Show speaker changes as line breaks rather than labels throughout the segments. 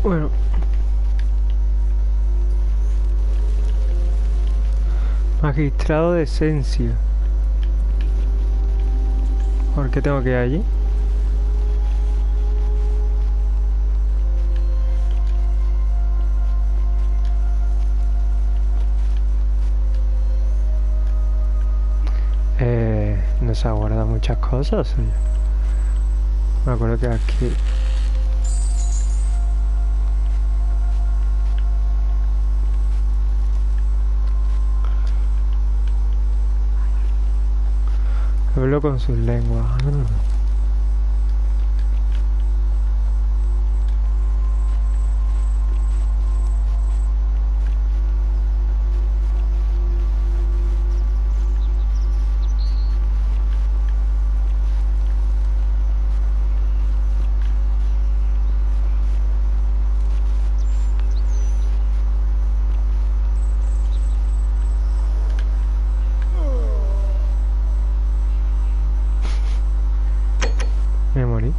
Bueno. Magistrado de esencia. ¿Por qué tengo que ir allí? No se aguarda muchas cosas. Me acuerdo que aquí... Hablo con sus lenguas. Me morí.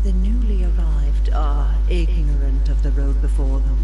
The newly arrived are ignorant of the road before them.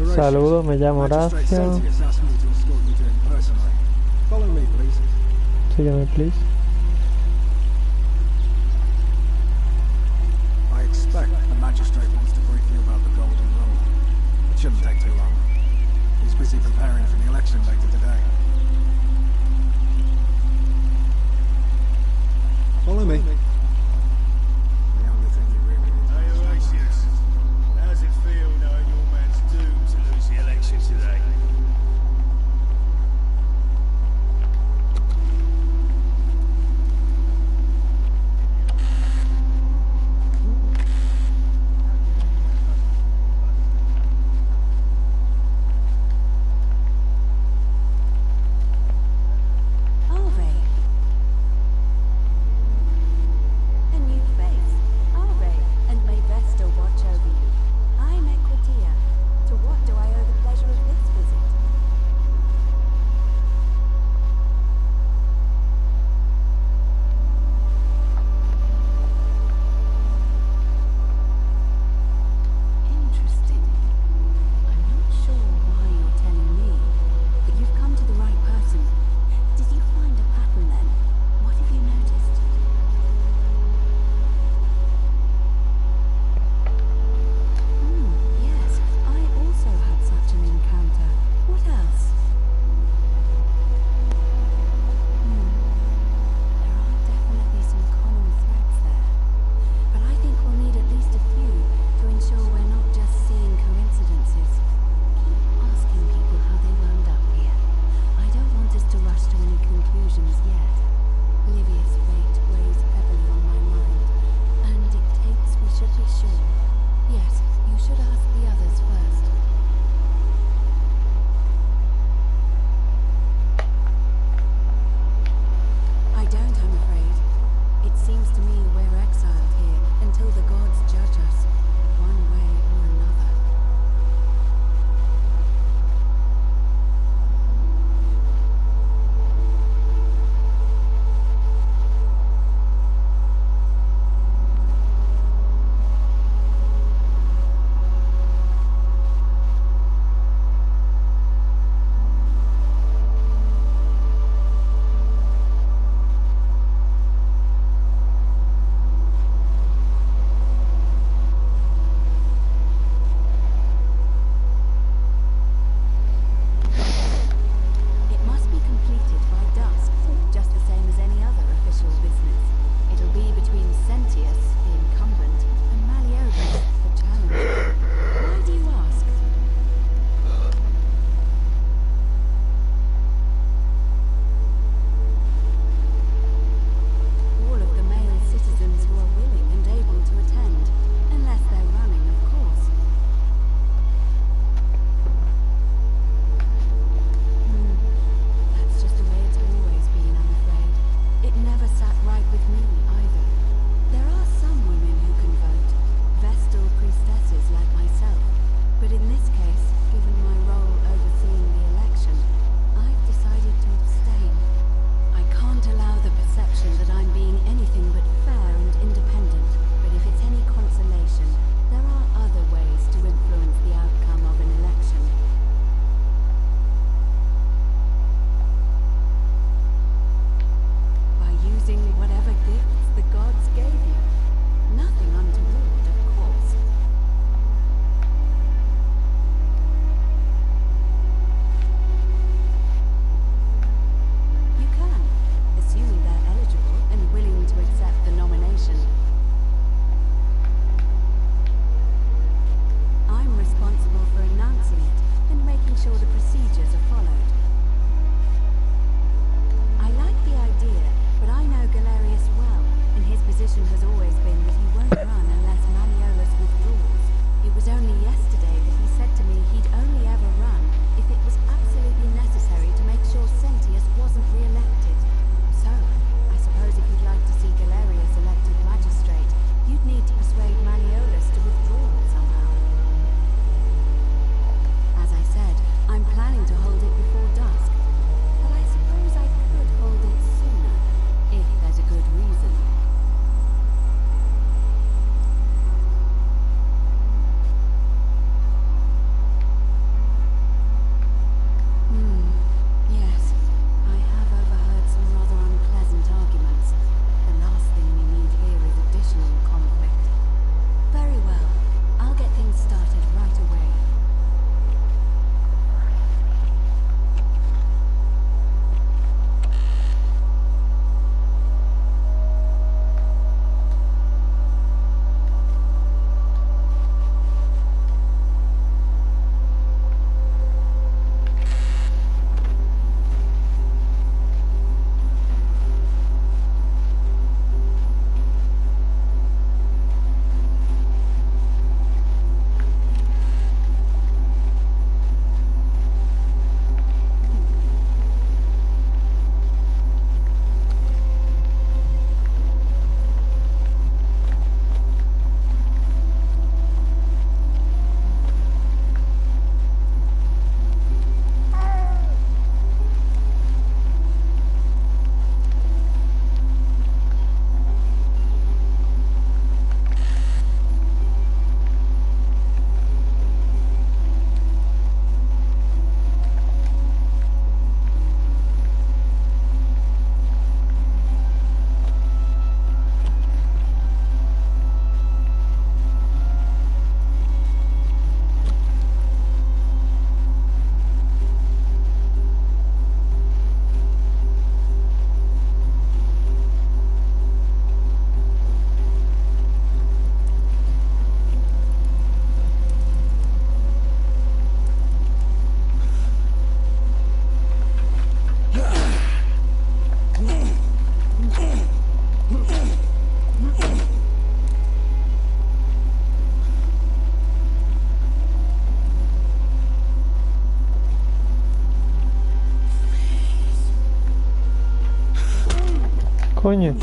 Saludos, me llamo Horacio. Sígueme, please.
I expect the magistrate wants to brief you about the Golden Rule. It shouldn't take too long. He's busy preparing for the election later today. Follow me. The only thing you really need to
Hey, Horatius. How's it feel knowing your man's doomed to lose the election today?
Coño.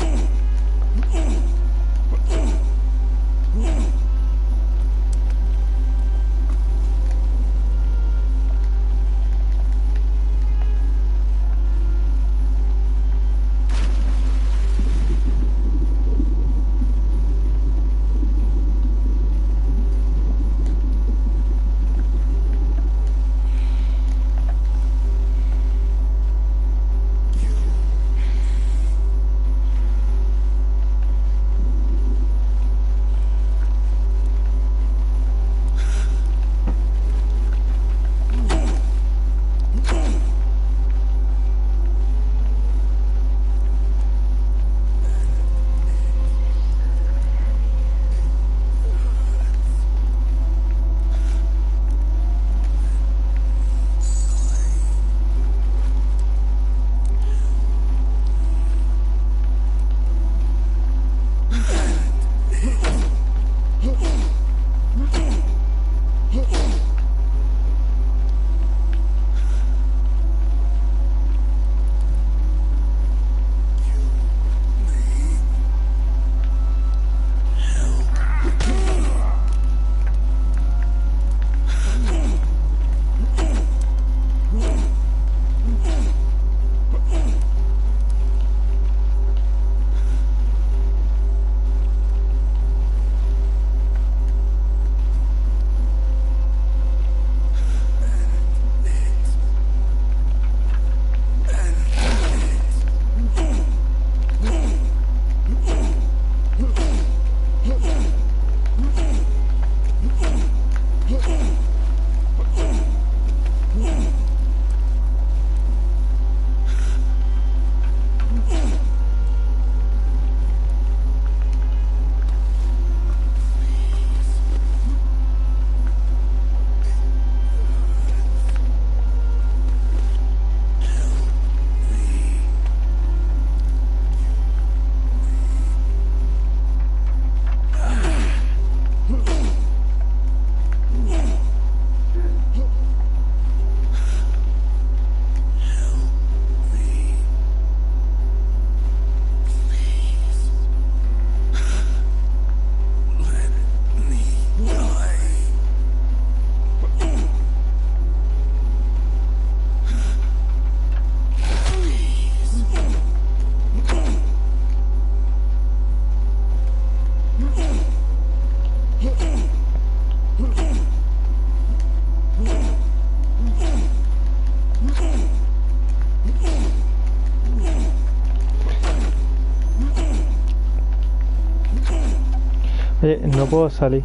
No puedo salir.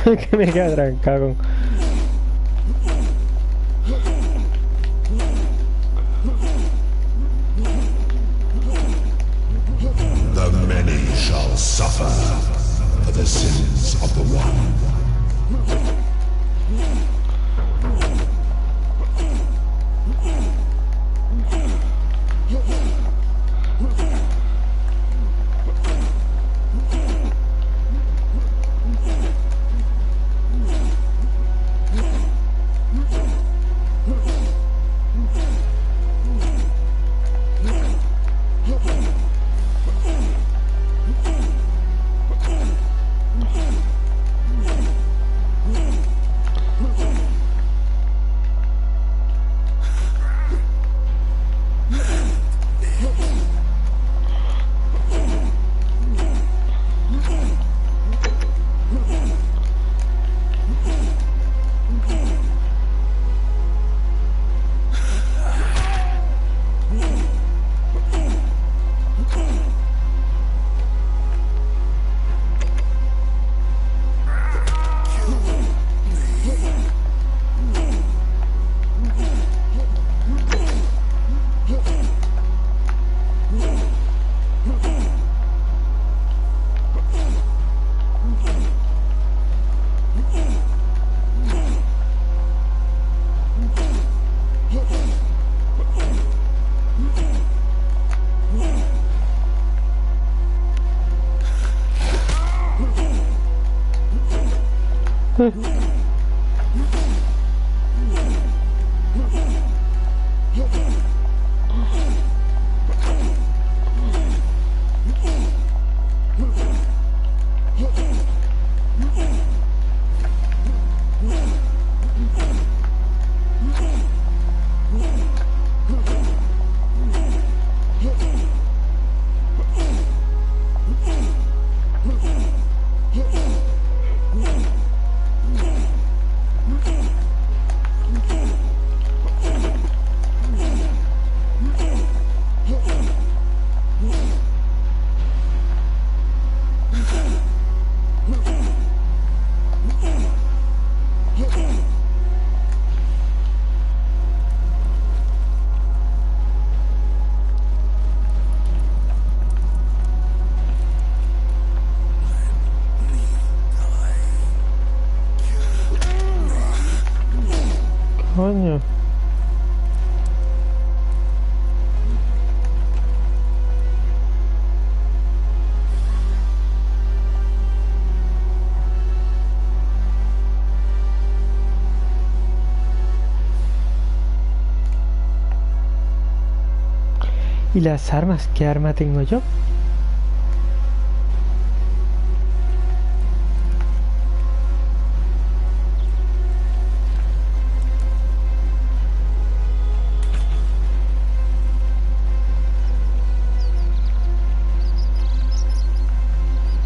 Que me queda trancado.
The many shall suffer for the sins of the one.
Coño. ¿Y las armas? ¿Qué arma tengo yo?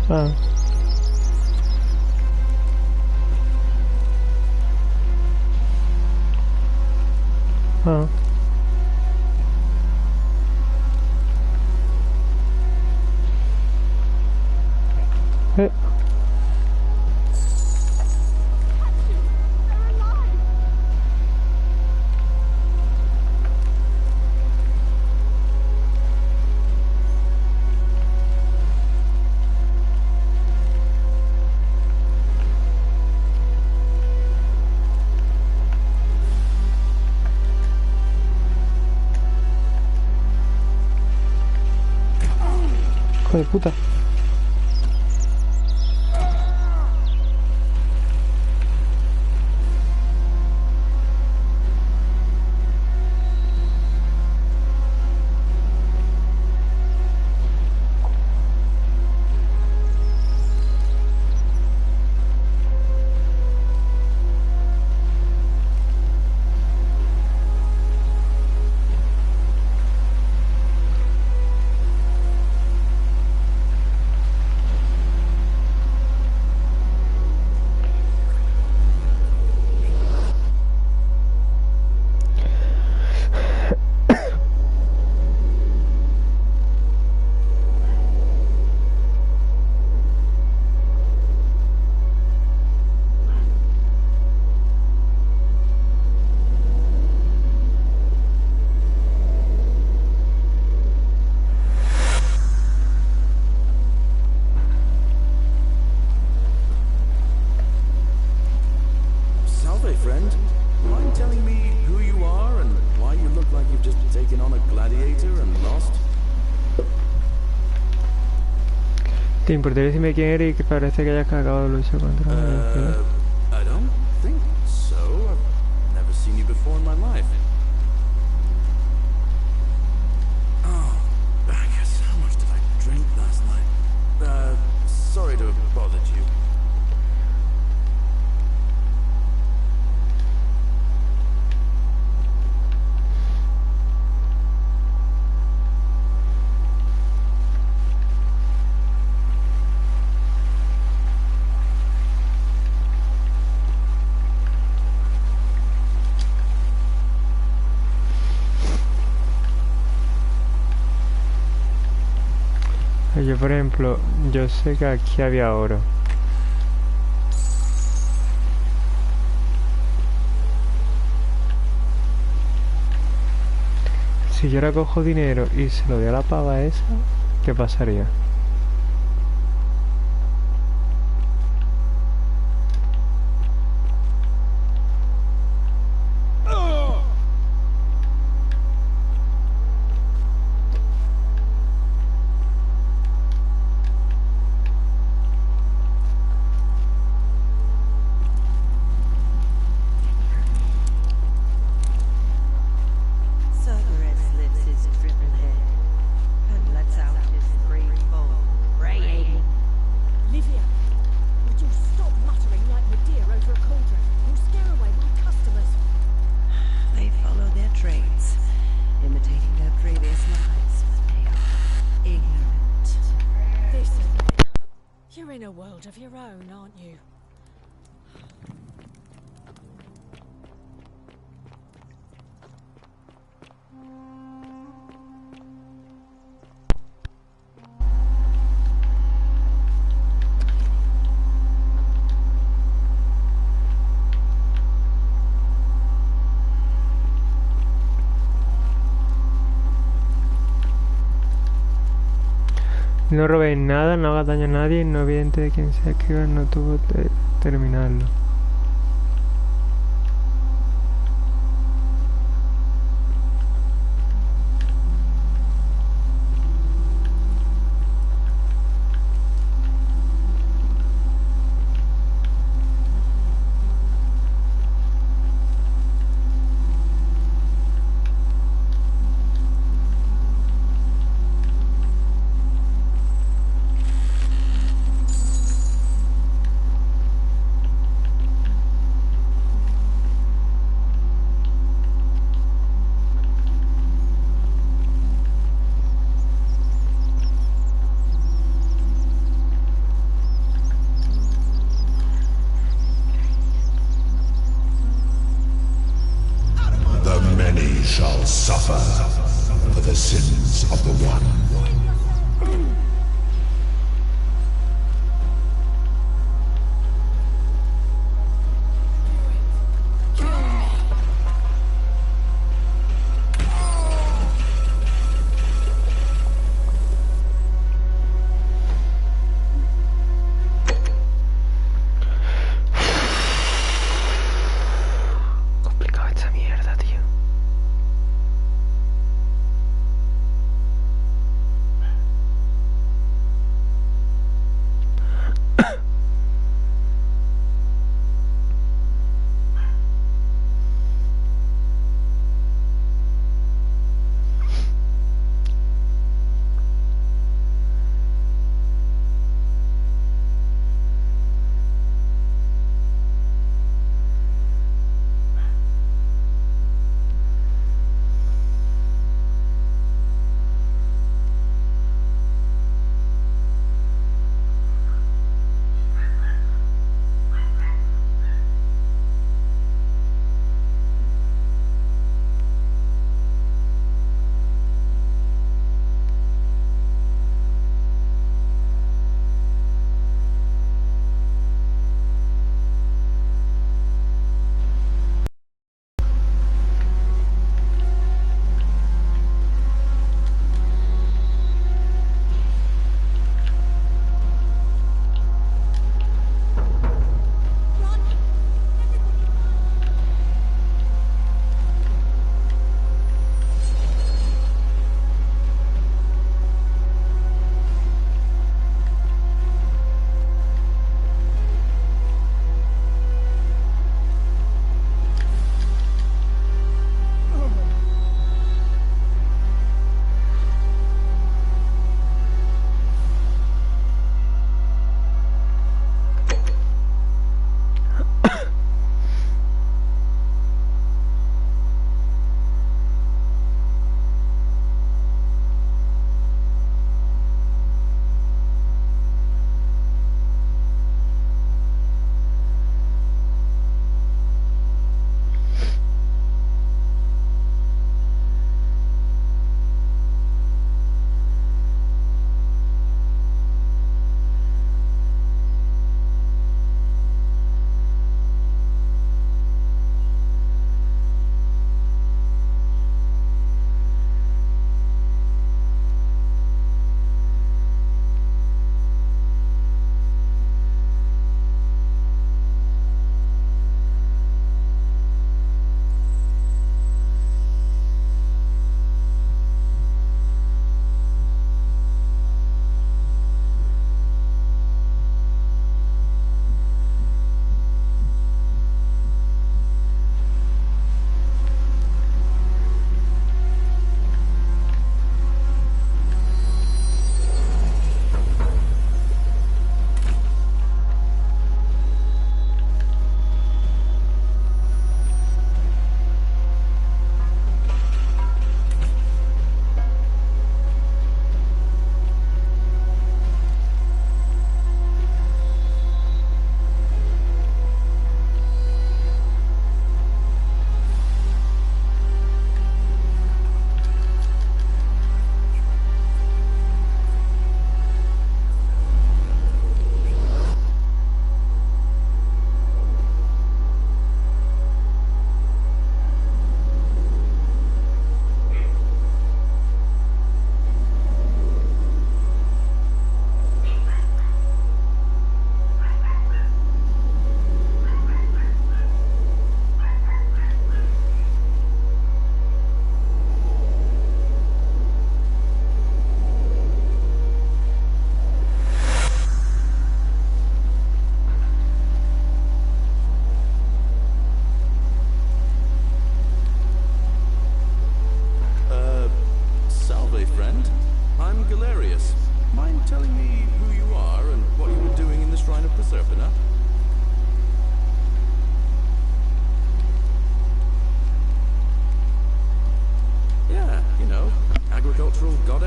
Ah. Ah. Eh. Hijo de puta. ¿Te importaría decirme quién eres y que parece que hayas cagado de lucha contra
I don't think so. I've never seen you before in my life. Oh, I guess how much did I drink last night? Sorry to have bothered you.
Yo, por ejemplo, yo sé que aquí había oro. Si yo ahora cojo dinero y se lo doy a la pava esa, ¿qué pasaría? No robéis nada, no haga daño a nadie, no evidente de quien sea escriba, no tuvo que terminarlo.
The many shall suffer for the sins of the one.
Complicado esta mierda, tío.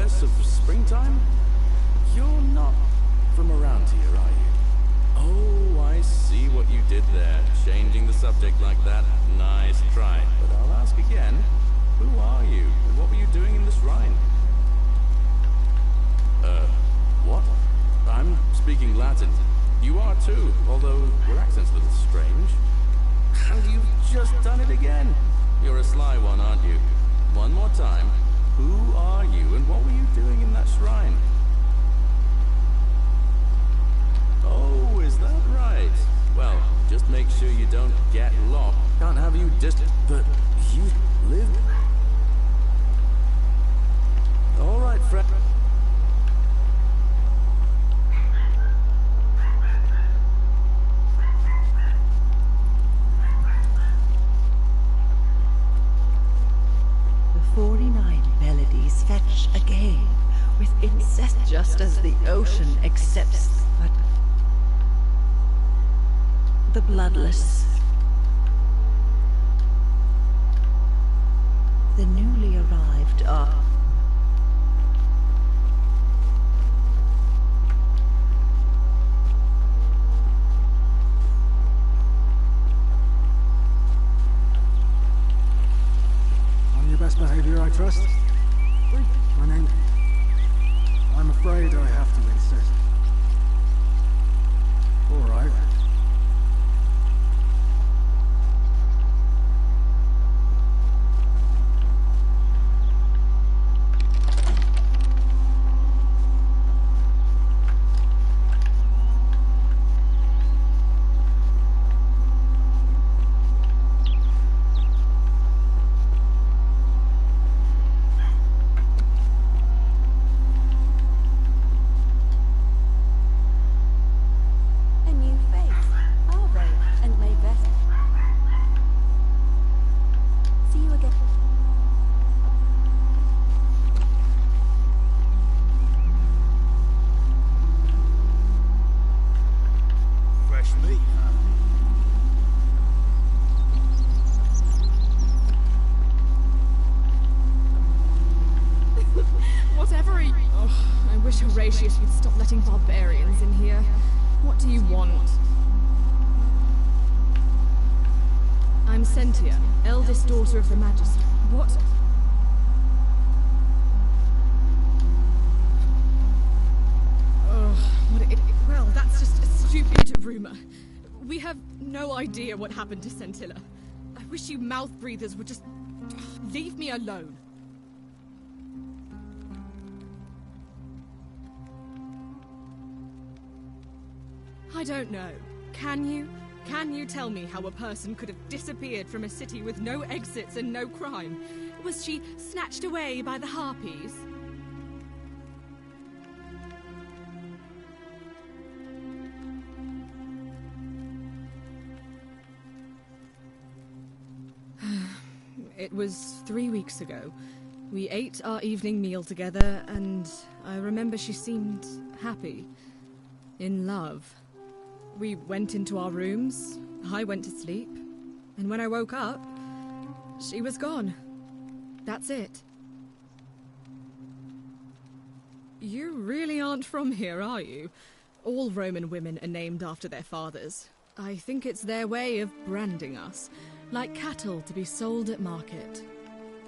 goddess of springtime? You're not from around here, are you? Oh, I see what you did there. Changing the subject like that. Nice try. But I'll ask again. Who are you? And what were you doing in the shrine? What? I'm speaking Latin. You are too, although your accent's a little strange. And you've just done it again. You're a sly one, aren't you? One more time. Who are you and what were you doing in that shrine? Oh, is that right? Well, just make sure you don't get lost. Can't have you but you live... All right, friend.
The 49 melodies fetch again, with incest just as the ocean accepts but the bloodless. The newly arrived are
On your best behavior, I trust. My name... I'm afraid I have to insist. All right.
You'd stop letting barbarians in here. What do you want? I'm Sentia, eldest daughter of the Magistrate. What? Well, that's just a stupid rumor. We have no idea what happened to Scintilla. I wish you mouth breathers would just leave me alone. I don't know. Can you? Can you tell me how a person could have disappeared from a city with no exits and no crime? Was she snatched away by the Harpies? It was 3 weeks ago. We ate our evening meal together, and I remember she seemed happy. In love. We went into our rooms, I went to sleep, and when I woke up, she was gone. That's it. You really aren't from here, are you? All Roman women are named after their fathers. I think it's their way of branding us, like cattle to be sold at market.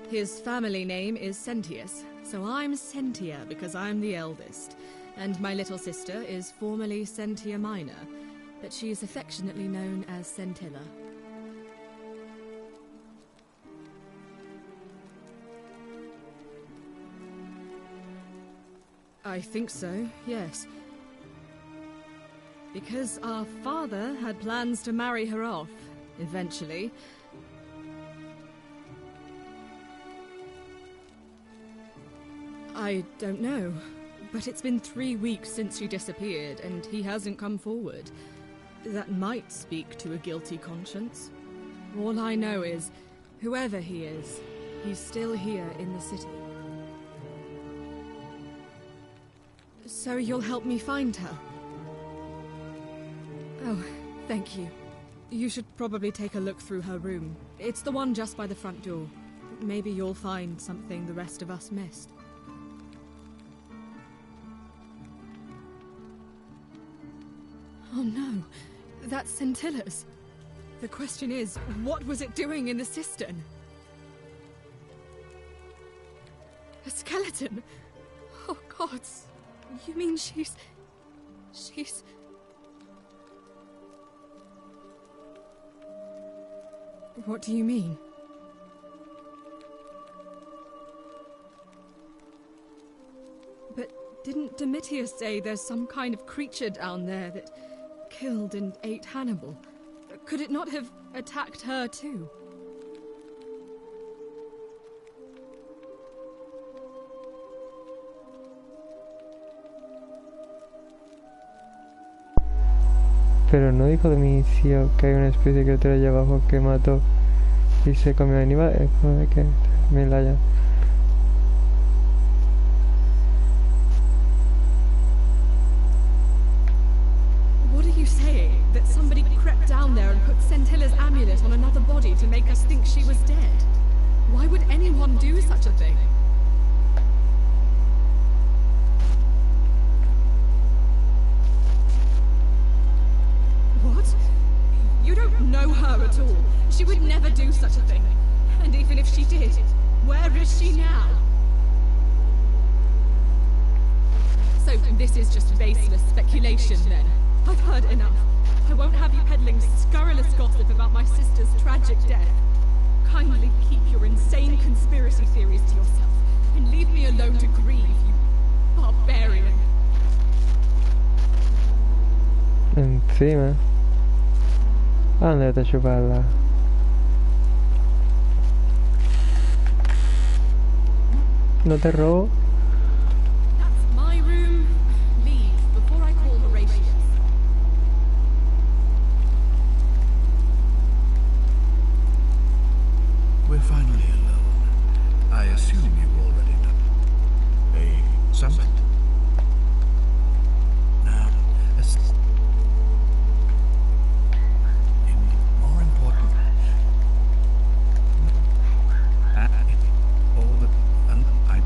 His family name is Sentius, so I'm Sentia because I'm the eldest, and my little sister is formerly Sentia Minor, but she is affectionately known as Scintilla. I think so, yes. Because our father had plans to marry her off, eventually. I don't know, but it's been 3 weeks since she disappeared, and he hasn't come forward. That might speak to a guilty conscience. All I know is, whoever he is, he's still here in the city. So you'll help me find her? Oh, thank you. You should probably take a look through her room. It's the one just by the front door. Maybe you'll find something the rest of us missed. No, that's Scintilla's. The question is, what was it doing in the cistern? A skeleton? Oh, gods. You mean she's... What do you mean? But didn't Domitius say there's some kind of creature down there that killed and ate Hannibal? Could it not have attacked her too?
Pero no dijo Domicio que hay una especie de criatura allá abajo que mató y se comió a Aníbal. Es como de que me la haya.
What are you saying? That somebody crept down there and put Scintilla's amulet on another body to make us think she was dead? Why would anyone do such a thing? What? You don't know her at all. She would never do such a thing. And even if she did, where is she now? So this is just baseless speculation then. I've heard enough. I won't have you peddling scurrilous gossip about my sister's tragic death. Kindly keep your insane conspiracy theories to yourself and leave me alone to grieve, you barbarian.
Encima. Ándate a chuparla. No te robo.
That's my room. Leave before I call Horatius.
We're finally alone. I assume you already know. A something. Now, more important. All that I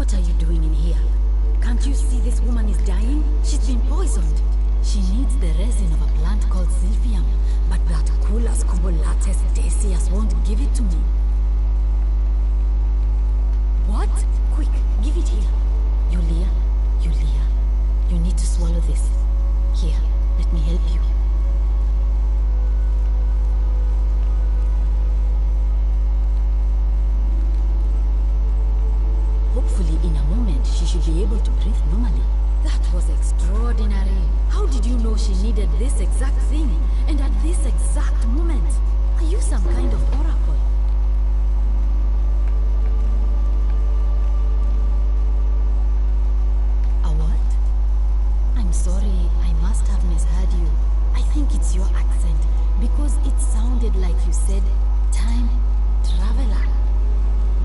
What are you doing in here? Can't you see this woman is dying? She's been poisoned. She needs the resin of a plant called silphium, but that Culus cubulatus decius won't give it to me. What? Quick, give it here. Yulia, you need to swallow this. Here, let me help you. Hopefully, in a moment, she should be able to breathe normally. That was extraordinary. How did you know she needed this exact thing, and at this exact moment? Are you some kind of oracle? A what? I'm sorry, I must have misheard you. I think it's your accent, because it sounded like you said, time traveler.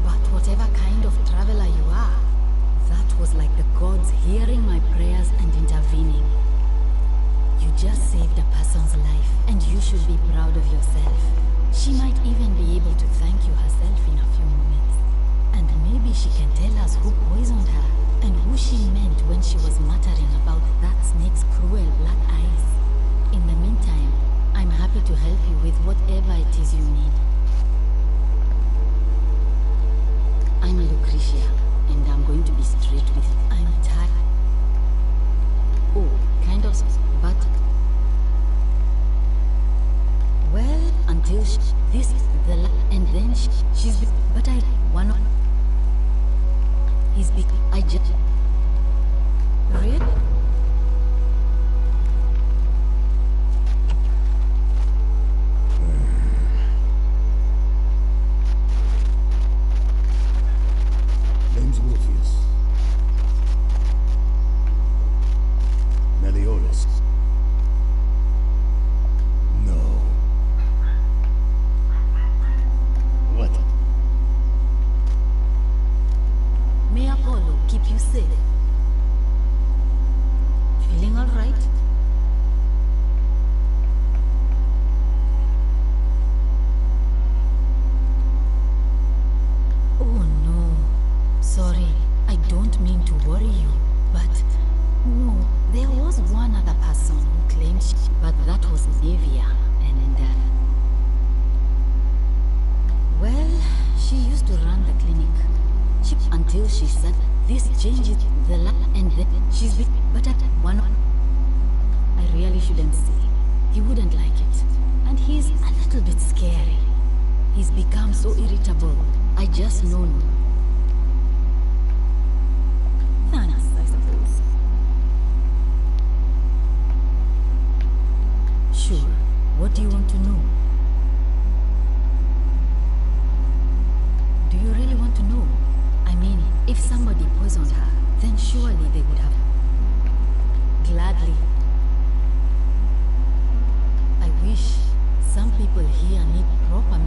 But whatever kind of traveler you are, that was like the gods hearing my prayers and intervening. You just saved a person's life, and you should be proud of yourself. She might even be able to thank you herself in a few moments. And maybe she can tell us who poisoned her, and who she meant when she was muttering about that snake's cruel black eyes. In the meantime, I'm happy to help you with whatever it is you need. I'm Lucretia, and I'm going to be straight with you. I'm tired. Oh, kind of, but... Well, until this is the and then she's... But I... One of... He's big... I just... Really?
Name's Morpheus. Meliodas. No. What?
May Apollo keep you safe. Feeling all right? Oh no. Sorry, I don't mean to worry you, but no, there was one other person who claimed but that was Navia, and well, she used to run the clinic. Until she said this changes the and then she's been but at one I really shouldn't say. He wouldn't like it. And he's a little bit scary. He's become so irritable. I just know. Thanos, I suppose. Sure. What do you want to know? Do you really want to know? I mean, if somebody poisoned her, then surely they would have. Gladly. I wish some people here need proper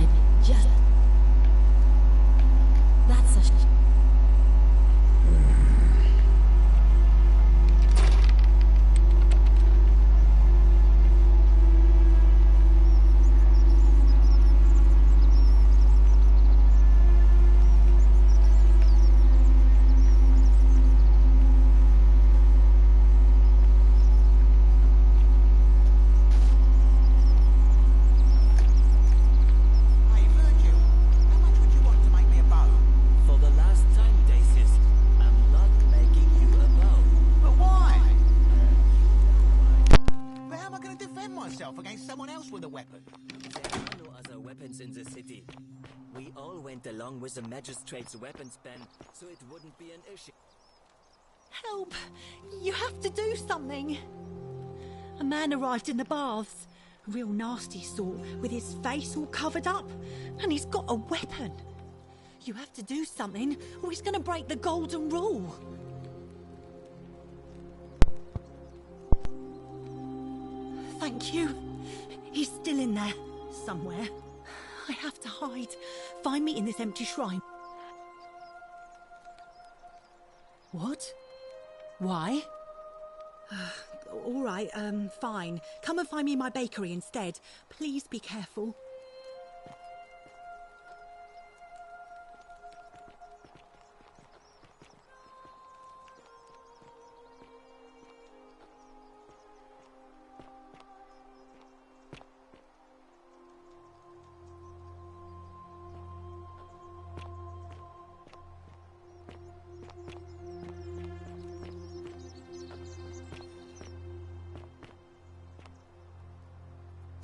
just... That's a
against someone else with a weapon.
There are no other weapons in the city. We all went along with the magistrate's weapons ban, so it wouldn't be an issue.
Help! You have to do something! A man arrived in the baths. A real nasty sort, with his face all covered up. And he's got a weapon. You have to do something, or he's gonna break the golden rule. Thank you. He's still in there, somewhere. I have to hide. Find me in this empty shrine. What? Why? All right, fine. Come and find me in my bakery instead. Please be careful.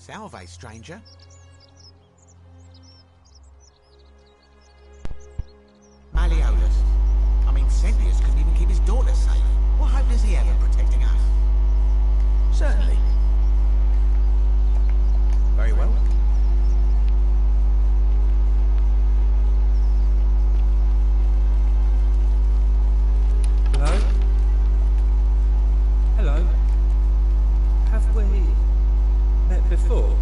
Salve, stranger. Malleolus. I mean, Sentius couldn't even keep his daughter safe. What hope does he have in protecting us?
Certainly. Very well.
Hello? Hello? Have we met before?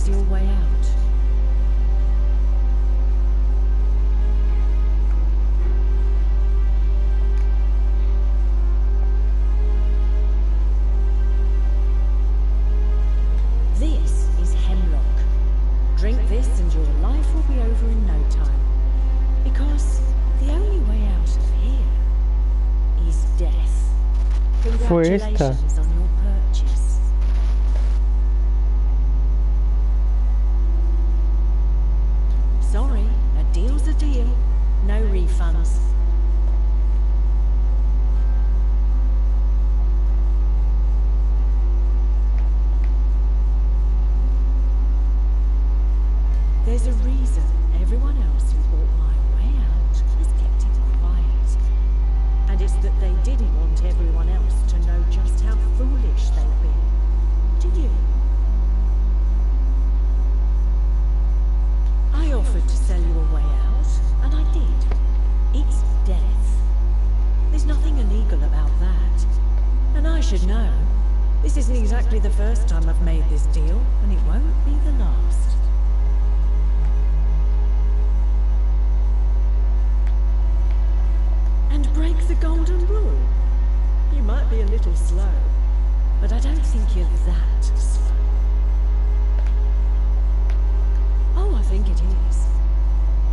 is your way out? This is hemlock. Drink this and your life will be over in no time. Because the only way out of here is death. Congratulations on your purchase. Sorry, a deal's a deal. No refunds. There's a reason everyone else who bought my way out has kept it quiet. And it's that they didn't want everyone else to know just how foolish they've been. Do you? I offered to sell you a way out, and I did. It's death. There's nothing illegal about that. And I should know. This isn't exactly the first time I've made this deal, and it won't be the last. And break the golden rule. You might be a little slow, but I don't think you're that slow. Oh, I think it is.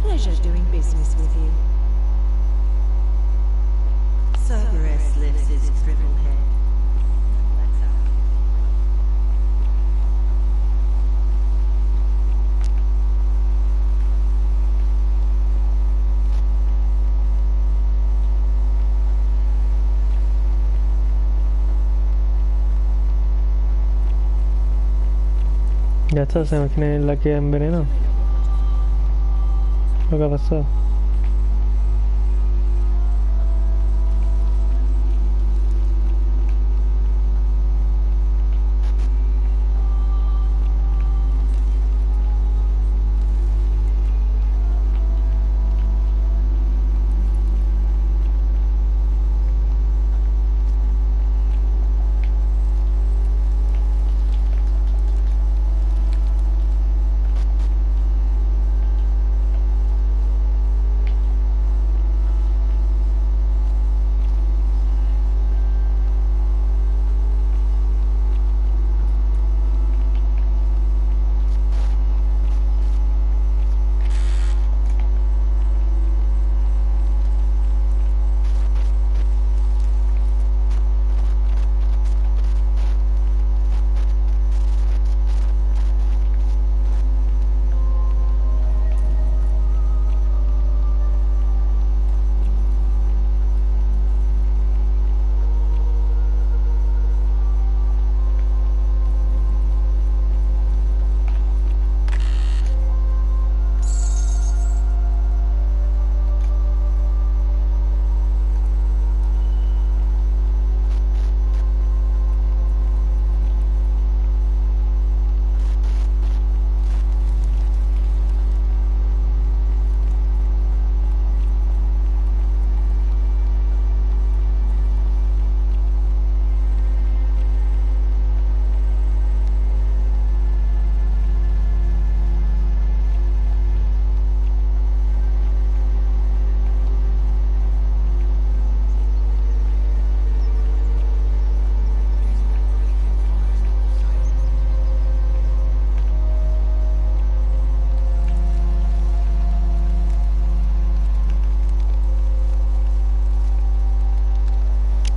Pleasure doing business with you.
Cerberus lifts his shriveled head. Let's out.
Ya está, se imagina la que envenenó. Lo que ha pasado.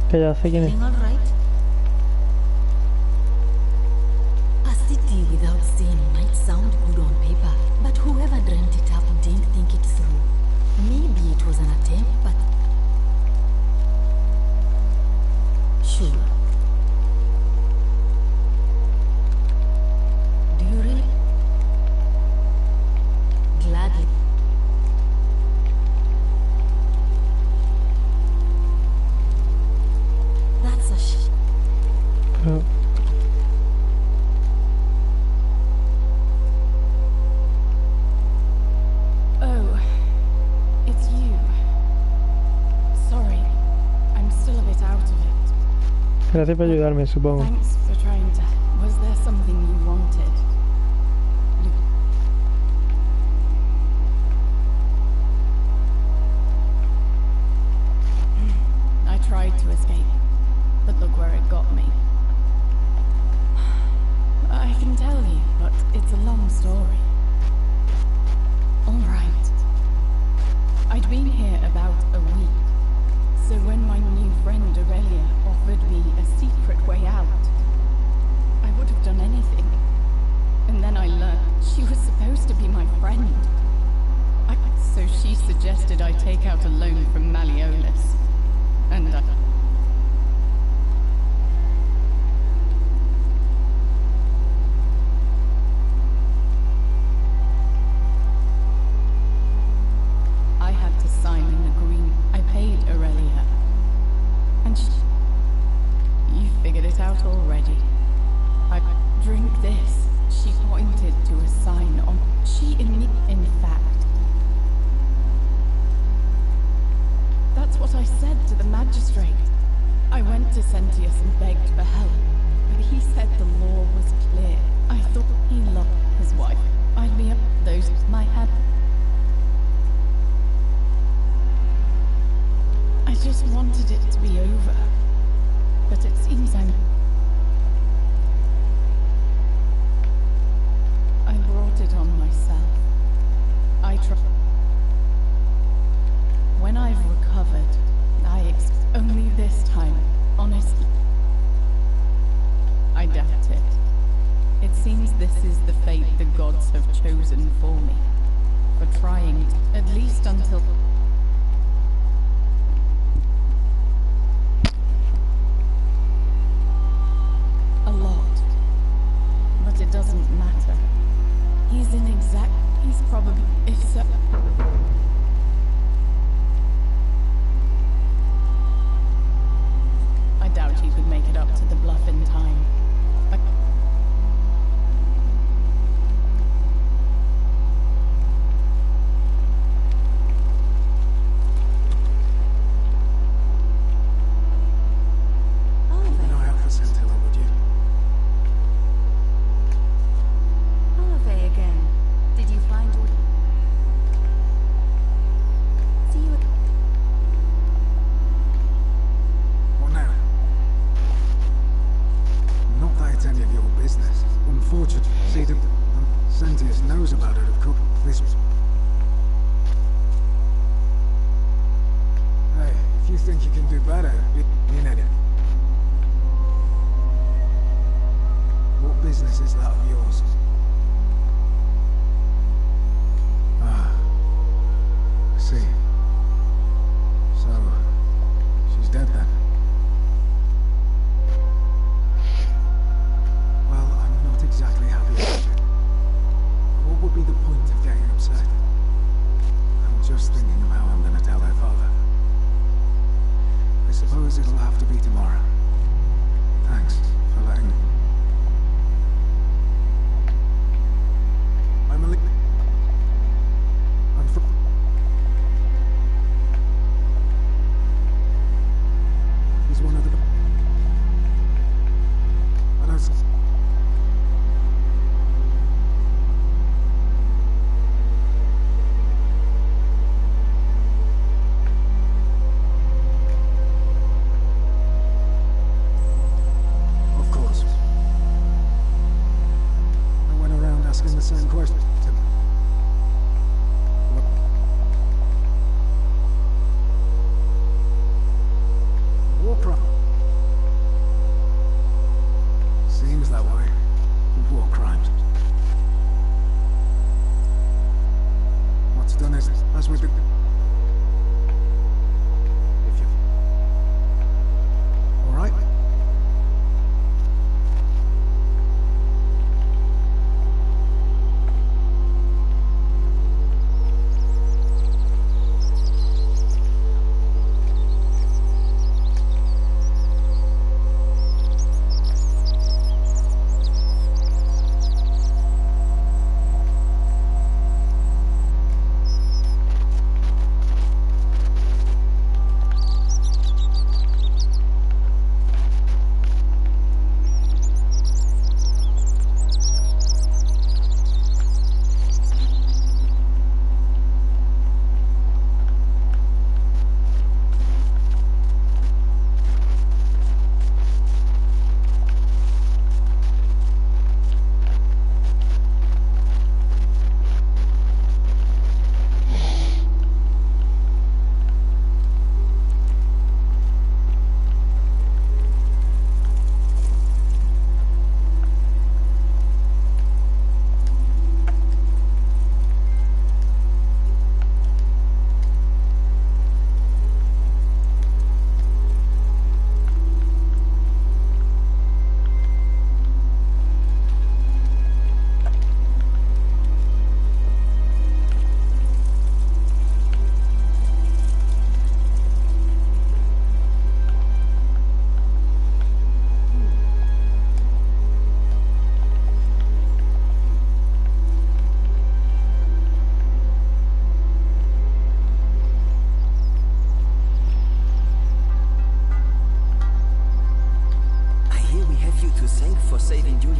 Que ya sé quién es.
All right. A city without sin might sound good on paper, but whoever dreamt it up didn't think it through. Maybe it was an attempt, but sure. Do you really? Gladly. That's a
Oh.
Oh, it's you. Sorry, I'm still a bit out of it.
Gracias por ayudarme, supongo.
Thanks for trying to... Was there something you wanted? It's a long story. All right. I'd been here about a week, so when my new friend Aurelia offered me a secret way out, I would have done anything. And then I learned she was supposed to be my friend. So she suggested I take out a loan from Malleolus. And I had to sign an agreement. I paid Aurelia. And you figured it out already. I drink this. She pointed to a sign on. In fact. That's what I said to the magistrate. I went to Sentius and begged for help, but he said the law was clear. I thought he loved his wife. I'd be up those my head. I just wanted it to be over, but it seems I brought it on myself. When I've recovered, only this time, honestly. I doubt it. It seems this is the fate the gods have chosen for me. For trying, at least until... A lot. But it doesn't matter. He's probably... If so... I doubt you could make it up to the bluff in time.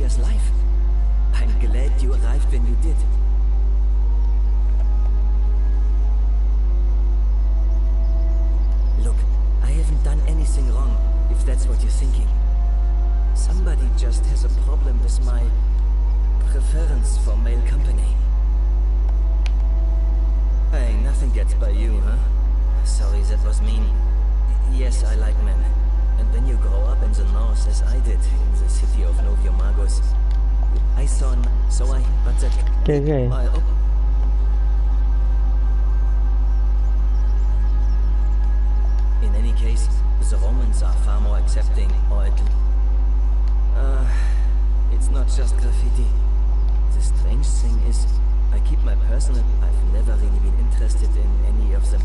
Sylvia's life. I'm glad you arrived when you did. Look, I haven't done anything wrong, if that's what you're thinking. Somebody just has a problem with my preference for male company. Hey, nothing gets by you, huh? Sorry, that was mean. Yes, I like men. And when you grow up in the north, as I did, in the city of Noviomagos, I saw... but that...
Okay.
In any case, the Romans are far more accepting, or at least... it's not just graffiti. The strange thing is, I keep my personal... I've never really been interested in any of them.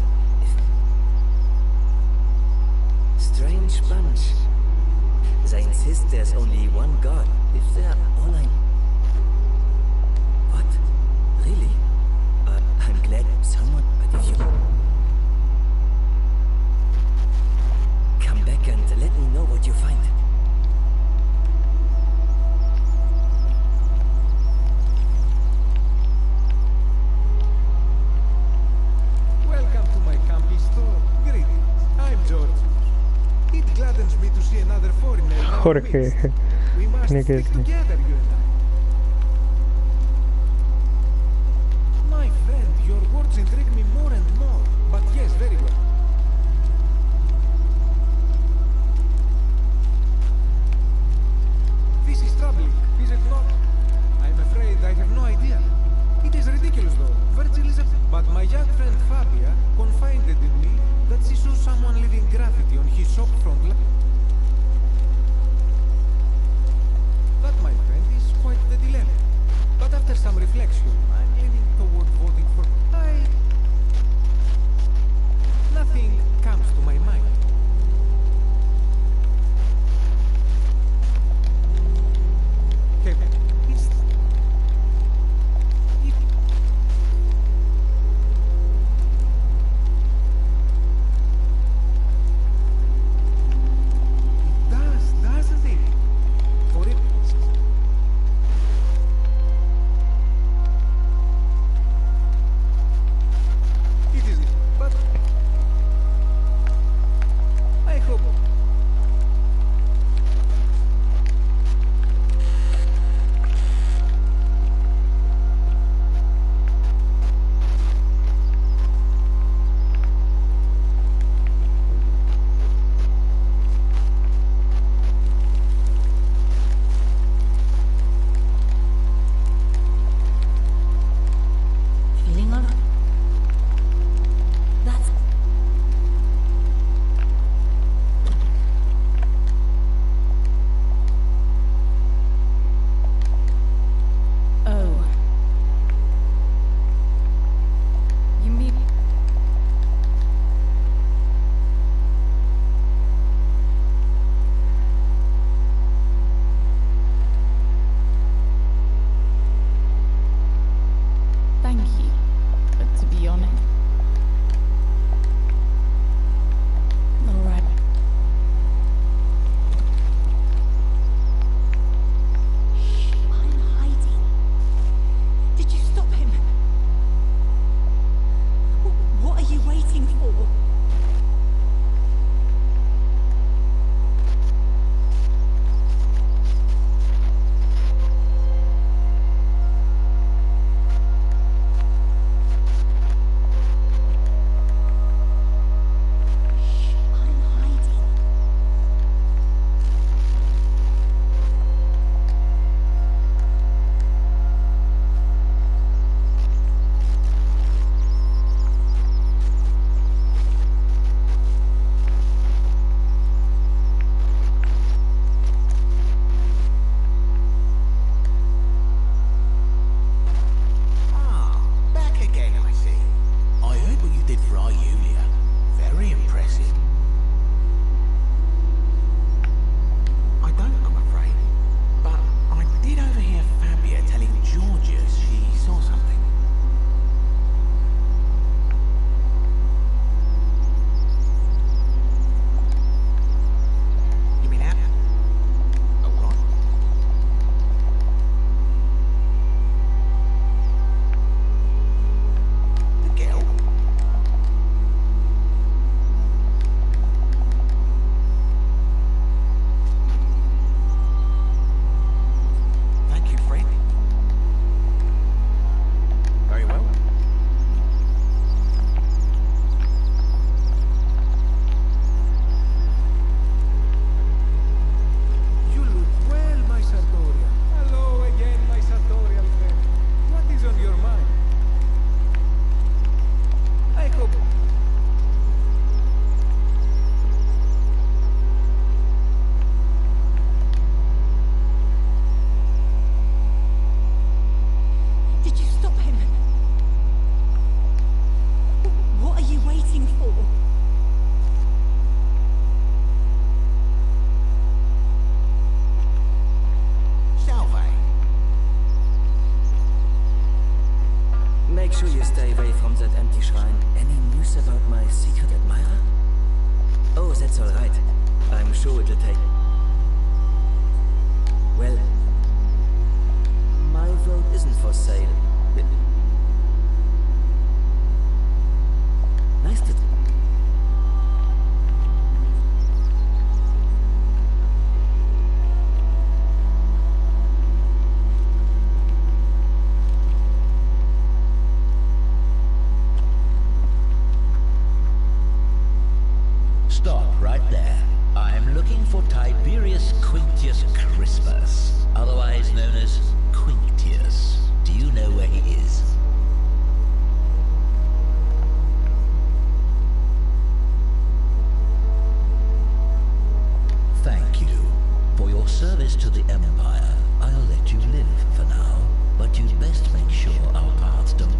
Strange bunch. They insist there's only one god. If they're all I... What? Really? I'm glad someone... But if you... Come back and let me know what you find.
Welcome to my campy store. Greetings. I'm George. It gladdens me to see another foreigner.
Jorge.
We must stick together, you and I. My friend, your words intrigue me more and more. But yes, very well. This is troubling, is it not? I'm afraid I have no idea. It is ridiculous, though. Virgil is a... But my young friend Fabia confided in me that she saw someone leaving graffiti on his shop front. That, my friend, is quite the dilemma. But after some reflection, I'm leaning toward voting for... Nothing comes to my mind. Okay,
make sure you stay away from that empty shrine. Any news about my secret admirer? Oh, that's all right. I'm sure it'll take... Well, my vote isn't for sale. Nice to...
Stop right there. I'm looking for Tiberius Quinctius Crispus, otherwise known as Quinctius. Do you know where he is? Thank you. For your service to the Empire, I'll let you live for now, but you'd best make sure our paths don't...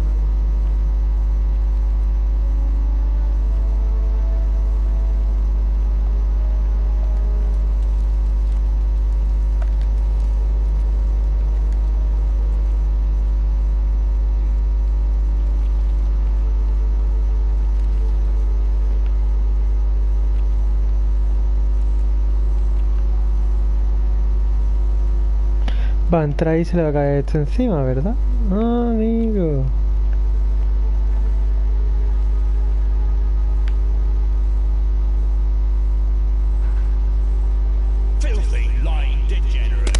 Va a entrar y se le va a caer esto encima, ¿verdad? Ah, amigo.
Filthy, lying degenerate.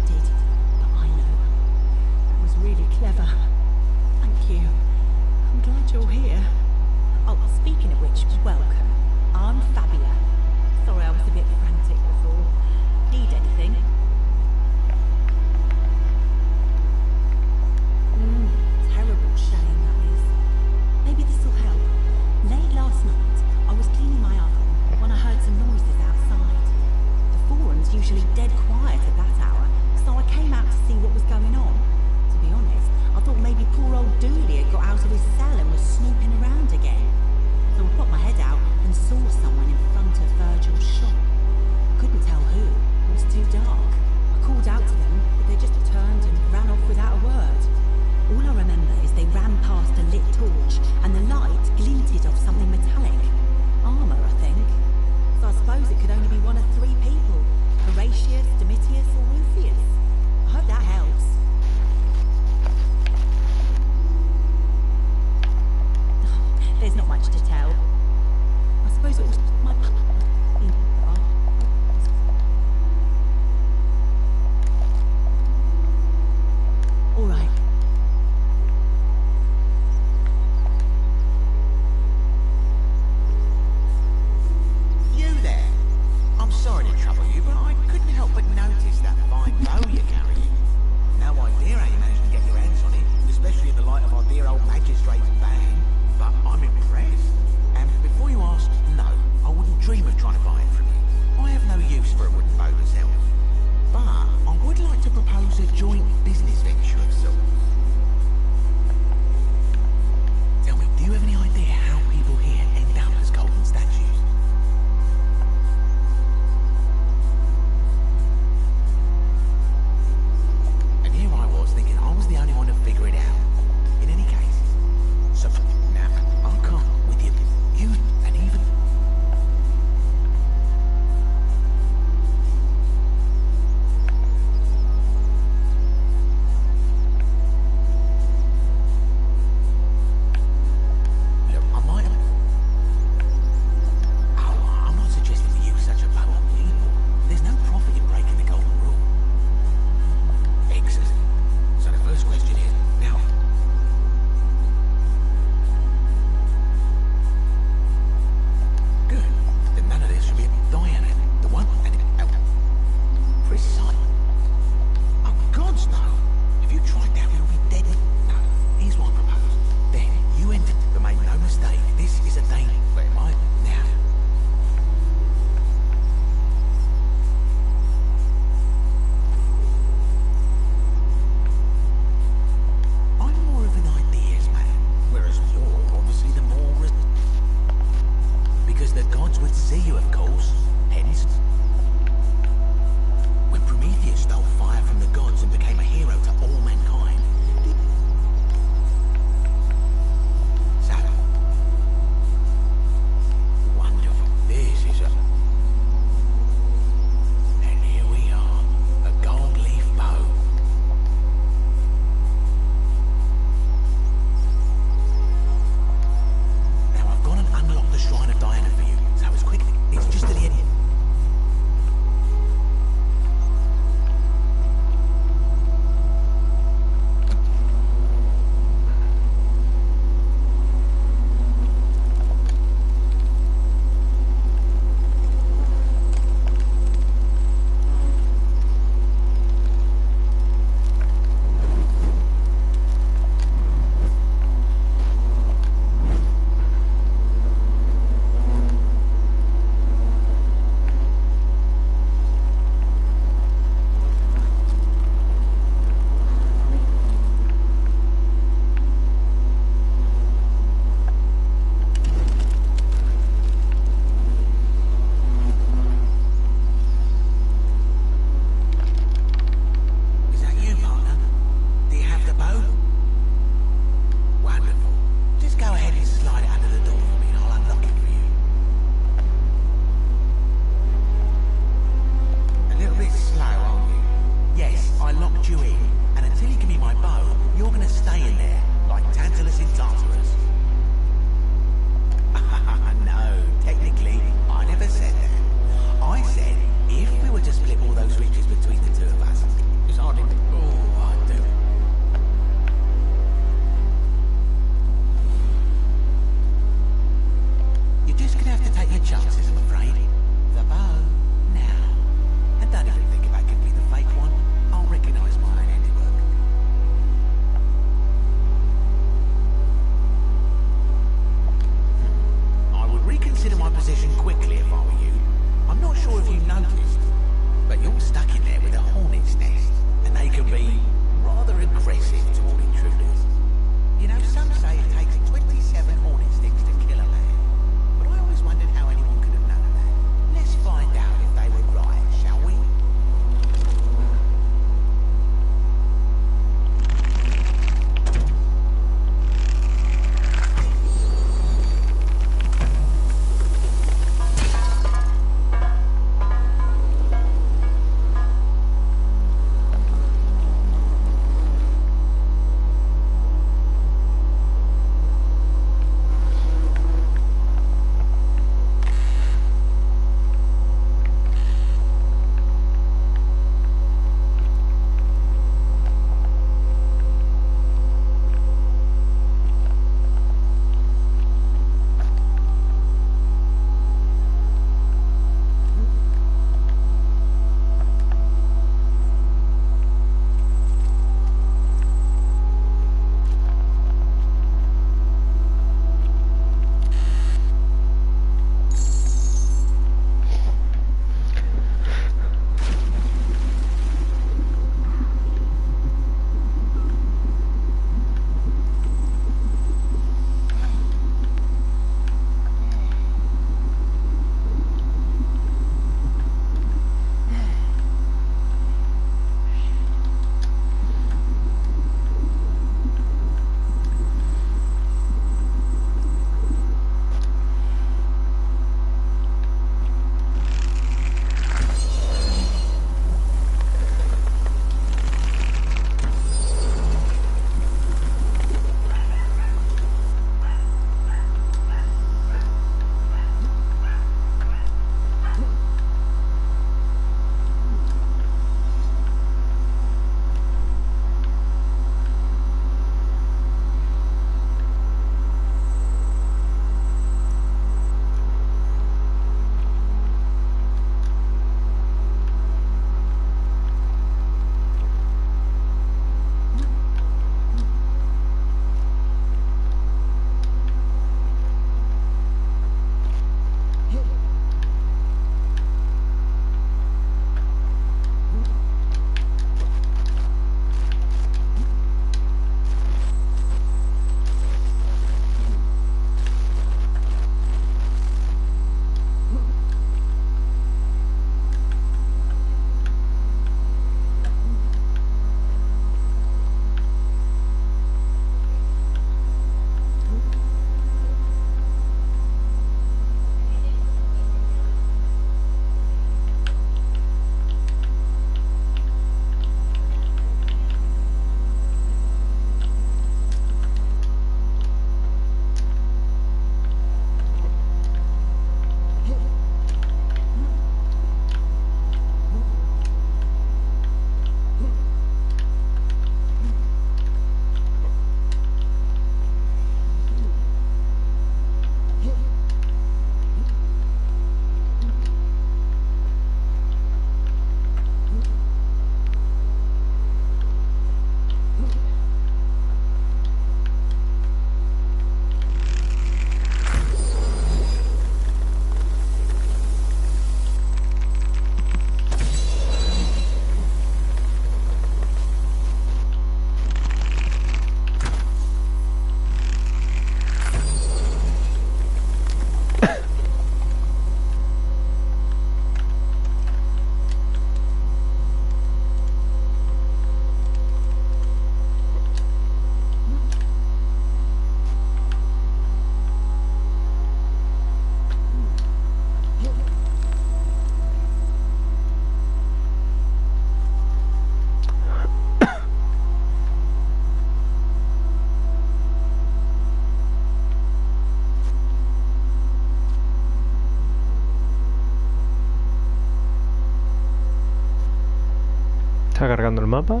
cargando el mapa.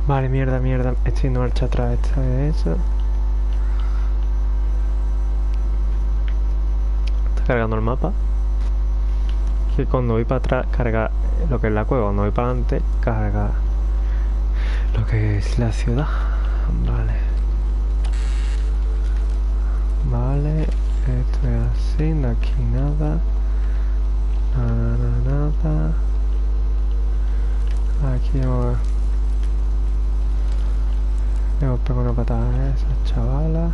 Vale, mierda. Estoy en marcha atrás esta vez. Eso. Está cargando el mapa. Que cuando voy para atrás carga lo que es la cueva. Cuando voy para adelante carga lo que es la ciudad. Vale, esto es así. De aquí nada. Nada. Aquí hemos pegado una patada a esa chavala.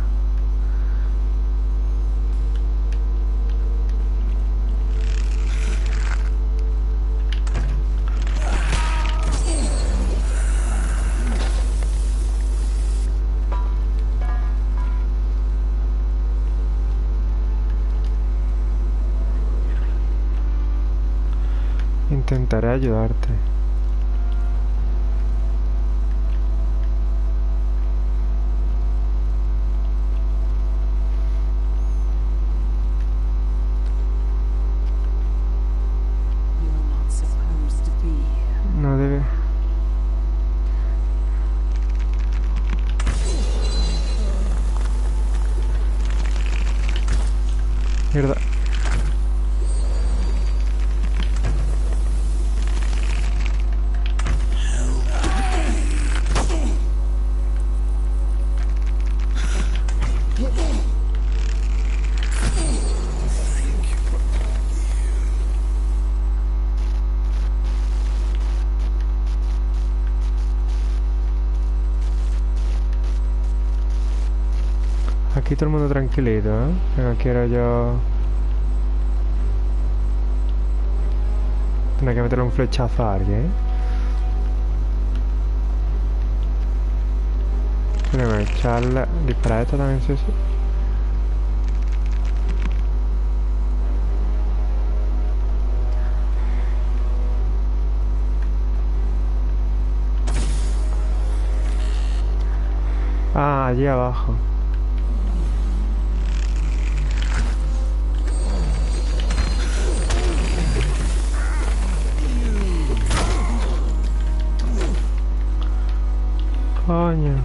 Intentaré ayudarte. No debe. Mierda. Aquí todo el mundo tranquilito, ¿eh? Que no quiero yo tener que meterle un flechazo a alguien, ¿eh? Tengo que echarle... disparar esto también, sí. Ah, allí abajo. Coño.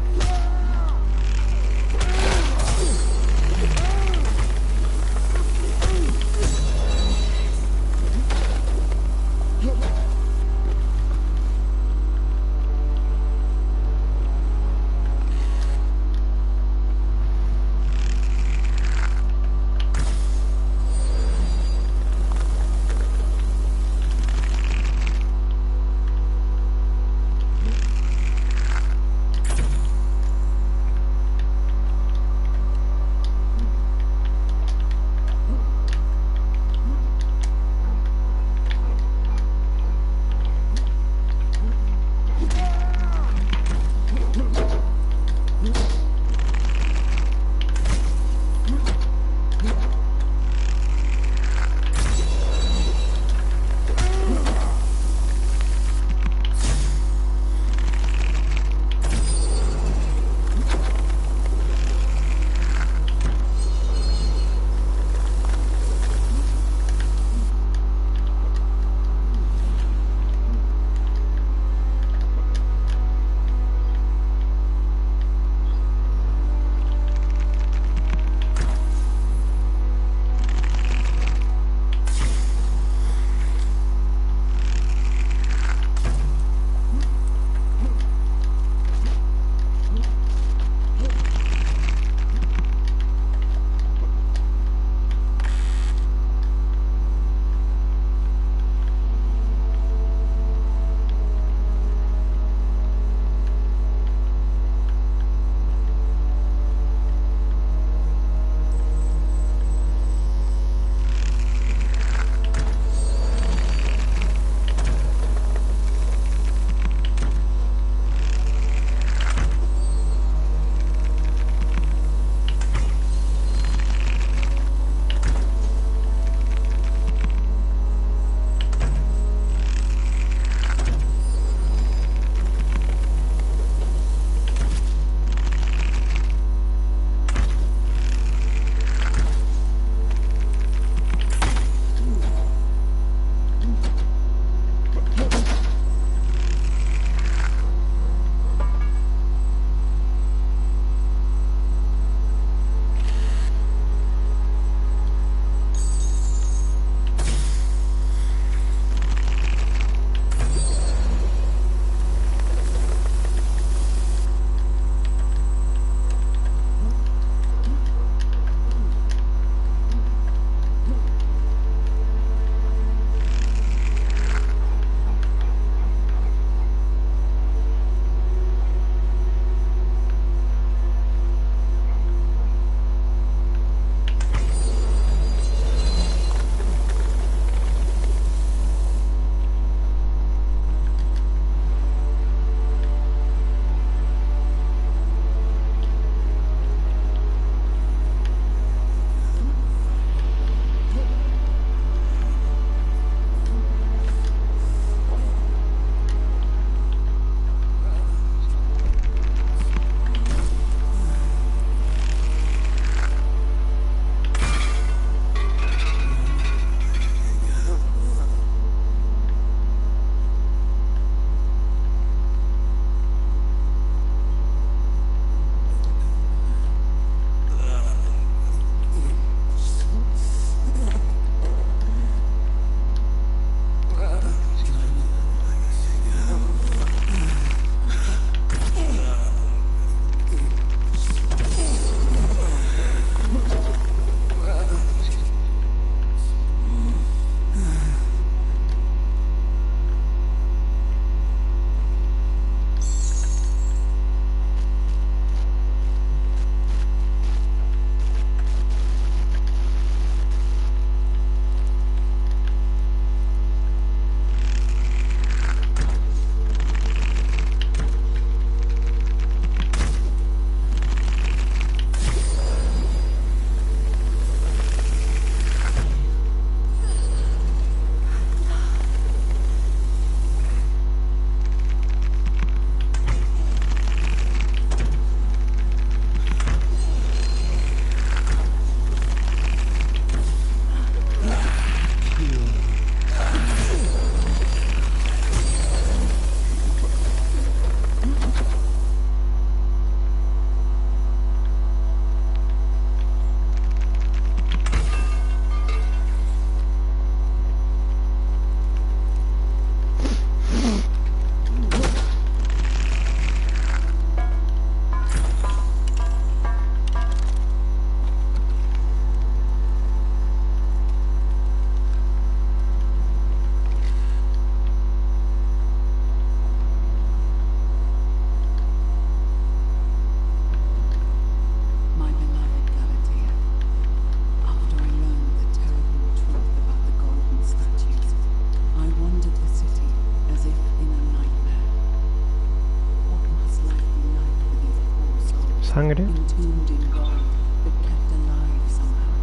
Sangre.
entombed in gold, but kept alive somehow.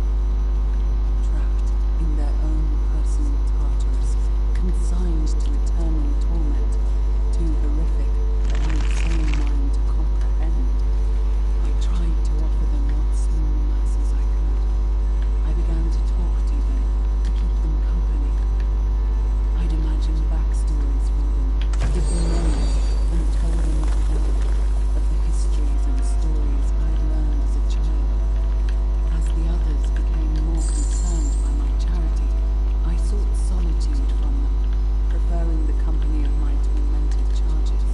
Trapped in their own personal Tartarus, consigned to eternal torment, too horrific for any sane mind to comprehend. I tried to offer them what small masses I could. I began to talk to them, to keep them company. I'd imagine backstories for them, give them names, and tell them of the world, of the histories and stories I'd learned as a child. As the others became more concerned by my charity, I sought solitude from them, preferring the company of my tormented charges.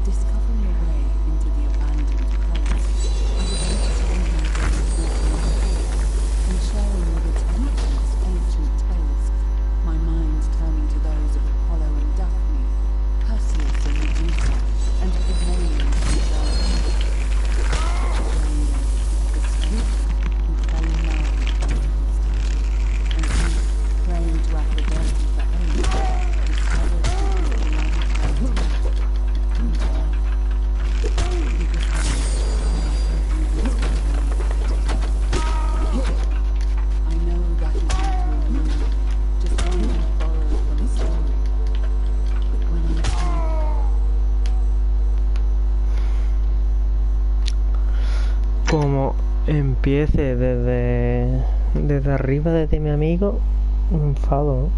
Discovering a way into the abandoned place, I began to spend my days walking the halls and sharing with its occupants ancient tales, my mind turning to those of Apollo and Daphne, Perseus and Medusa, and Pygmalion and Jared. The strength who fell in love with Olympian statue, and who, praying to Aphrodite for aid, discovered that the long-term I know that is not a rumor, just one I borrowed from a story. But when I think
Como empiece desde arriba, desde mi amigo, un enfado,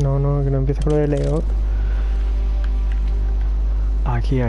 ¿no? No, que no empieza con lo de Leo. Aquí.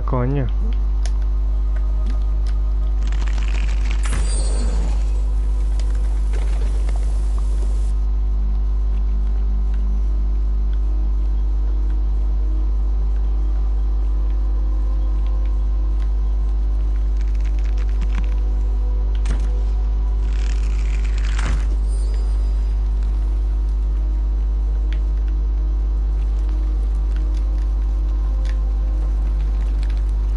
coño.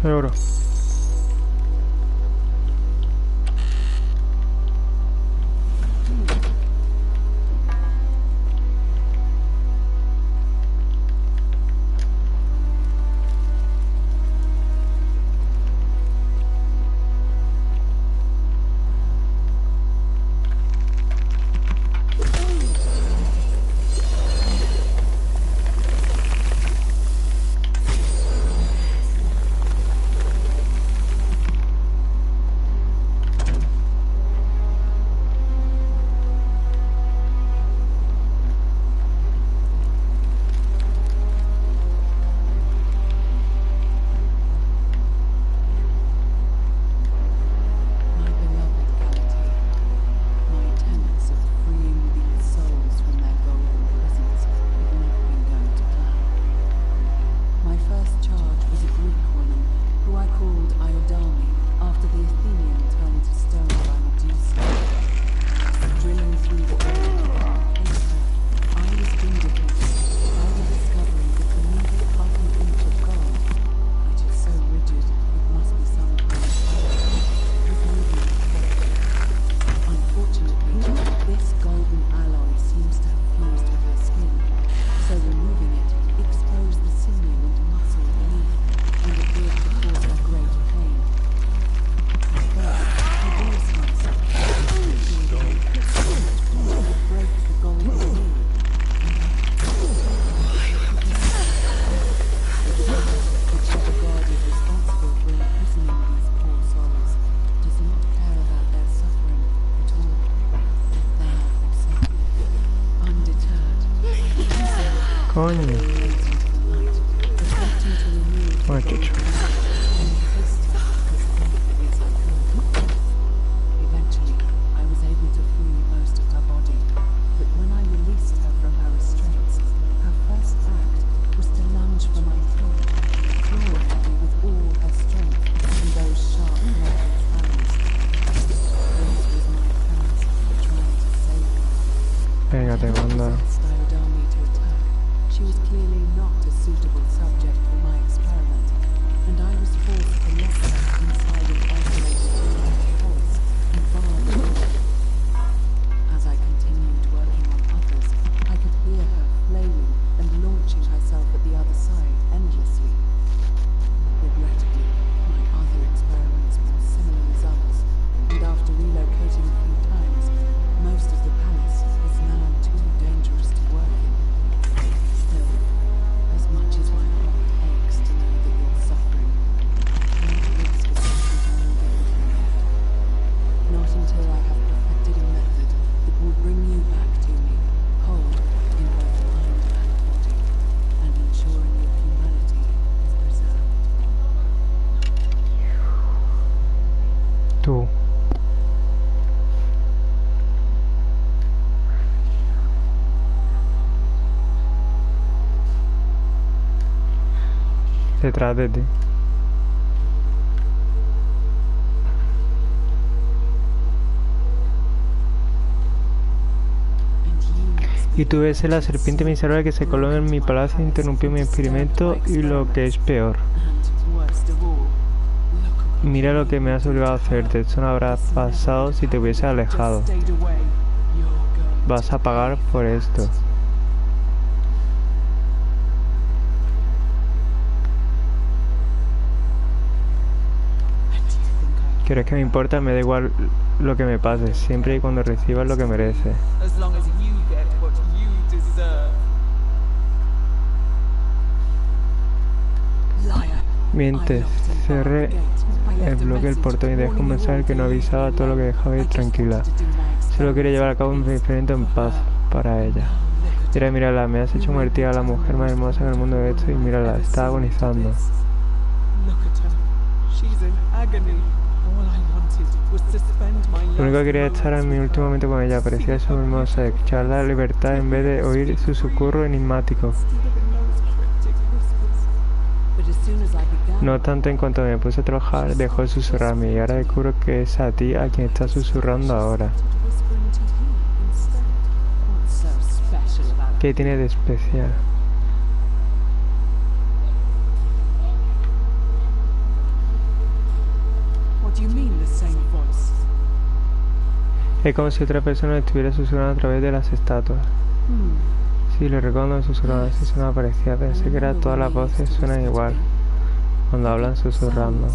Oro. Coño. Ay, chucho.
Eventually, I was able to free most of her body, but when I released her from her restraints, her first act was to lunge for my throat, clawing at me with all her strength in those sharp naked fangs. This was my chance trying to save me.
Venga, te mando.
She was clearly not a suitable subject for my experiment, and I was forced to lock her inside an isolated room of palace and bar the door. As I continued working on others, I could hear her flailing and launching herself at the other side endlessly. Regrettably, my other experiments bore similar results, and after relocating a few times, most of the palace is now too dangerous to work in. Still, as much as my heart aches to know that you're suffering, I can't risk a second not until I have perfected a method that will bring you back to me, whole in both mind and body, and ensuring your humanity is preserved.
Tú. Detrás de ti. Y tú ves la serpiente miserable que se coló en mi palacio e interrumpió mi experimento y lo que es peor. Mira lo que me has obligado a hacerte. Esto no habrá pasado si te hubiese alejado. Vas a pagar por esto. ¿Quieres que me importa? Me da igual lo que me pase, siempre y cuando recibas lo que mereces. Mientes, cerré el bloque del portón y dejé un mensaje que no avisaba todo lo que dejaba ir tranquila. Solo quería llevar a cabo un experimento en paz para ella. Mírala, me has hecho convertir a la mujer más hermosa en el mundo de esto y mírala, está agonizando.
She's in agony. All I wanted was to spend my
Lo único que quería
last
estar en mi último momento con ella. Parecía su hermosa, escuchar la libertad en vez de oír su susurro enigmático. No obstante, en cuanto me puse a trabajar, dejó de susurrarme y ahora descubro que es a ti a quien está susurrando ahora. ¿Qué tiene de especial? Es como si otra persona estuviera susurrando a través de las estatuas. Sí, lo recuerdo susurrando, así suena parecida. Pensé que era todas las voces suenan igual cuando hablan susurrando.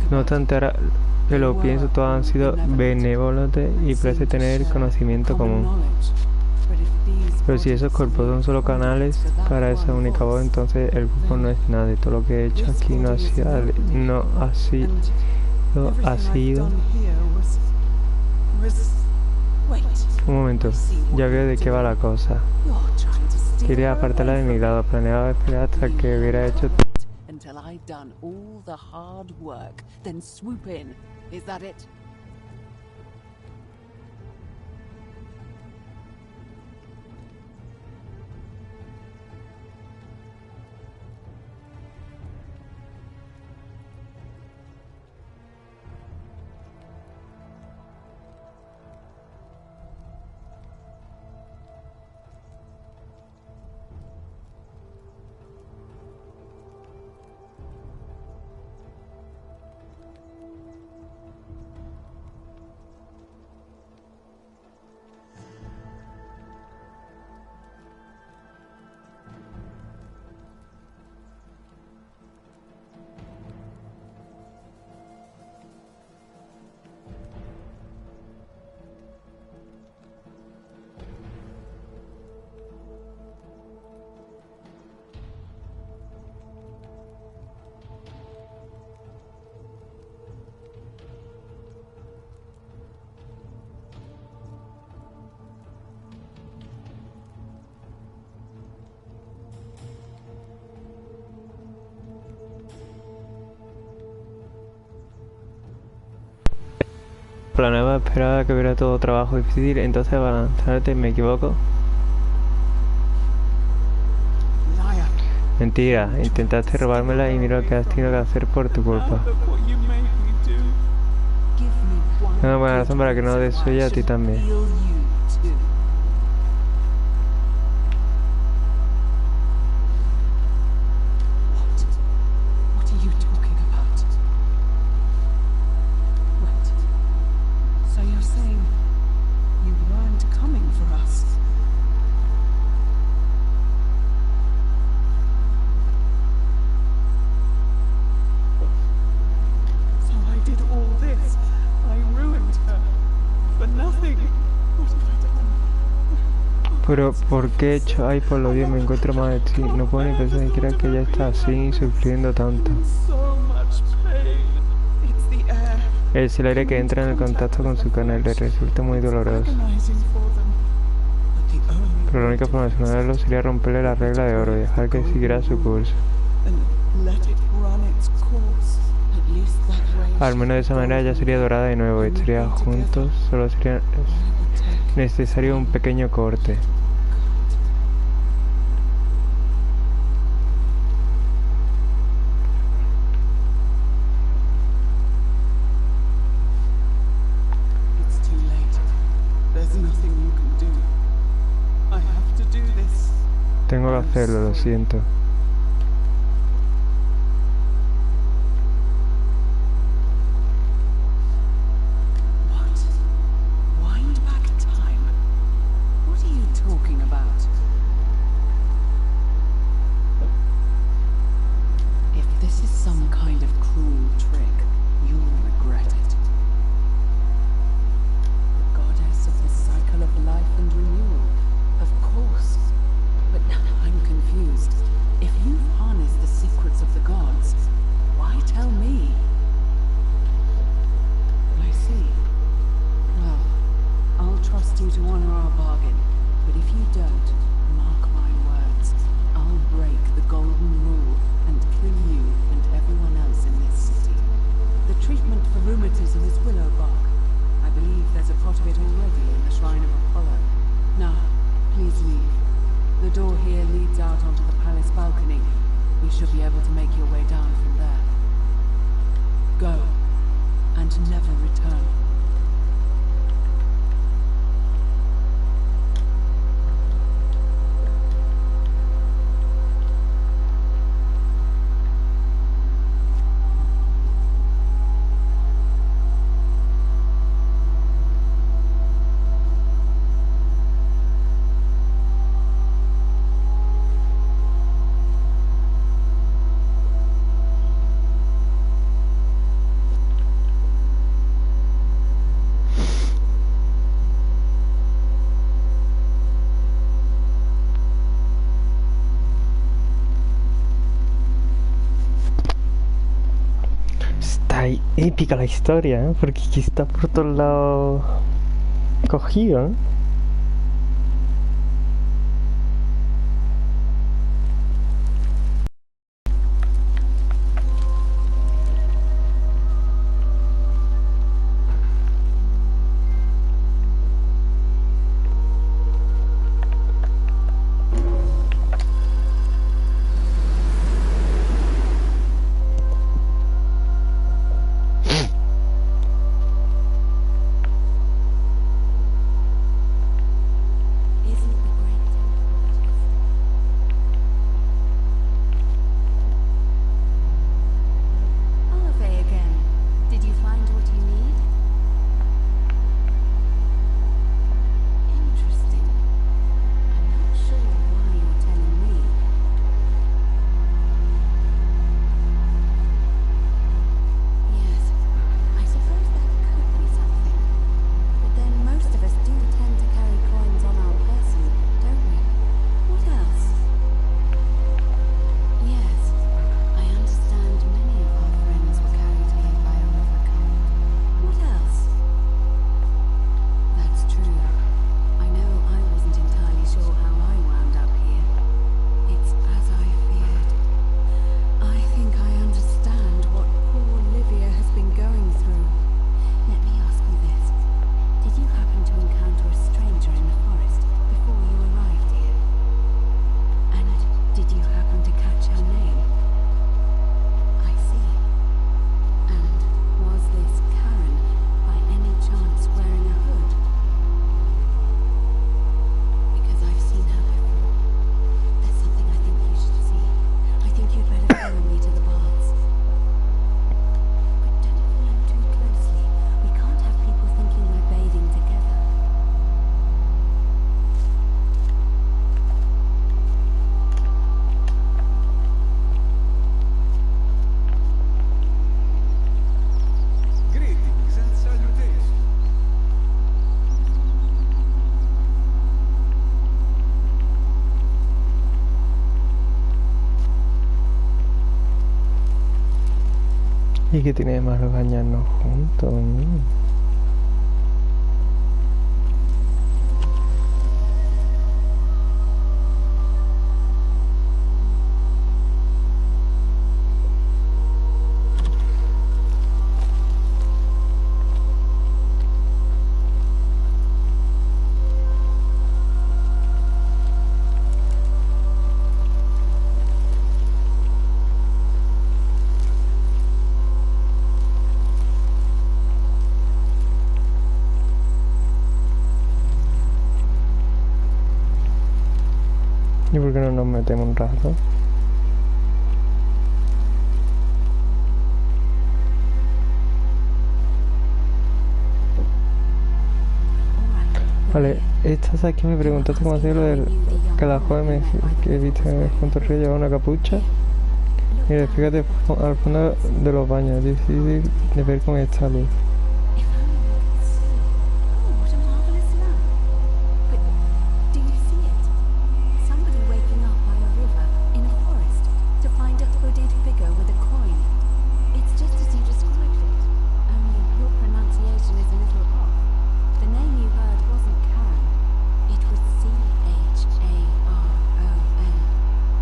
No obstante, ahora que lo pienso, todos han sido benevolentes y parece tener conocimiento común. Pero si esos cuerpos son solo canales para esa única voz, entonces el grupo no es nada. Y todo lo que he hecho aquí no ha sido. Un momento, ya veo de qué va la cosa. Quería apartarla de mi lado, planeaba esperar hasta que hubiera hecho
until I'd done all the hard work, then swoop in. Is that it?
Planeaba esperar a que hubiera todo trabajo difícil, entonces balancearte, ¿me equivoco? Mentira, intentaste robármela y mira lo que has tenido que hacer por tu culpa. Es una buena razón para que no desuya a ti también. Pero, ¿por qué he hecho? Ay, por lo Dios, me encuentro mal de ti. No puedo ni pensar siquiera que ella está así y sufriendo tanto. Es el aire que entra en el contacto con su carne, le resulta muy doloroso. Pero la única forma de solucionarlo sería romperle la regla de oro y dejar que siguiera su curso. Al menos de esa manera ya sería dorada de nuevo y estaría juntos, solo sería necesario un pequeño corte. Tengo que hacerlo, lo siento.
To honor our bargain, but if you don't, mark my words, will break the golden rule and kill you and everyone else in this city. The treatment for rheumatism is willow bark. I believe there's a pot of it already in the Shrine of Apollo. Now, please leave. The door here leads out onto the palace balcony. You should be able to make your way down from there. Go, and never return.
Épica la historia, ¿eh? Porque aquí está por todos lados cogido, ¿eh? ¿Y qué tiene de malo bañarnos juntos? ¿Y por qué no nos metemos un rato? Vale, esta aquí me preguntaste cómo hacía lo del que la joven que viste junto al río llevaba una capucha. Mira, fíjate al fondo de los baños, es difícil de ver con esta luz.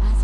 As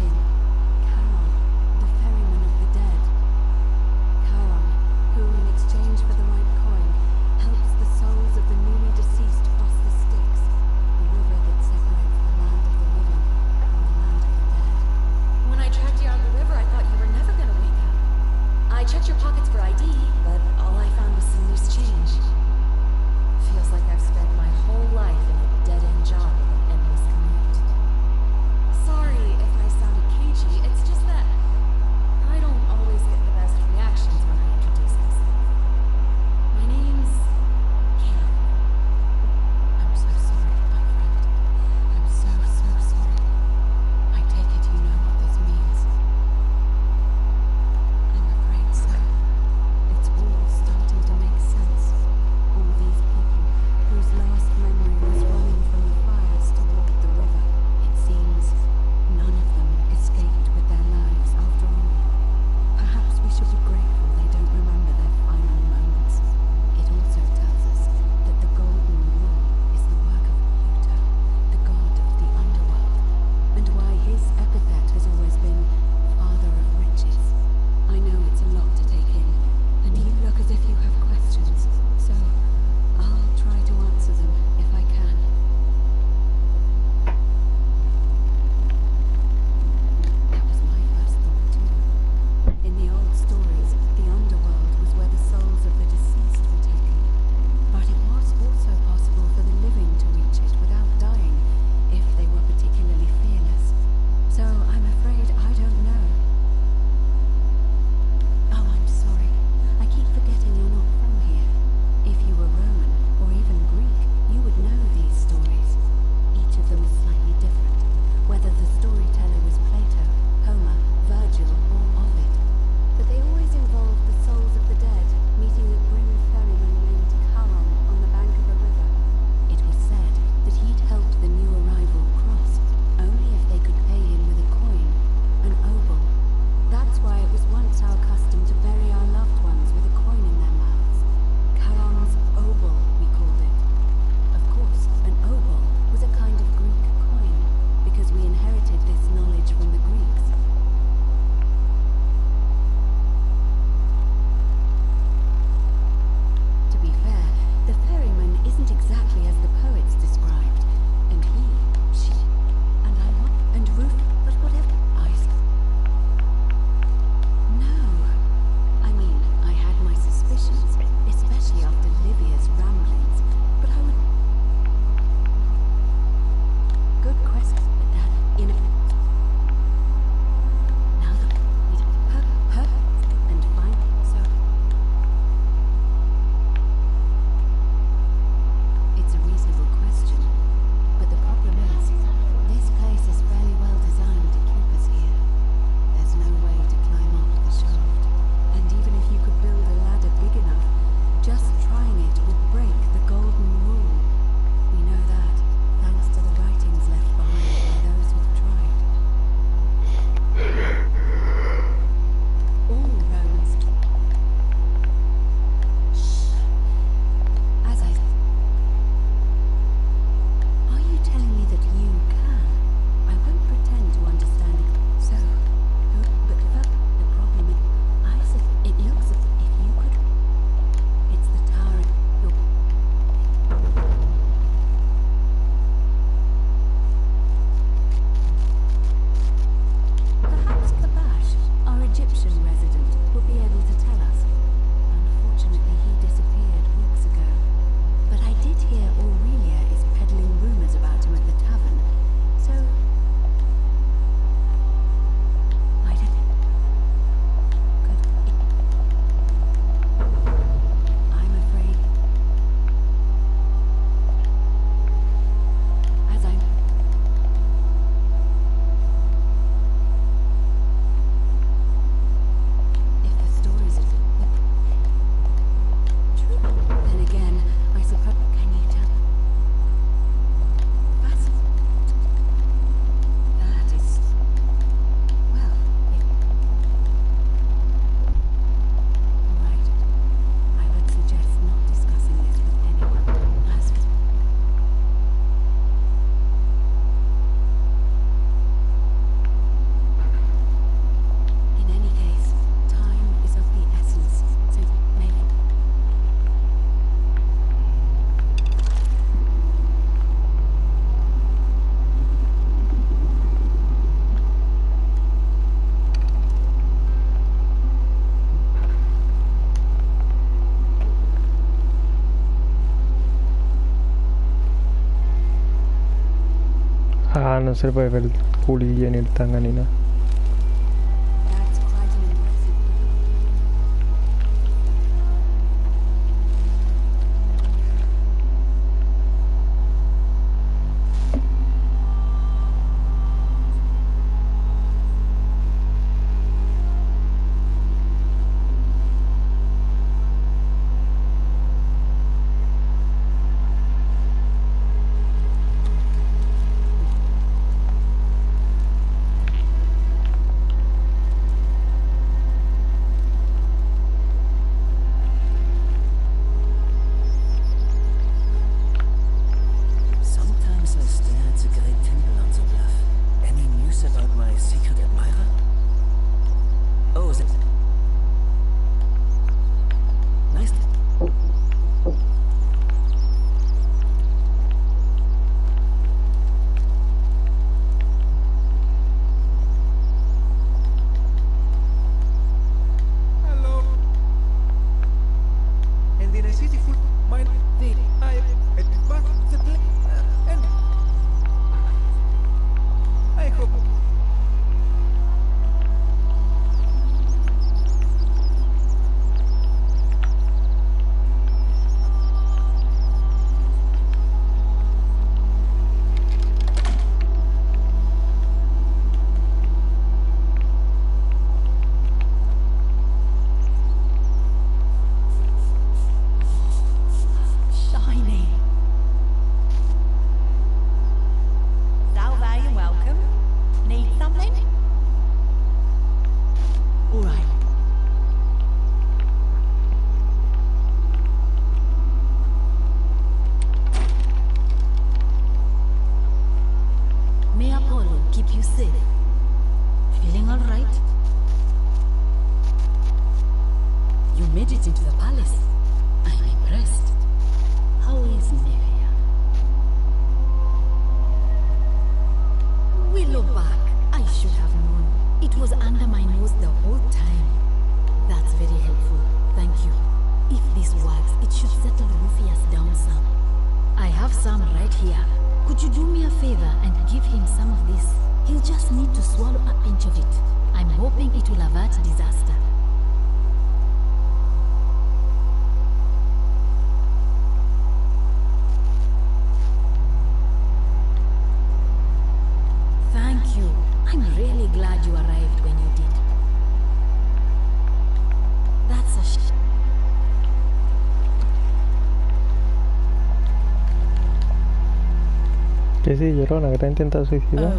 no se le puede ver el culillo ni el tanga ni nada.
That's quite an impressive.
Sometimes I stare at the great temple on the bluff. Any news about my secret admirer? Oh, that... Nice.
Hello. And in a city full mind the I but the and I hope
Shiny. Salve, you're welcome. Need something? All right.
May Apollo keep you safe. Feeling all right? You made it into the palace. I'm impressed. How is Nevia? Willowback. I should have known. It was under my nose the whole time. That's very helpful. Thank you. If this works, it should settle Rufius down some. I have some right here. Could you do me a favor and give him some of this? He'll just need to swallow a pinch of it. I'm hoping it will avert disaster. Thank you. I'm really glad you arrived when you did. That's a
Que sí, Llorona, que te ha intentado suicidar.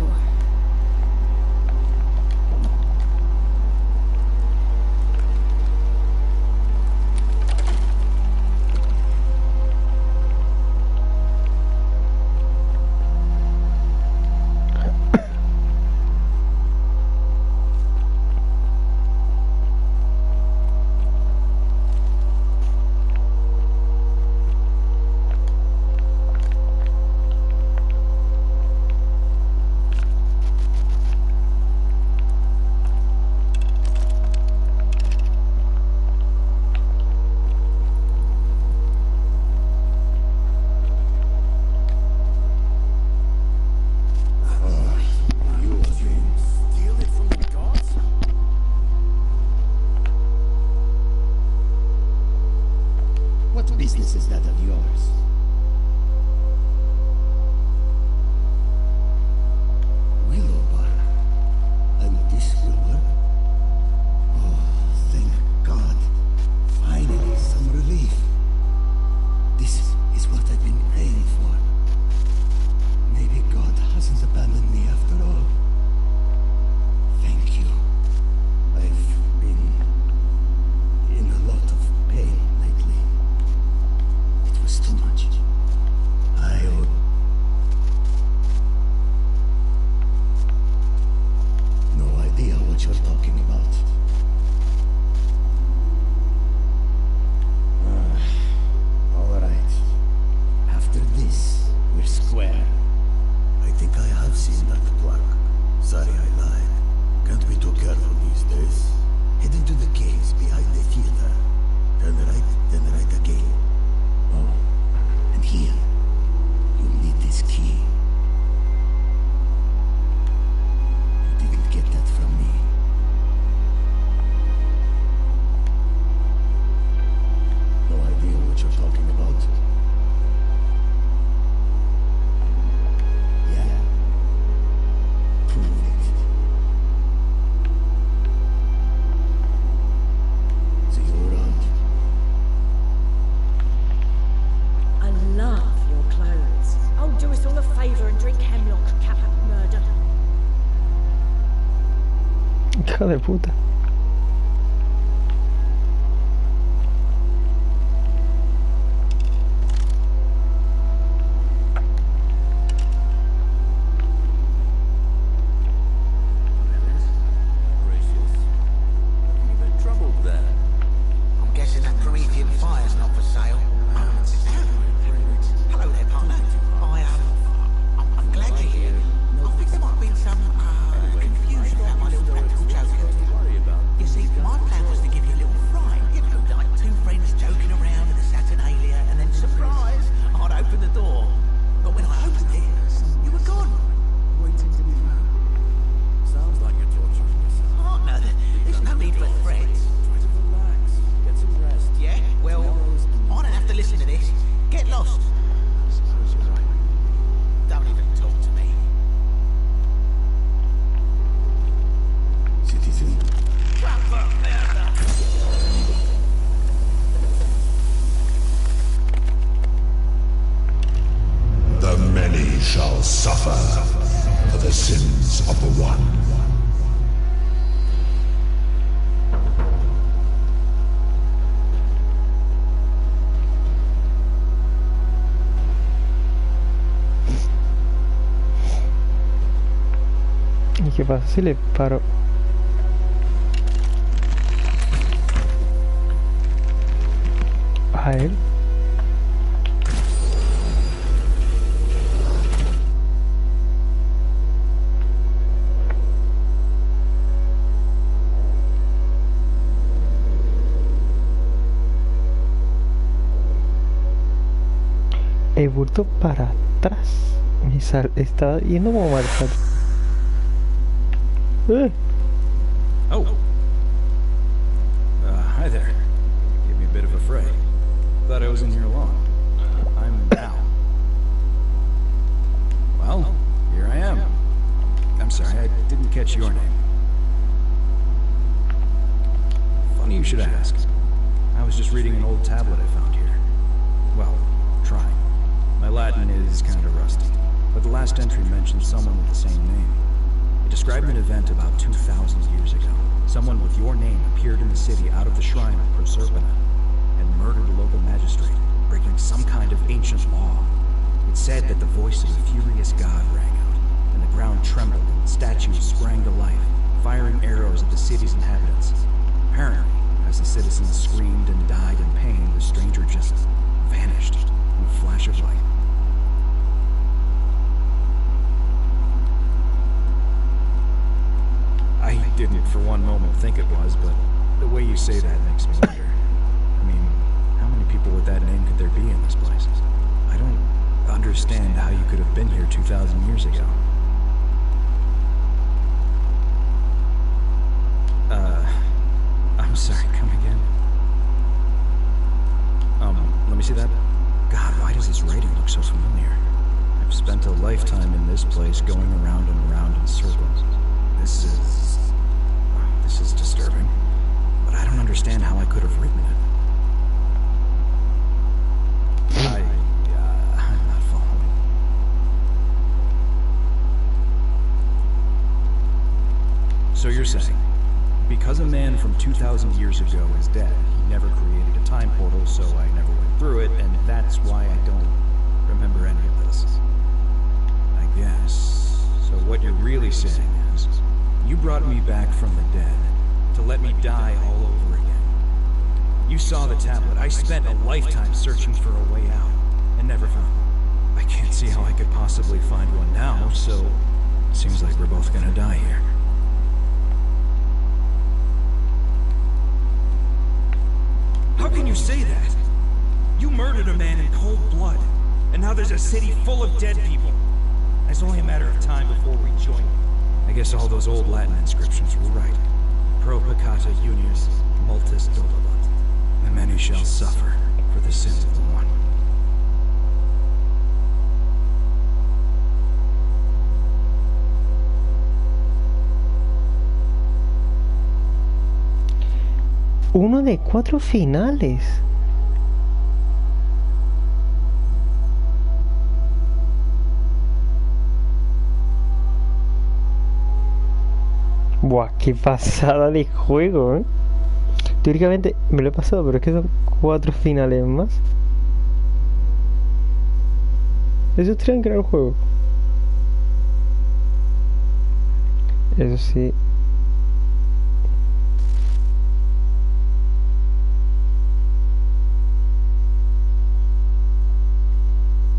Hijo de puta.
Shall suffer for the sins of the one.
¿Y qué pasa si le paro? A él. He vuelto para atrás. Estaba yendo como marchado.
Oh. Hi there. Gave me a bit of a fray. Thought I was in here long. I'm Al. Well, here I am. I'm sorry, I didn't catch your name. Funny you should ask. I was just reading an old tablet I found here. Well, trying. My Latin is kind of rusty, but the last entry mentioned someone with the same name. It described an event about 2,000 years ago. Someone with your name appeared in the city out of the shrine of Proserpina and murdered a local magistrate, breaking some kind of ancient law. It said that the voice of a furious god rang out, and the ground trembled and statues sprang to life, firing arrows at the city's inhabitants. Apparently, as the citizens screamed and died in pain, the stranger just vanished in a flash of light. I didn't for one moment think it was, but the way you say that makes me wonder. I mean, how many people with that name could there be in this place? I don't understand how you could have been here 2,000 years ago. I'm sorry, come again? Let me see that. God, why does this writing look so familiar? I've spent a lifetime in this place going around and around in circles. This is disturbing, but I don't understand how I could have written it. I'm not following. So you're saying, because a man from 2,000 years ago is dead, he never created a time portal, so I never went through it, and that's why I don't remember any of this. I guess. So what you're really saying is, you brought me back from the dead to let me die all over again. You saw the tablet. I spent a lifetime searching for a way out and never found one. I can't see how I could possibly find one now, so it seems like we're both gonna die here. How can you say that? You murdered a man in cold blood, and now there's a city full of dead people. It's only a matter of time before we join you. I guess all those old Latin inscriptions were right. Pro peccata unius multis dolabat. The many shall suffer for the sins of the one.
Uno de 4 finales. Buah, qué pasada de juego, ¿eh? Teóricamente me lo he pasado, pero es que son 4 finales más. Eso es crear el juego. Eso sí.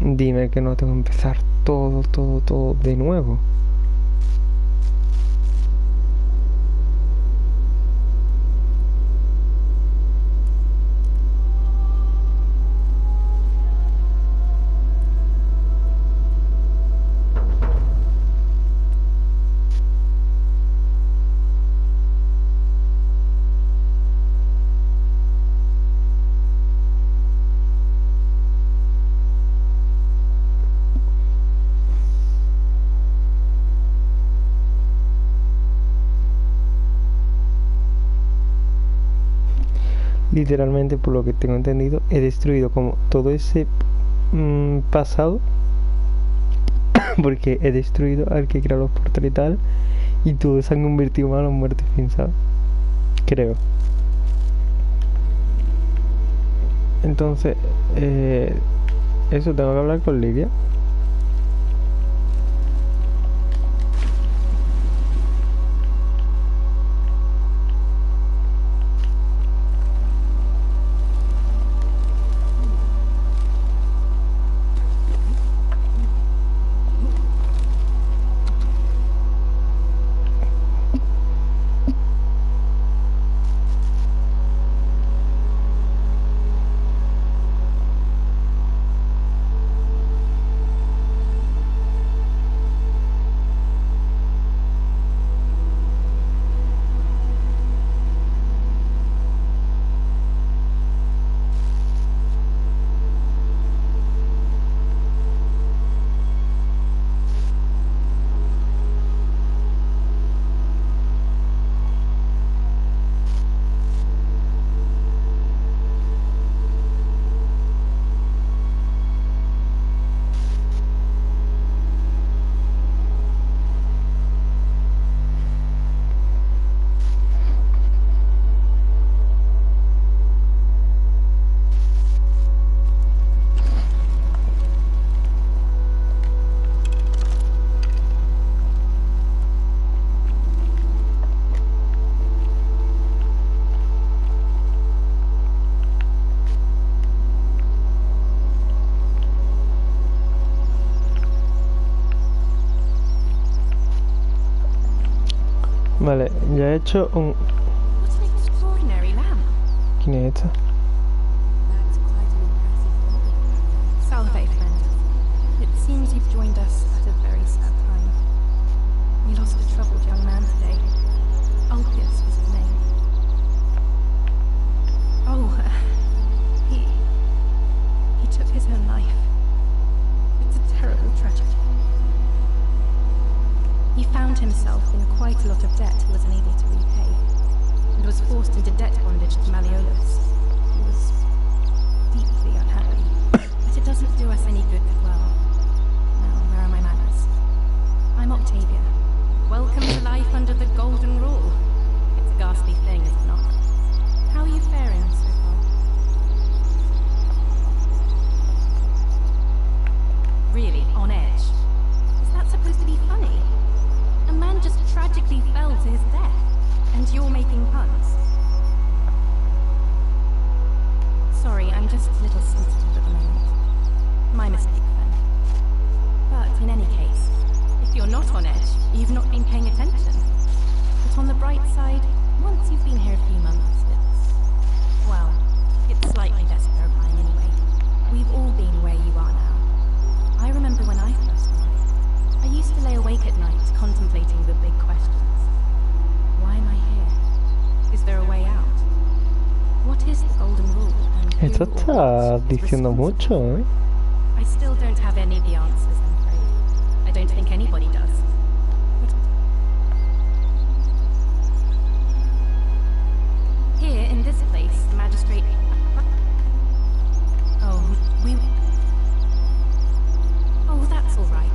Dime que no tengo que empezar todo de nuevo. Literalmente, por lo que tengo entendido, he destruido como todo ese pasado porque he destruido al que crea los portales y tal, y todos se han convertido mal en muerte fin, ¿sabes? Creo. Entonces, eso tengo que hablar con Lidia. Vale, ya he hecho un... ¿Quién es esta?
Salve, friend. It seems you've joined us at a very sad time. We lost a troubled young man today. Ulpius was his name. Oh, he took his own life. It's a terrible tragedy. He found himself in quite a lot of debt he was unable to repay, and was forced into debt bondage to Malleolus. He was deeply unhappy, but it doesn't do us any good to dwell. Now, where are my manners? I'm Octavia. Welcome to life under the Golden Rule. It's a ghastly thing, is it not? How are you faring so far? Really, on edge? Is that supposed to be funny? A man just tragically fell to his death, and you're making puns. Sorry, I'm just a little sensitive at the moment. My mistake, then. But in any case, if you're not on edge, you've not been paying attention. But on the bright side, once you've been here a few months, well, it's slightly less terrifying anyway. We've all been where you are now. I remember when I first arrived. I used to lay awake at night contemplating the big questions. Why am I here? Is there a way out? What is the Golden Rule?
Esto está diciendo mucho, ¿eh?
I still don't have any of the answers, I'm afraid. I don't think anybody does. But here, in this place, the magistrate... Oh, Oh, that's all right.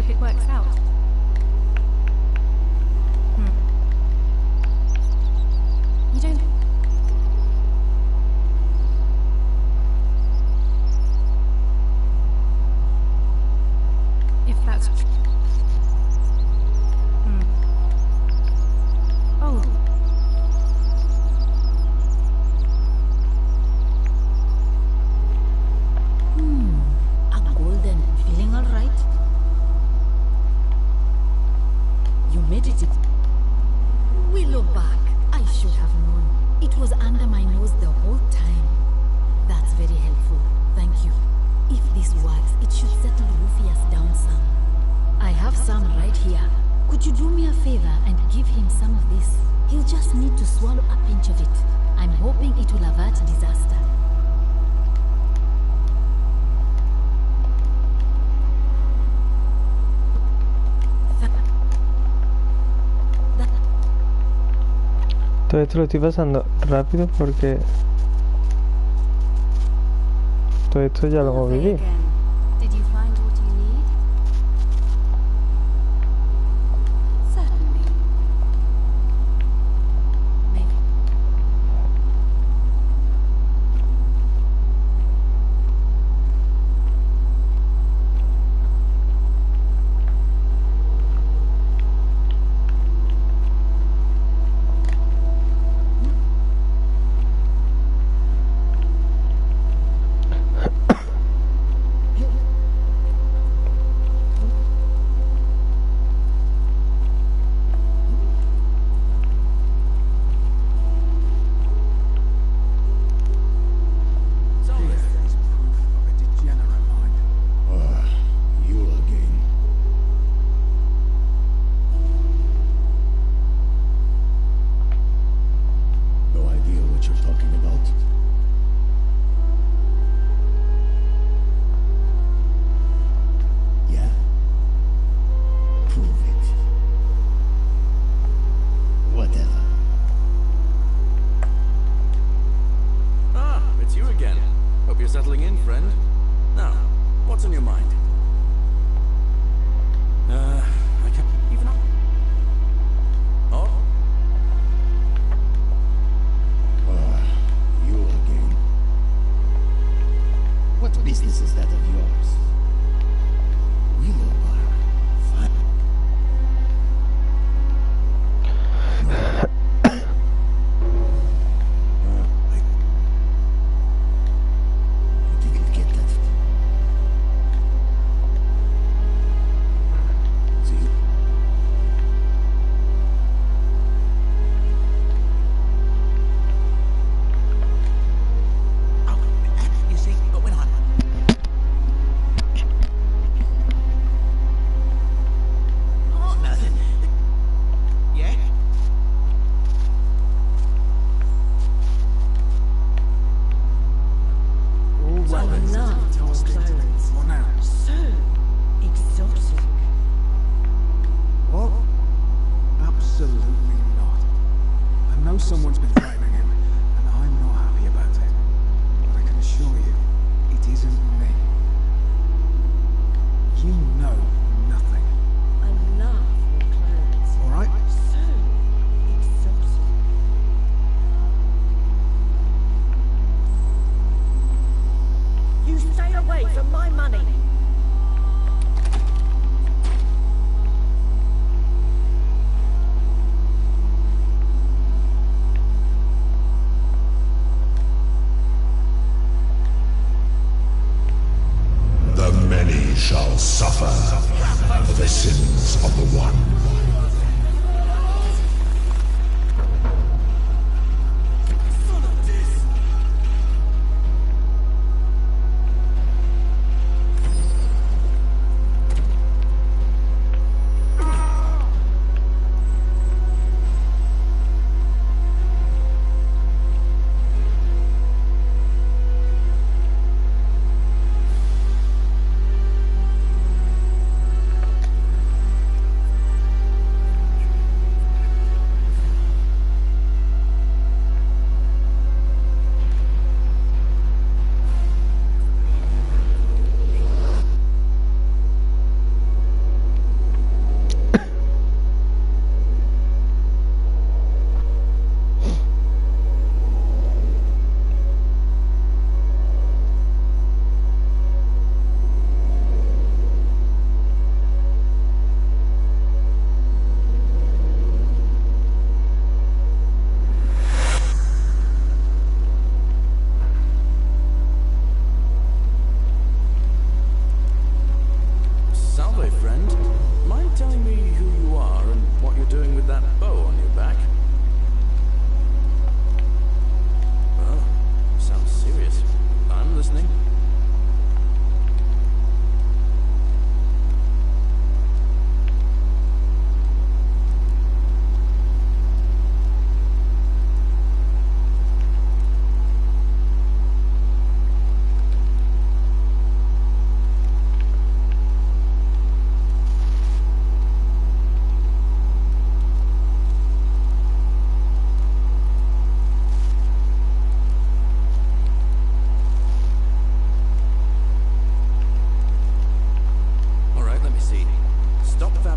hope it works out. You don't... If that's... Oh.
A golden. Feeling all right? You made it. Willow back. I should have known. It was under my nose the whole time. That's very helpful. Thank you. If this works, it should settle Rufius down some. I have some right here. Could you do me a favor and give him some of this? He'll just need to swallow a pinch of it. I'm hoping it will avert disaster.
Todo esto lo estoy pasando rápido porque todo esto ya lo viví.
Did you find what you need? Certainly. Maybe.
Settling in, friend. Now, what's on your mind? I can't even... Oh?
You again. What business is that of yours? Willow Bar. Fine.
Someone's been threatening him, and I'm not happy about it. But I can assure you, it isn't me. You know nothing.
I love your clothes.
All right?
So exotic. You stay away from my money.
Shall suffer for the sins of the one.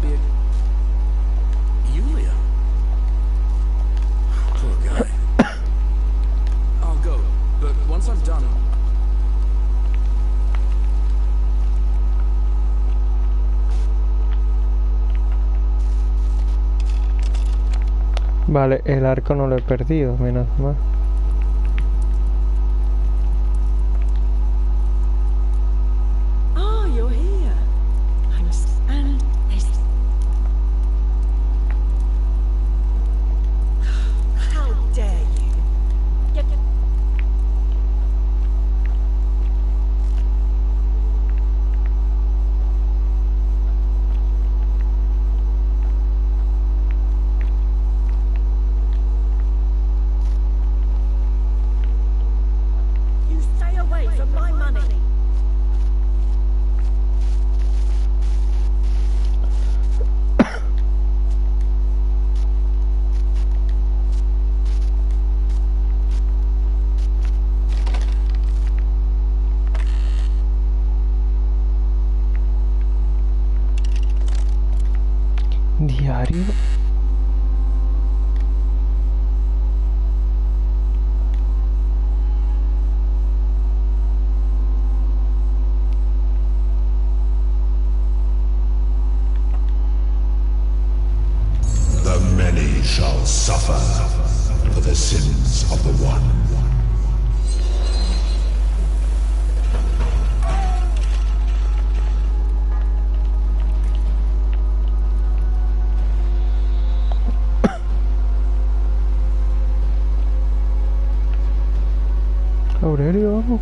Fabia... Yulia? Poor guy. I'll go, but once I'm done...
Vale, el arco no lo he perdido, menos mal.
Ah, you're here. And there's... How dare you? You stay away from my money.
Diario.
The many shall suffer for the sins of the one.
Aurelio, vamos.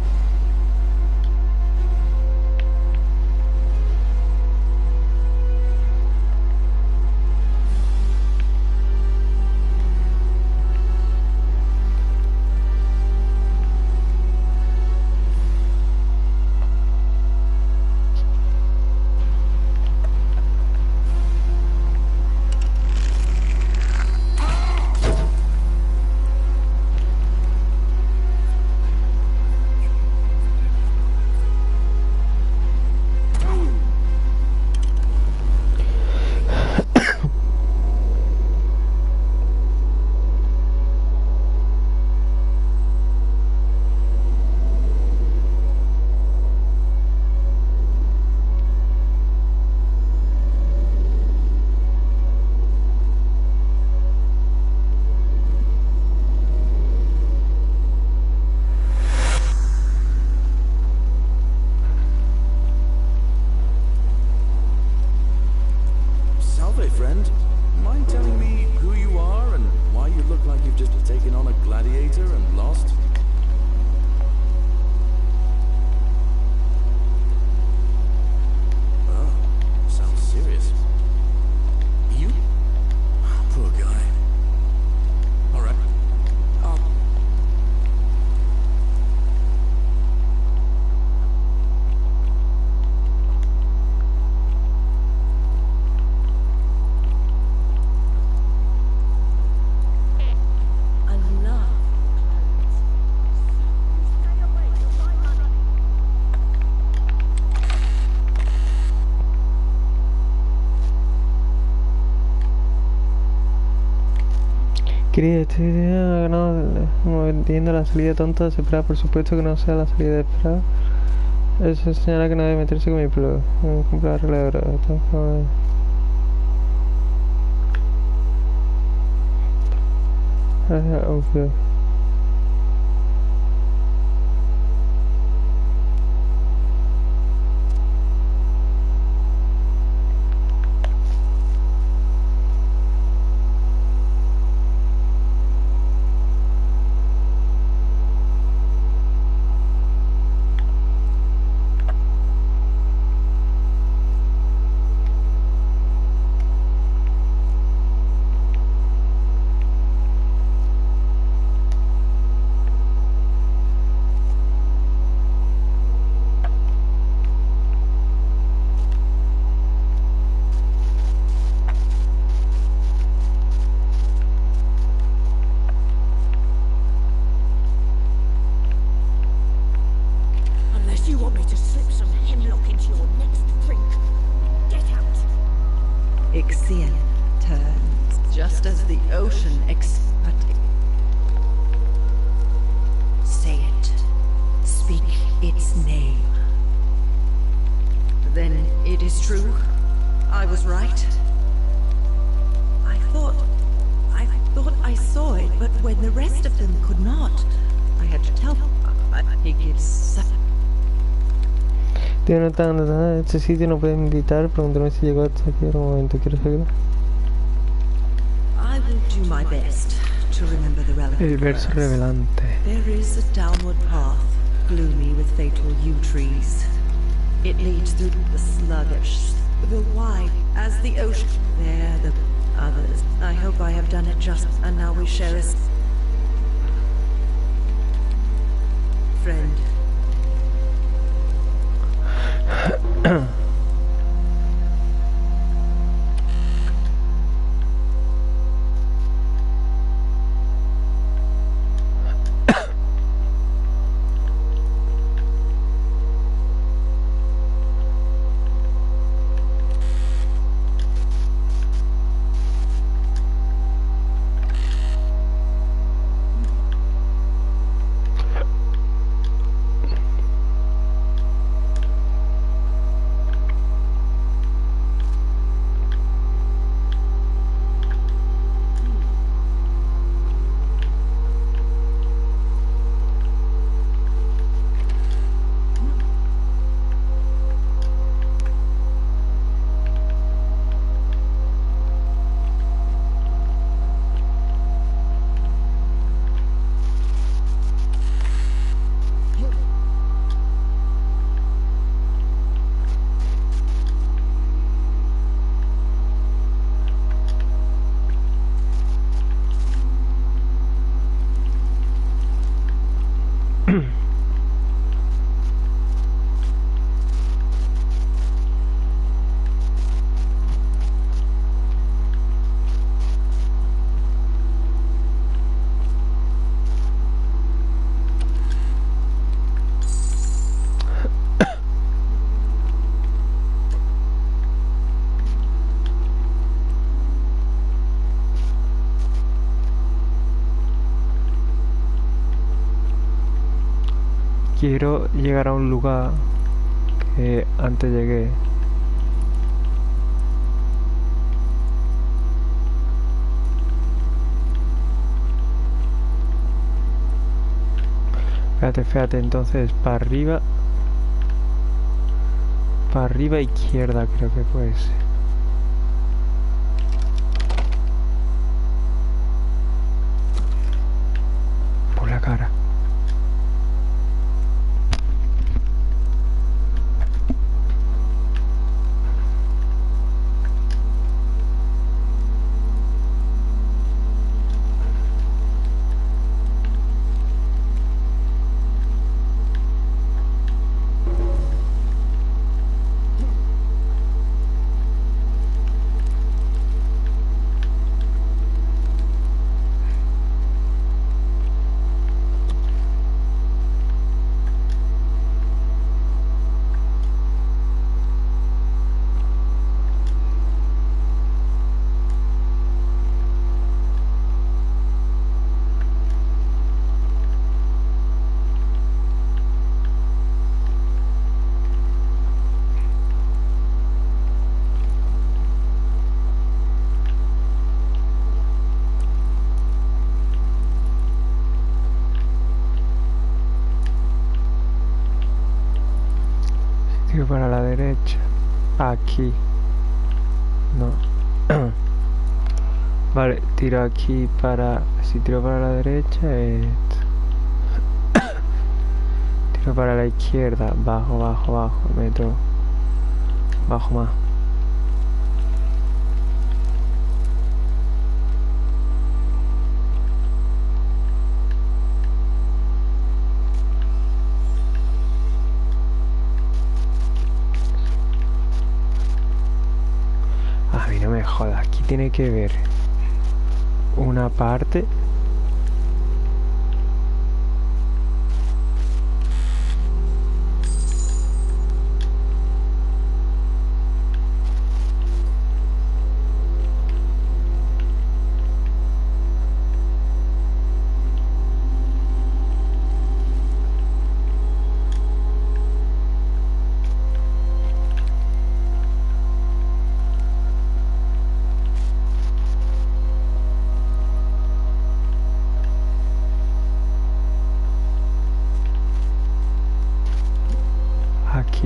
Salve, friend. Mind telling me who you are and why you look like you've just taken on a gladiator and lost? Oh, sounds serious. You? Poor guy. All right.
I love clothes. Stay away from my money.
Quería, no entiendo la salida tonta de esperar, por supuesto que no sea la salida de esperar. Eso señala que no debe meterse con mi plug. Comprar la regla de oro. Obvio.
Ixion turns, just as the ocean Say it. Speak its name. Then it is true. I was right. I thought I saw it, but when the rest of them could not, I had to tell. He gives.
Estoy anotando nada de este sitio, no pueden invitar. Pregúntame si llegó hasta aquí en un momento. ¿Quieres ayuda?
I will do my best to remember the relevant.
El verso revelante.
There is a downward path, gloomy with fatal yew trees. It leads through the sluggish, the wide as the ocean. There the others. I hope I have done it just, and now we share a friend.
Quiero llegar a un lugar que antes llegué. Fíjate, entonces para arriba izquierda creo que puede ser. Por la cara. Tiro para la derecha. Aquí. No. Vale, tiro aquí para... Si tiro para la derecha, tiro para la izquierda. Bajo. Meto. Bajo más. No me jodas, aquí tiene que ver una parte.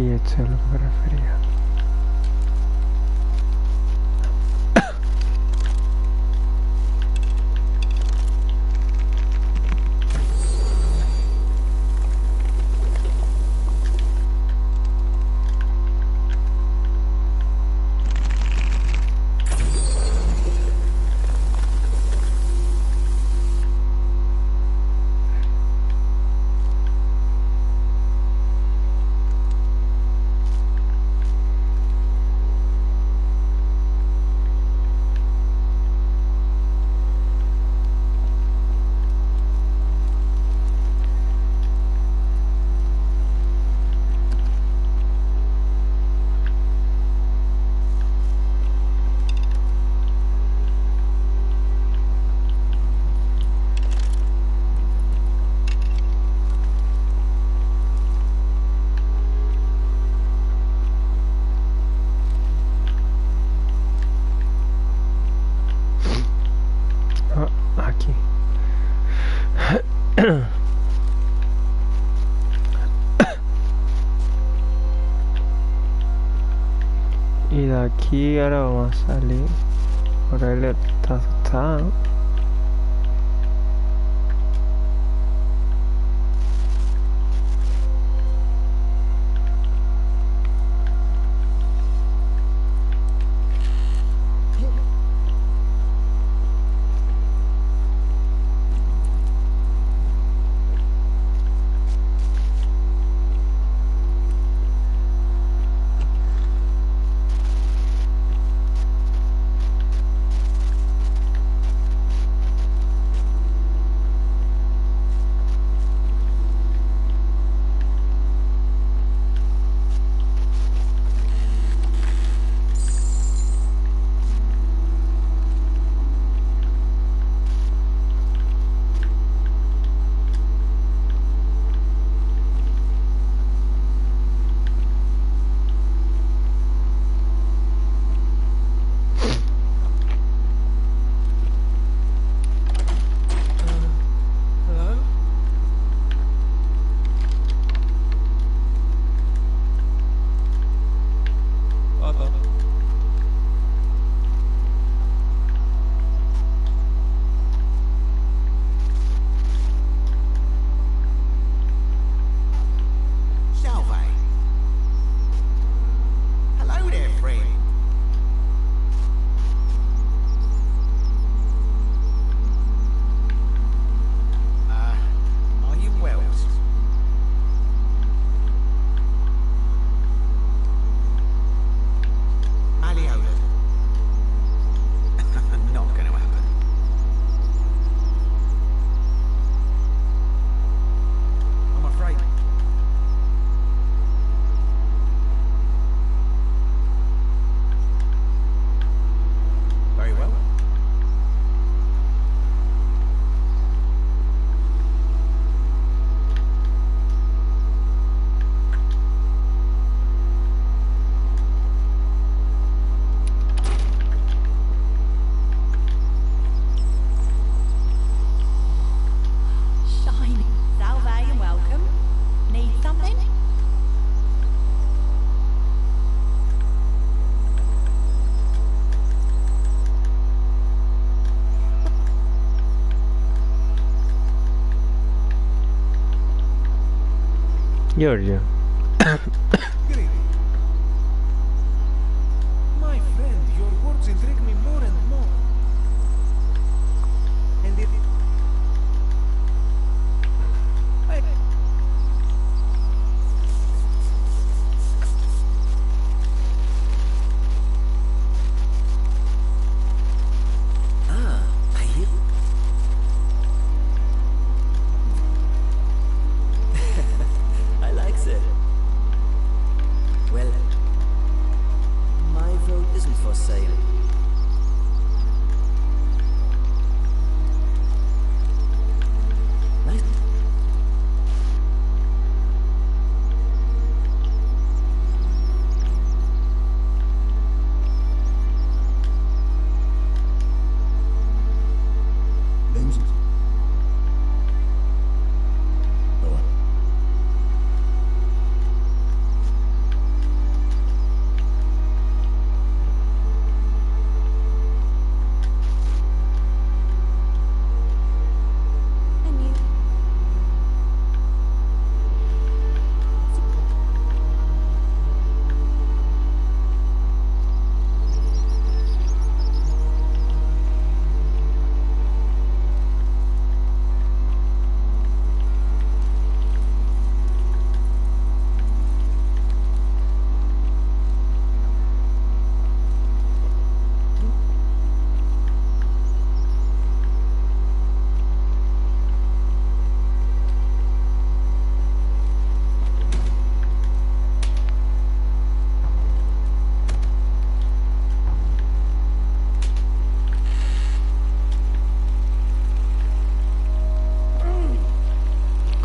Sí, esto es lo que me refería. Aquí. Y de aquí ahora vamos a salir. Por él está asustado. Giorgio.
My friend, your words intrigue me more and more. And it...
I likes it. Well, my vote isn't for sale. Nice.
Name's... Oh.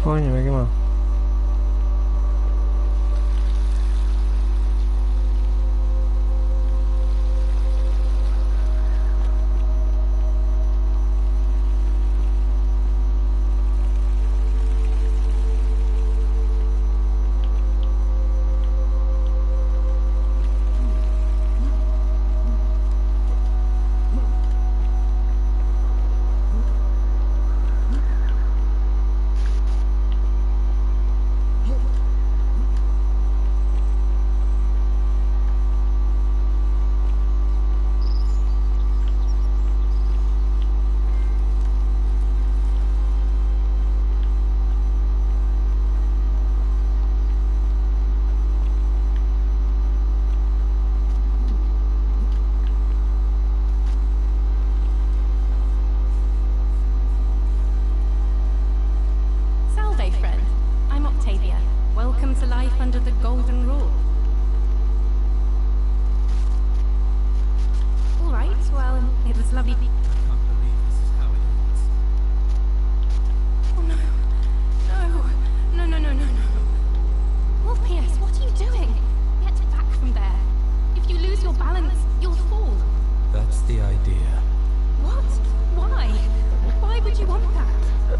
Coño, me he quemado.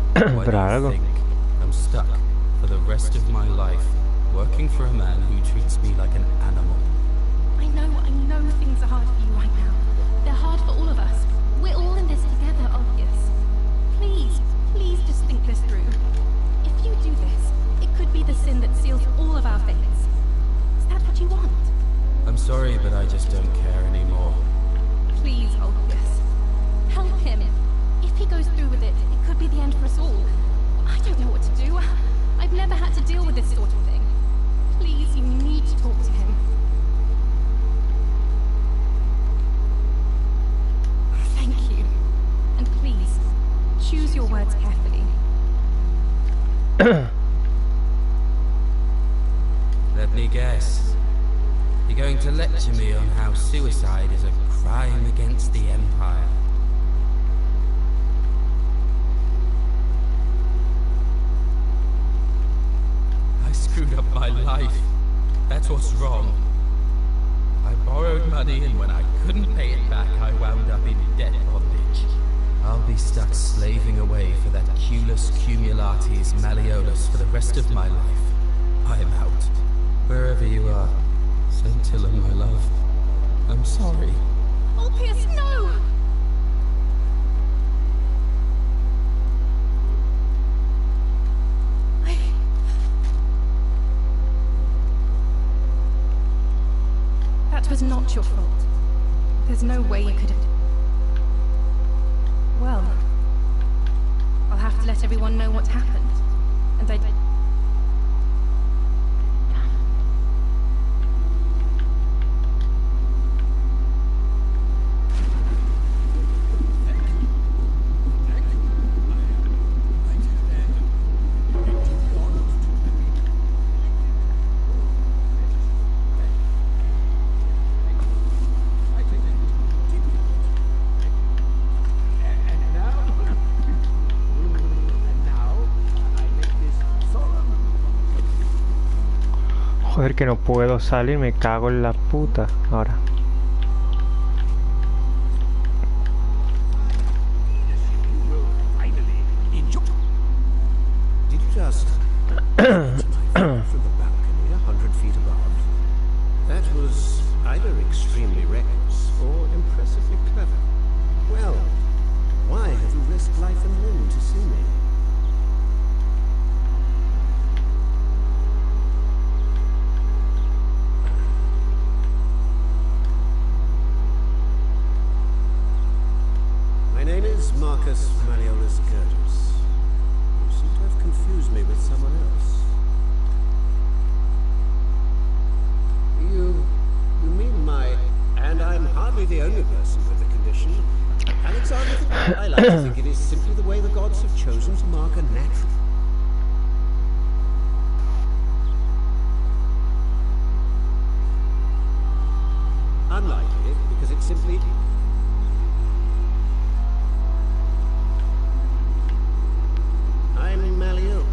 Why do you think I'm stuck for the rest of my life, working for a man who treats me like an animal?
I know things are hard for you right now. They're hard for all of us. We're all in this together, obvious. Please just think this through. If you do this, it could be the sin that seals all of our fates. Is that what you want?
I'm sorry, but I just don't care anymore.
Please, Olpius. Help him. If he goes through with it, it could be the end for us all. I don't know what to do. I've never had to deal with this sort of thing. Please, you need to talk to him. Thank you. And please, choose your words carefully.
Let me guess. You're going to lecture me on how suicide is a crime against the Empire. I screwed up my life. That's what's wrong. I borrowed money, and when I couldn't pay it back, I wound up in debt bondage. I'll be stuck slaving away for that Culus Cumulatis Malleolus for the rest of my life. I'm out. Wherever you are, Scintilla, my love. I'm sorry.
Olpius, no! That was not your fault. There's no way you could have... Well, I'll have to let everyone know what happened. And I...
Joder, que no puedo salir, me cago en la puta ahora.
Did you just from the balcony 100 feet above? That was either extremely reckless or impressively clever. Well, why have you risked life and limb to see me? My name is Marcus Malleolus Curtis. You seem to have confused me with someone else. You mean my... And I'm hardly the only person with the condition. Alexander the Great. I like to think it is simply the way the gods have chosen to mark a natural... Unlikely, because it's simply... I'm Malleol.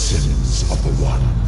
sins of the One.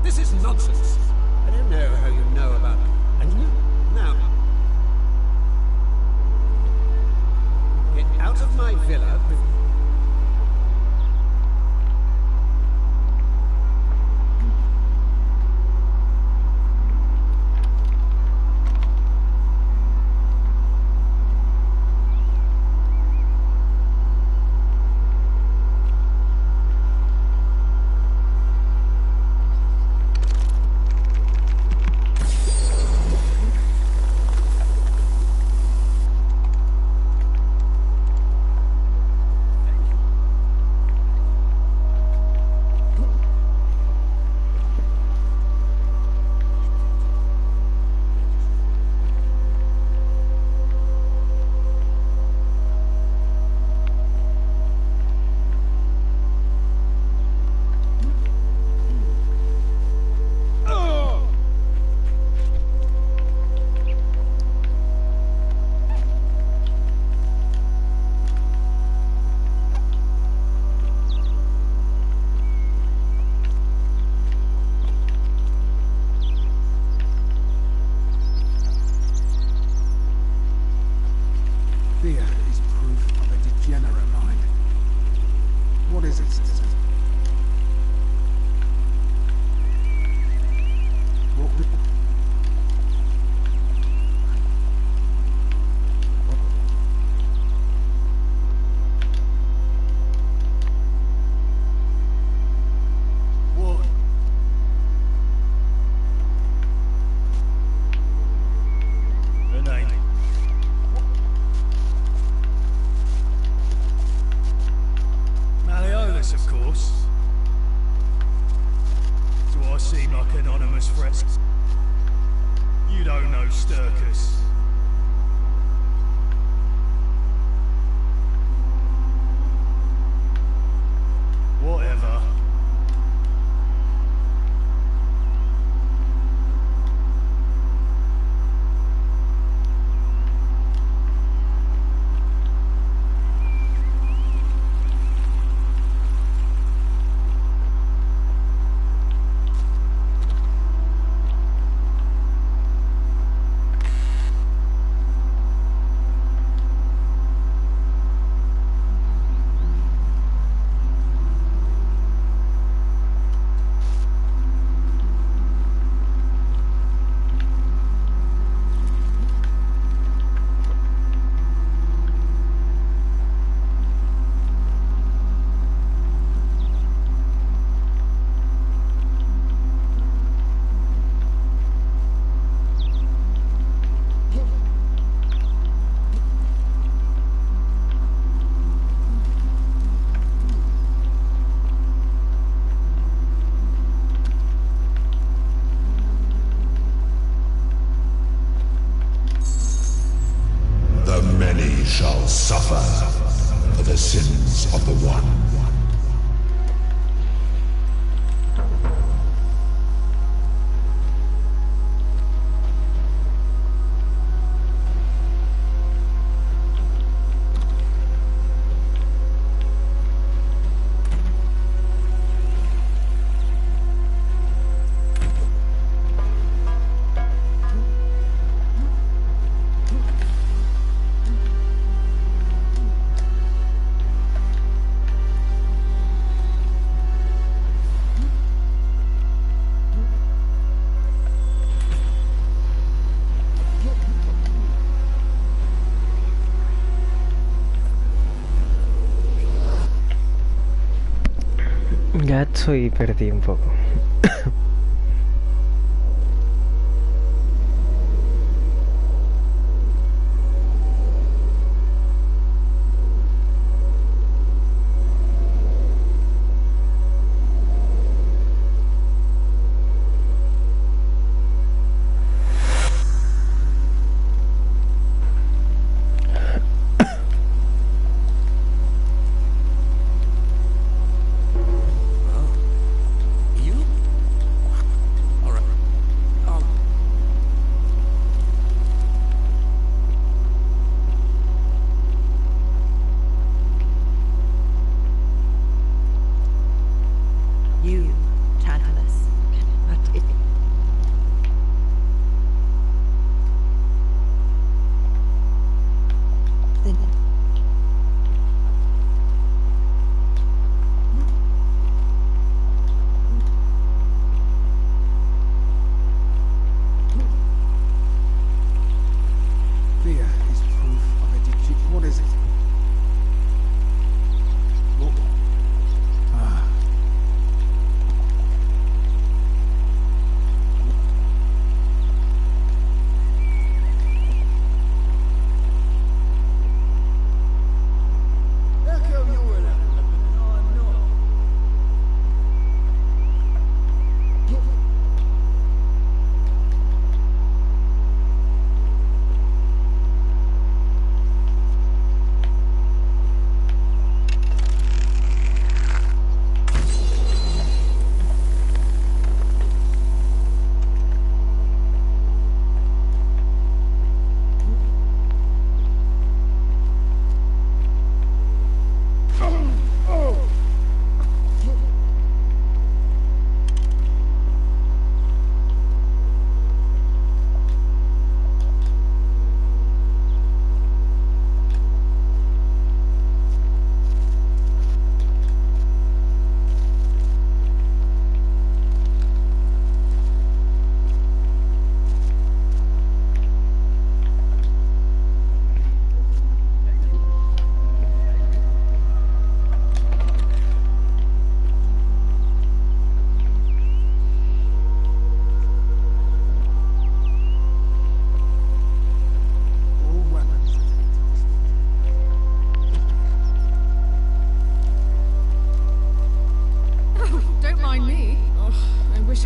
This is nonsense. I don't know how you know about me. And you now get out of my villa.
Fear is proof of a degenerate mind. What is it, citizen? What would...
What? Her name? Malleolus, of course. Do I seem like anonymous threats? You don't know Sturkus. Whatever.
The many shall suffer for the sins of the one.
Gacho y perdí un poco.
You?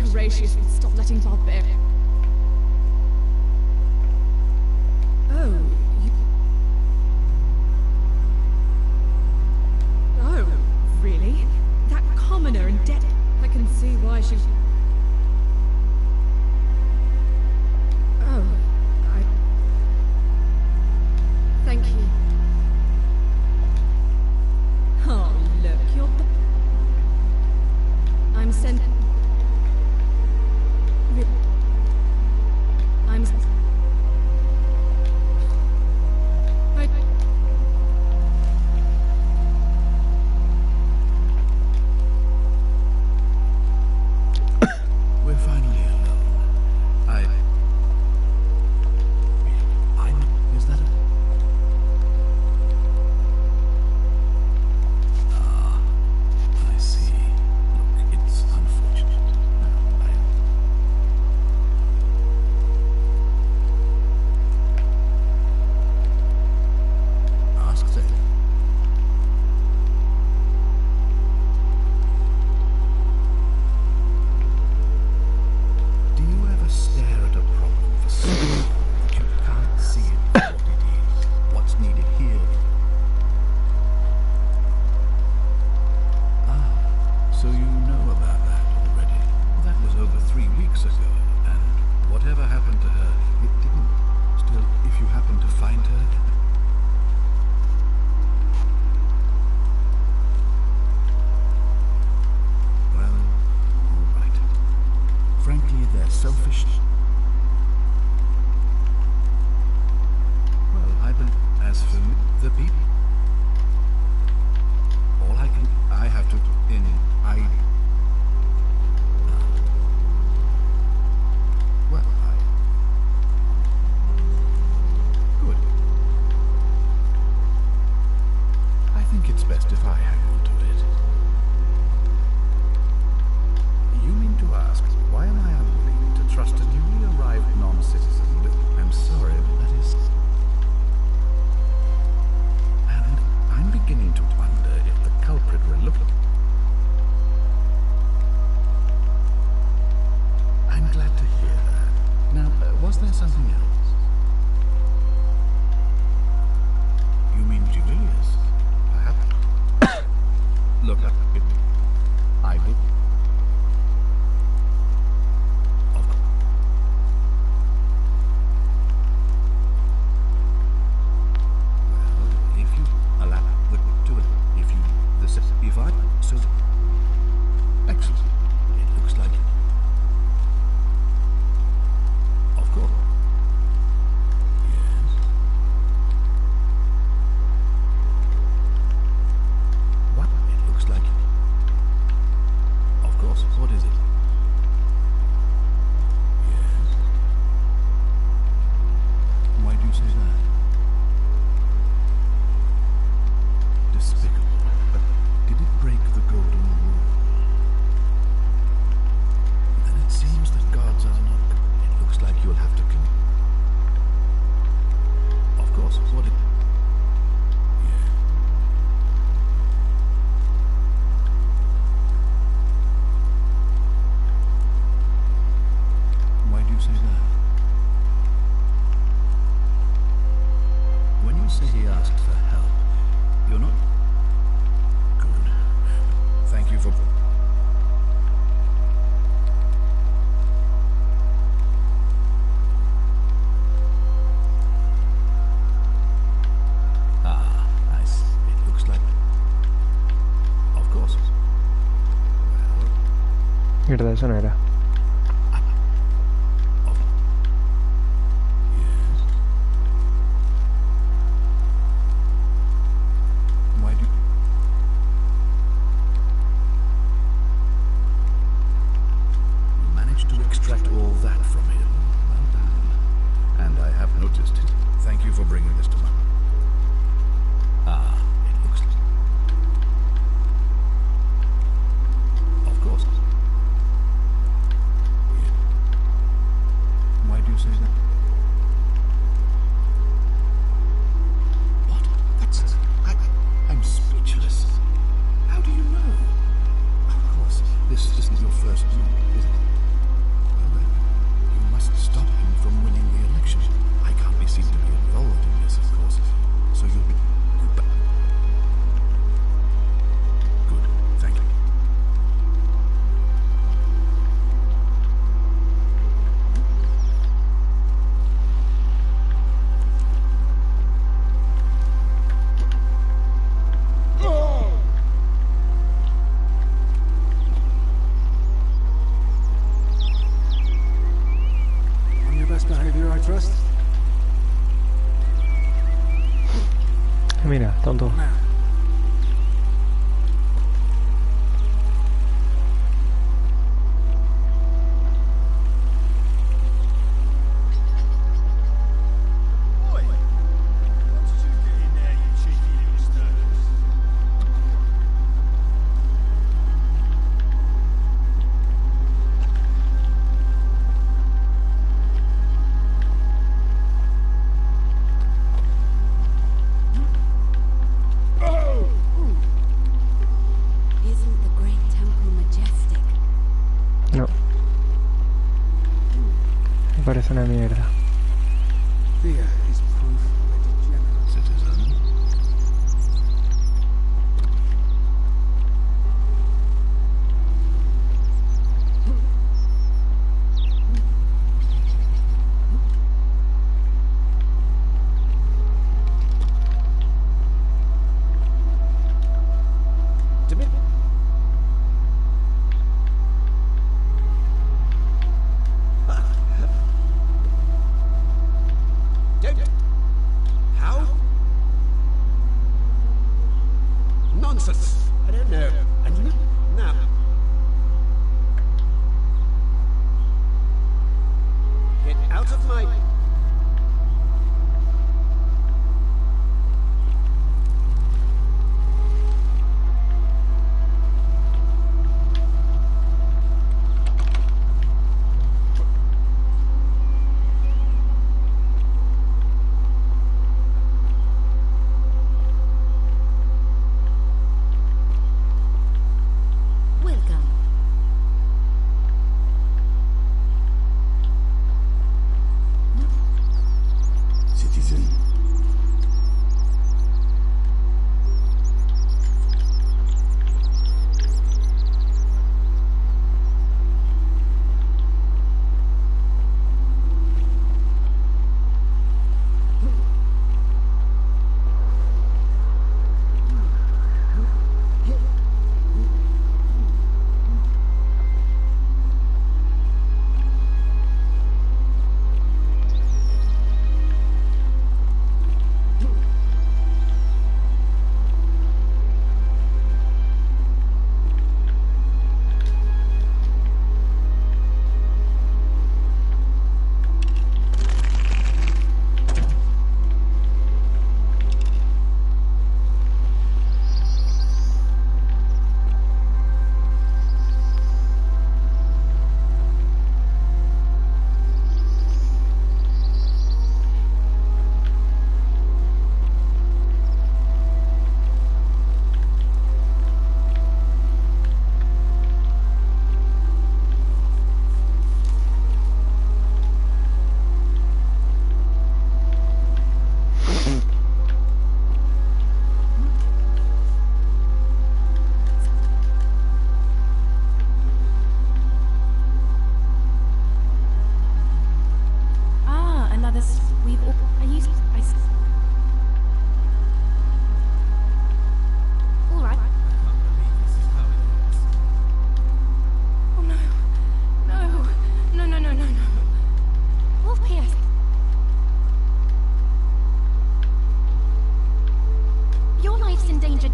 wish Horatius would stop letting barbarians... Oh, Oh, really? That commoner and dead... I can see why she... Oh, Thank you. Oh, look, you're... I'm sent... I'm...
We're finally alone. Is that a... Ah, I see. Look, it's unfortunate. Ask them. Do you ever stare at a problem for so long that you can't see it for what it is? What's needed here? Ah, so you know about that already. Well, that was over 3 weeks ago, and whatever happened to her, it didn't. Still, if you happen to find her... Well, all right. Frankly, they're selfish. Well, as for the people, all I have to, good. I think it's best if I hang on to it. You mean to ask, why am I unwilling to trust a newly arrived non-citizen with... I'm sorry, but that is... And I'm beginning to wonder if the culprit we're looking... I'm glad to hear that. Now, was there something else? You mean Julius? Perhaps? Look, I would... Excellent. It looks like... Of course. Yes. What? It looks like... Of course. What is it? Yes. Why do you say that? Despicable. But did it break the golden rule? Then it seems that gods are not... It looks like you'll have to Of course, what it... Yeah. Why do you say that? When you say he asked for help, you're not... Good. Thank you for... Ah, I see. It looks like... Of course.
Mierda, eso no era.
Why do... You managed to extract all that from him. Well done. And I have noticed it. Thank you for bringing this to my... Ah, it looks like... Of course. Yeah. Why do you say that? What? That's... I'm speechless. How do you know? Of course, this isn't your first move, is it?
trust?
Mira, tonto. Parece una mierda.
There is proof of a degenerate citizen.
How? Nonsense! I don't know. And now. Get out of my...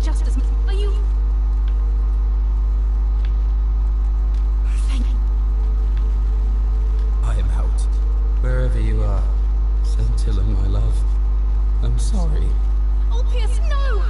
Just as much. Are you? Thank you.
I am out. Wherever you are, Scintilla, my love. I'm sorry.
Oh, Pierce, no!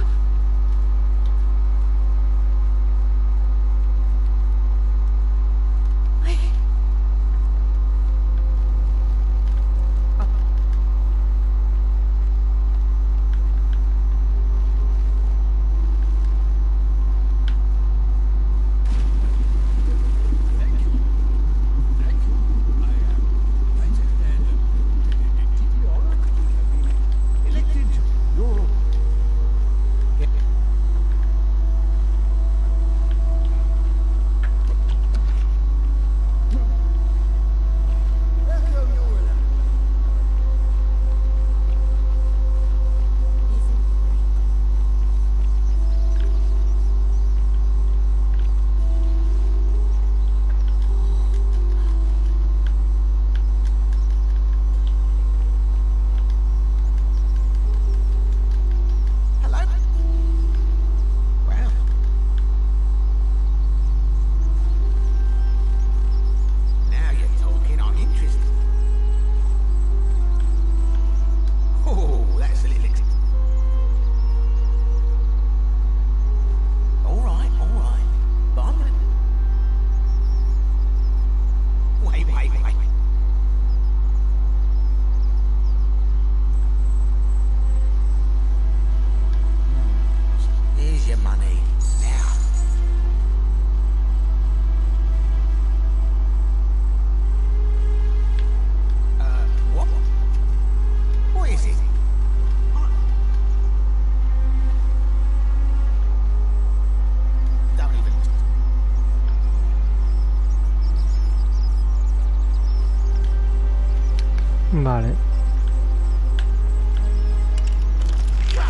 Vale.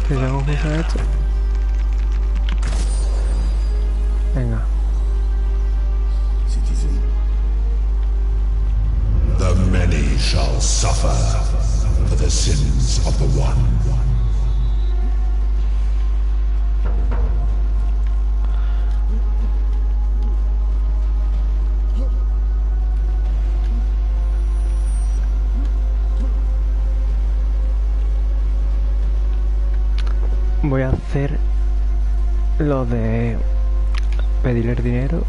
¿Qué se confusa esto? Venga.
The many shall suffer for the sins of the one.
Voy a hacer lo de pedirle el dinero.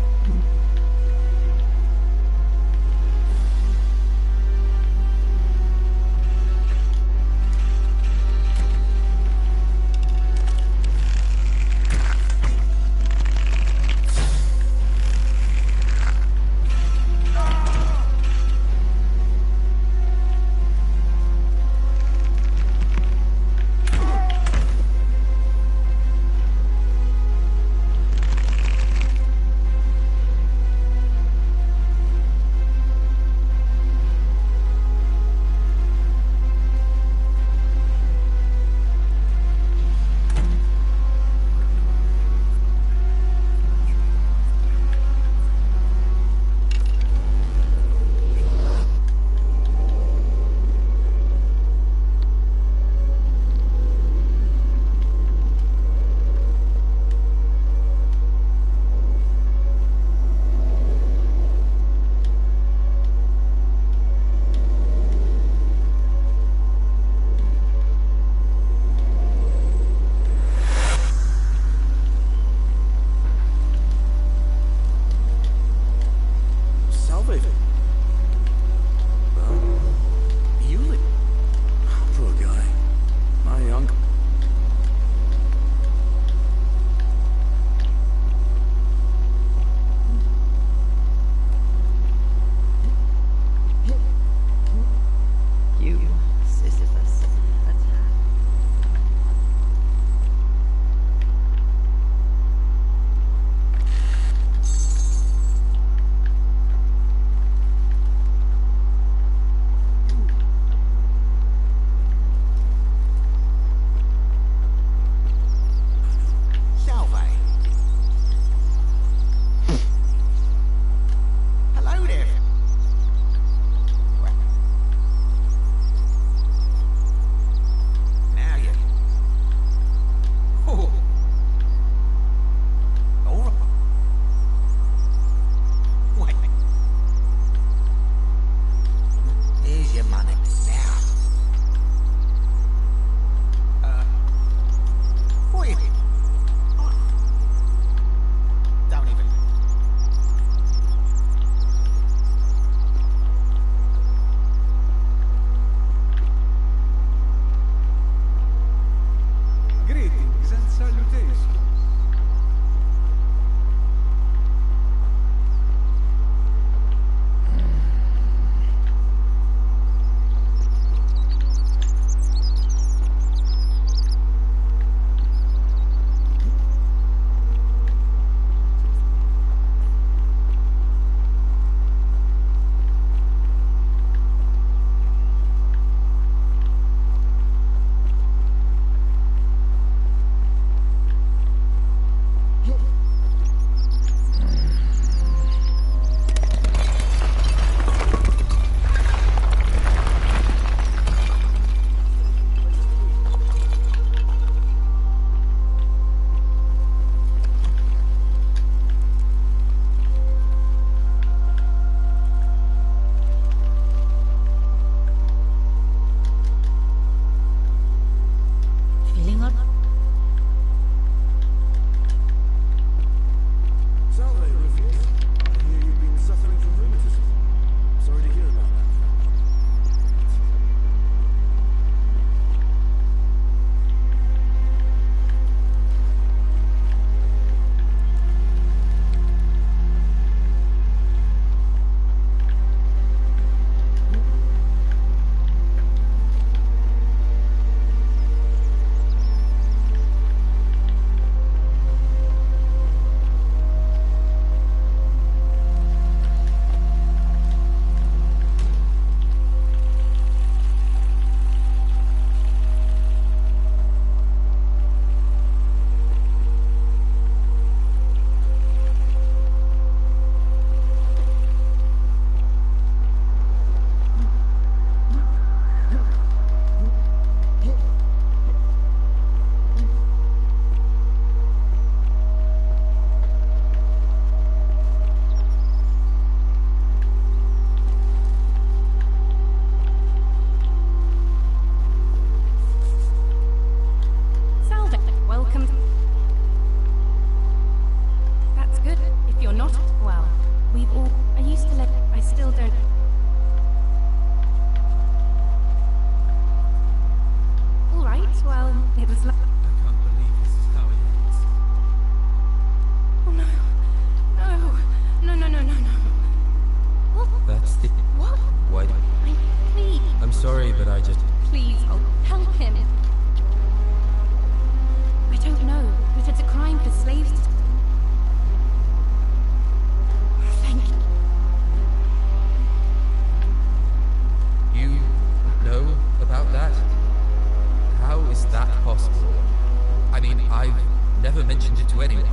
anyone?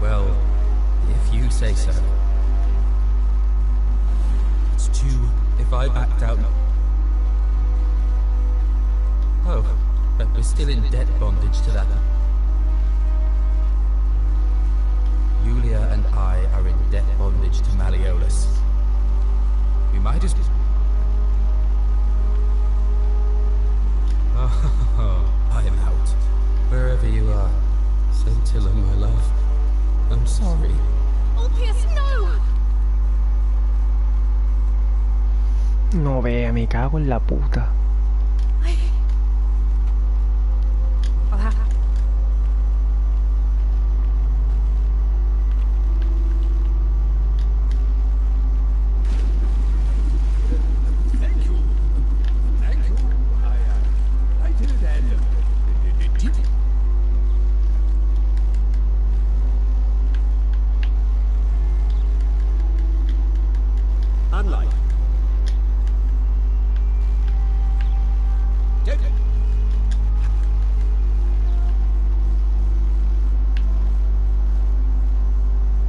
Well, if you say so. It's true. If I backed out... Oh, but we're still in debt bondage to that. Julia and I are in debt bondage to Malleolus. We might as... Oh, I'm out. Wherever you are. Scintilla, my love. I'm sorry.
Orpheus, no!
No vea, me cago en la puta.
I'll have...
Unlike.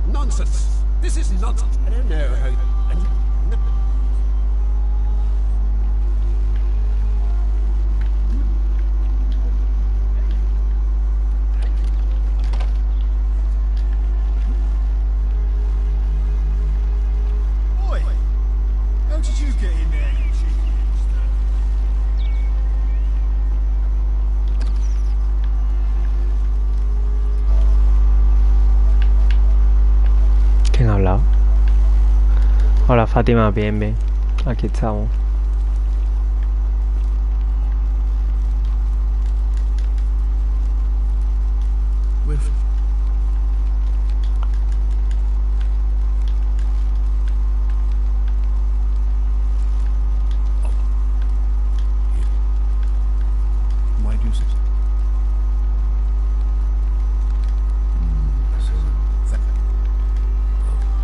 Nonsense! This is not... I don't know how...
Boy! How did you get in there, you cheeky
¿Quién ha hablado? Hola Fátima, bien, bien. Aquí estamos.
Why do you say so?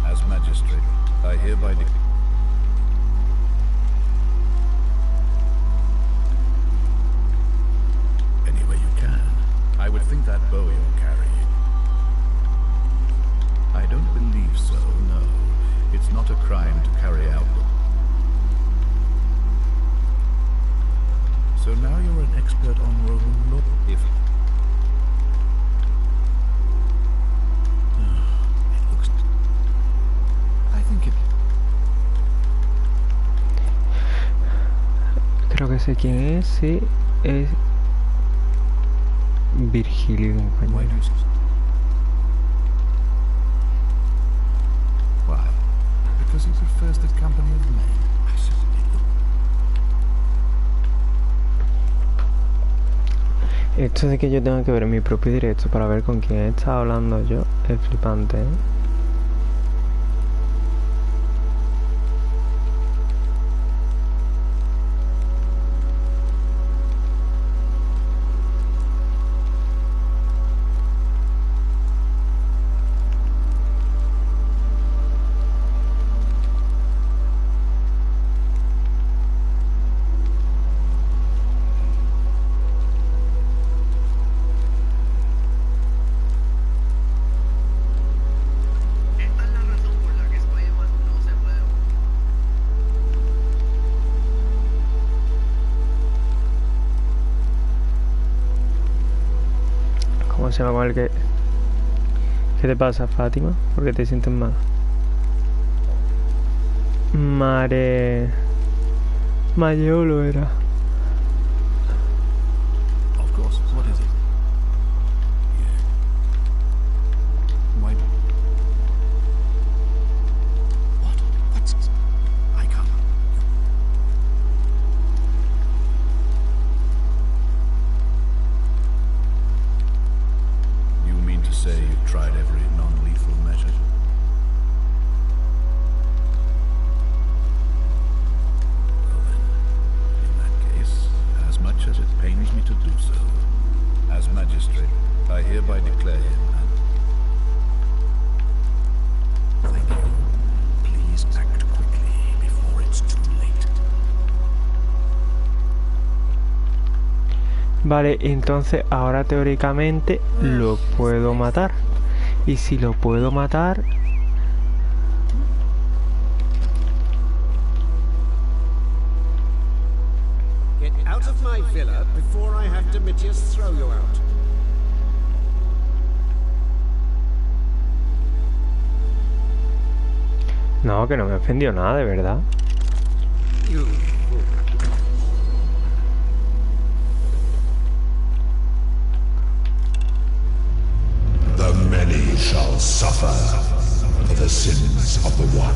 As magistrate, I hereby declare. Any way you can. I would think that bow you're carrying. I don't believe so, no. It's not a crime to carry out. So now you're an expert on Roman law. If it looks... I think it...
Creo que sé quién es, sí. Es... Virgilio en español.
Why? Because he prefers the company of men. I certainly do.
Esto de que yo tenga que ver mi propio directo para ver con quién he estado hablando yo es flipante, ¿eh? ¿Cómo se llama con el que... ¿Qué te pasa, Fátima? ¿Por qué te sientes mal? Malleolo era.
Of course. What is it? Yeah. Why? What? What's... I can't... You mean to say you've tried every non-lethal measure? Well then, in that case, as much as it pains me to do so, as magistrate, I hereby declare him Thank you. Please act quickly before it's too late.
Vale, entonces ahora teóricamente lo puedo matar. Y si lo puedo matar...
Get out of my villa before I have Domitius throw you out.
No, que no me ofendió nada, de verdad.
You fool.
The many shall suffer for the sins of the one.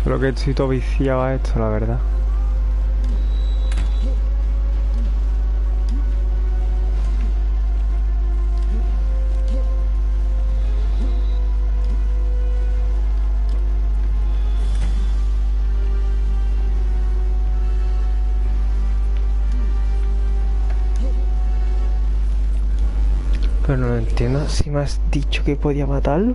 Solo que estoy todo viciado a esto, la verdad. Pero no entiendo si me has dicho que podía matarlo.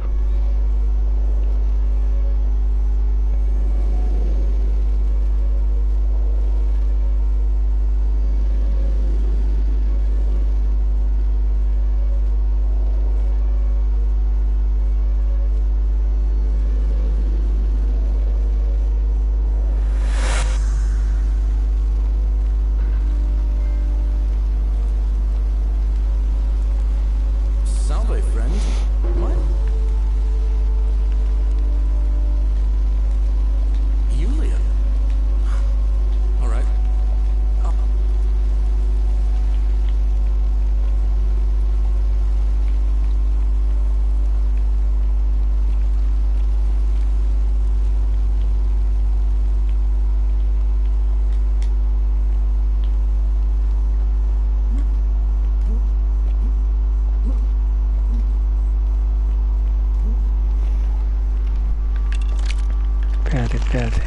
Espérate.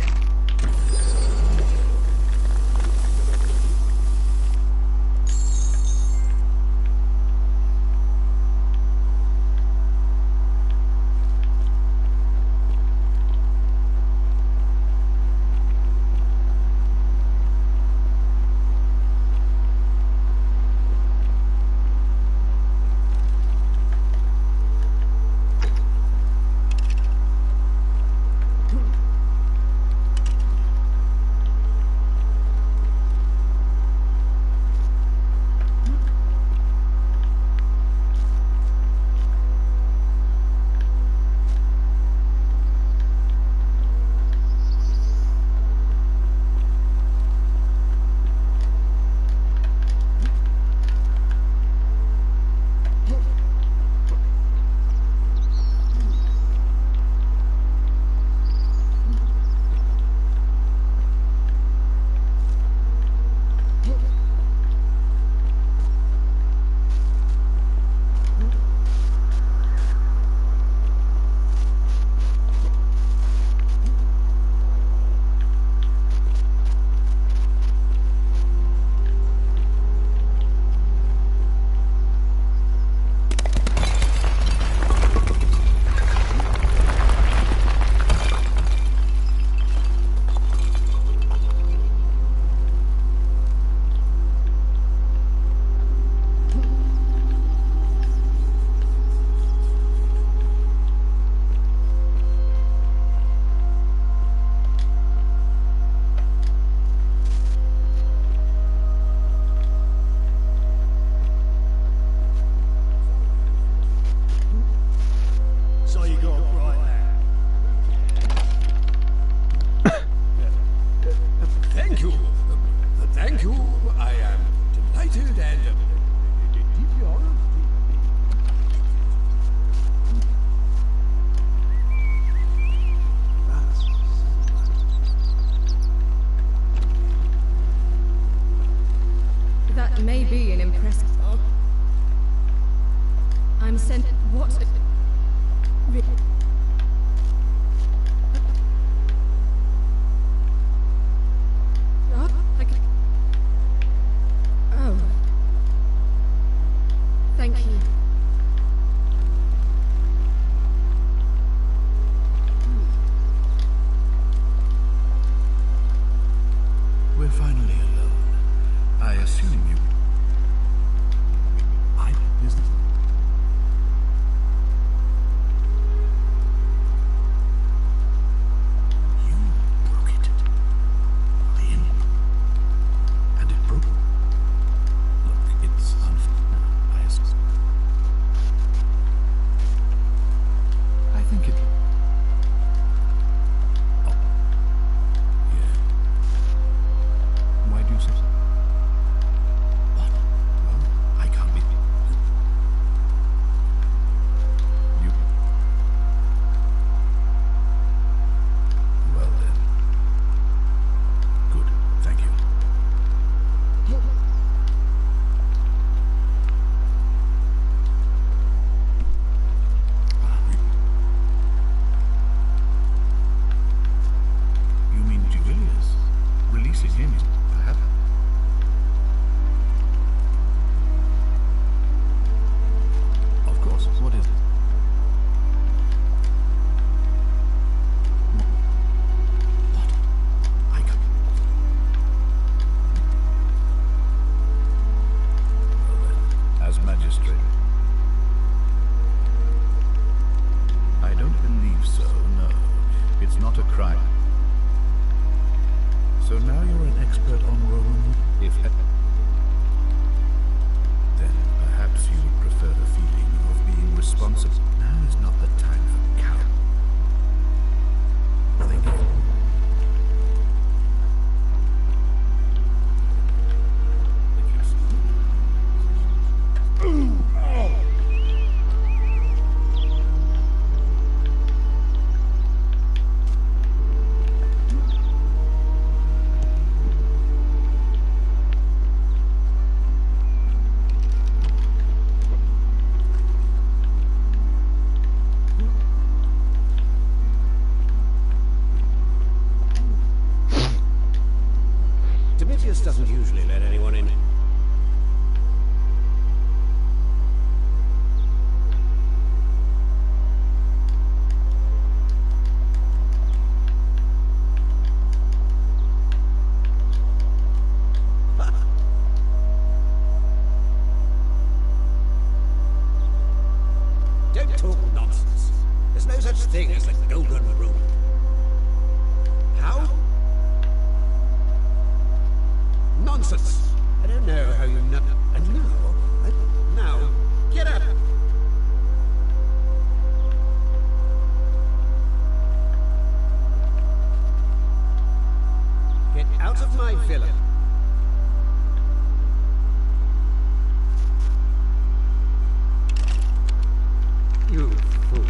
May be an impressive. I'm sent. What? Oh. Thank you.
magistrate? I don't believe so, no. It's not a crime. So now you're an expert on Roman... Then perhaps you would prefer the feeling of being responsible. Now is not the time for coward. Thank you.
Demetrius doesn't usually let anyone in. Don't talk nonsense. There's no such thing as the Golden Rule. How? Nonsense! I don't know how you know. And now, get up! Get out of my villa. You fool.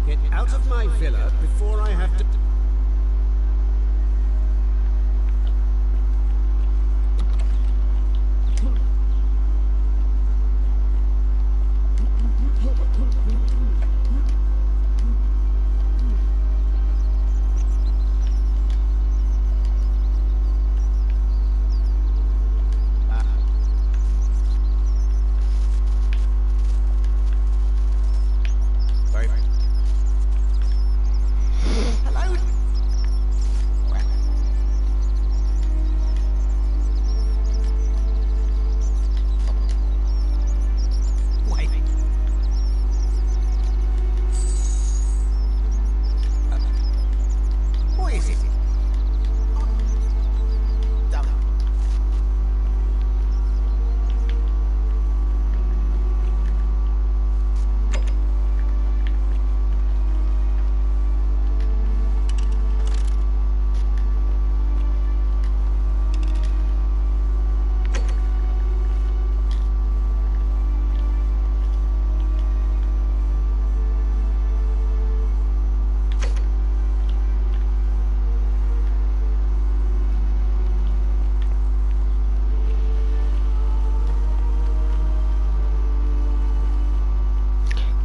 Get out of my villa before I have to...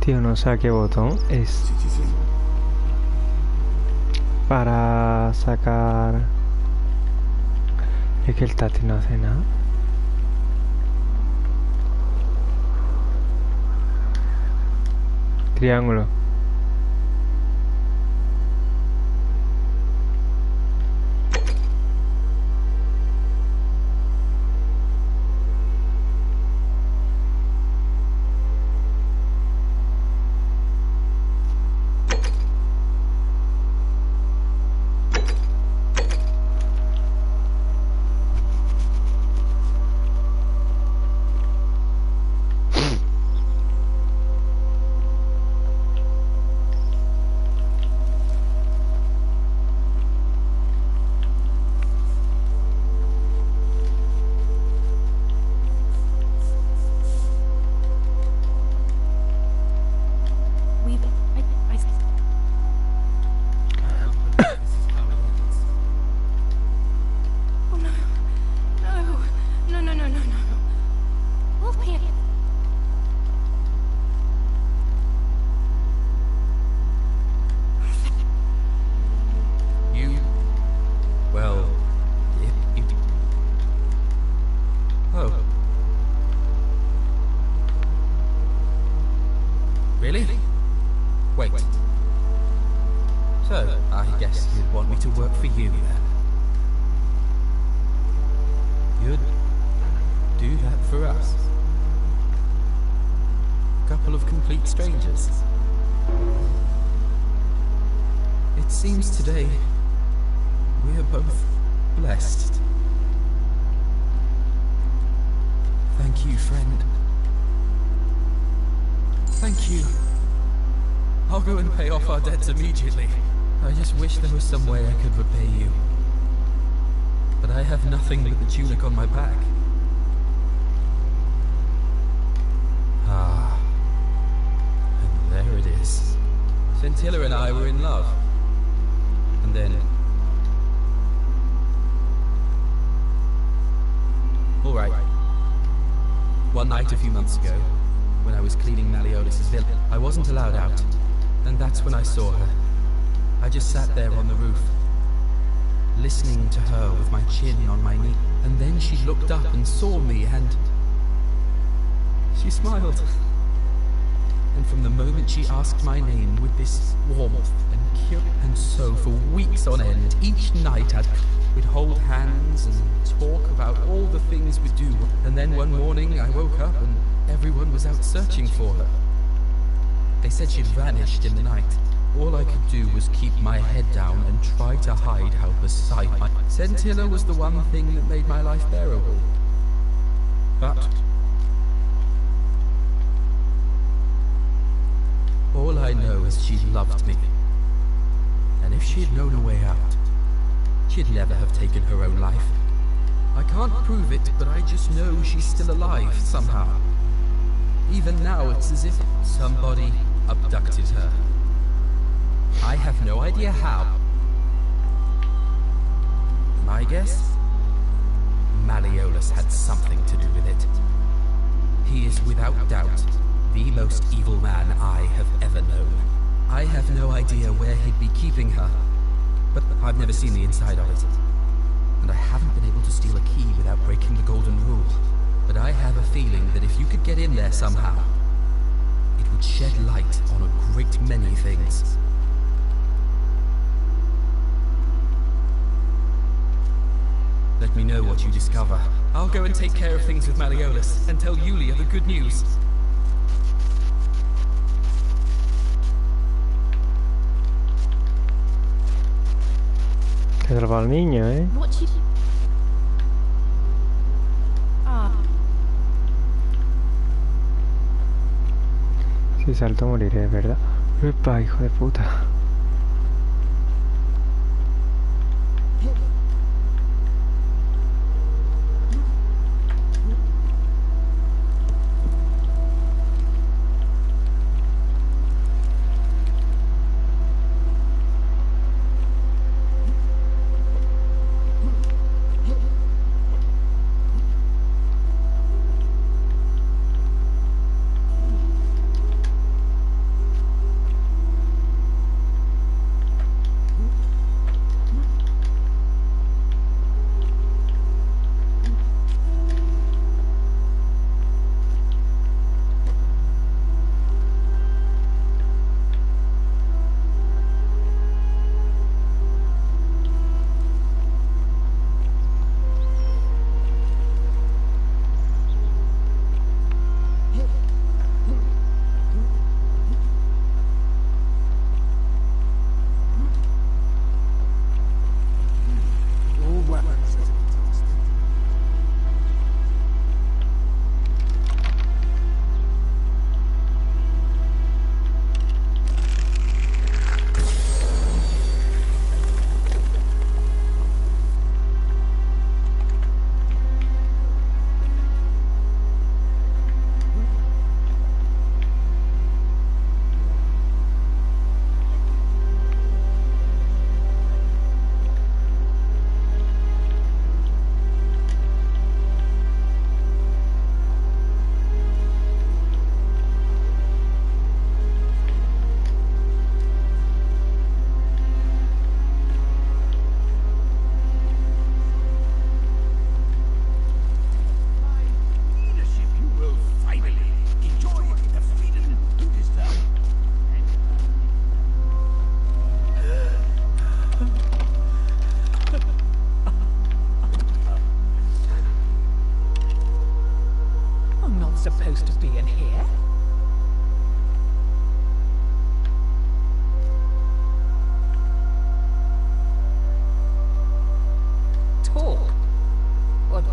Tío, no sé a qué botón es para sacar. Es que el táctil no hace nada. Triángulo.
want me to work for you, then? You'd do that for us? A couple of complete strangers? It seems today we are both blessed. Thank you, friend. Thank you. I'll go and pay off our debts immediately. I just wish there was some way I could repay you. But I have nothing but the tunic on my back. Ah. And there it is. Scintilla and I were in love. And then... Alright. One night a few months ago, when I was cleaning Malleolus' villa, I wasn't allowed out. And that's when I saw her. I just sat there on the roof, listening to her with my chin on my knee. And then she looked up and saw me, and she smiled. And from the moment she asked my name with this warmth and cure, and so for weeks on end, each night we'd hold hands and talk about all the things we do. And then one morning I woke up and everyone was out searching for her. They said she'd vanished in the night. All I could do was keep my head down and try to hide how beside my... Scintilla was the one thing that made my life bearable. But... all I know is she loved me. And if she'd known a way out, she'd never have taken her own life. I can't prove it, but I just know she's still alive, somehow. Even now, it's as if somebody abducted her. I have no idea how. My guess? Malleolus had something to do with it. He is without doubt the most evil man I have ever known. I have no idea where he'd be keeping her, but I've never seen the inside of it. And I haven't been able to steal a key without breaking the golden rule. But I have a feeling that if you could get in there somehow, it would shed light on a great many things. Let me know what you discover. I'll go and take care of things with Malleolus, and tell Yulia the good news.
Se salva al niño, ¿eh? Si salto moriré, ¿verdad? Epa, hijo de puta.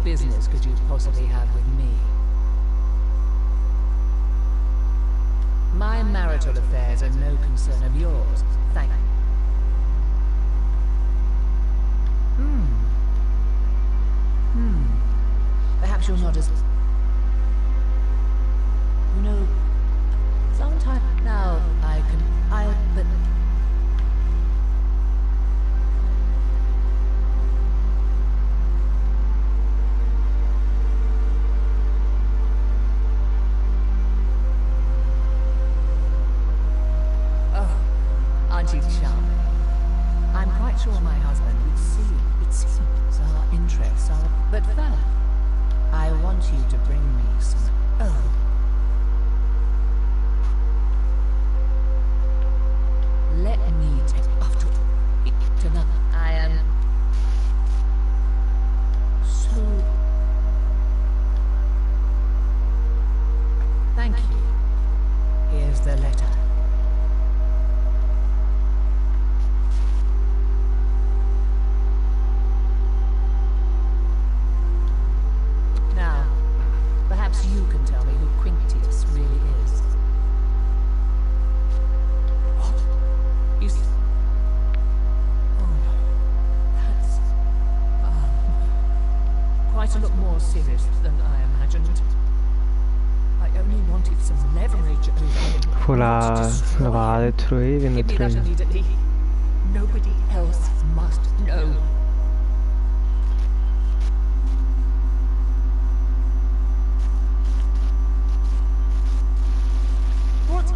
business could you possibly have with me? My marital affairs are no concern of yours. Thank you. Perhaps you're not as... You know, sometime now but... Oh, aren't you charming? I'm quite sure my husband would see. It seems our interests are... But first, I want you to bring me some... Oh. Let me take after tonight. I am... So... Thank you. Here's the letter. Now, perhaps you can tell me who Quintius really is. What? Oh, that's... quite a lot more serious than I imagined. I only wanted some leverage over him.
La va a destruir, bien
Give me that
destruida.
immediately. Nobody else must know. What?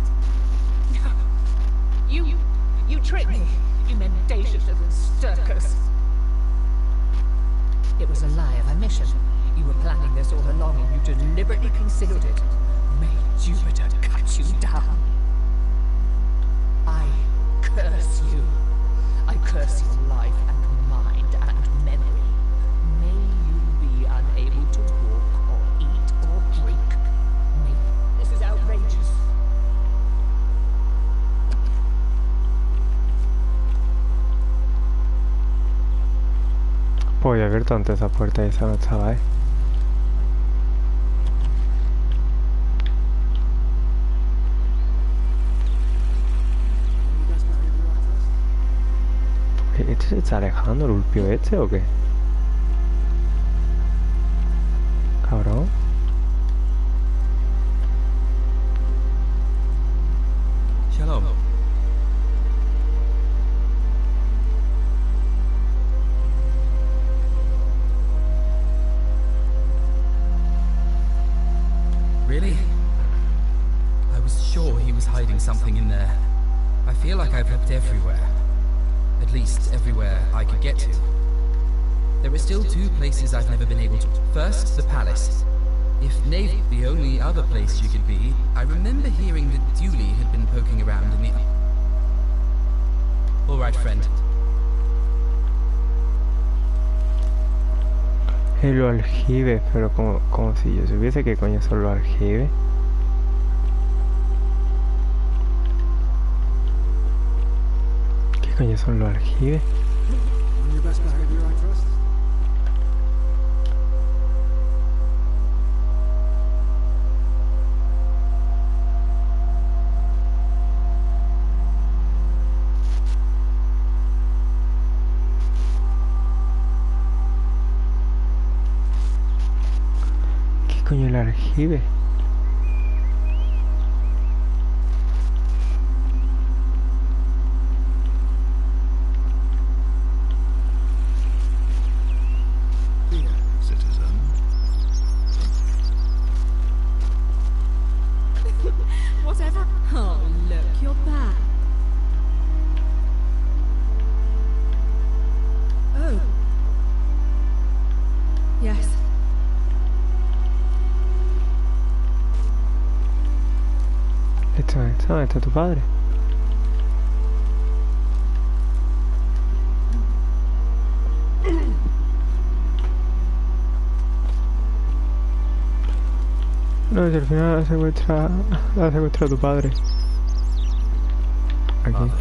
You tricked me, you mendacious little stirkers. It was a lie of a mission. You were planning this all along and you deliberately concealed it. May Jupiter cut you down. I curse you. I curse your life and mind and memory. May you be unable to walk or eat or drink. This is outrageous.
Pues he abierto antes esa puerta y esa no estaba ahí. ¿Este se está alejando, el ulpio este o qué? Cabrón.
Shalom. Really? I was sure he was hiding something in there. I feel like I've looked everywhere. At least everywhere I could get to. There are still two places I've never been able to. First, the palace. If Navy the only other place you could be, I remember hearing that Dooley had been poking around in the... Alright, friend.
Y los aljibes, pero como si yo supiese qué coño son los aljibes. ¿Qué coño son los aljibes?
On your best behavior, I trust?
¿Qué coño es el aljibe?
Whatever. Oh, look, you're back. Oh. Yes.
Esto es tu padre. No, si al final la secuestra tu padre. Aquí.
Mother,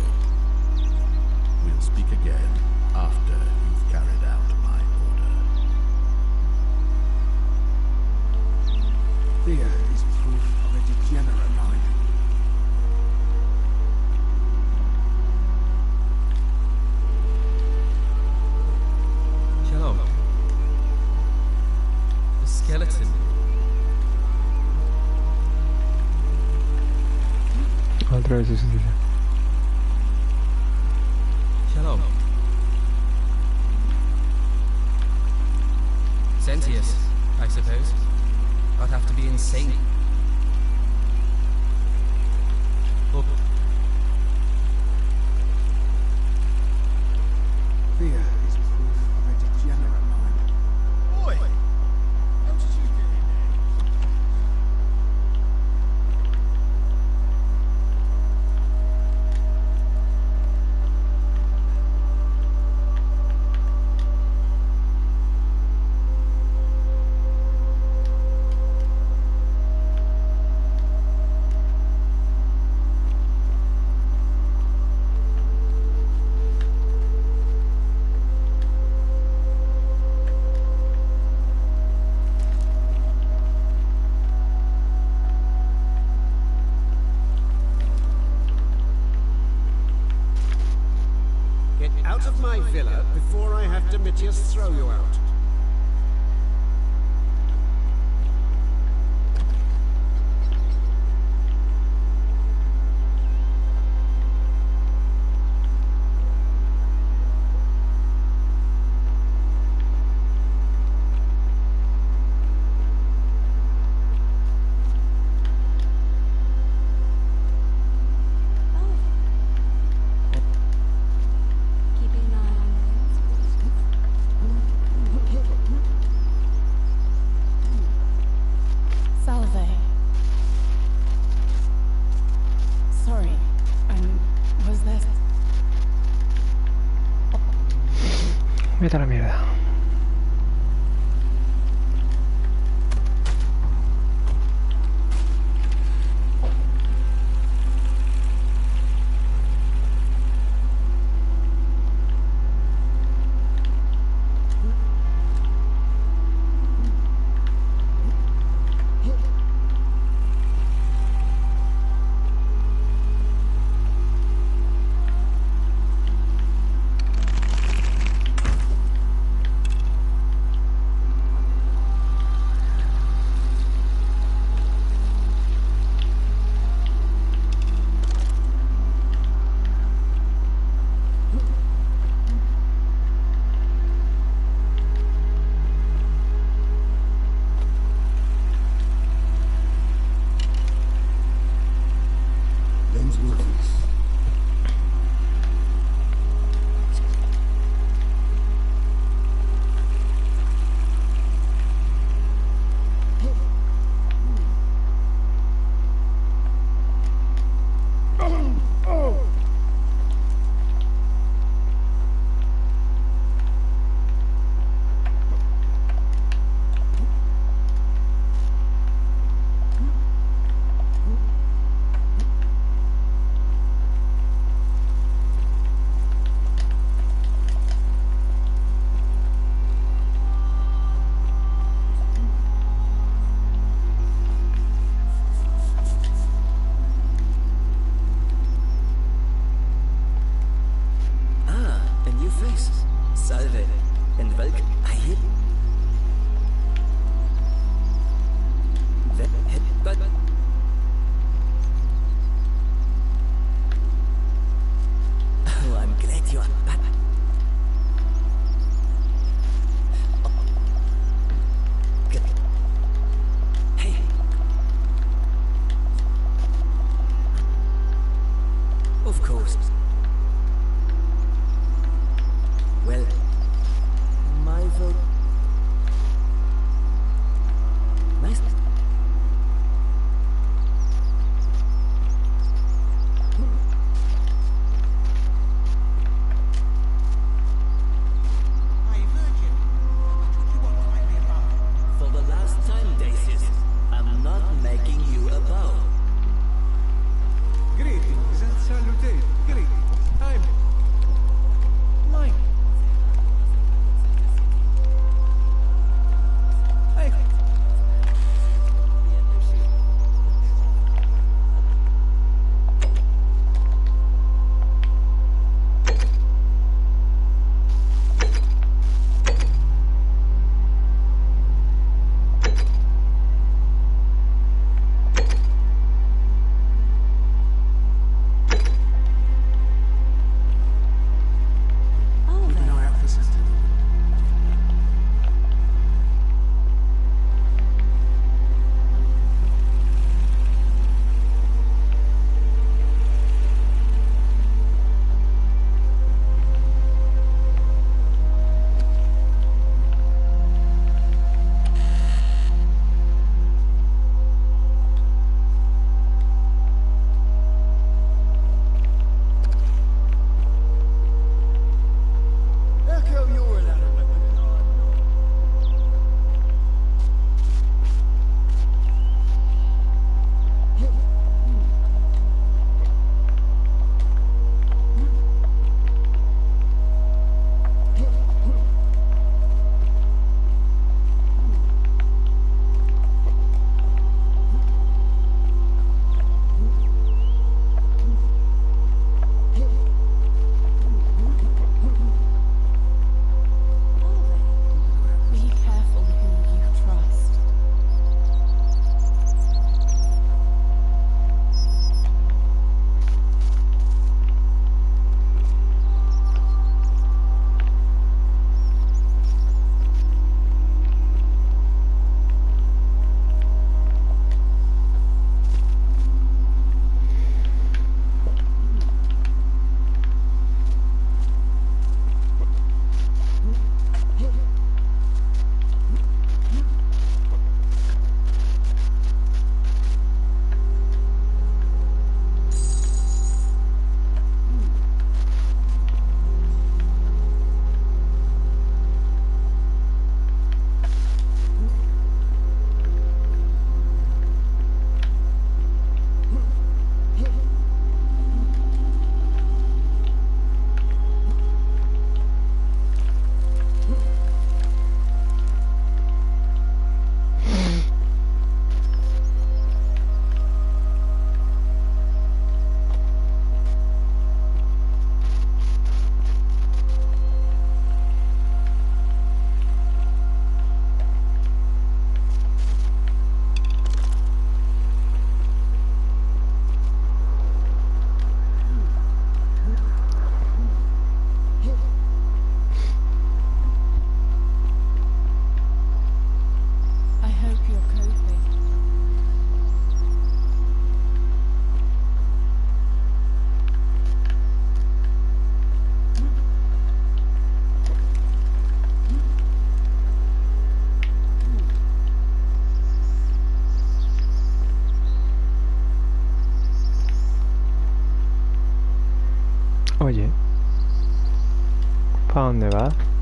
we'll speak again after you've carried out my order.
ver si sucede.
Shalom. Sentius, I suppose. I'd have to be insane. Oh.
Fear is proof of a degenerate mind.
Boy! How did you get in there?
Get out of my villa before I have Domitius throw you out.
Keeping an eye on
Salve. Sorry, was there...
Vete a la mierda.
Salve. En welk... Ahí. But... Oh, I'm glad you are back. Hey. Of course. Well, my vote...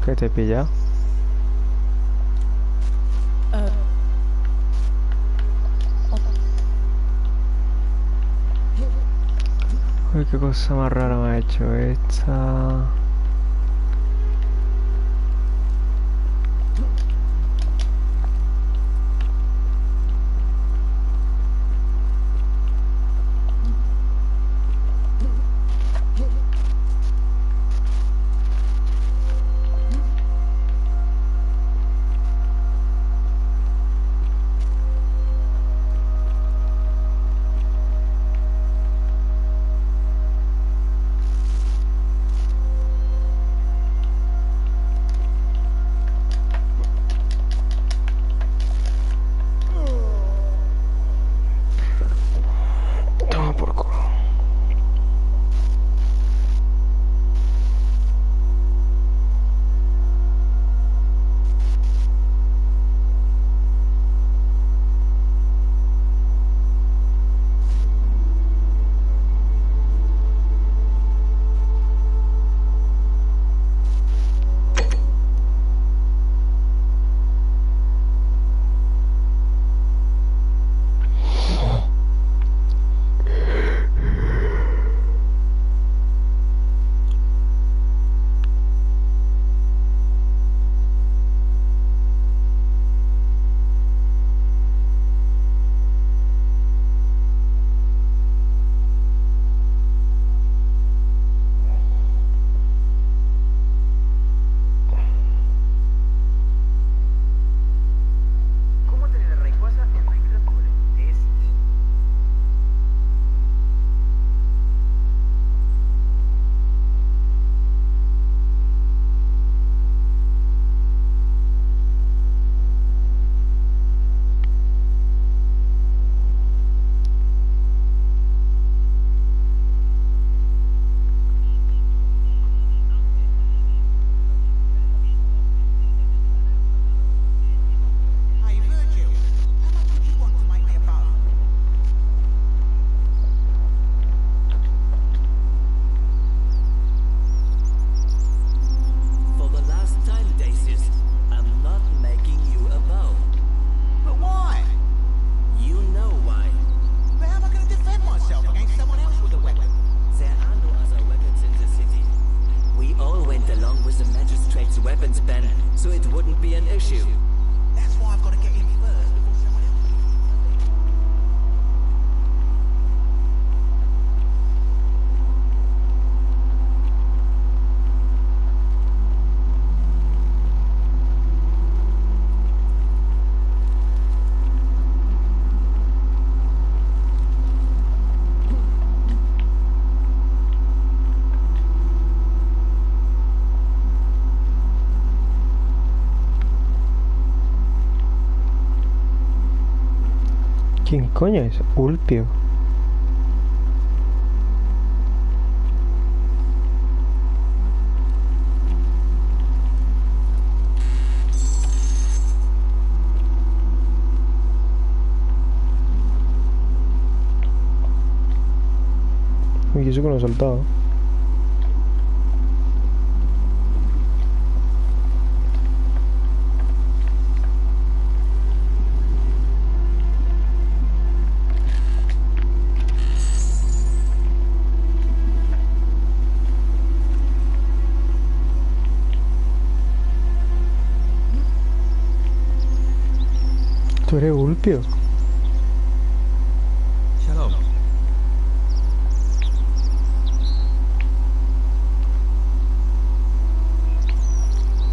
¿Que te he pillado? Uy, qué cosa más rara me ha hecho esta. Toma por culo.
weapons ban, so it wouldn't be an issue.
That's why I've got to get in first before someone else.
¿Quién coño es? Ulpio. Y eso que lo he soltado. ¿Tú eres Ulpio?
Shalom.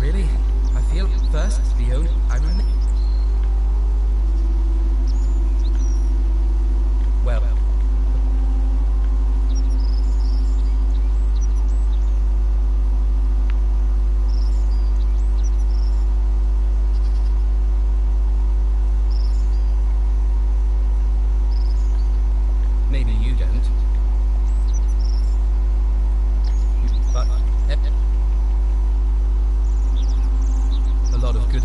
Really? I feel first the own I remember. Well. Maybe you don't. But a lot of good.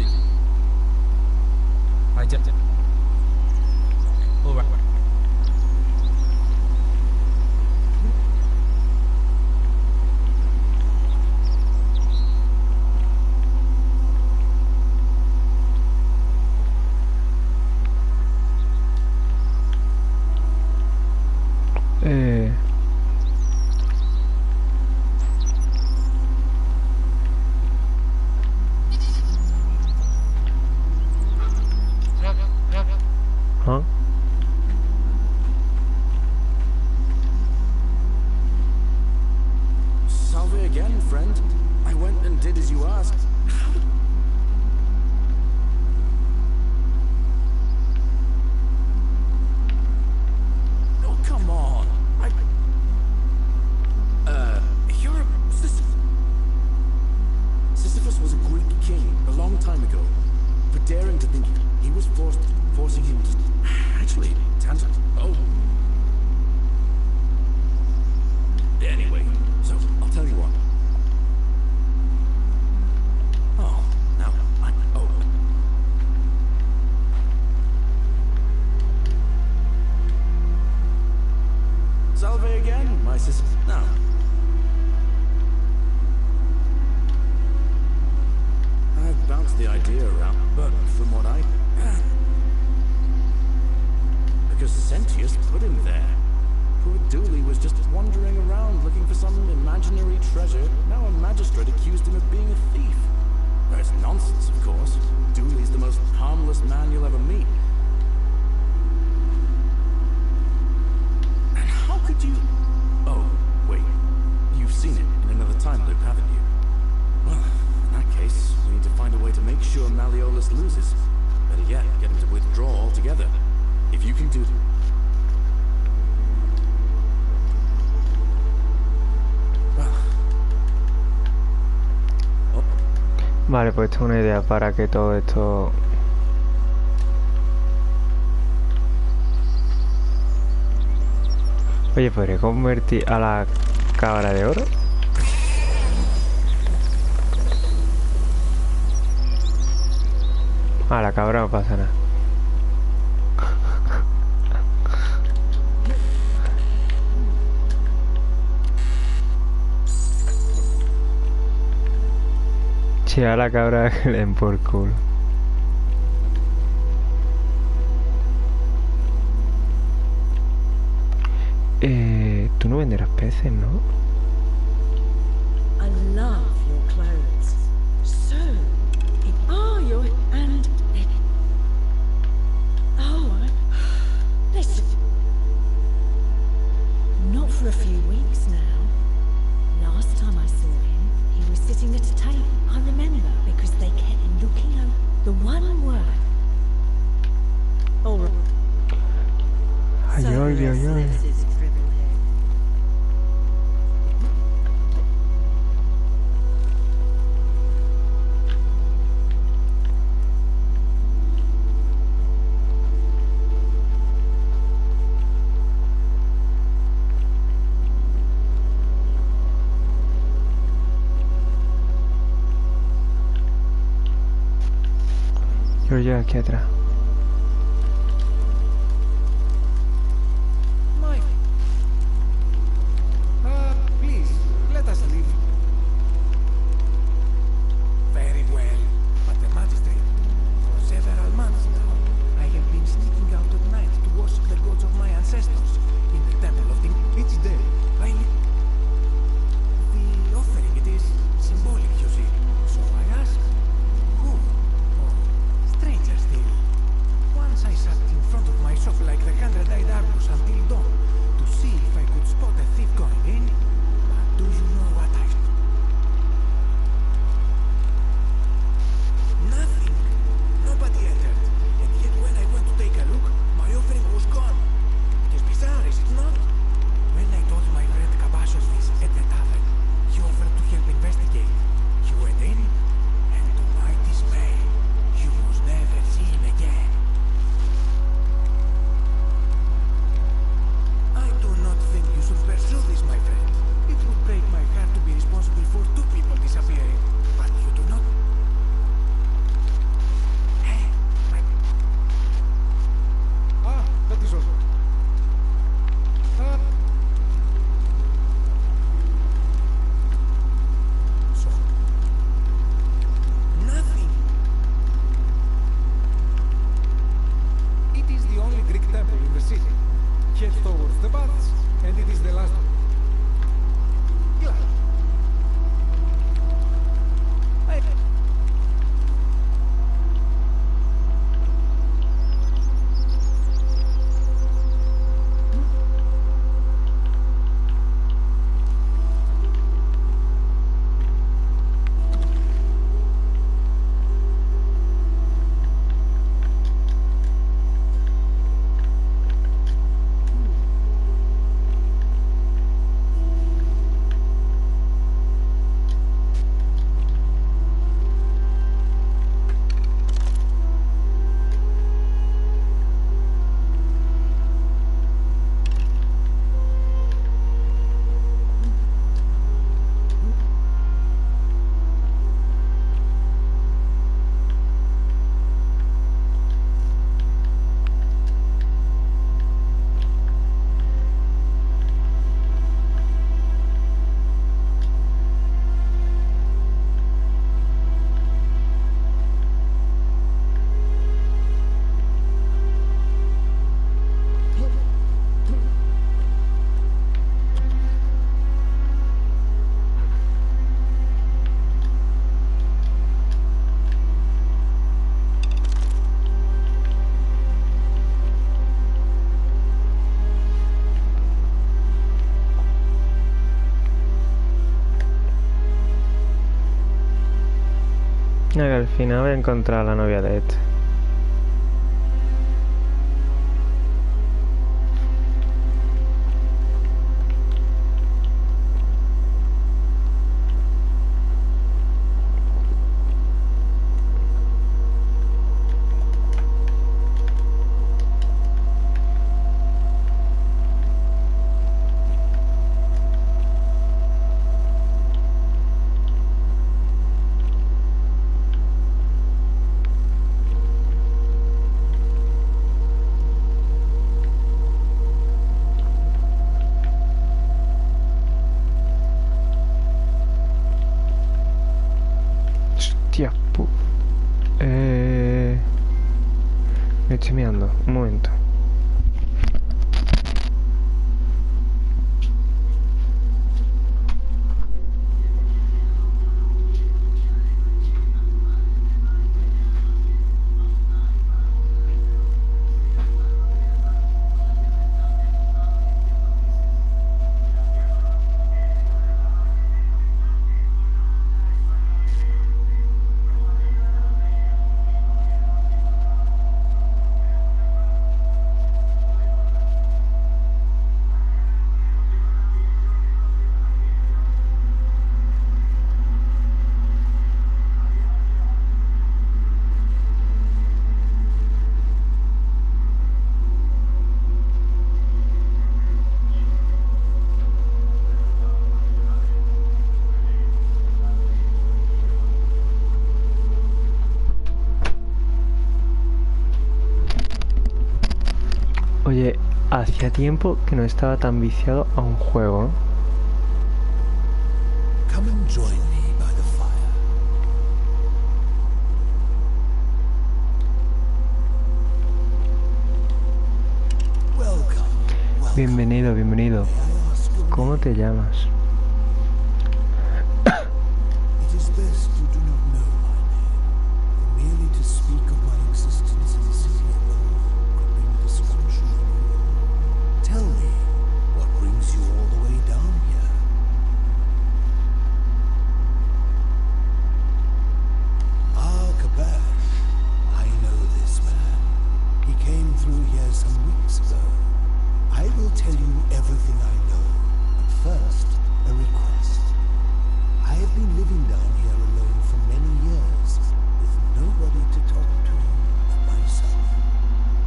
was forcing him to... Actually, oh. Anyway, so I'll tell you what. Oh, now, Salve again, my sister. Now. I've bounced the idea around, but from what I... Because Sentius put him there. Poor Dooley was just wandering around looking for some imaginary treasure. Now a magistrate accused him of being a thief. That's nonsense, of course. Dooley's the most harmless man you'll ever meet. And how could you... Oh, wait. You've seen it in another time loop, haven't you? Well, in that case, we need to find a way to make sure Malleolus loses. Better yet, get him to withdraw altogether. If you can do...
Vale, pues tengo una idea para que todo esto... Oye, ¿podría convertir a la cabra de oro? A la cabra no pasa nada. Che, a la cabra que le den por culo. Tú no venderás peces, ¿no?
I love your clothes. So, are you? And listen. Not for a few weeks now. Last time I saw him, he was sitting at a table. I remember because they kept looking over the one word. All right.
Ay, ay, ay, ay. Yo aquí atrás.
Mike. Please, let us leave. Very well. But the magistrate, for several months now, I have been sneaking out at night to worship the gods of my ancestors in the temple of the... Each day, the offering, it is symbolic, you see. So I ask, who? Stranger still.
Al final voy a encontrar a la novia de este. Hostia, me estoy mirando, un momento. Oye, hacía tiempo que no estaba tan viciado a un juego.
Come and join me by the fire. Welcome.
Bienvenido, bienvenido. ¿Cómo te llamas?
It is best you do not know my name. Merely to speak of my existence in the city alone could bring destruction on you all. Tell me, what brings you all the way down here? Ah, Kabash. I know this man. He came through here some weeks ago. I will tell you everything I know. But first, a request. I have been living down here alone for many years, with nobody to talk to but myself.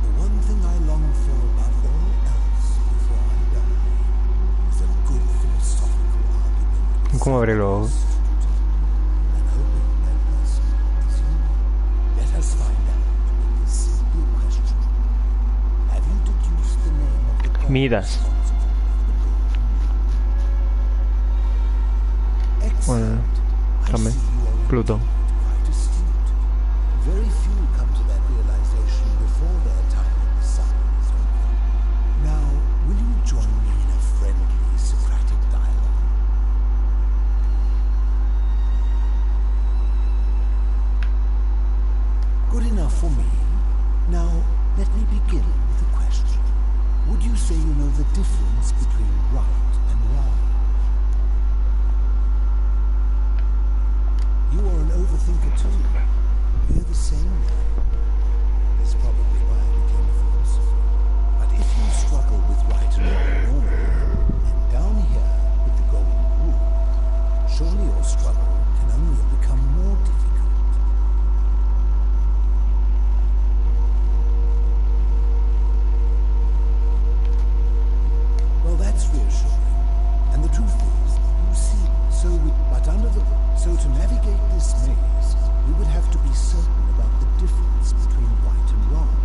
The one thing I long for above all else before I die is a good philosophical argument.
¿Cómo abre los ojos?
And hoping that person is you. Let us find out with this simple question. Have you deduced the name of the god
Midas. Bueno, también Plutón.
quite astute? Very few come to that realization before their time in the sun is over. Now, will you join me in a friendly Socratic dialogue? Good enough for me. Now, let me begin with a question. Would you say you know the difference between right and wrong? You are an overthinker too. We're the same now. That's probably why I became a philosopher. But if you struggle with right and wrong normally, then down here with the golden rule, surely your struggle can only become more difficult. Well, that's reassuring. And the truth is, you see, so to navigate this maze, we would have to be certain about the difference between right and wrong.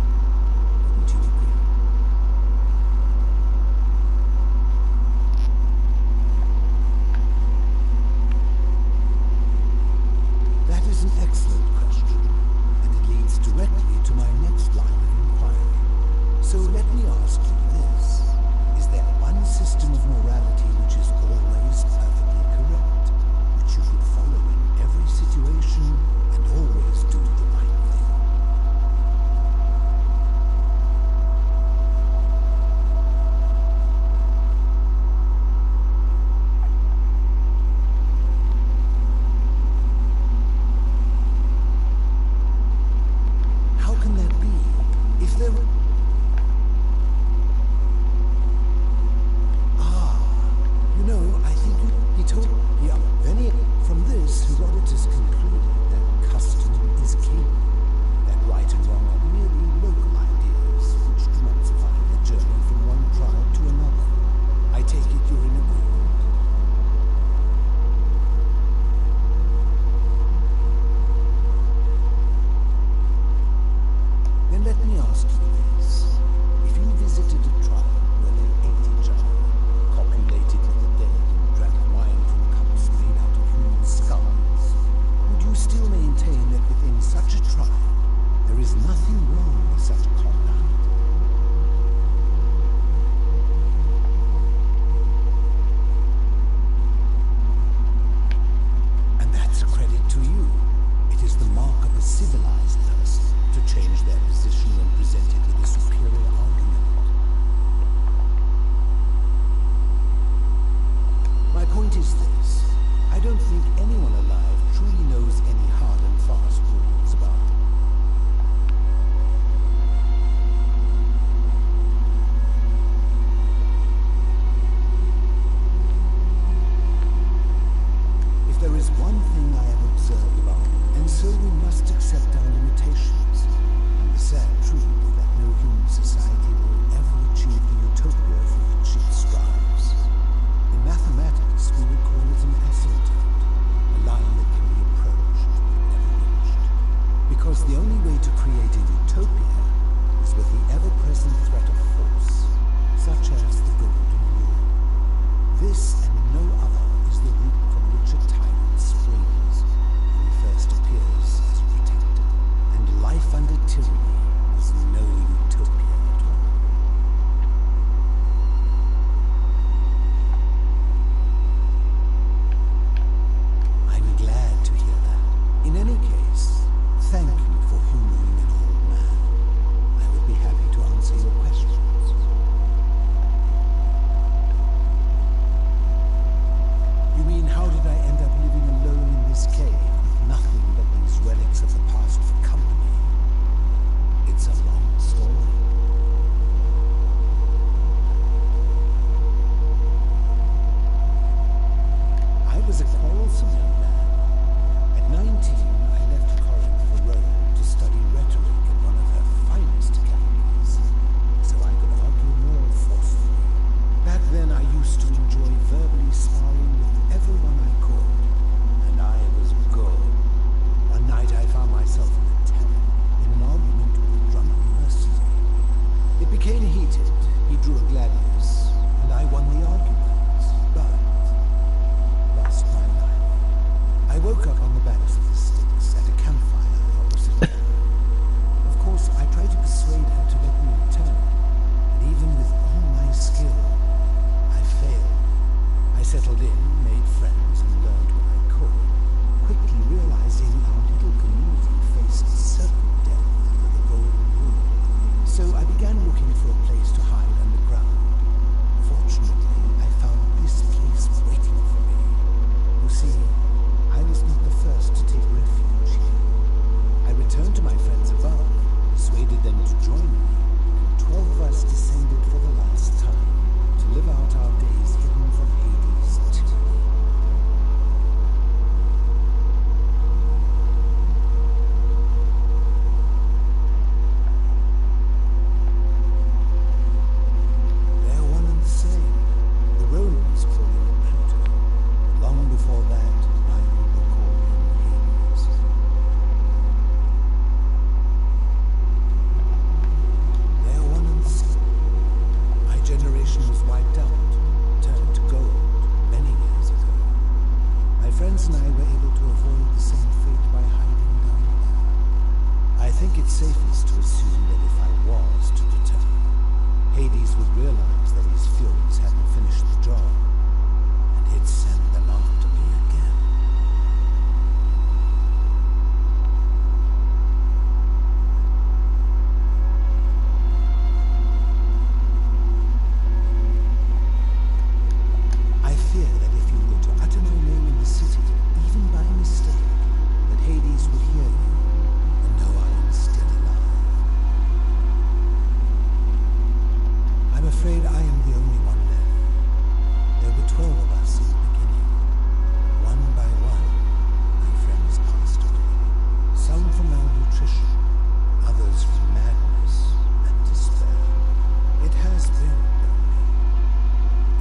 maintain that within such a tribe, there is nothing wrong with such conduct. And that's a credit to you. It is the mark of a civilized person to change their position when presented with a superior argument. My point is this. I don't think anyone alive truly knows any hard and fast rules about it. If there is one thing I have observed about it, and so we must accept our limitations, and the sad truth that no human society will ever achieve the utopia for which it strives. In mathematics, we would call it an asymptote, a line that can be approached but never reached. Because the only way to create a utopia is with the ever-present threat of force, such as the golden rule. This and no other is the root from which a tyrant springs when he first appears as protector, and life under tyranny is no utopia at all. I'm glad to hear that. In any case, thank you for humoring an old man. I would be happy to answer your questions. You mean, how did I end up living alone in this cave with nothing but these relics of the past for company? It's a long story. I was a quarrelsome young man. At 19, I left Corinth for Rome to study rhetoric at one of her finest academies, so I could argue more forcefully. Back then, I used to enjoy verbally sparring with everyone I could, and I was good. One night, I found myself in a tavern in an argument with a drunken mercenary. It became heated. He drew a gladius, and I won the argument, but lost my life. I woke up on the banks of the Styx at a campfire opposite her. Of course, I tried to persuade her to let me return, and even with all my skill, I failed. I settled in, made friends, and learned what I could, quickly realizing our little community faced certain death under the golden rule. So I began looking for a place to hide underground. Fortunately, I found this place waiting for me. You see, I was not the first to take refuge here. I returned to my friends above, persuaded them to join me, and 12 of us descended for the last time to live out our days hidden from Hades' tyranny. They're one and the same. The Romans called him Otro. Long before that, my people called him Hades. They're one and the same. My generation was wiped out, turned to gold, many years ago. My friends and I were able to avoid the same fate by hiding down there. I think it's safest to assume that if I was to return, Hades would realize that his furies hadn't finished the job, and he'd send them after me again. I fear that if you were to utter my name in the city, even by mistake, that Hades would hear you and know I am still alive. I'm afraid I am the only one left. There were 12 of us in the beginning. One by one, my friends passed away. Some from malnutrition, others from madness and despair. It has been lonely.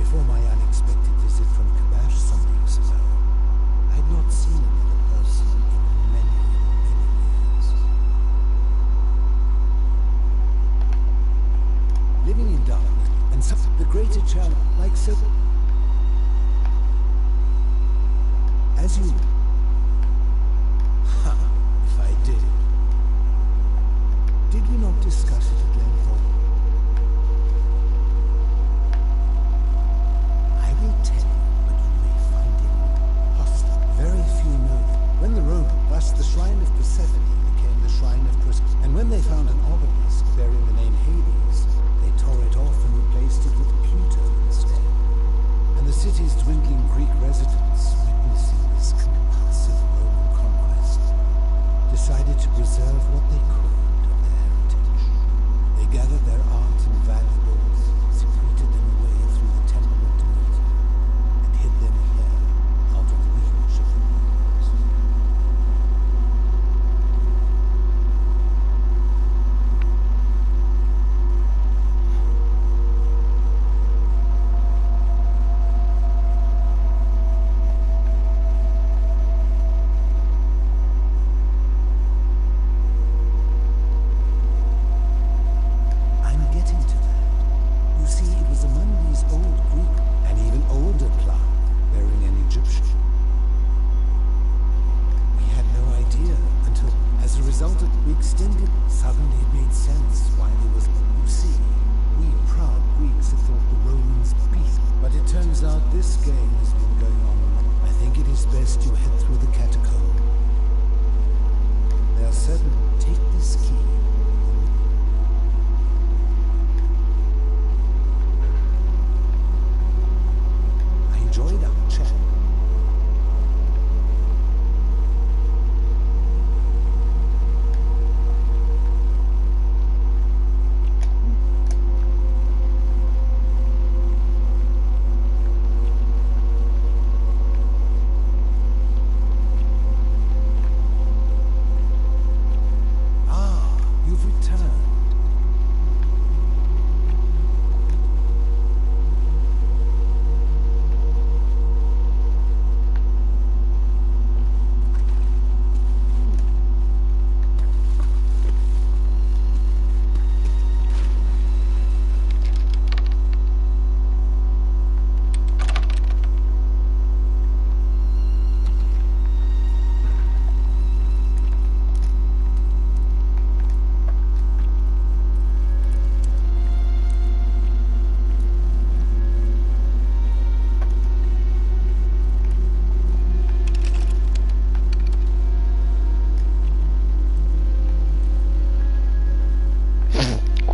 Before my unexpected visit from Kabash some weeks ago, I had not seen another person in many, many years. Living in darkness and the greater challenge, like so. As you. Ha! discuss it at length. I will tell you, but you may find it hostile. Very few know that. When the Romans, thus the shrine of Persephone became the shrine of Persephone, and when they found an obelisk bearing the name Hades, they tore it off and replaced it with Pluto instead. And the city's dwindling Greek residents, witnessing this compulsive Roman conquest, decided to preserve what they could of their heritage. They gathered their art and valuables, secreted them away through the temple of Demeter, and hid them here, out of reach of the Romans. I'm getting to that. You see, it was among these old Greek and even older plant bearing an Egyptian. We had no idea until, as a result of we extended, suddenly it made sense why there was. You see, we proud Greeks had thought the Romans beat, but it turns out this game has been going on. I think it is best you head through the catacomb. They are certain. Take this key. I enjoyed our chat. Ah, you've returned.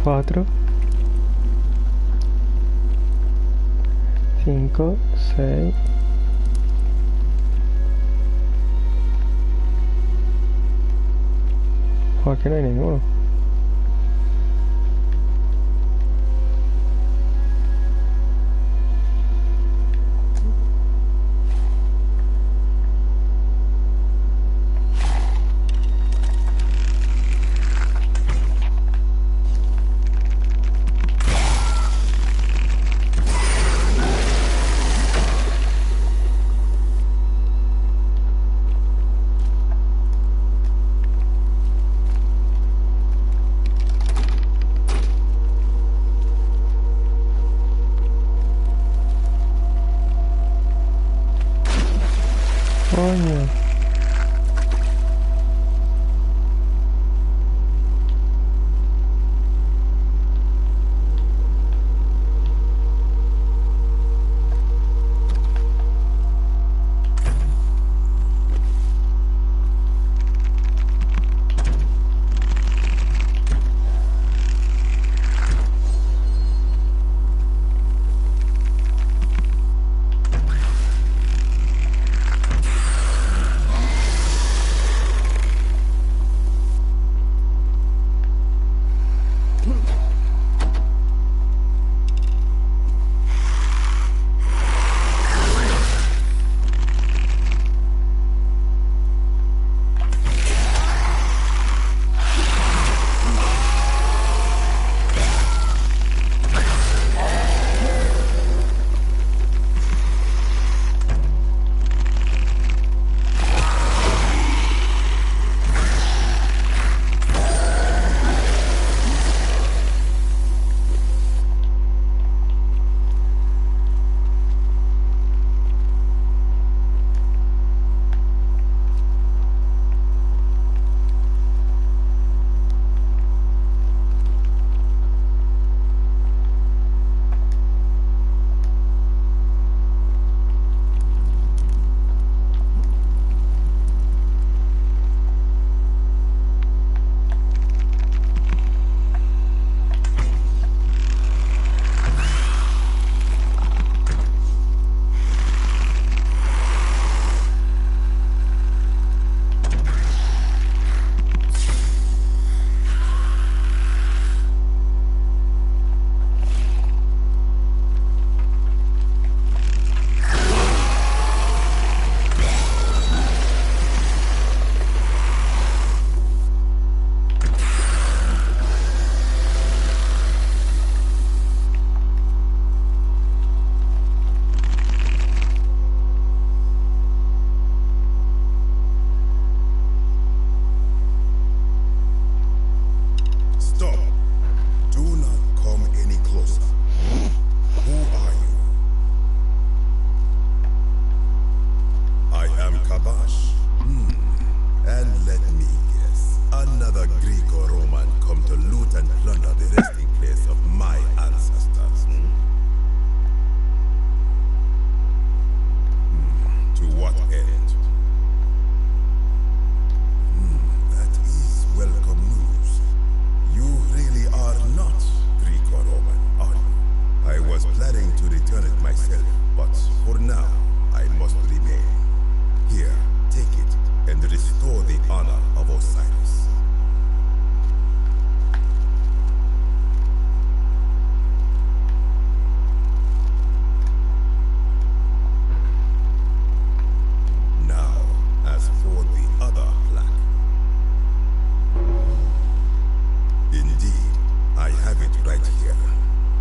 Cuatro, 5, 6. Aquí no hay ninguno.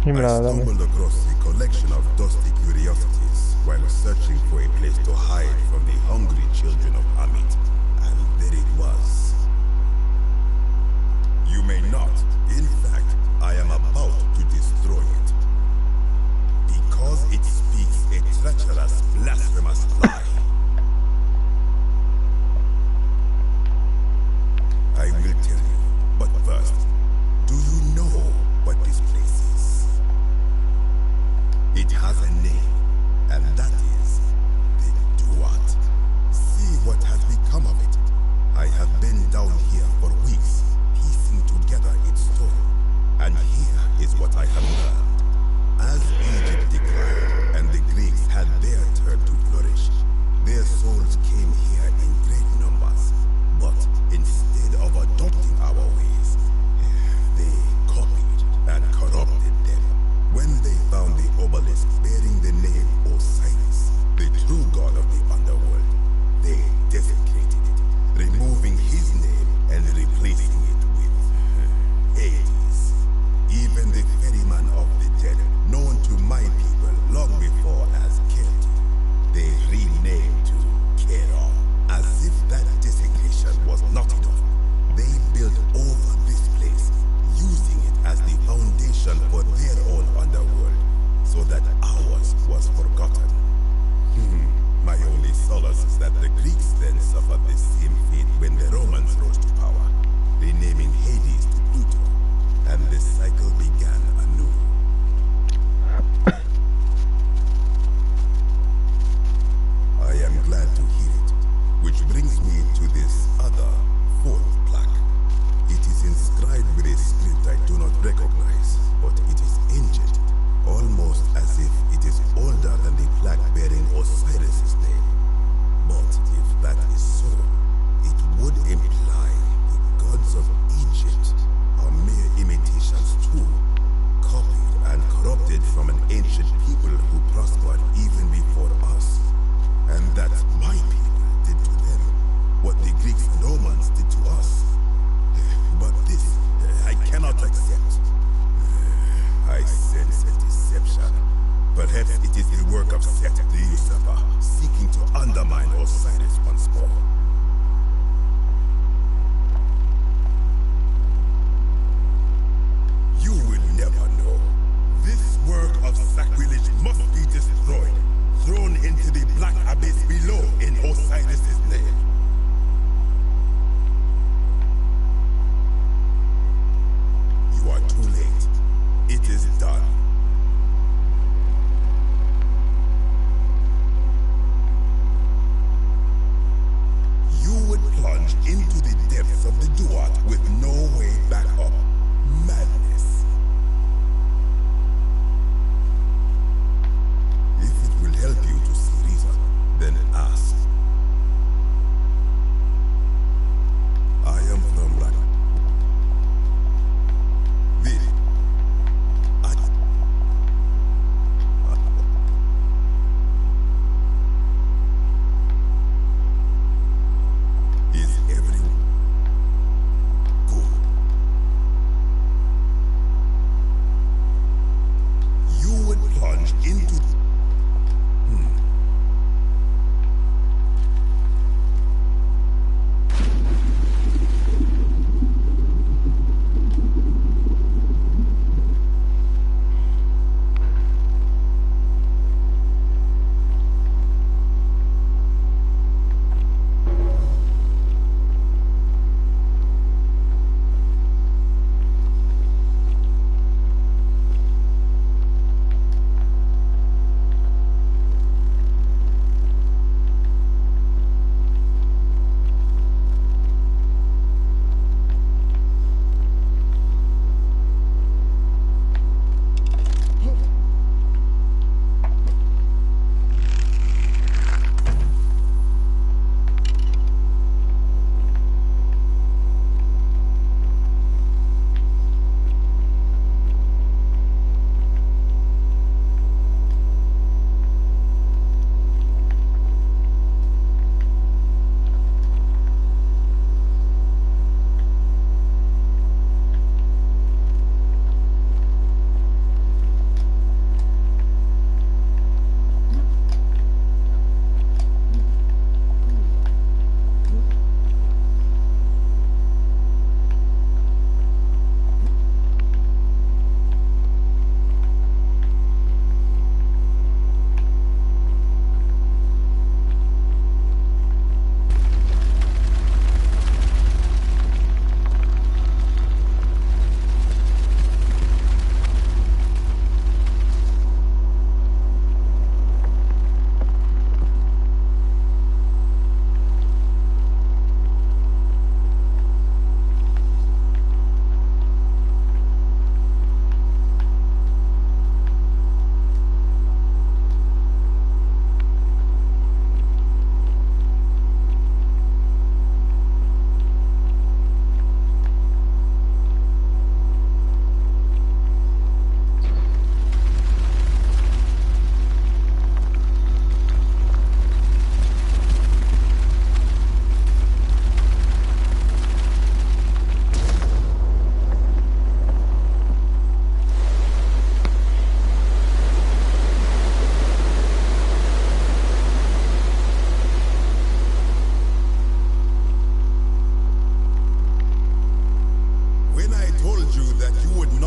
Y me la da también.
stumbled across a collection of dusty curiosities while searching for a place to hide from the hungry children of Amit. And there it was. You may not. In fact, I am about to destroy it. Because it speaks a treacherous, blasphemous lie. I will tell you, but first, do you know what this place is? It has a name, and that is the Duat. See what has become of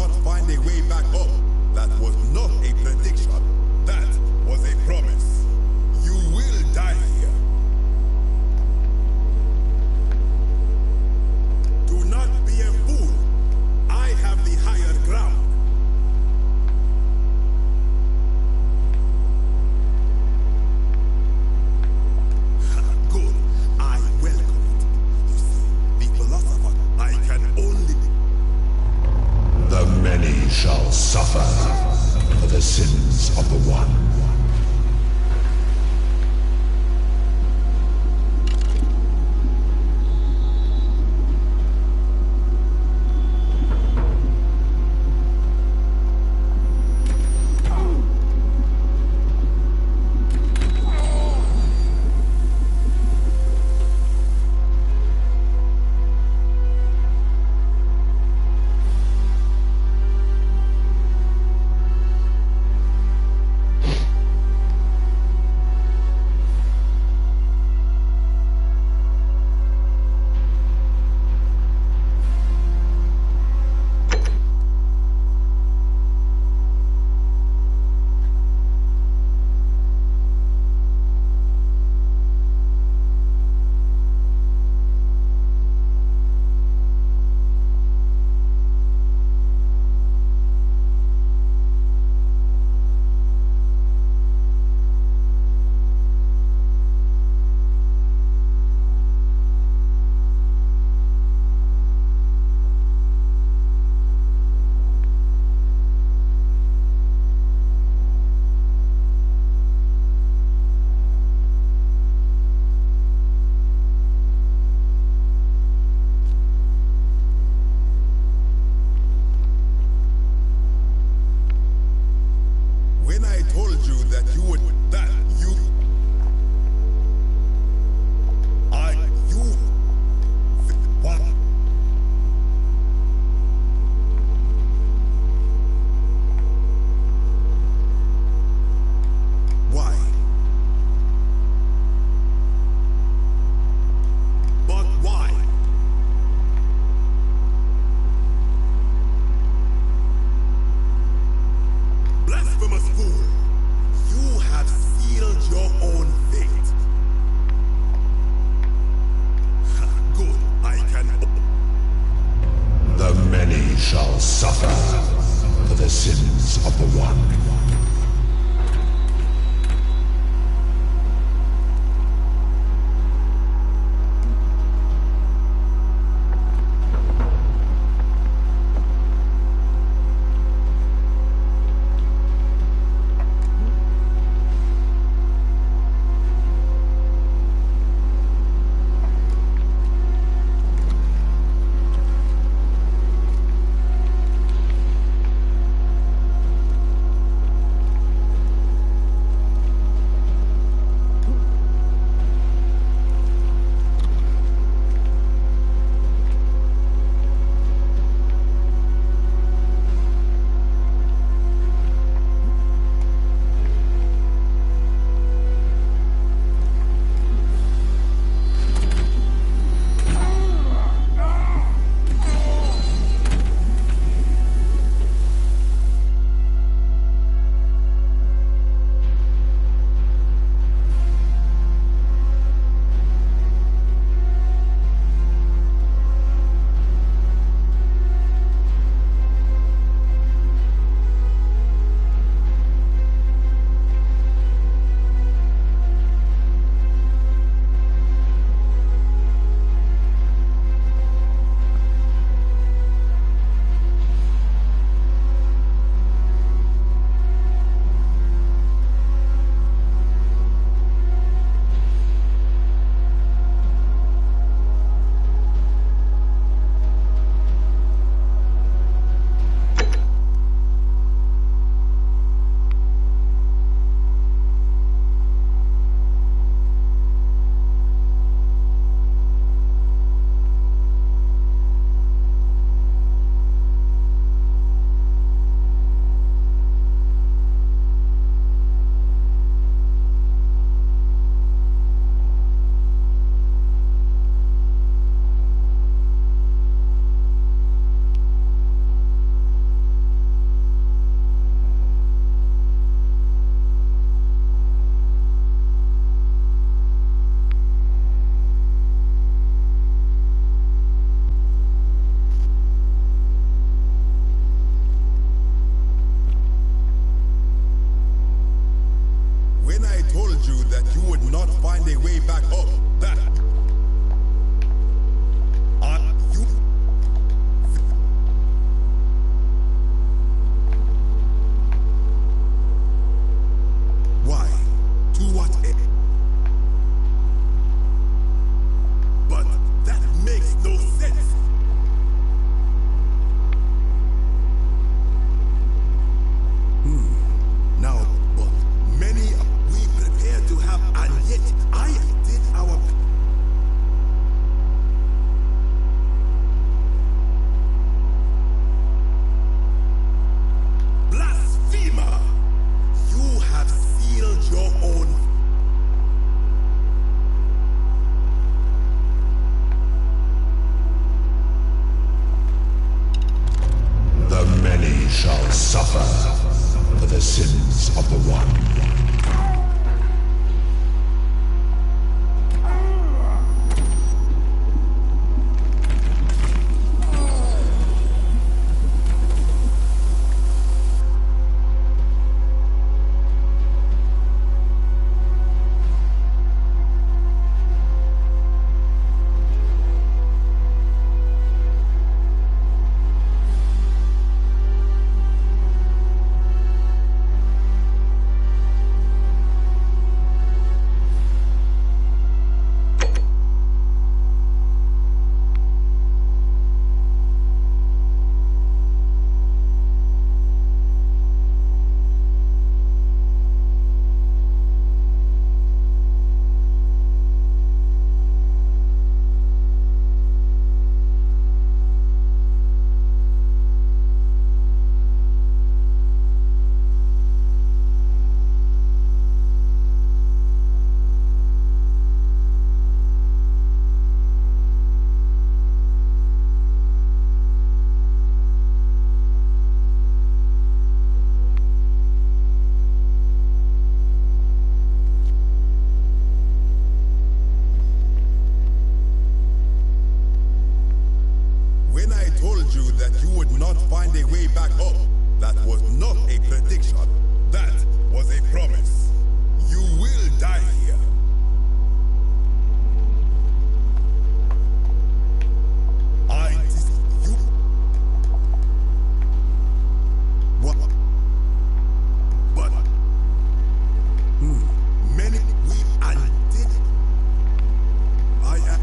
not find a way back home, that was not a prediction. That was a promise. You will die here. Do not be a fool. I have the higher ground. Good. I welcome it. You see, the philosopher, I can only...
The many shall suffer for the sins of the one.
When I told you that you would... that you... you... What? Why? But why? Blasphemous fool! You have sealed your own fate. Good, I can...
The many shall suffer for the sins of the one. suffer for the sins of the One.
When I told you that you would not find a way back up, that was not a prediction. That was a promise. You will die here. You. What? But. Many we and did. I am.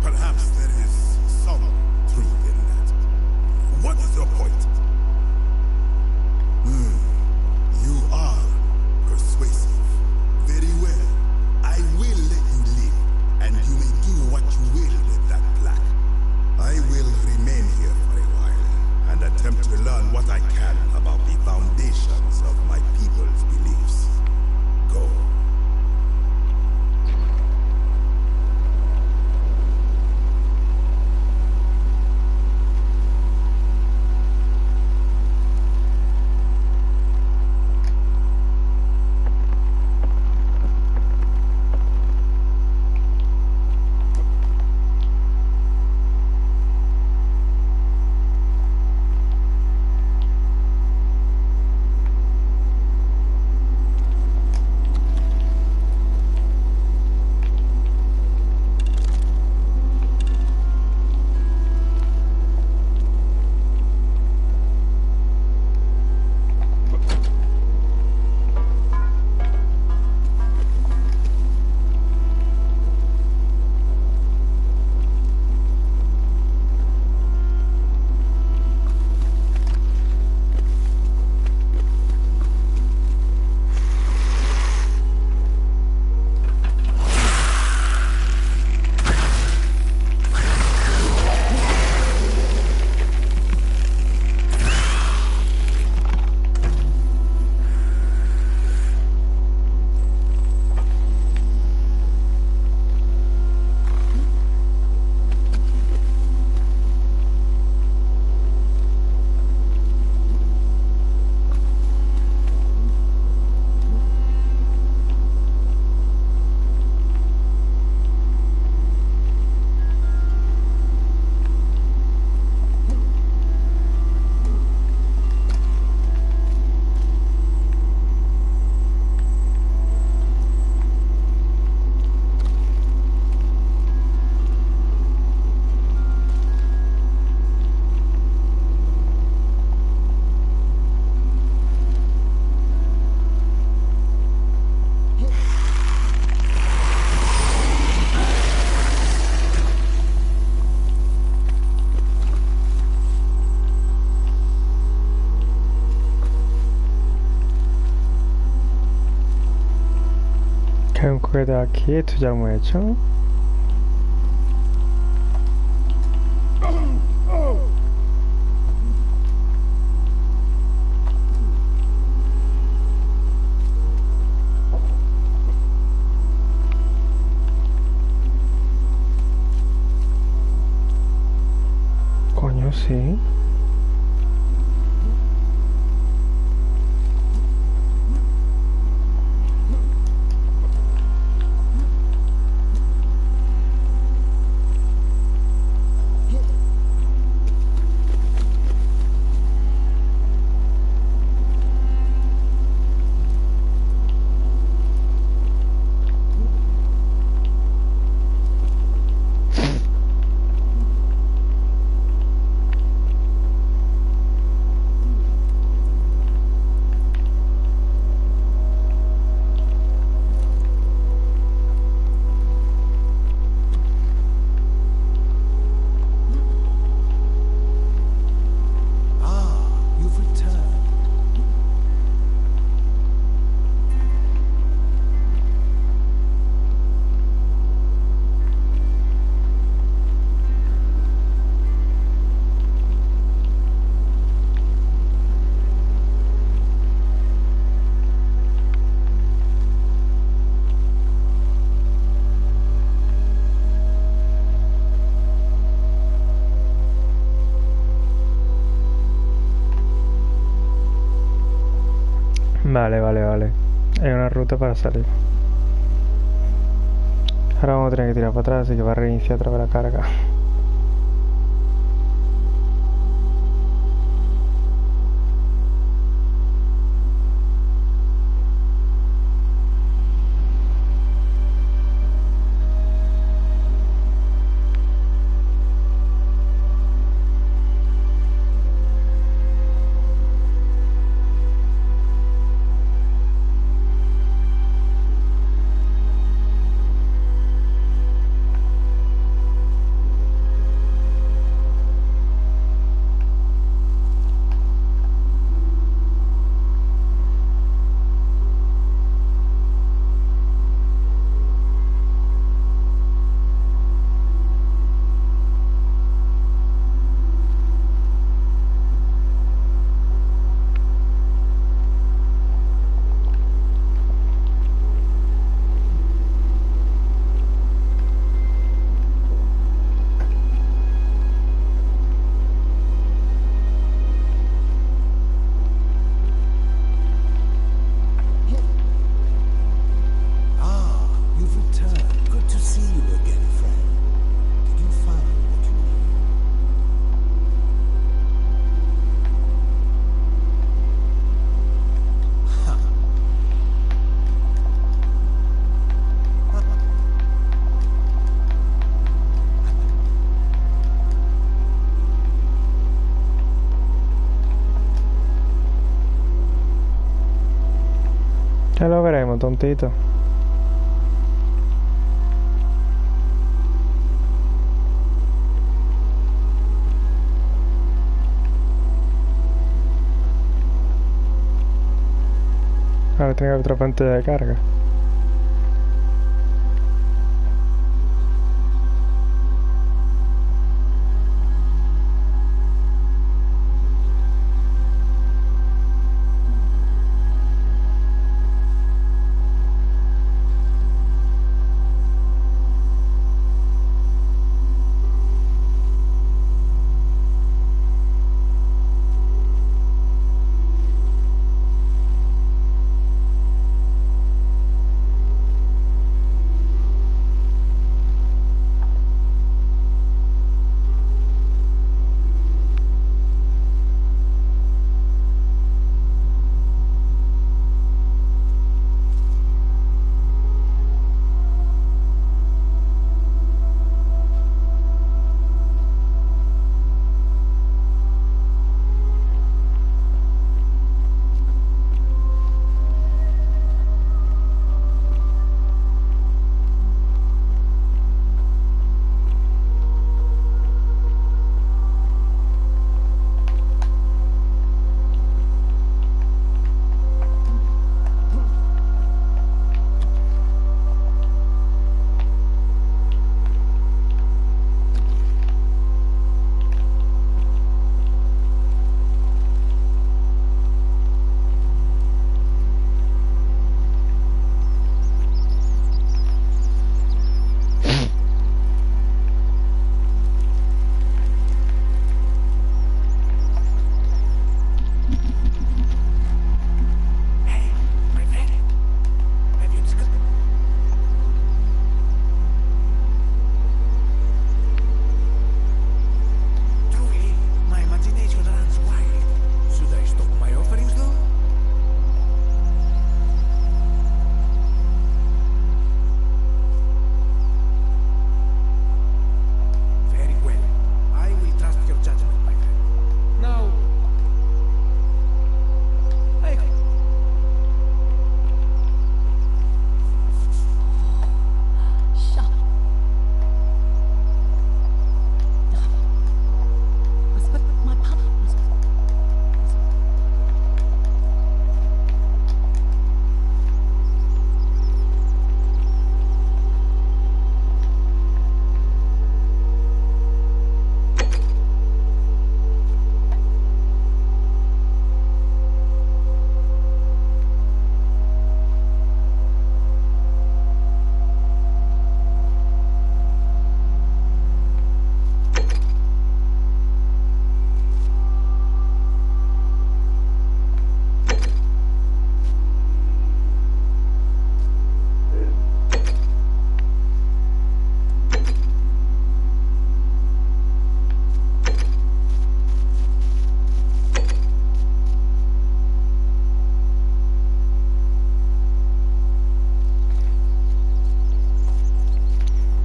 Perhaps there is some truth in that. What is your point? You are persuasive. Very well. I will let you live, and you may do what you will with that plaque. I will remain here for a while, and attempt to learn what I can about the foundations of my people's beliefs. Go.
결국에다 기회 투자 뭐였죠? Sí. Vale, vale, vale. Hay una ruta para salir. Ahora vamos a tener que tirar para atrás, así que va a reiniciar otra vez la carga. Ya lo veremos, tontito. Ahora tengo otra pantalla de carga.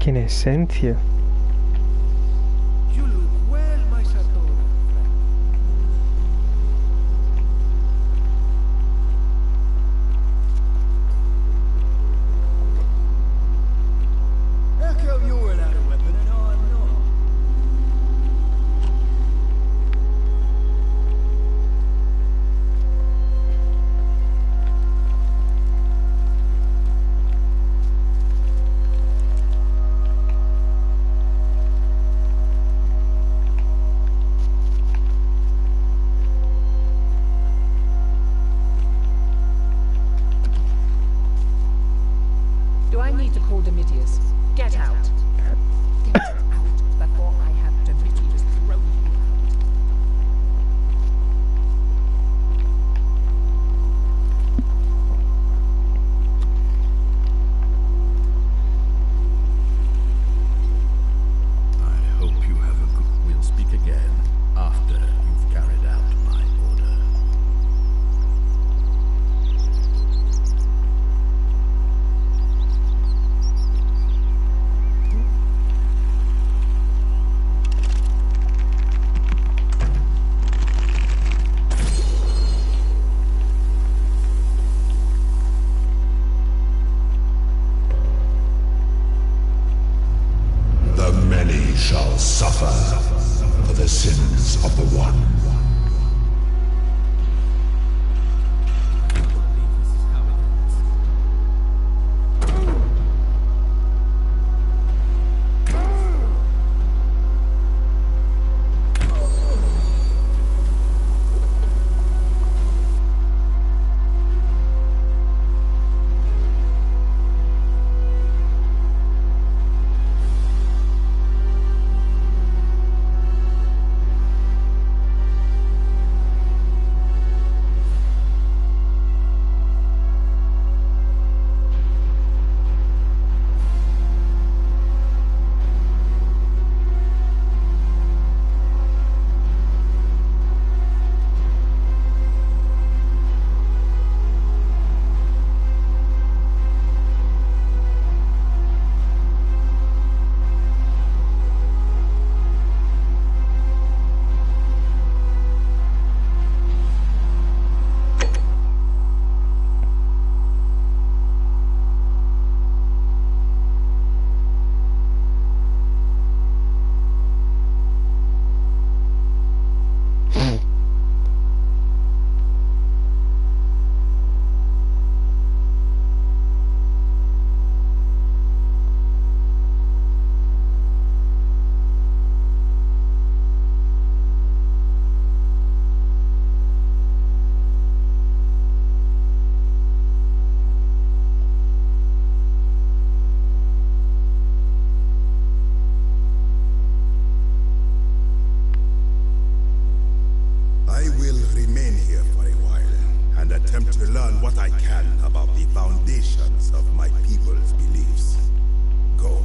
¿Quién es Sencio?
You look well, my Sartora.
How come you're without a weapon and I'm not?
Do I need to call Domitius? Get out! Get out before I have Domitius throw you out.
I hope you have a good... We'll speak again after you've carried out my order. The many shall suffer for the sins of the one. I will remain here for a while and attempt to learn what I can about the foundations of my people's beliefs. Go.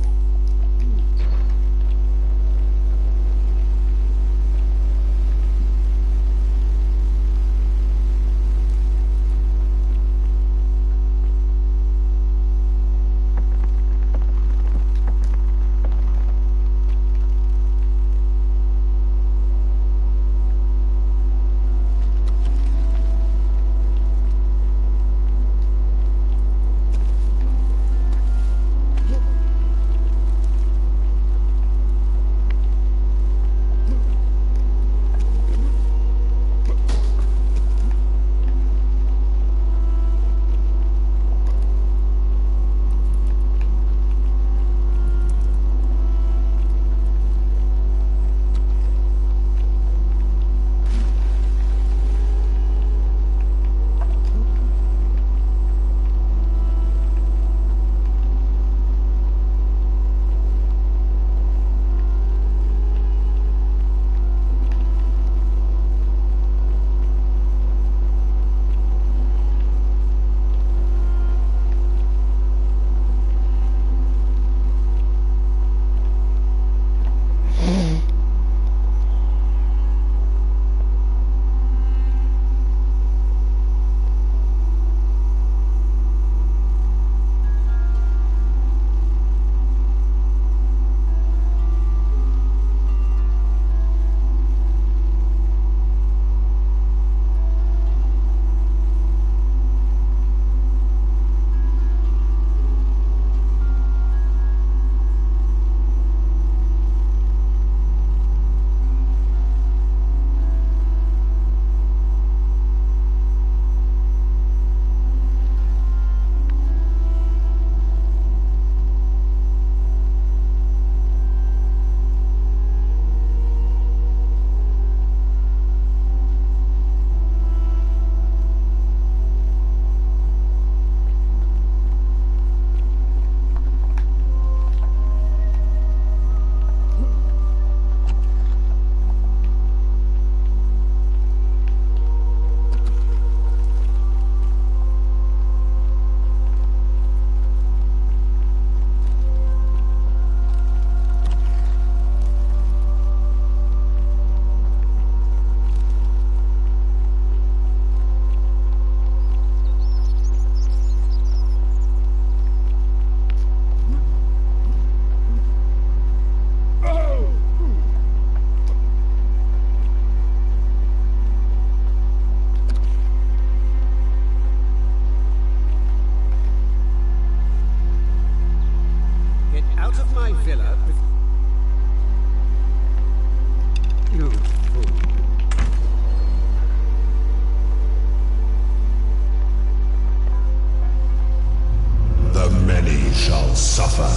suffer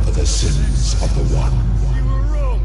for the sins of the One.
You were wrong.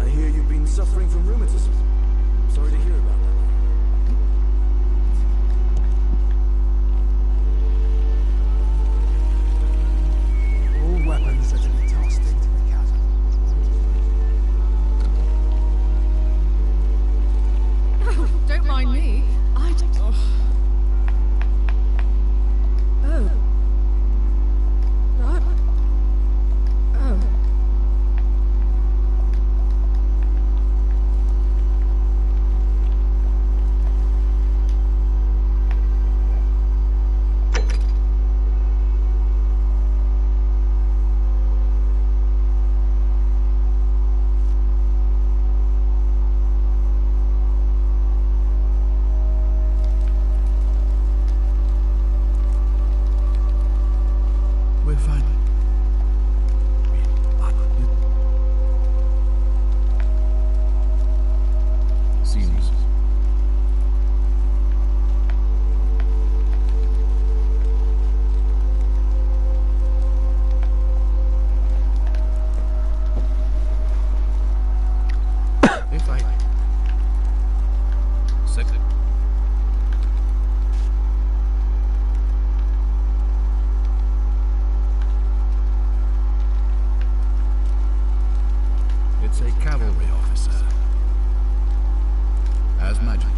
I hear you've been suffering from rheumatism. Sorry to hear about that.
All weapons are to be tossed into the chasm.
Oh, don't mind me. I just... Oh. Right. Oh.
We're fine.
Seems.
If I
It's a cavalry officer. As Majesty.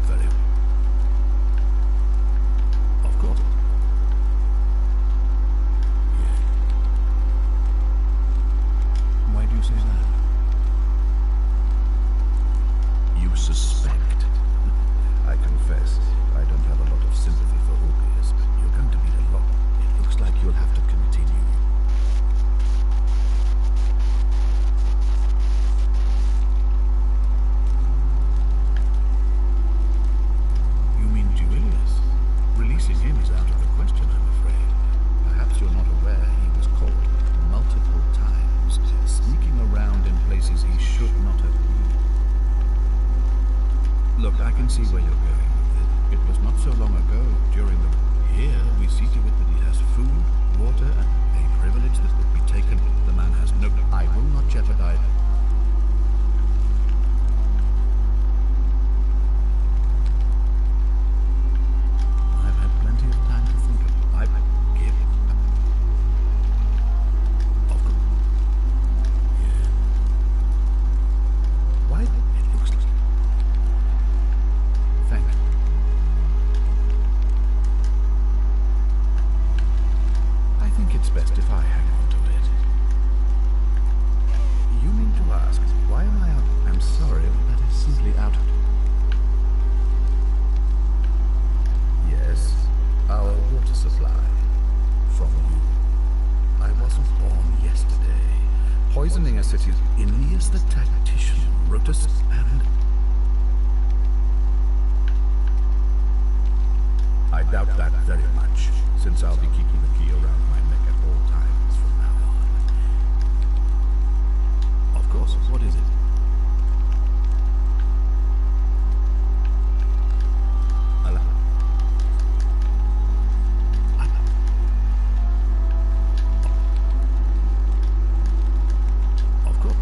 Very well. Of course. Yeah. Why do you say that? You suspect. I confess, I don't have a lot of sympathy for Orpheus, but you're going to meet a lot. It looks like you'll have to continue. You mean Julius? Releasing him is out of the question, I'm afraid. Perhaps you're not aware he was caught multiple times, sneaking around in places he should not have been. Look, I can see where you're going with it. It was not so long ago, during the... Here, we see to it that he has food, water, and a privilege that would be taken. The man has no... I will not jeopardize... I've had plenty of time to think of it. I give... Of course. Yeah. Why? It looks like... Thank you. I think it's best if I hang on to it. You mean to ask, why am I out? I'm sorry, but that is simply out of... Yes, our water supply. From you. I wasn't born yesterday. Poisoning a city. Aeneas the tactician wrote us and... I doubt that very much, since I'll be keeping the key around my neck at all times from now on. Of course, what is it? Of course.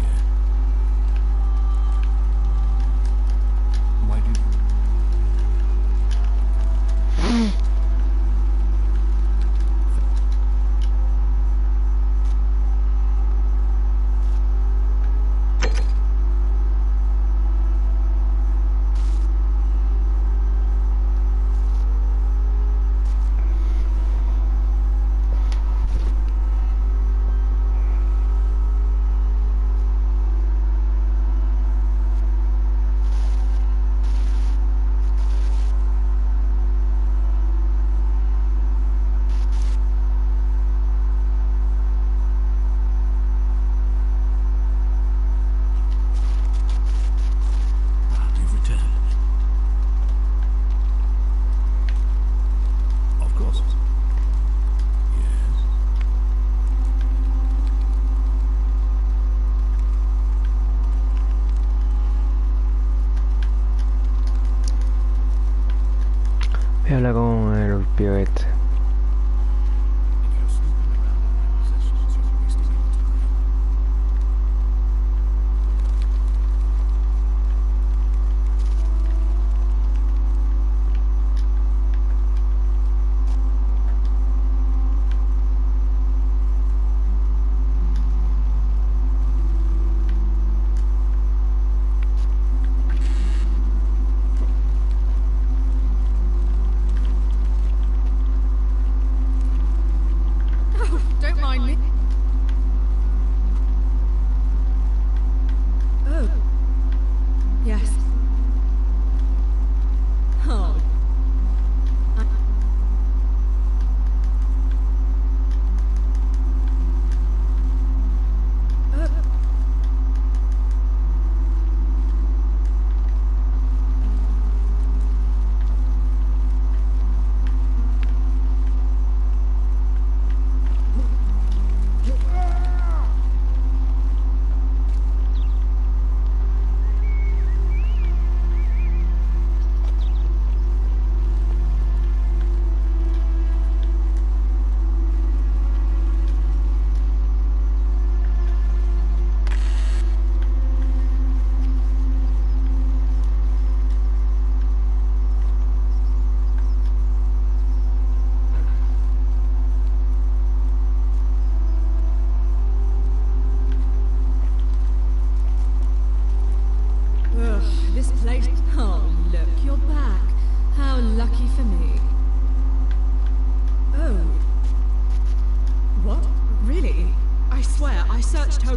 Yeah. Why do you...
Voy a hablar con el pío este.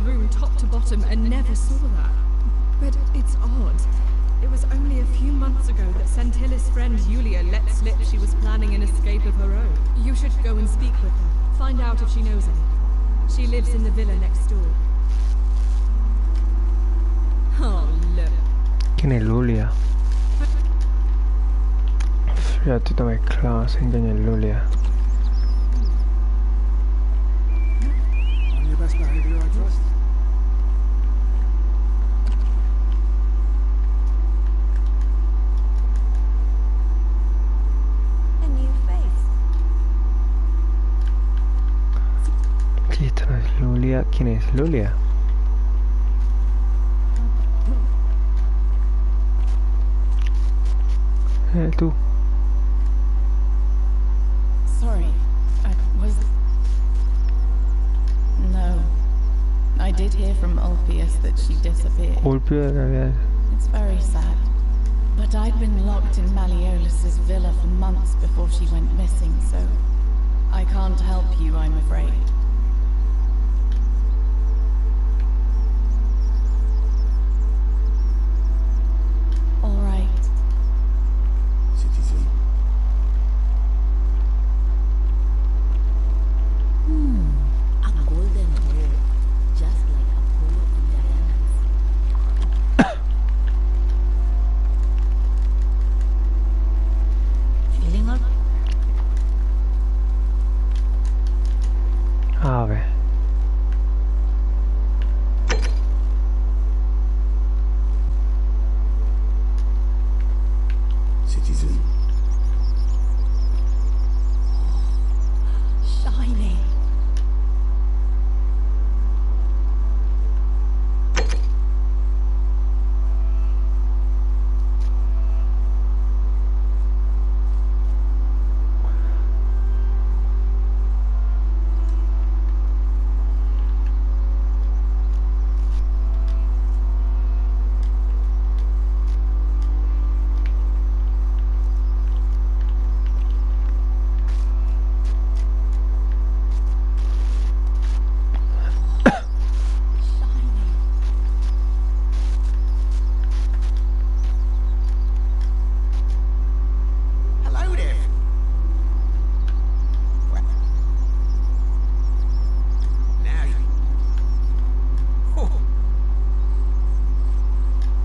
room top to bottom and never saw that. But it's odd. It was only a few months ago that Centillis' friend Julia let slip she was planning an escape of her own. You should go and speak with her. Find out if she knows anything. She lives in the villa next door. Oh, look.
¿Quién es Lulia? Ya estoy todo mezclado, sin quién es Lulia.
On your best behavior, I trust.
A new face.
Si esta no es Lulia, ¿quién es Lulia? Tú.
Sorry, No. I did hear from Ulpius that she disappeared.
Ulpius,
It's very sad. But I'd been locked in Malleolus's villa for months before she went missing, so I can't help you, I'm afraid. All right.
Citizen.
A golden road, just like Apollo and Diana's. Feeling all
A ver.
Citizen.
shiny.
Hello there. What? Now you... Oh.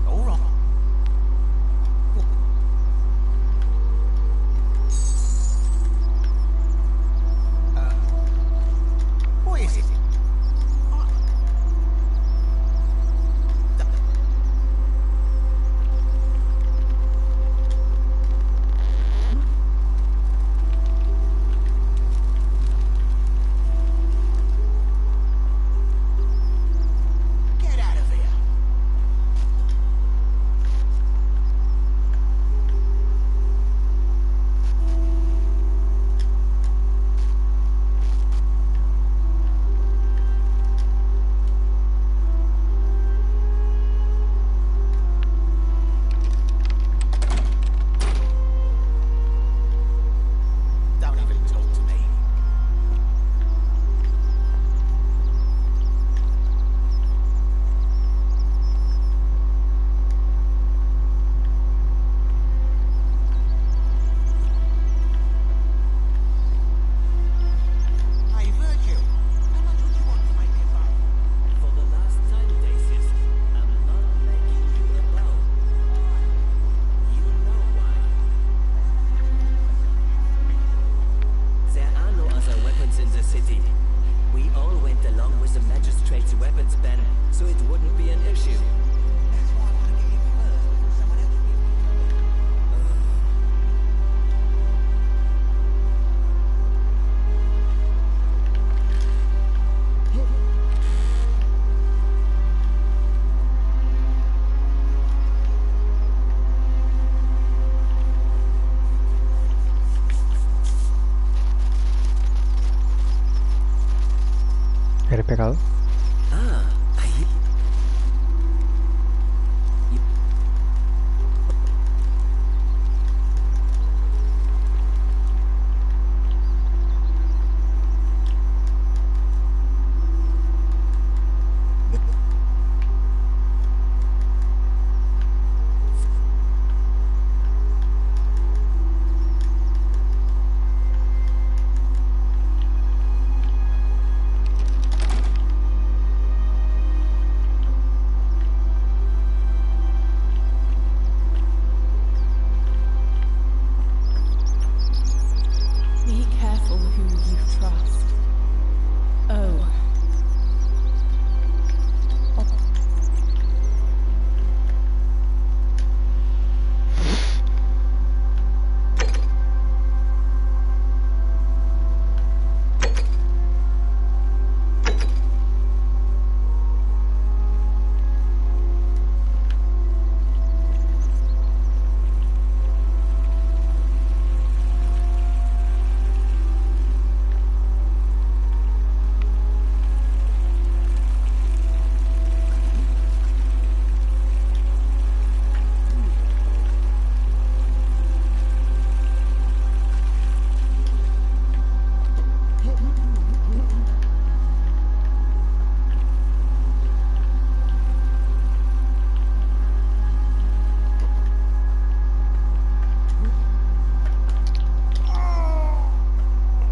All right. What is it? Get out of here. Don't even talk to me. Hey, Virgil, how much would you want to make me a bow?
For the last time, Dacius, I'm not making you a bow. You know why. There are no other weapons in the city. We all went along with the magistrate's weapons ban, so it wouldn't be an issue.
That's why I want to get in first before someone else will.
¿Eres pecado?
Ah, ahí.
you trust. Oh.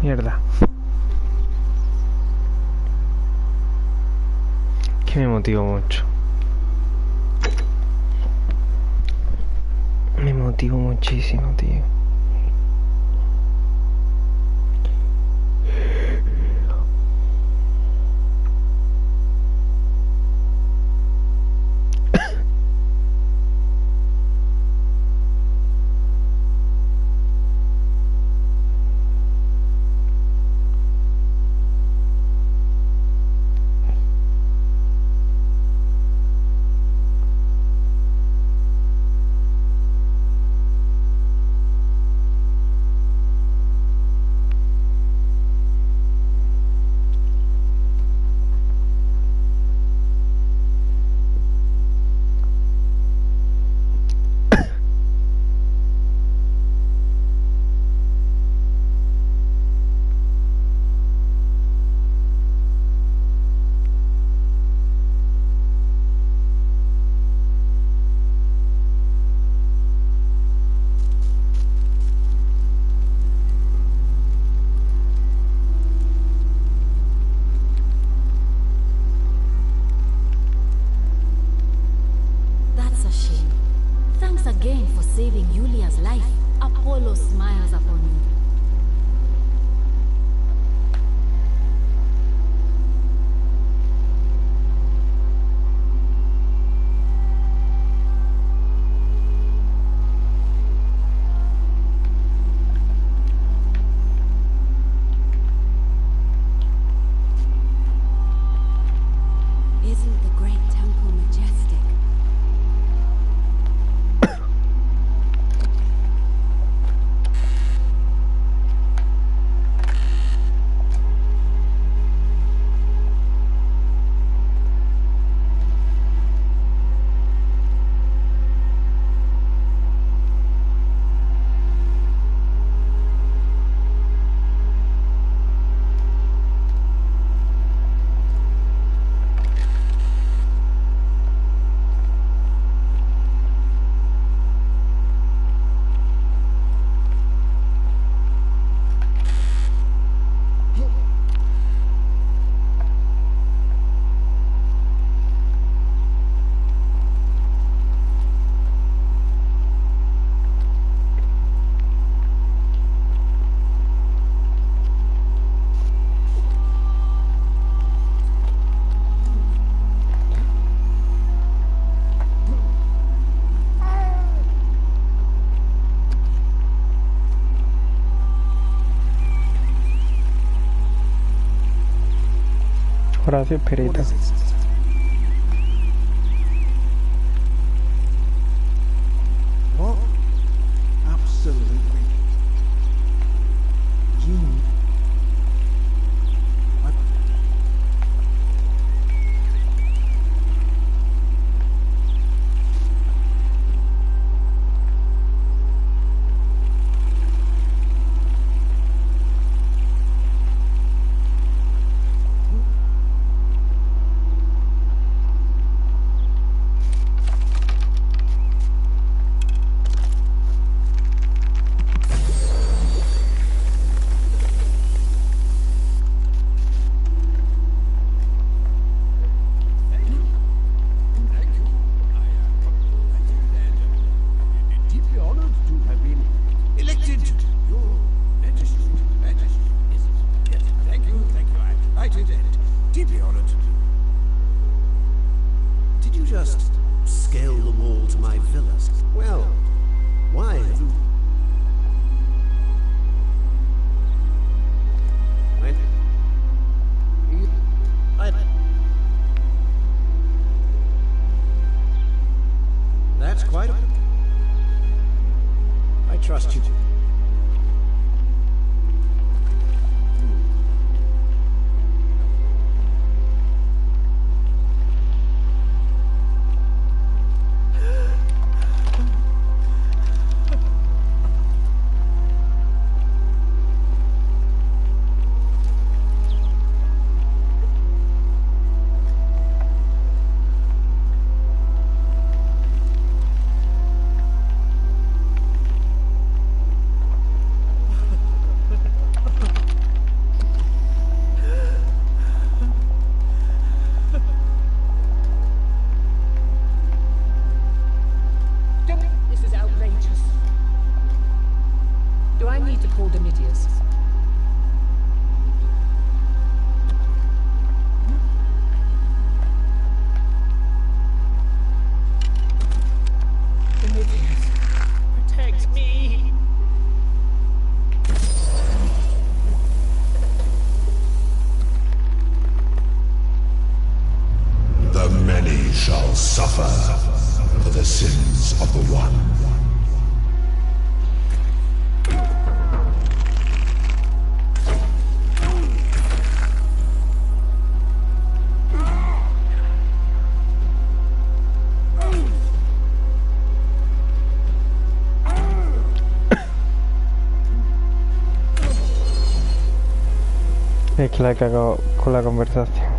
Mierda. Que me motivó mucho. Me motivó muchísimo, tío.
That's a shame. Thanks again for saving Yulia's life. Apollo smiles upon you. Isn't the great temple majestic?
Horacio Pereta.
What? Absolutely. You.
suffer for the sins of the One.
Es que la he cagado con la conversación.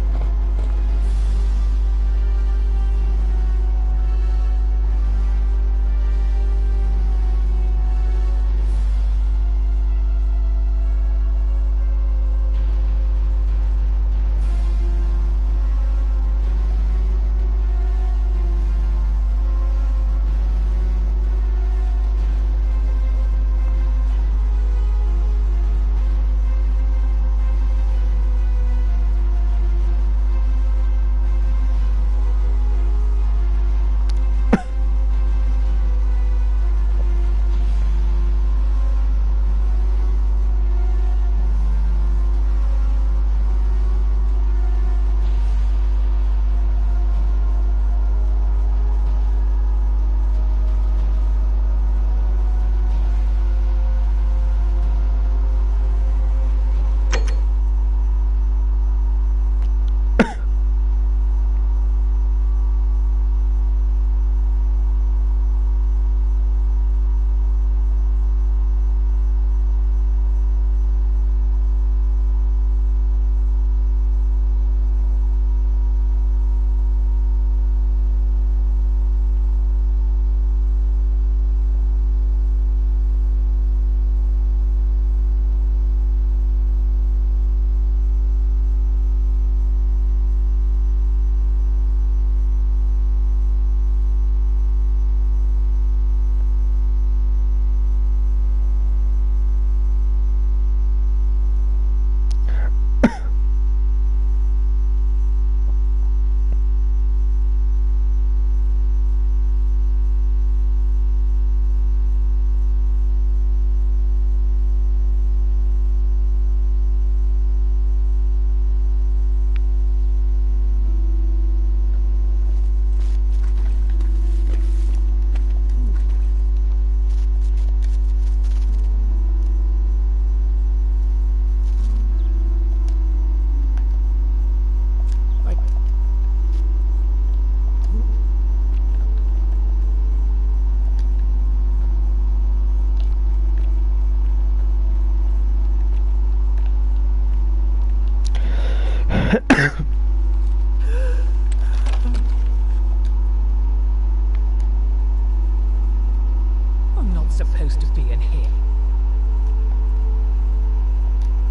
Supposed to be in here.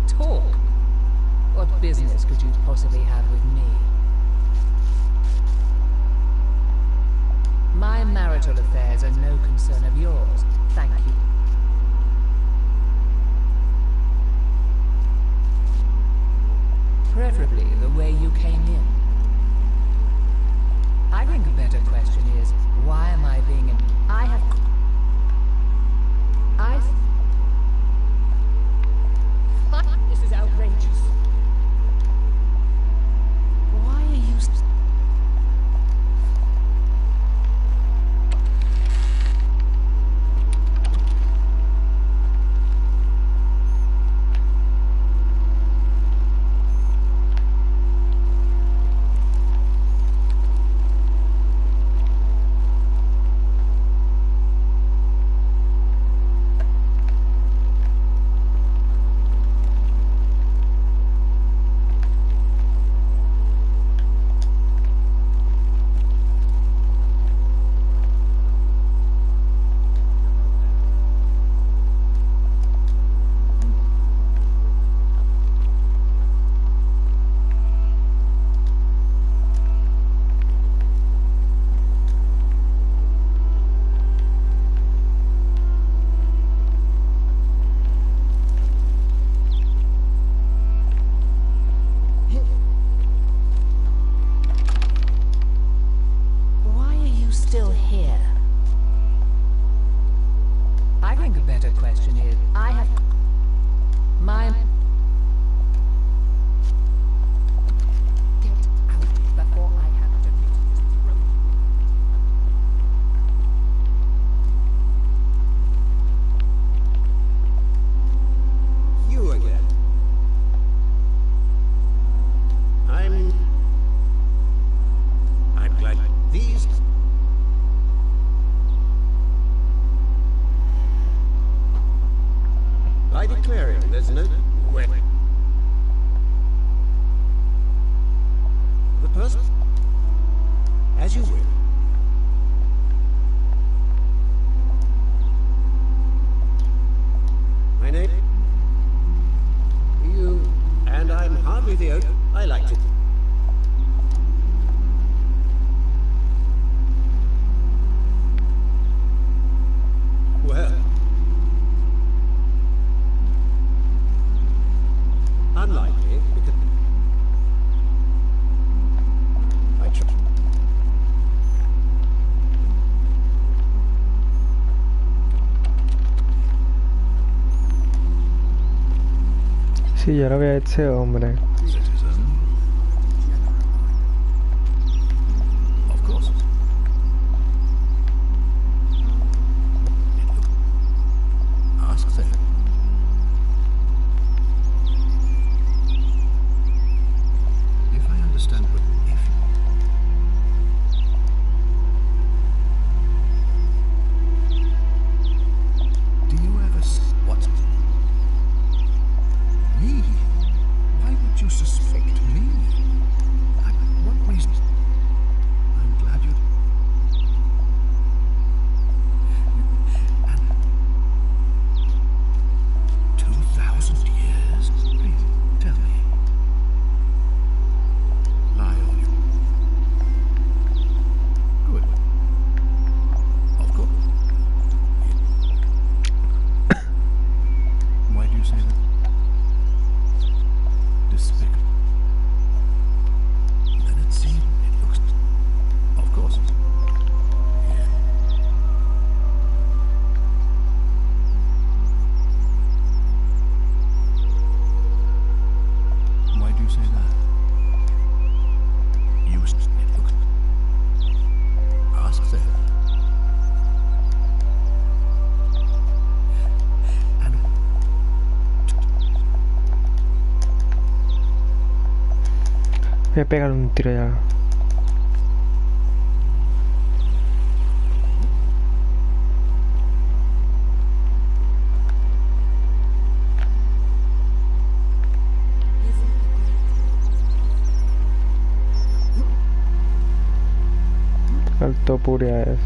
Talk. What business could you possibly have with me? My marital affairs are no concern of yours. Thank you. Preferably the way you came in. I think a better question is, why am I being in... This is outrageous. Why are you...
with you. I liked it. Well, unlikely because I try.
Sí, yo lo había hecho, hombre.
Of course. Ask them. If I understand, but if do you ever what? Me? Why would you suspect me? What reason? I'm glad you. And 2,000 years? Please tell me. Lie on you. Good. Of course. Why do you say that? Despicable. Then it seems it looks. Of course. Yeah. Why do you say that? You it looks. Ask them. And
Voy a pegar un tiro ya. Alto puria es.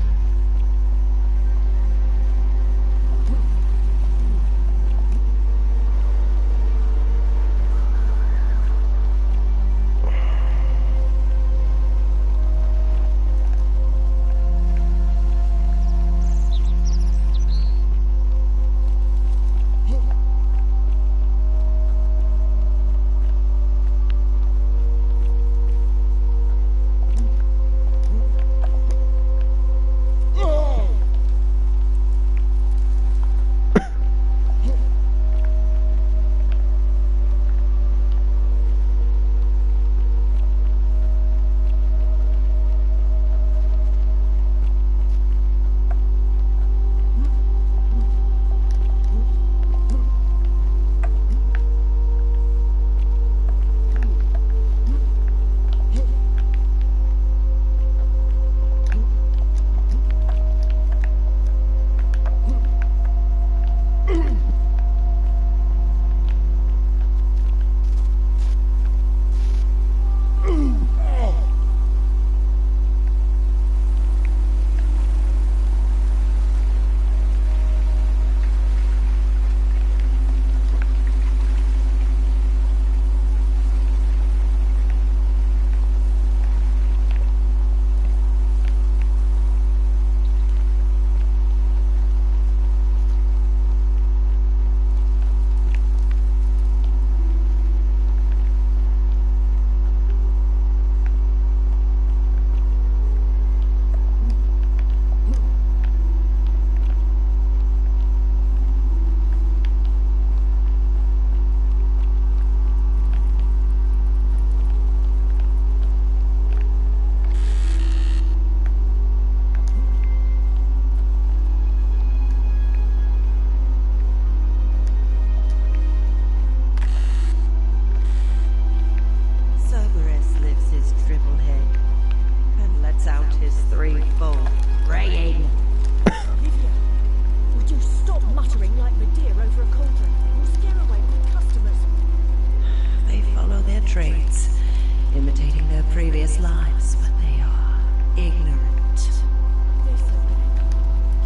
previous lives, but they are ignorant.
Listen,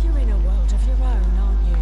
you're in a world of your own, aren't you?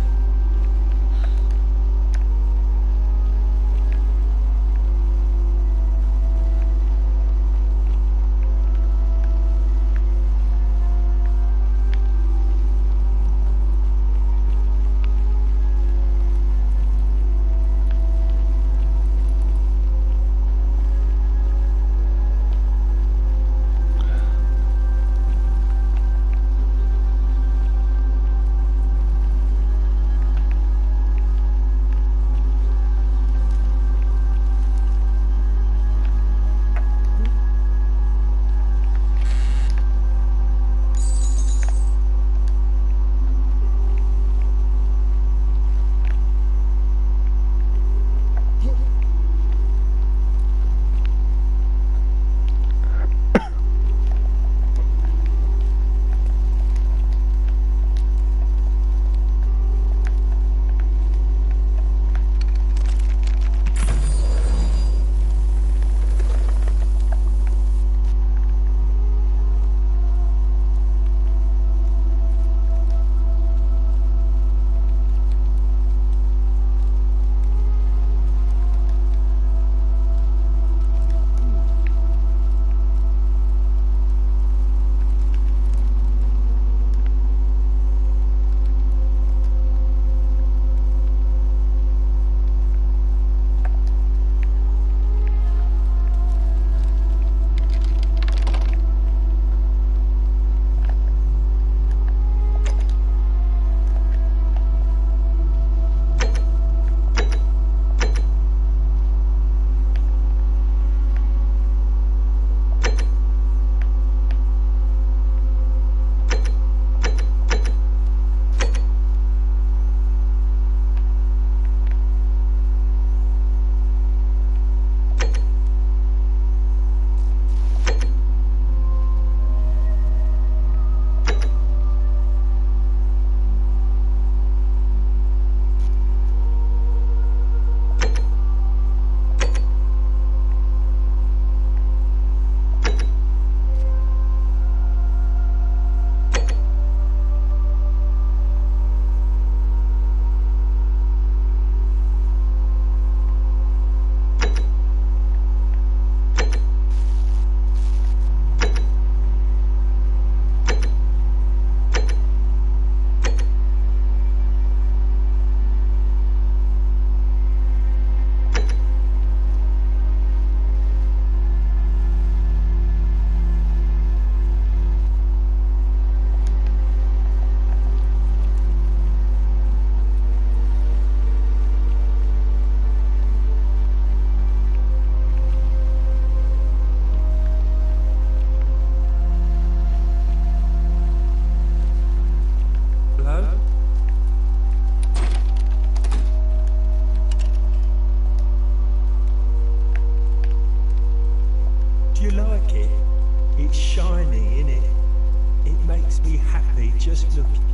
just looking.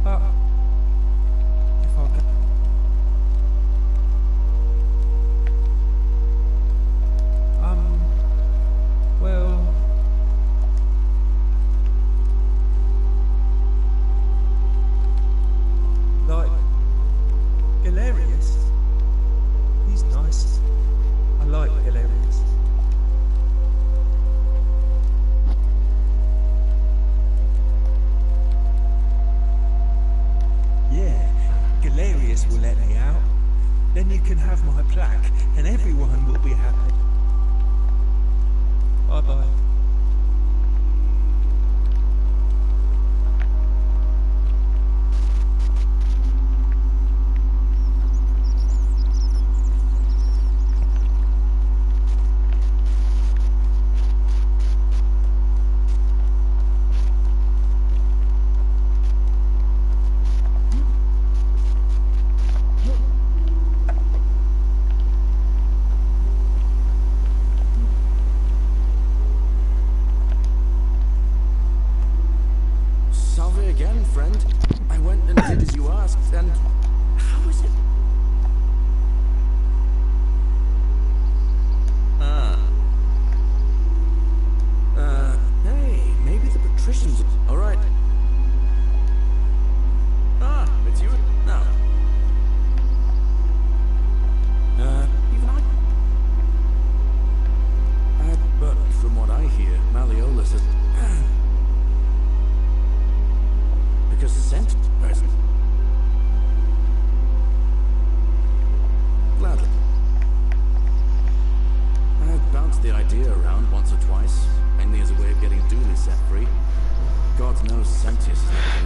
But if I go... Well... Like... Hilarious. He's nice. I like Hilarious. Yeah, Galerius will let me out. Then you can have my plaque, and everyone will be happy. Bye-bye.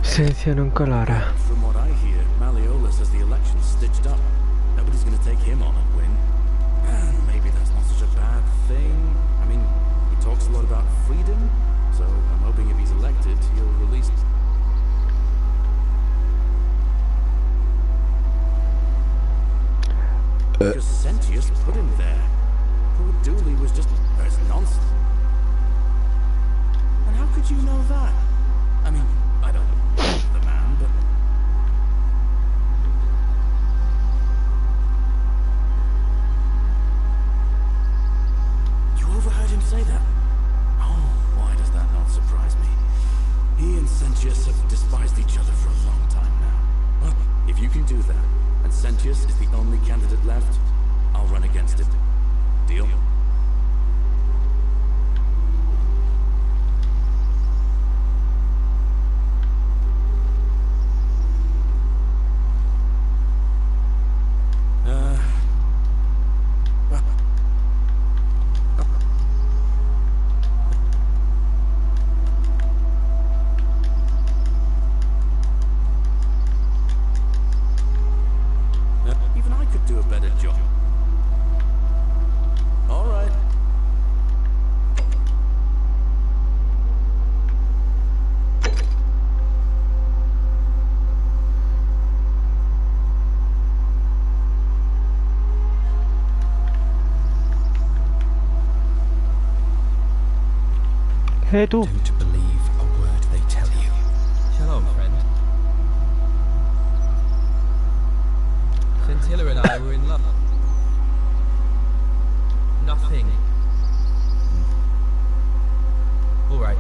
Ciencia nunca lo hará.
From what I hear, Malleolus has the election stitched up. Nobody's going to take him on and win. Maybe that's not such a bad thing. I mean, he talks a lot about freedom, so I'm hoping if he's elected, he'll release... Because Sentius put him there. Poor Dooley was just... There's nonsense. And how could you know that? I mean, I don't know the man, but... You overheard him say that? Oh, why does that not surprise me? He and Sentius have despised each other for a long time now. Well, if you can do that, and Sentius is the only candidate left, I'll run against him. Deal?
Hey, tú.
Don't believe a word they tell you.
Shalom, friend. Scintilla and I were in love. Nothing. Alright,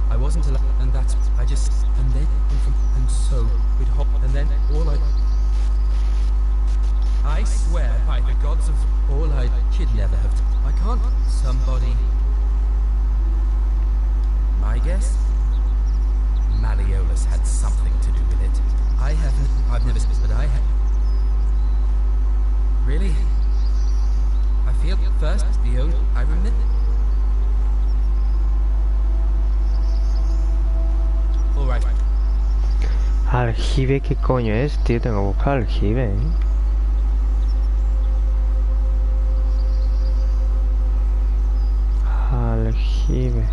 I wasn't allowed, and that's, I just, and then, and so, we'd hop, and then, all I swear by the gods of all she'd never have, I can't, somebody, my guess? Malleolus had something to do with it. I've never said, but I have. Really? I feel first, the old, I remember. Alright.
Aljibe, ¿qué coño es, tío? Tengo que buscar aljibe, Aljibe.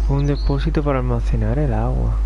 Un depósito para almacenar el agua.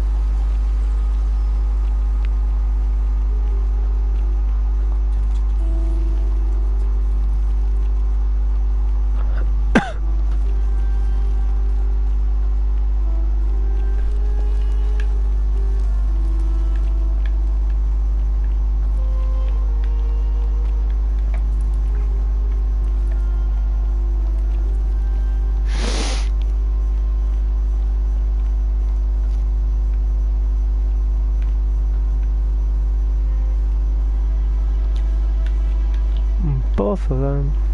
pozo, ¿saben?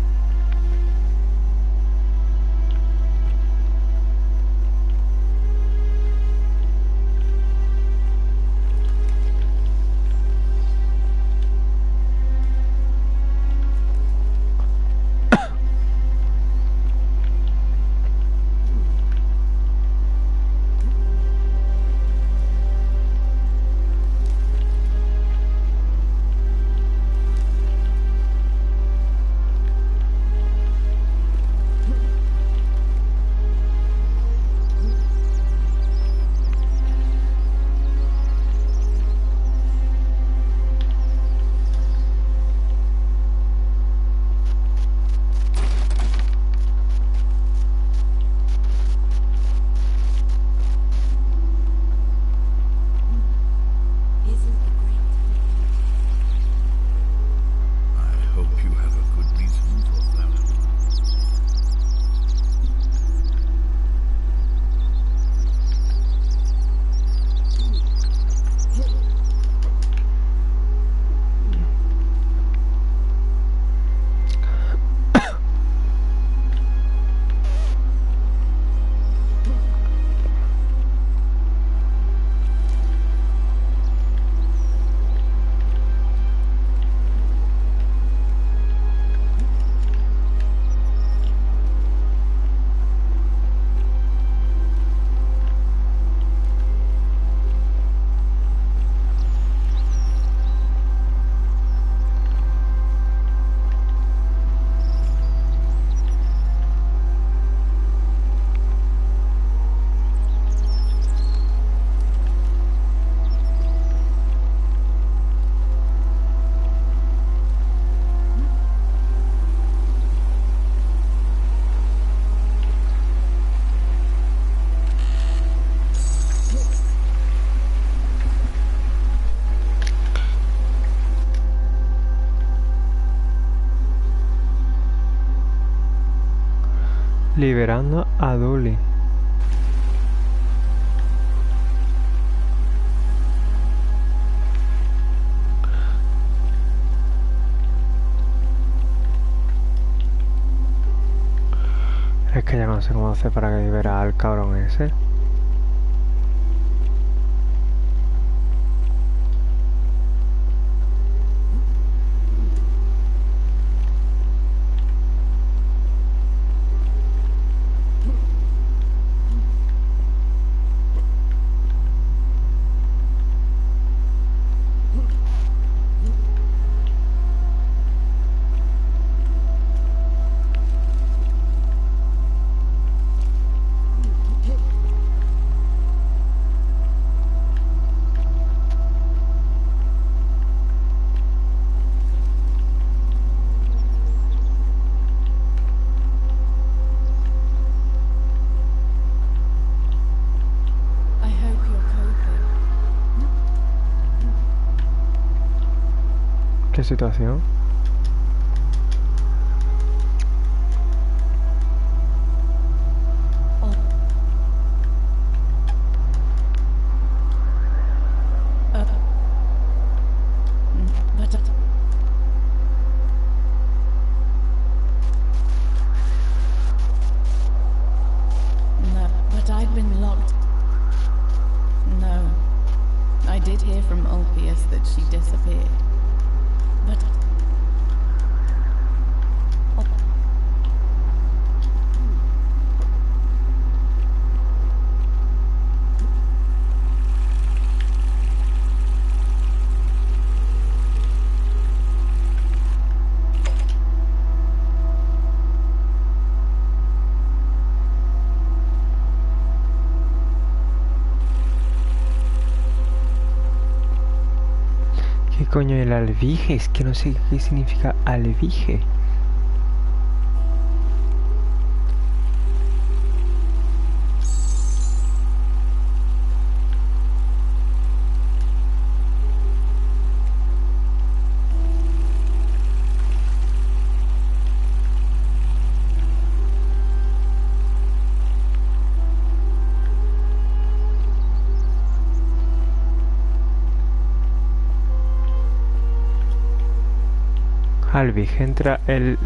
Liberando a Dully. Es que ya no sé cómo hacer para liberar al cabrón ese. ¿Qué situación?
But I've been locked. No. I did hear from Ulpius that she disappeared. But...
¿Qué coño el albije? Es que no sé qué significa albije. Alvig, entra el...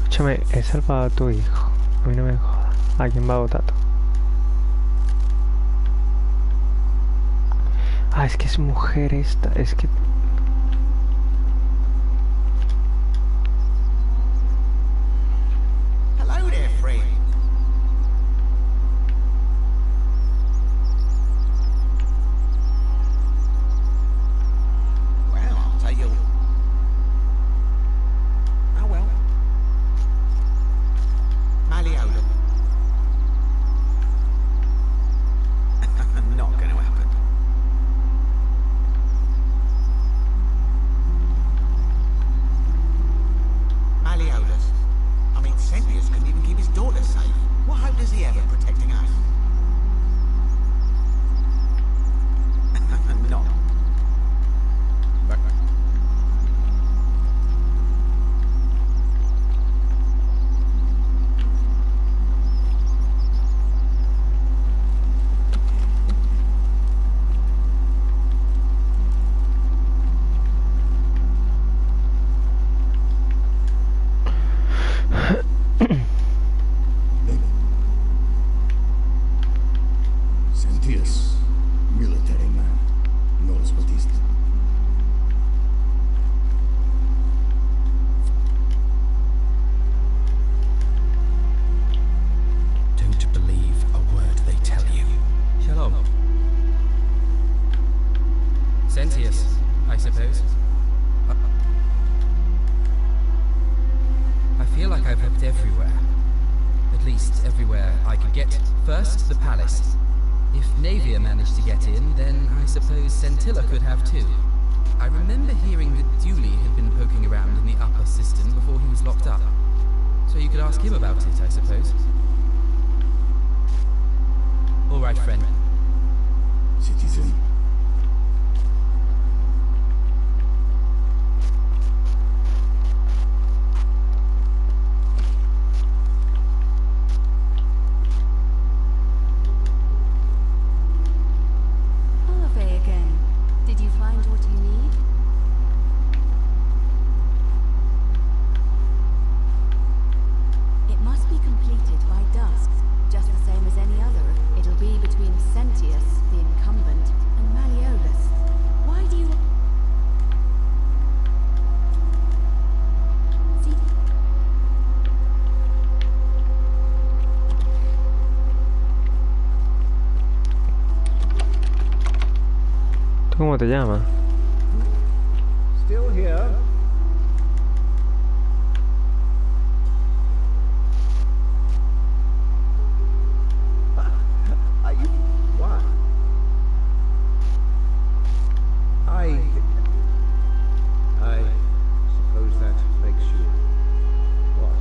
Escúchame, he salvado a tu hijo. A mí no me jodas. ¿A quién va a votar tú? Ah, es que es mujer esta. Es que...
Hello there, friend. Well, I'll tell you. Oh well. Malleolo. Not going to happen. Malleolus. I mean, Sentius couldn't even keep his daughter safe. What hope does he have of protecting us? Not.
Sentius, military man, knows what is.
Don't believe a word they tell you.
Shalom. Sentius, I suppose. I feel like I've looked everywhere. At least everywhere I could get. First, the palace. If Navia managed to get in, then I suppose Scintilla could have too. I remember hearing that Dooley had been poking around in the upper cistern before he was locked up. So you could ask him about it, I suppose. All right, friend.
Citizen.
Olave again. Did you find what you need? It must be completed by dusk, just the same as any other. It'll be between Sentius, the incumbent, and Malleolus. Why do you... See...
¿Tú cómo te llamas?
Still here? Are you... What? I suppose that makes you... What?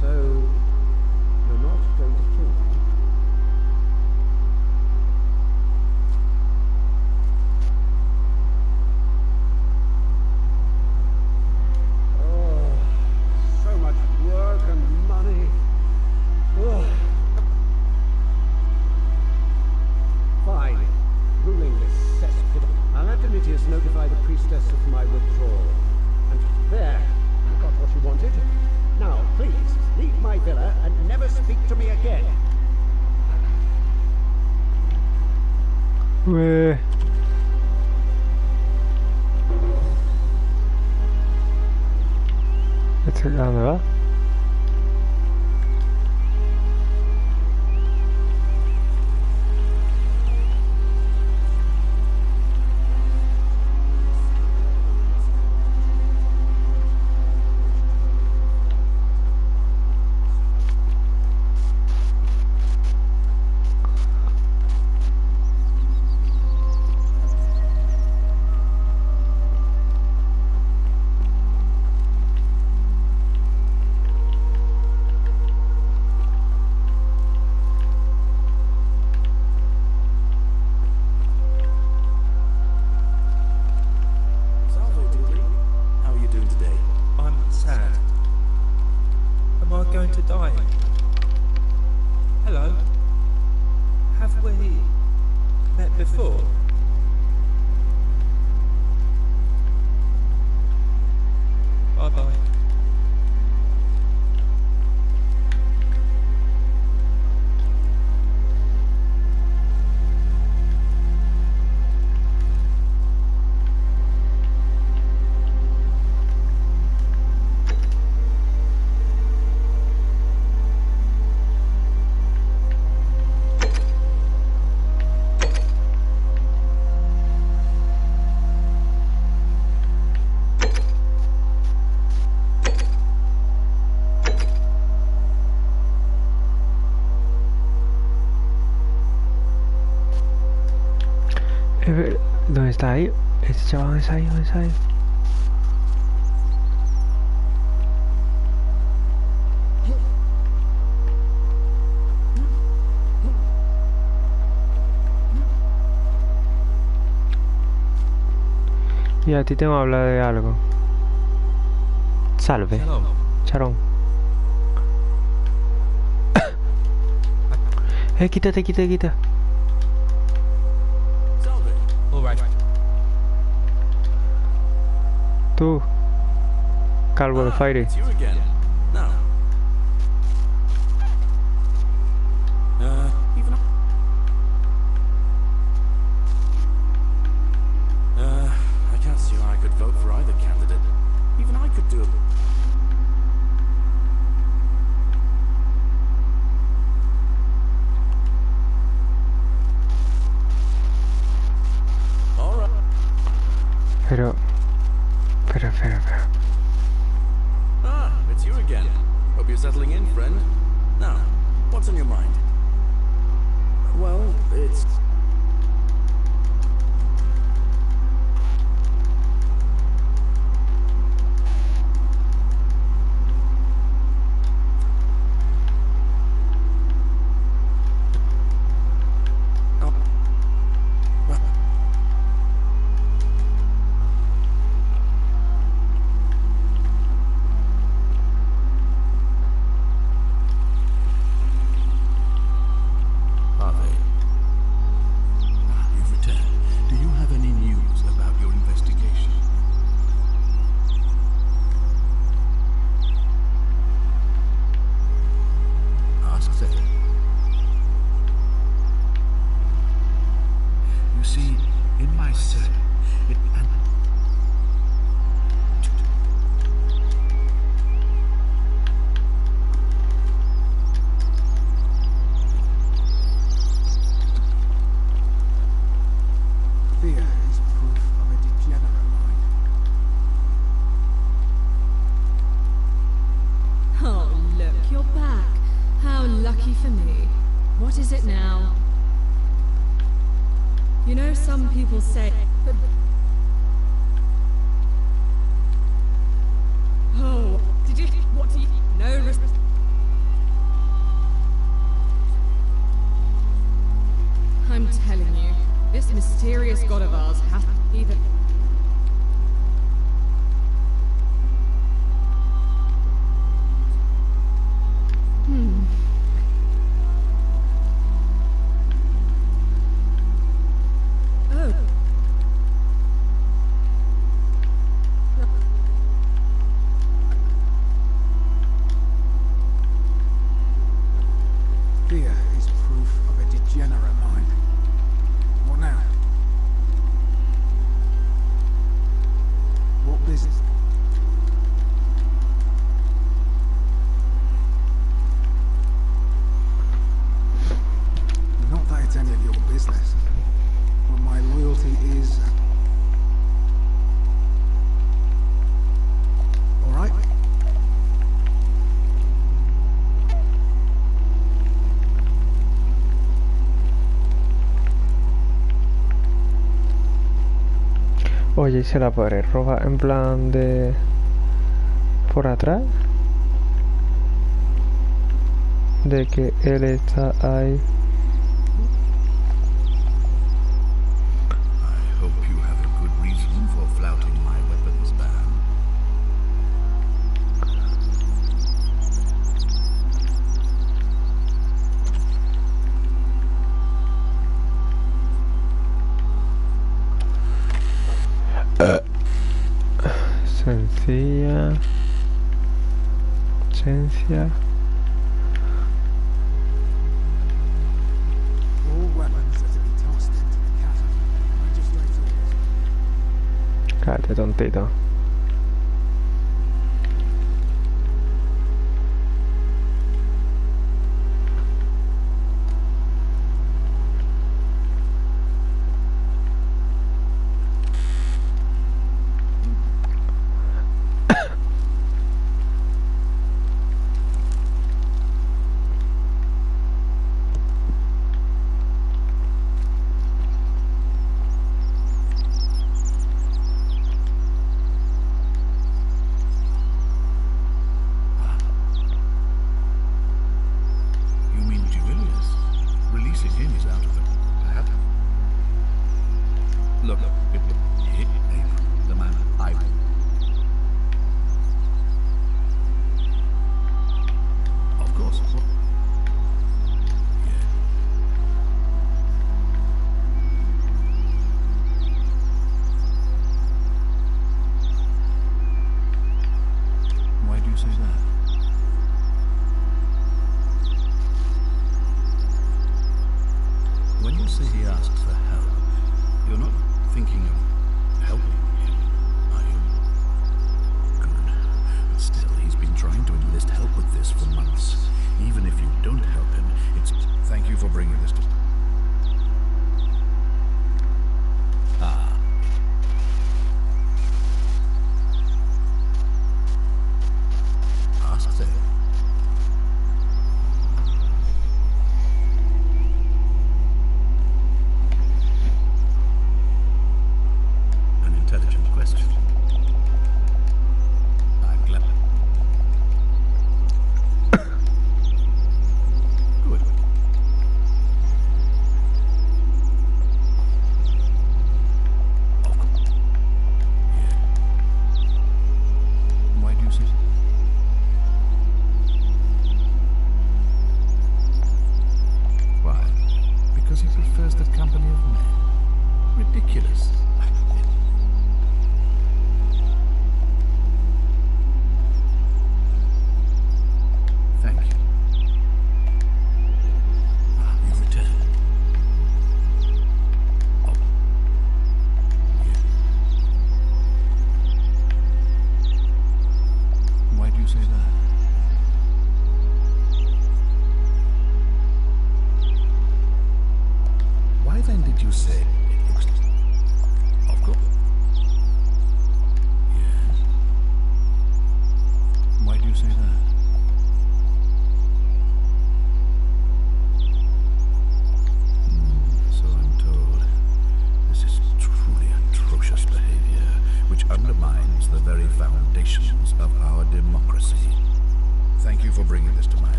So... You're not going to kill me?
¿A dónde va? ¿Dónde está ahí? Este chaval, ¿dónde está ahí? ¿Dónde está ahí? Y a ti te voy a hablar de algo. Salve.
Hello.
Charón. Quítate, quita.
All right.
Tú. Calvo de Fire.
It's you again. No. Even I can't see how I could vote for either candidate. Even I could do it. All right.
Pero.
Ah, it's you again. Hope you're settling in, friend. Now, what's on your mind? Well, it's...
What is it now? You know, some people say, but... Oh, did you... What do you... No respect. I'm telling you, this mysterious god of ours has to be the...
Fear is proof of a degenerate mind. What now? process. But my loyalty is... All right?
Oye, ¿y se la podré robar en plan de... por atrás? De que él está ahí.
I hope you have a good reason for flouting my weapons ban.
Sencilla. Esencia.
All weapons are to be tossed into the chasm. Magistrate's orders.
Cállate, tontito.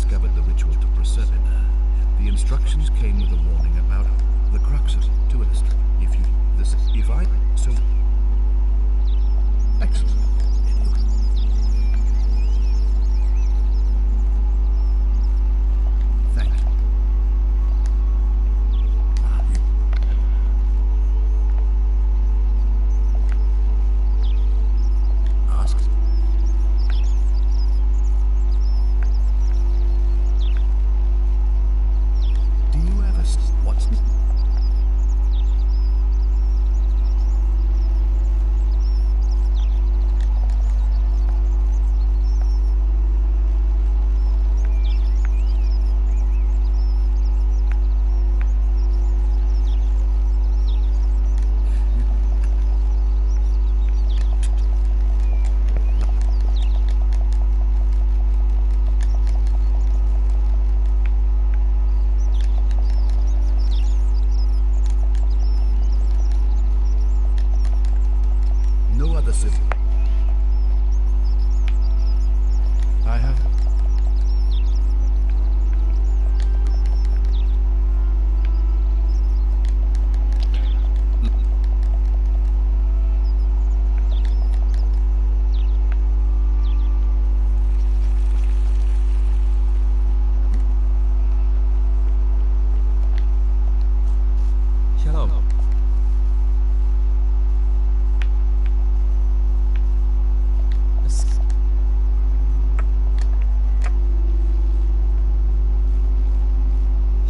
discovered the ritual to Proserpina, the instructions came with a warning about the cruxes. To illustrate, if I so excellent. Thank you. Ask. Do you ever what's no other civil. I have.
Shalom.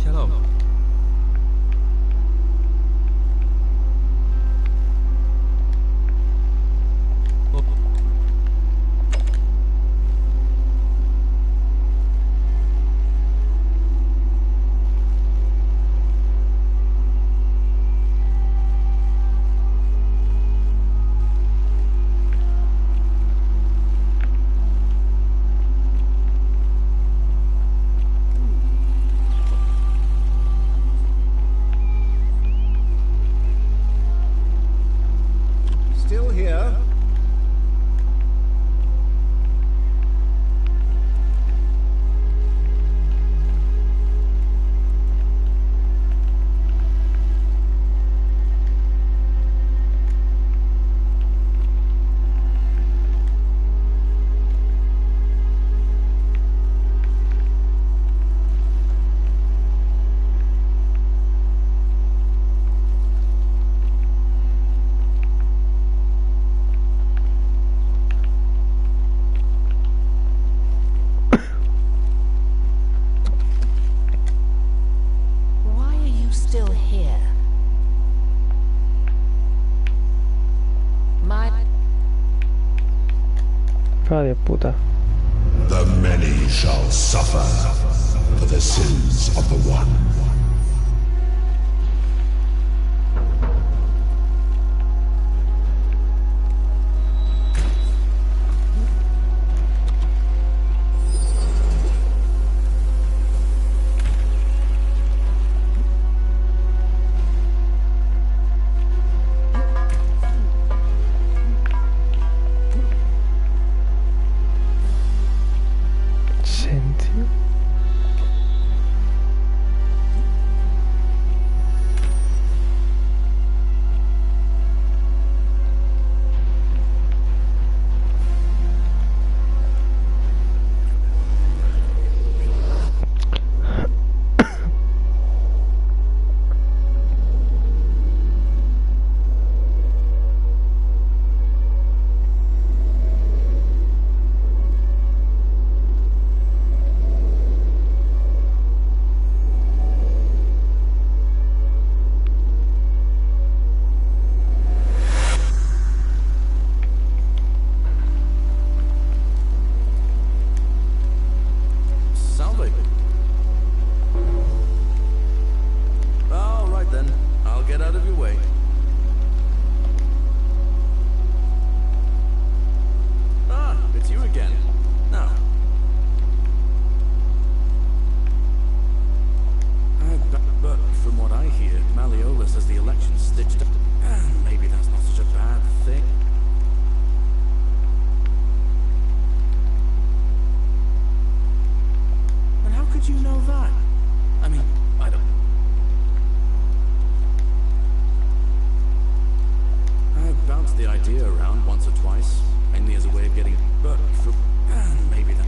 Shalom. Oh.
Still here?
Why are you still here? My...
Hija de puta.
The many shall suffer for the sins of the one.
Sentio.
do you know that? I mean, I don't... I've bounced the idea around once or twice, mainly as a way of getting... But for... maybe that...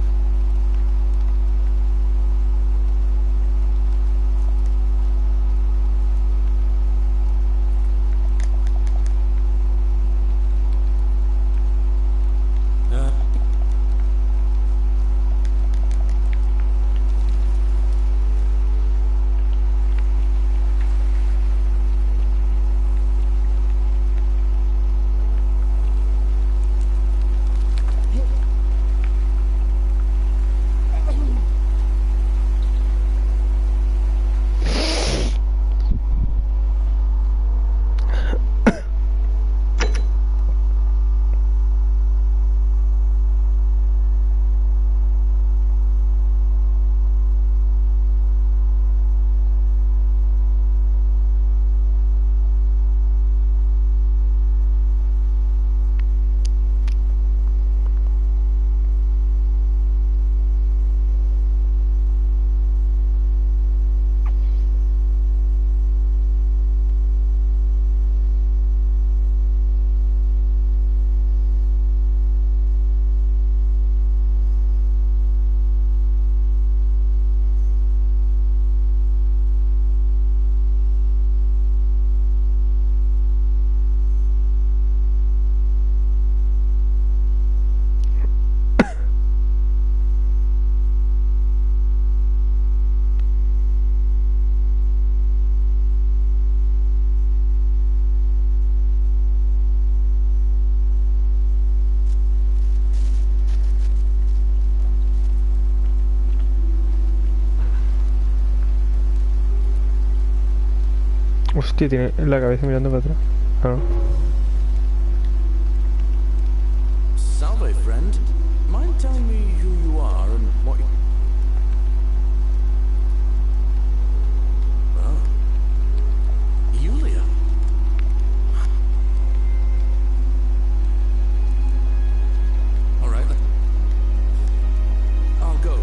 Hostia, tiene la cabeza mirando para atrás. Ah, no.
Salve, friend. Mind telling me who you are and what you... Oh. Yulia. All right. I'll go.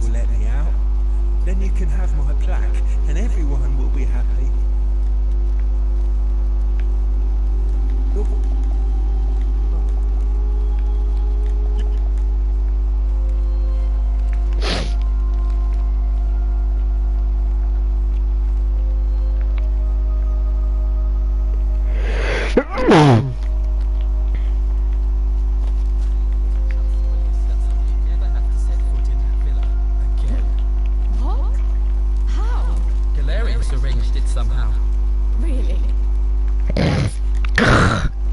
you'll let me out. Then you can have my plaque, and everyone will be happy.
What? How?
Galerius arranged it somehow.
Really?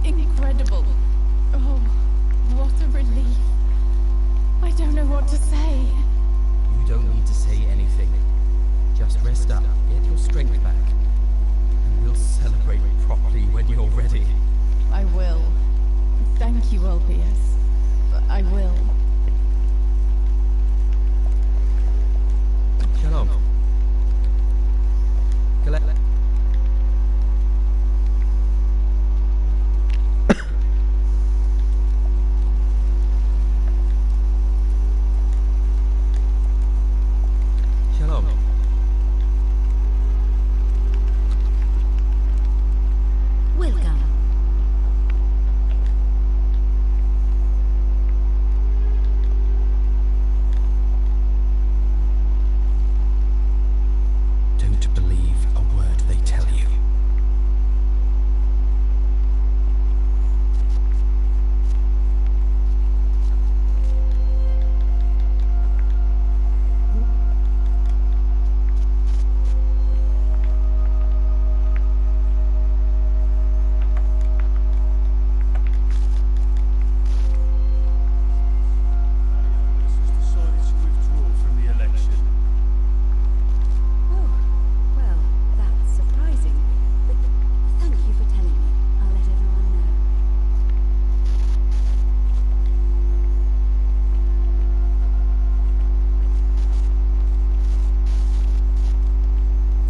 Incredible. Oh, what a relief. I don't know what to say.
You don't need to say anything. Just rest up, get your strength back. And we'll celebrate properly when you're ready.
I will. Thank you, Ulpius. I will.
Shalom. Shalom.
Welcome.
Don't believe a word they tell you.
Decided to withdraw from the election.
Oh, well, that's surprising. But thank you for telling me. I'll let everyone know.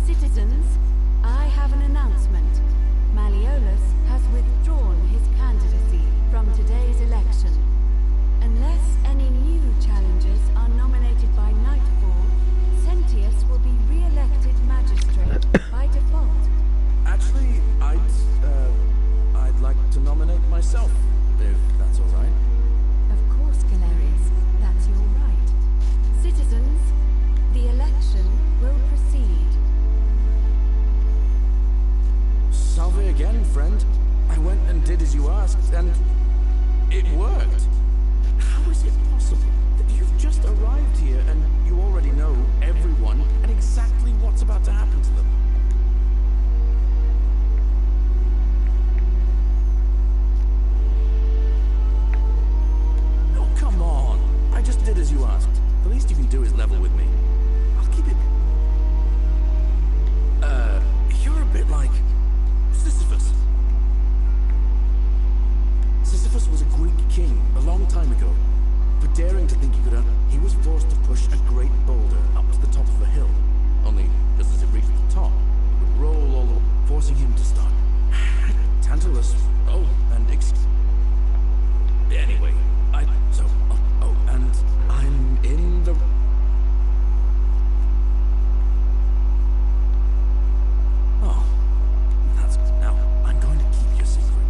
Citizens, I have an announcement. Malleolus has withdrawn his candidacy from today's election. Unless any new challengers are nominated by nightfall, Sentius will be re-elected magistrate by default.
Actually, I'd like to nominate myself, if that's all right.
Of course, Galerius, that's your right. Citizens, the election will proceed.
Salve again, friend. I went and did as you asked, and it worked. How is it possible that you've just arrived here and you already know everyone and exactly what's about to happen to them? Oh, come on. I just did as you asked. The least you can do is level with me. I'll keep it... You're a bit like... Sisyphus. Sisyphus was a Greek king a long time ago. For daring to think he could he was forced to push a great boulder up to the top of a hill. Only, just as it reached the top, it would roll all the way, forcing him to stop. Tantalus... Oh, and anyway, and I'm in the... Oh, that's... Now, I'm going to keep your secret.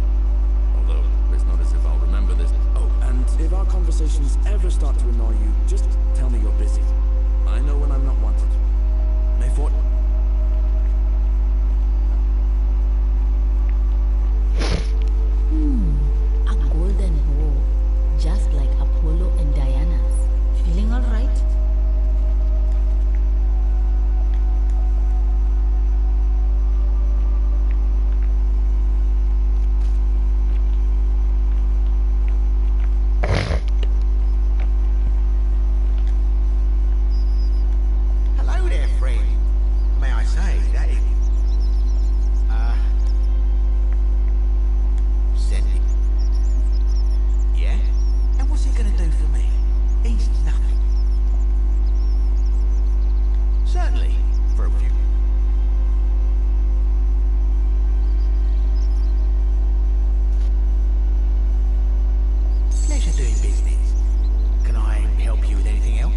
Although, it's not as if I'll remember this. Oh, and if our conversations ever start to annoy you, just tell me you're busy. I know when I'm not wanted. May Fort...
A golden bow, just like Apollo and Diana's. Feeling all right?
Hello there, friend. May I say, that is... Senti. Yeah? And what's he gonna do for me? He's nothing. Certainly, for a few... Pleasure doing business. Can I help you with anything else?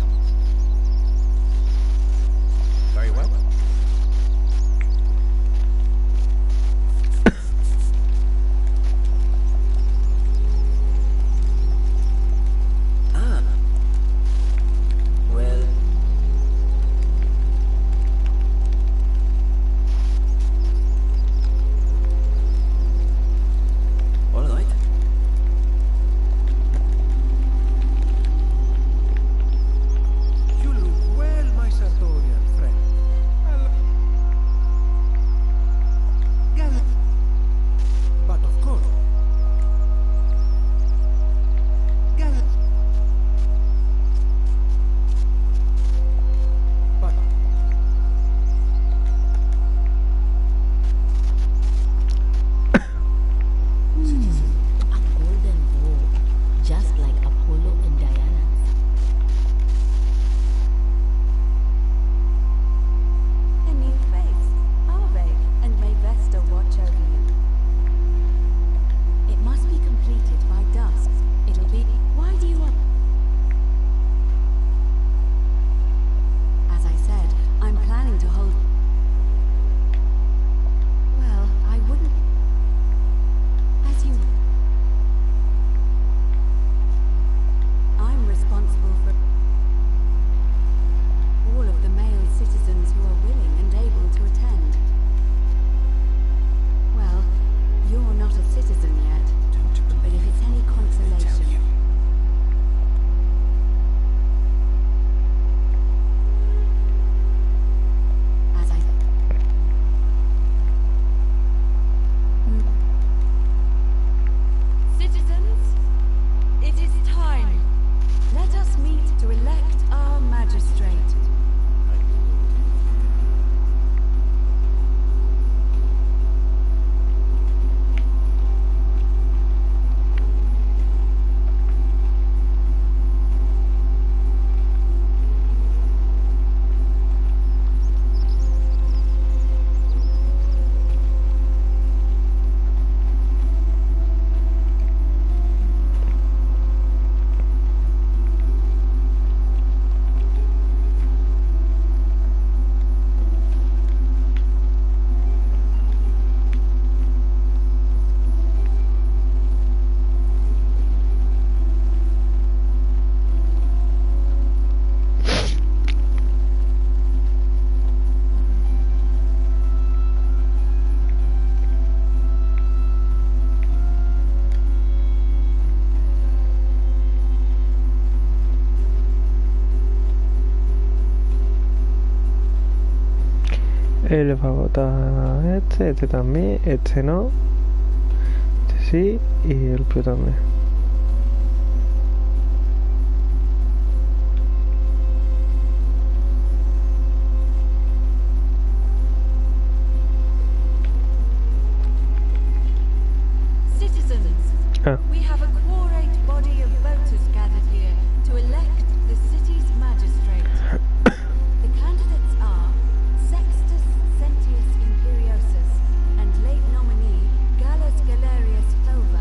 Él va a votar a este también, este no, este sí y el Pío también.
We have a quorate body of voters gathered here to elect the city's magistrate. The candidates are Sextus Sentius Imperiosus and late nominee Gallus Galerius Helva.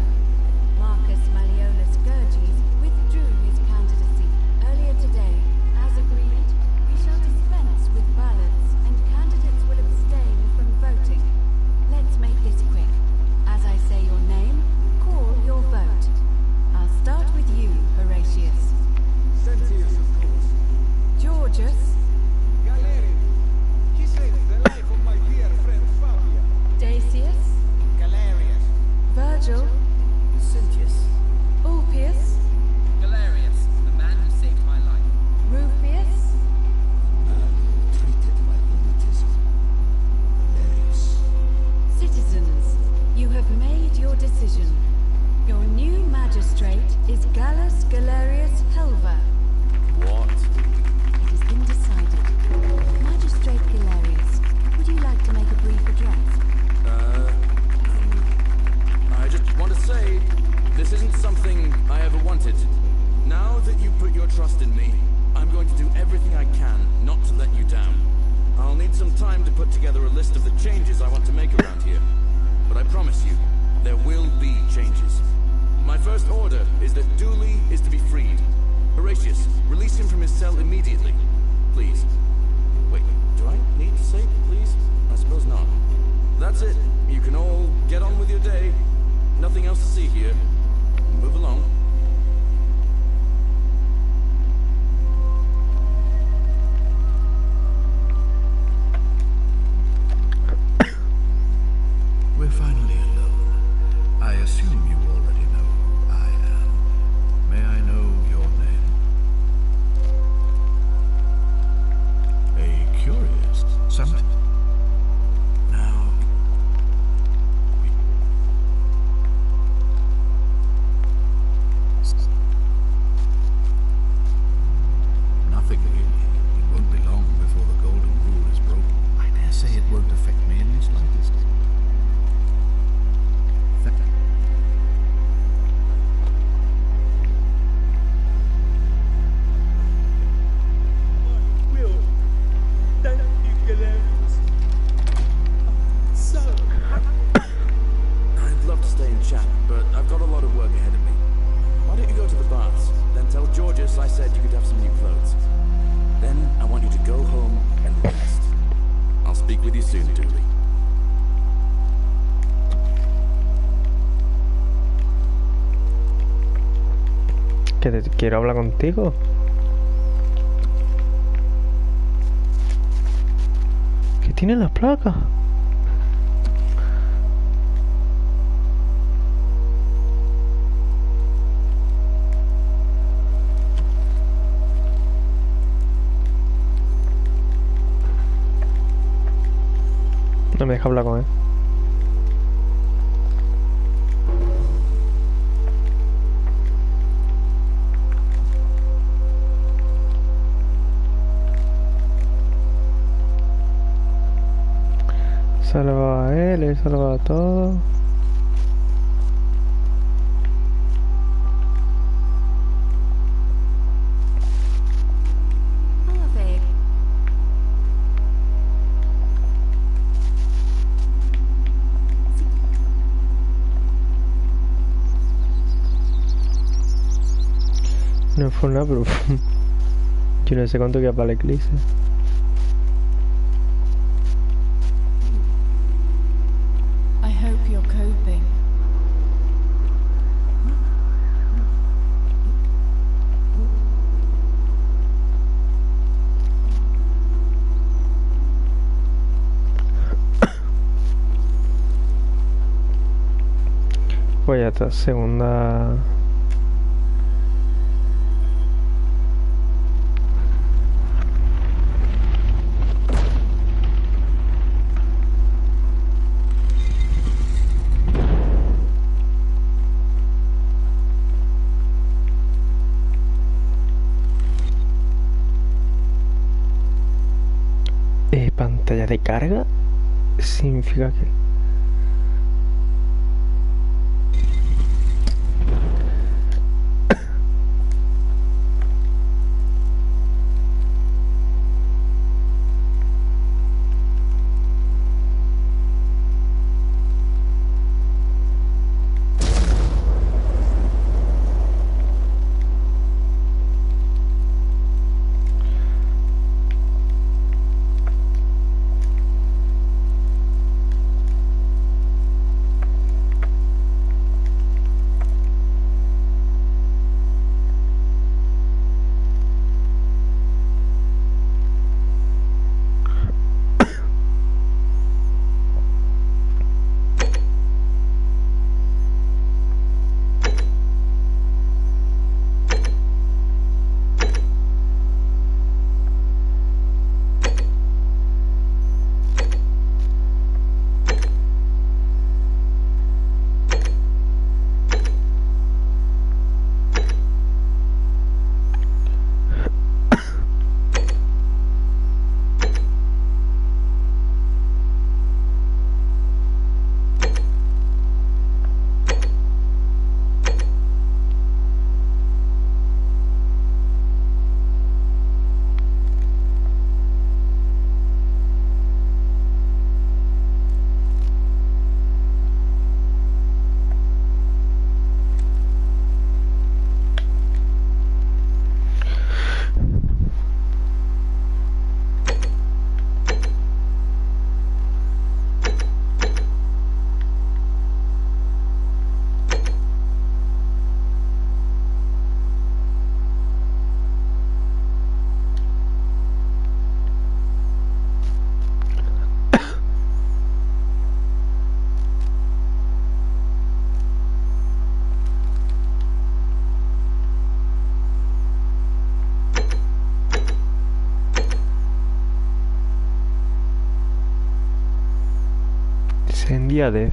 Marcus Malleolus Gurges withdrew his candidacy earlier today. As agreed, we shall dispense with ballots and candidates will abstain from voting. Let's make this quick. As I say your name, call your vote. I'll start with you, Horatius.
Sentius, of course.
Georgius.
Galerius. He saved the life of my dear friend Fabia.
Dacius.
Galerius.
Virgil.
Sentius.
Ulpius.
Galerius, the man who saved my life.
Rufius.
Man who treated my rheumatism. Galerius.
Citizens, you have made your decision. Your new magistrate is Gallus Galerius Helva.
What?
It has been decided. Magistrate Galerius, would you like to make a brief address?
I just want to say, this isn't something I ever wanted. Now that you put your trust in me, I'm going to do everything I can not to let you down. I'll need some time to put together a list of the changes I want to make around here. But I promise you, there will be changes. My first order is that Dooley is to be freed. Horatius, release him from his cell immediately. Please. Wait, do I need to say please? I suppose not. That's it. You can all get on with your day. Nothing else to see here. Move along.
We're finally alone. I assume you already know who I am. May I know your name? A curious something. Now, nothing really. It won't be long before the golden rule is broken. I dare say it won't affect me in the slightest.
I'd love to stay and chat, but I've got a lot of work ahead of me. Why don't you go to the baths? Then tell Georgius I said you could have some new clothes. Then I want you to go home and rest. I'll speak with you soon, Dooley.
Que te quiero hablar contigo. ¿Qué tiene las placas? No me deja hablar con él. Salva a él, he salvado a todos. No fue nada, pero yo no sé cuánto queda para la eclipse.
I hope you're coping.
Pues ya está, segunda. Pantalla de carga significa que... Incendia de...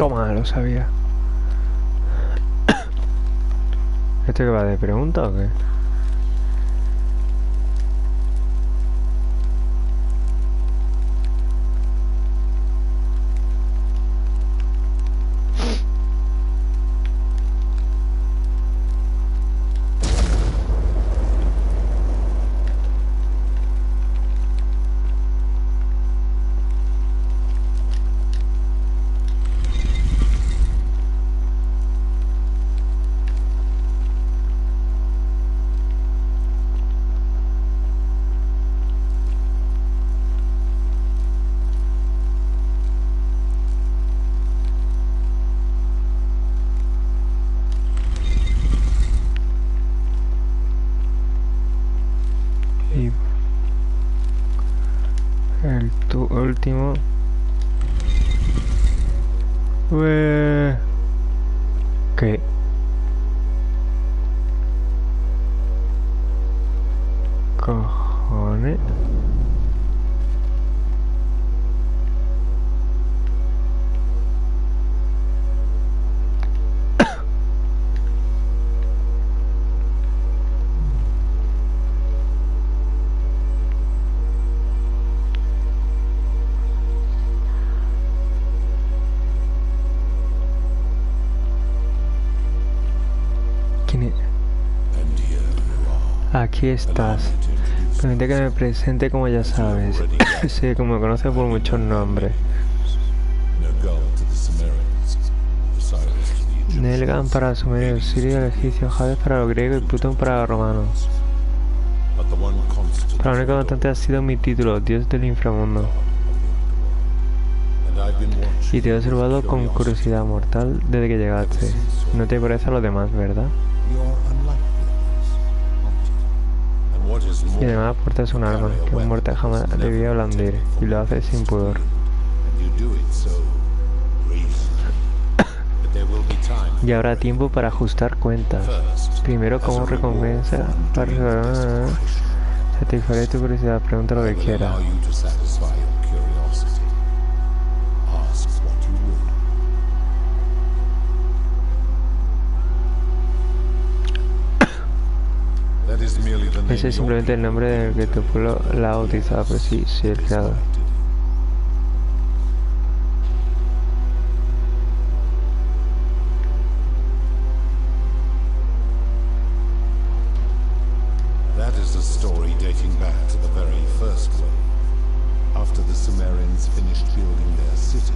Toma, lo sabía. ¿Esto que va de pregunta o qué? último. ¿Qué? Cojones. Aquí estás. Permite que me presente como ya sabes. Sí, como me conoces por muchos nombres. Nelgan para los sumerios, Sirio, el egipcio, Hades para los griegos y Plutón para los romanos. Para la única constante ha sido mi título, Dios del inframundo. Y te he observado con curiosidad mortal desde que llegaste. No te parece a los demás, ¿verdad? Y además portas un arma que un mortal jamás debía blandir, y lo haces sin pudor. Y habrá tiempo para ajustar cuentas. Primero, como recompensa, para satisfacer tu curiosidad, pregunta lo que quieras. Ese es simplemente el nombre del que tu pueblo la ha bautizado, pero sí, soy el creador.
That is a story dating back to the very first wave. After the Sumerians finished building their city,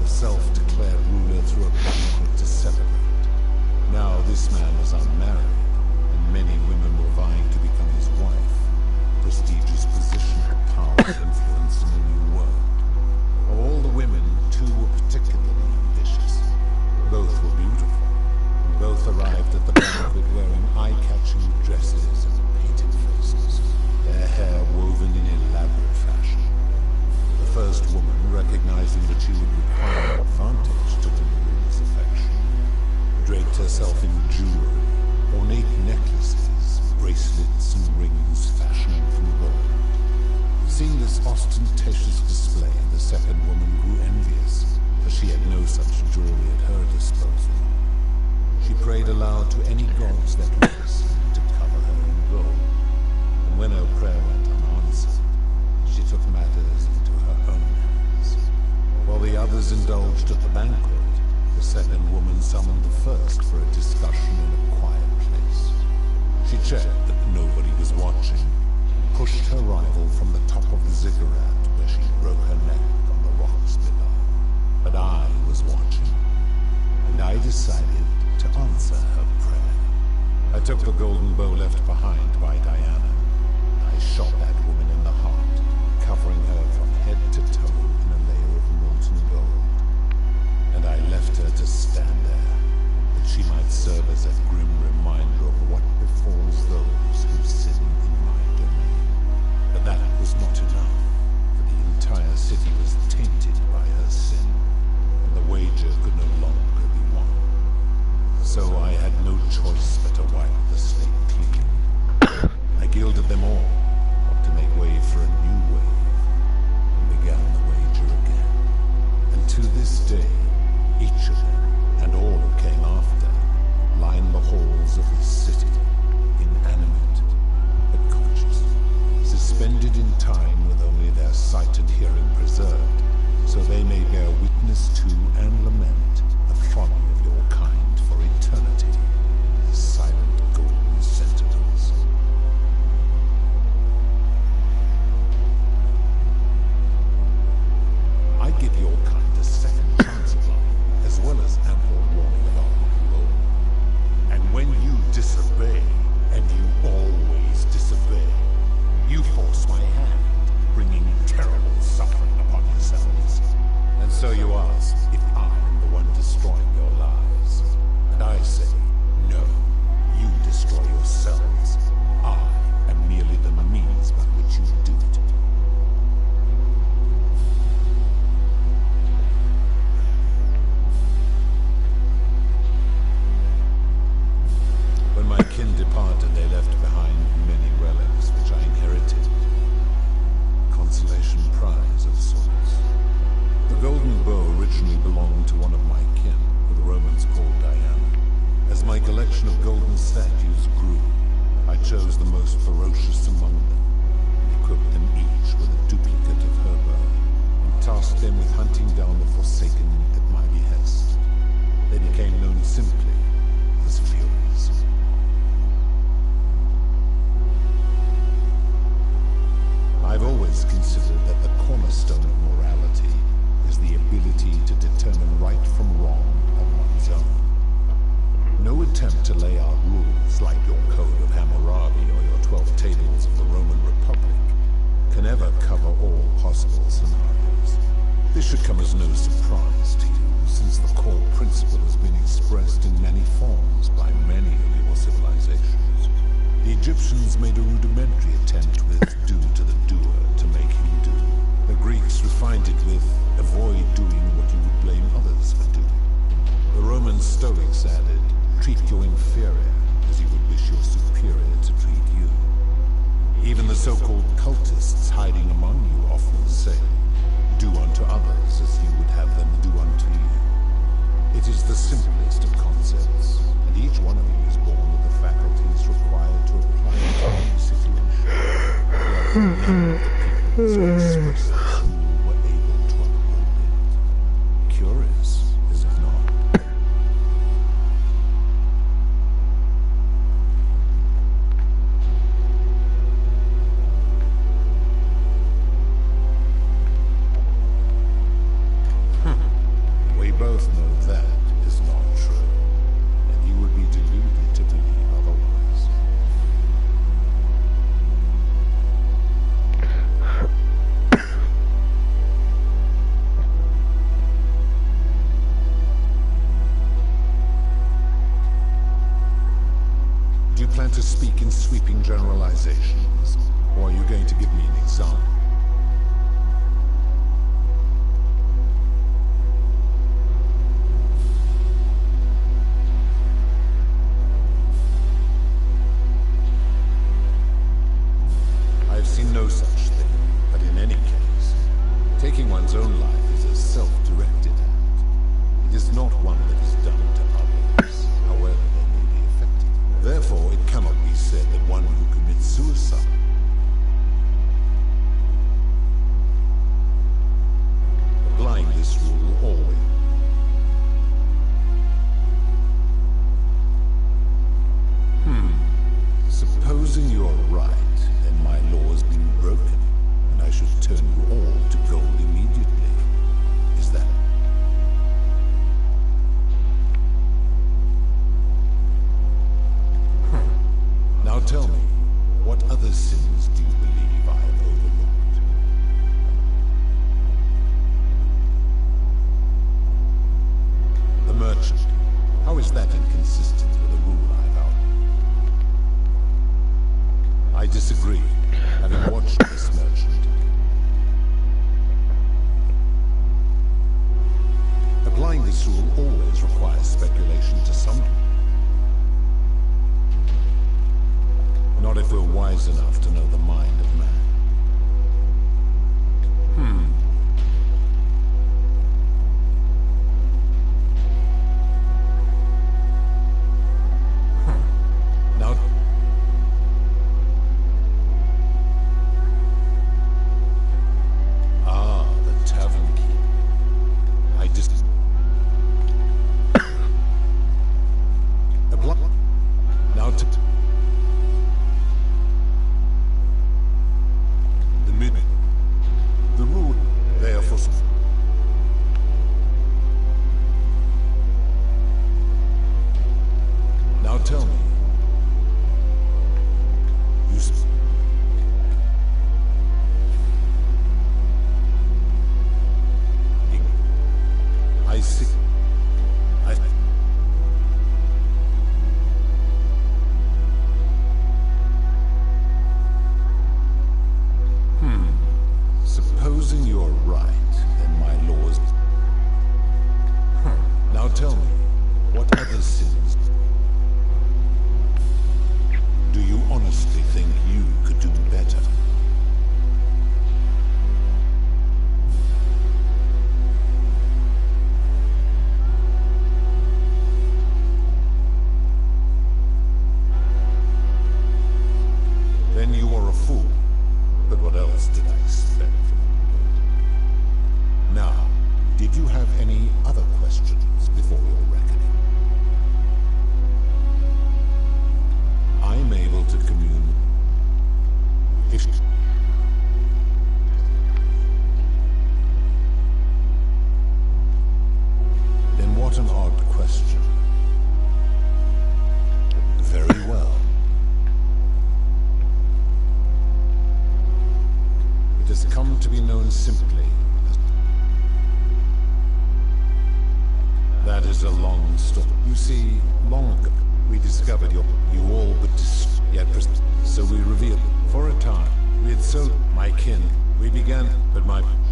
the self-declared ruler threw a banquet to celebrate. Now this man was unmarried. Many women were vying to become his wife, a prestigious position of power and influence in the new world. Of all the women, two were particularly ambitious. Both were beautiful, and both arrived at the banquet wearing eye-catching dresses and painted faces, their hair woven in elaborate fashion. The first woman, recognizing that she would require an advantage to win the ruler's affection, draped herself in jewelry, ornate necklaces, bracelets, and rings fashioned from gold. Seeing this ostentatious display, the second woman grew envious, for she had no such jewelry at her disposal. She prayed aloud to any gods that would listen to cover her in gold, and when her prayer went unanswered, she took matters into her own hands. While the others indulged at the banquet, the second woman summoned the first for a discussion in a quiet place. She checked that nobody was watching, pushed her rival from the top of the ziggurat where she broke her neck on the rocks below. But I was watching, and I decided to answer her prayer. I took the golden bow left behind by Diana. I shot that woman in the heart, covering her from head to toe in a layer of molten gold. And I left her to stand there, that she might serve as a grim reminder of what befalls those who sin in my domain. But that was not enough, for the entire city was tainted by her sin, and the wager could no longer be won. So I had no choice but to wipe the slate clean. I gilded them all, to make way for a new wave, and began the wager again. And to this day, each of them, and all who came after, line the halls of this city, inanimate but conscious, suspended in time with only their sight and hearing preserved, so they may bear witness to and lament the folly of your kind for eternity, the silent golden sentinels. I give your kind a second chance of life, as well as ample warning of our Roman statues grew, I chose the most ferocious among them, and equipped them each with a duplicate of her bow, and tasked them with hunting down the Forsaken at my behest. They became known simply as Furies. I've always considered that the cornerstone of morality is the ability to determine right from wrong on one's own. No attempt to lay out rules like your Code of Hammurabi or your 12 Tables of the Roman Republic can ever cover all possible scenarios. This should come as no surprise to you, since the core principle has been expressed in many forms by many of your civilizations. The Egyptians made a rudimentary attempt with do to the doer to make him do. The Greeks refined it with avoid doing what you would blame others for doing. The Roman Stoics added, treat your inferior as you would wish your superior to treat you. Even the so-called cultists hiding among you often say, do unto others as you would have them do unto you. It is the simplest of concepts, and each one of you is born with the faculties required to apply it to any situation. The people so expressed who were able to uphold it. Curious, is it not? We both know that is not true, and you would be deluded to believe otherwise. Do you plan to speak in sweeping generalizations, or are you going to give me an example? I've seen no such thing, but in any case, taking one's own life is a self-directed act. It is not one that is done to others, however they may be affected. Therefore, it cannot be said that one who commits suicide applying this rule always. Supposing you're right, then my law has been broken, and I should turn you all to gold immediately. Is that? Now tell me, what other sins do you believe I have overlooked? The merchant. How is that inconsistent with the rule I've outlined? I disagree, having watched this merchant. Applying this rule always requires speculation to some degree. Not if we're wise enough to know the mind of man. Now, the tavern key. I just now You all but yet so we revealed. For a time, we had sold my kin. We began, but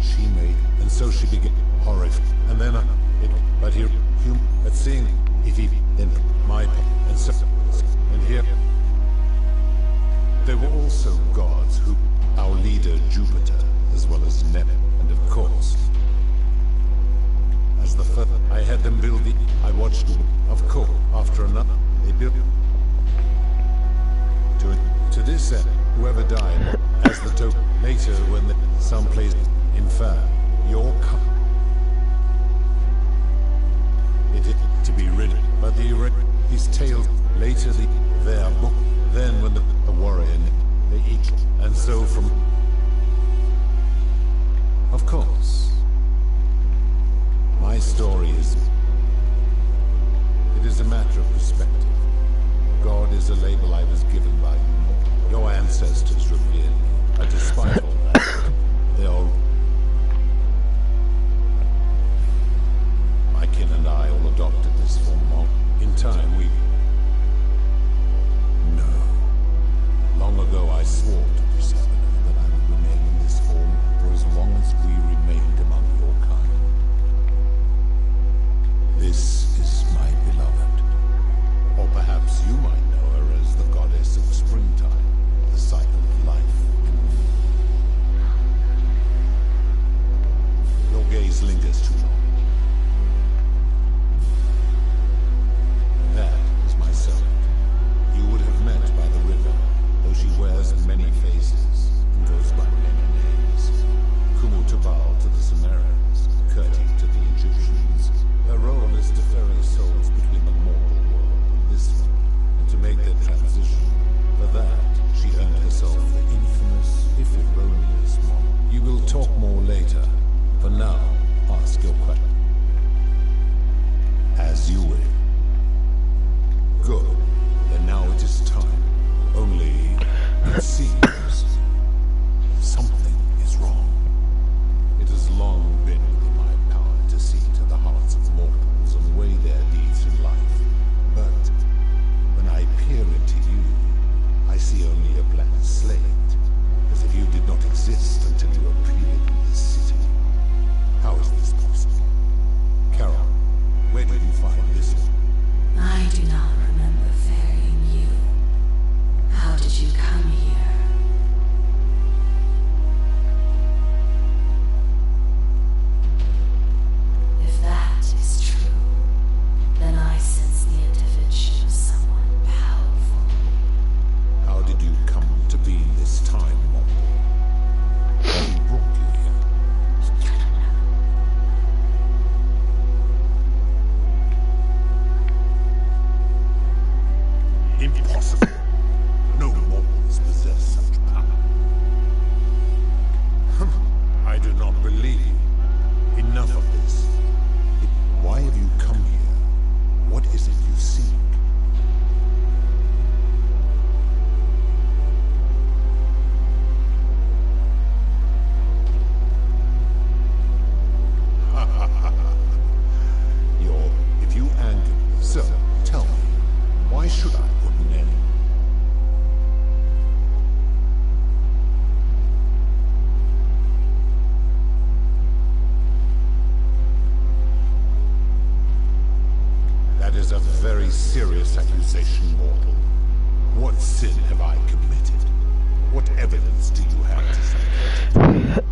she made, and so she began horrific. And then but here, but seeing if he, then and so, and here, there were also gods who, our leader Jupiter, as well as Neptune, and of course, as the first, I had them build I watched, of course, after another, they built. To this end, whoever died, as the token, later when someplace, in fact, your it is to be written, but his tales, later their book, then when a warrior, they each, and so from, of course, my story is, it is a matter of perspective. God is a label I was given by you. Your ancestors revered me, but despite all that, they all... My kin and I all adopted this form of... In time, we... No. Long ago, I swore to Persephone that I would remain in this form for as long as we remained among your kind. This is my beloved. Or perhaps you might know her as the goddess of springtime. The cycle of life. Your gaze lingers too long. That is my servant. You would have met by the river, though she wears many faces and goes by many names. Kumu-Tabal to the Sumerians, Kurti to the Egyptians. Her role is to ferry souls between the mortal world and this one, and to make their transition. For that, she earned herself the infamous, if erroneous, model. You will talk more later. For now, ask your question. As you will. Good. Then now it is time. Only, it seems, something is wrong. It has long been within my power to see to the hearts of mortals and weigh their deeds in life. But, when I peer into you, I see only a blank slate, as if you did not exist until you appeared in this city. How is this possible? Carol, where did you find this one?
I do not remember ferrying you. How did you come here? If that is true, then I sense the intervention of someone powerful.
How did you come to be in this time, mortal? What brought you here? Impossible. No mortals possess such power. I do not believe you. Enough of this. Why have you come here? What is it you seek? If you anger, sir, tell me, why should I put an end? That is a very serious accusation, mortal. What sin have I committed? What evidence do you have to support it?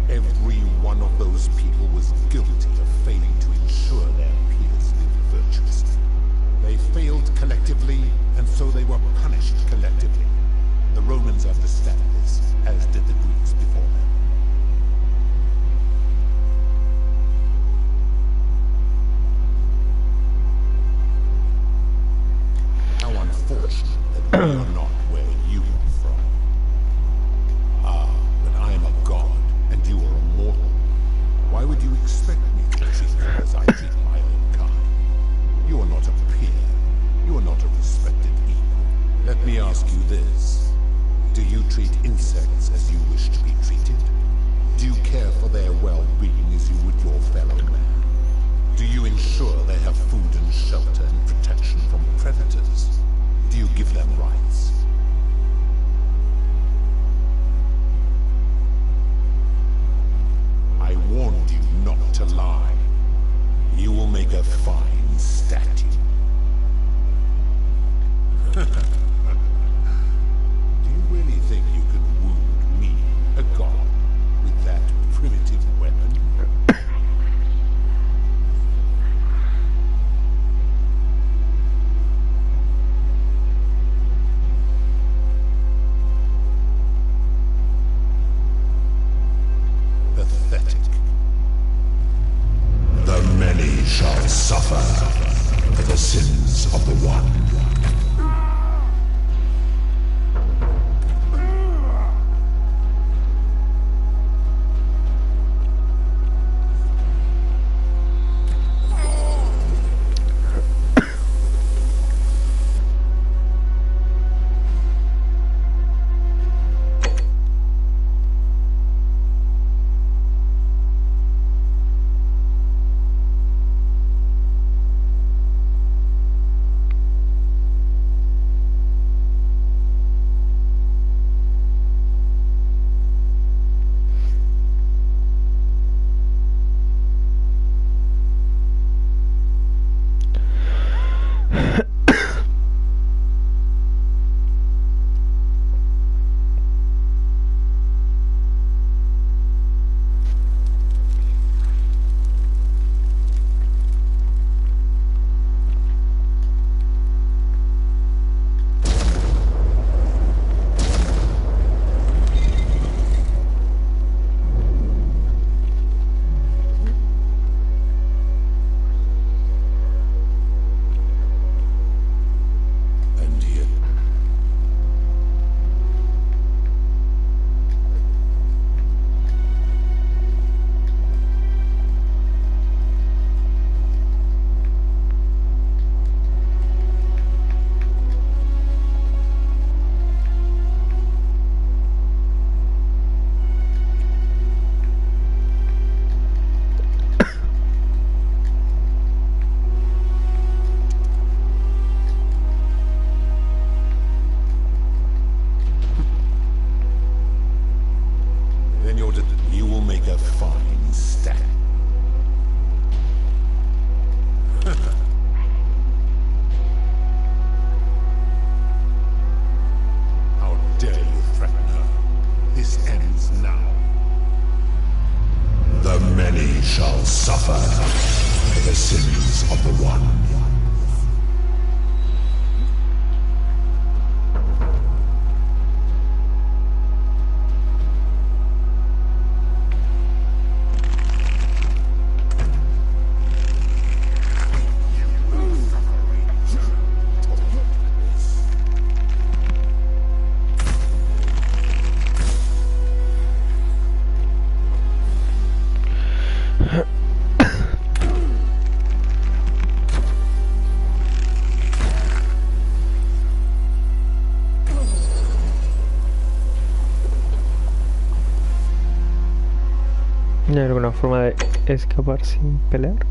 Every one of those people was guilty of failing to ensure their peers lived virtuously. They failed collectively, and so they were punished collectively. The Romans understand this, as did the Greeks before them. How unfortunate that we are not where you are from. Ah, but I am a god, and you are a mortal. Why would you expect me to treat you as I treat my own kind? You are not a peer. You are not a respected equal. Let me ask you this. Do you treat insects as you wish to be treated? sins of the One. You will make a fine stack. How dare you threaten her? This ends now. The many shall suffer for the sins of the One.
¿No hay alguna forma de escapar sin pelear?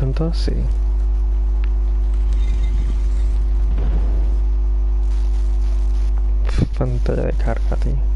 tanto así. Pantalla de carga, tío.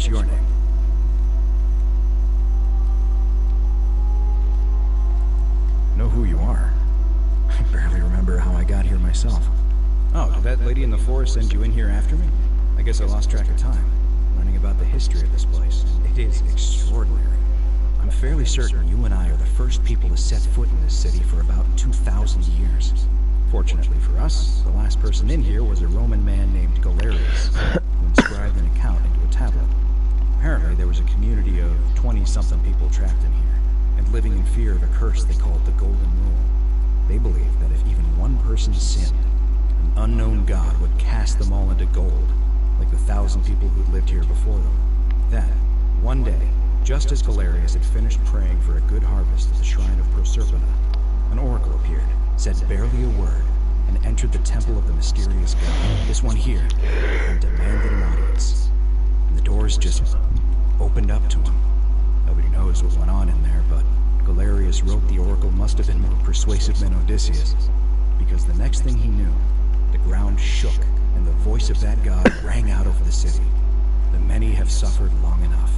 Your name. Know who you are? I barely remember how I got here myself. Oh, did that lady in the forest send you in here after me? I guess I lost track of time, learning about the history of this place. It is extraordinary. I'm fairly certain you and I are the first people to set foot in this city for about 2,000 years. Fortunately for us, the last person in here was a Roman man named Galerius, who inscribed an account into a tablet. Apparently, there was a community of 20-something people trapped in here. and living in fear of a curse they called the Golden Rule. They believed that if even one person sinned, an unknown god would cast them all into gold, like the 1,000 people who'd lived here before them. Then, one day, just as Galerius had finished praying for a good harvest at the shrine of Proserpina, an oracle appeared, said barely a word, and entered the temple of the mysterious god, this one here, and demanded an audience. And the doors just opened up to him. Nobody knows what went on in there, but Galerius wrote the oracle must have been more persuasive than Odysseus, because the next thing he knew, the ground shook, and the voice of that god rang out over the city. The many have suffered long enough.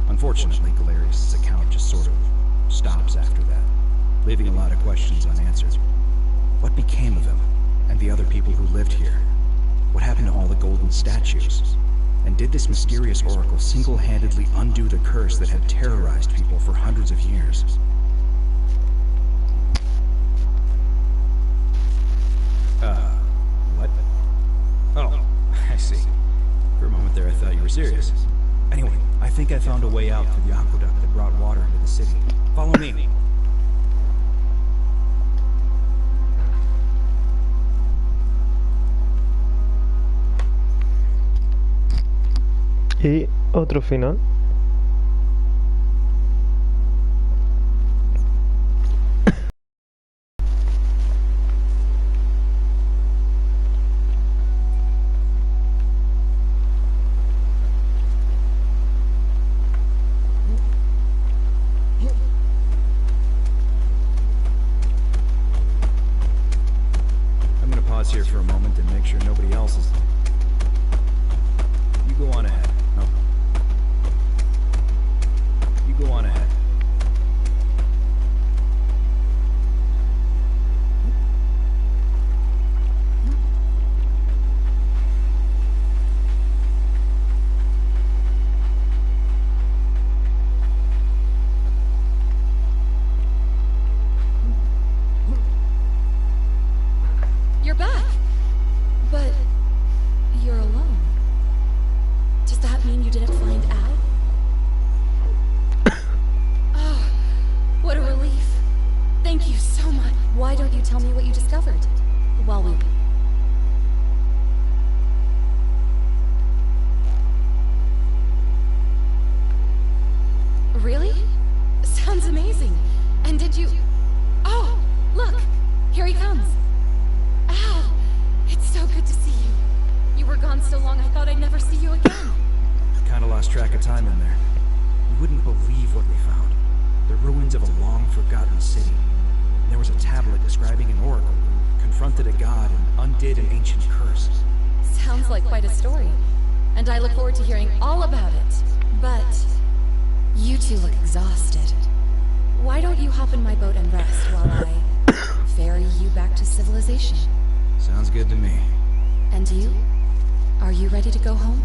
Unfortunately, Galerius' account just sort of stops after that, leaving a lot of questions unanswered. What became of him, and the other people who lived here? What happened to all the golden statues? And did this mysterious oracle single-handedly undo the curse that had terrorized people for hundreds of years? What? Oh, I see. For a moment there I thought you were serious. Anyway, I think I found a way out through the aqueduct that brought water into the city. Follow me.
Y otro final.
I'm gonna pause here for a moment and make sure nobody else is... You go on ahead. No. You go on ahead.
You're back. But you're alone. Does that mean you didn't find Al? Oh, what a relief. Thank you so much. Why don't you tell me what you discovered while we... Really? Sounds amazing. And did you... Oh, look! Here he comes. Al! It's so good to see you. You were gone so long I thought I'd never see you again.
Kinda lost track of time in there. You wouldn't believe what we found. The ruins of a long-forgotten city. And there was a tablet describing an oracle who confronted a god and undid an ancient curse.
Sounds like quite a story. And I look forward to hearing all about it. But... you two look exhausted. Why don't you hop in my boat and rest while I... ferry you back to civilization?
Sounds good to me.
And you? Are you ready to go home?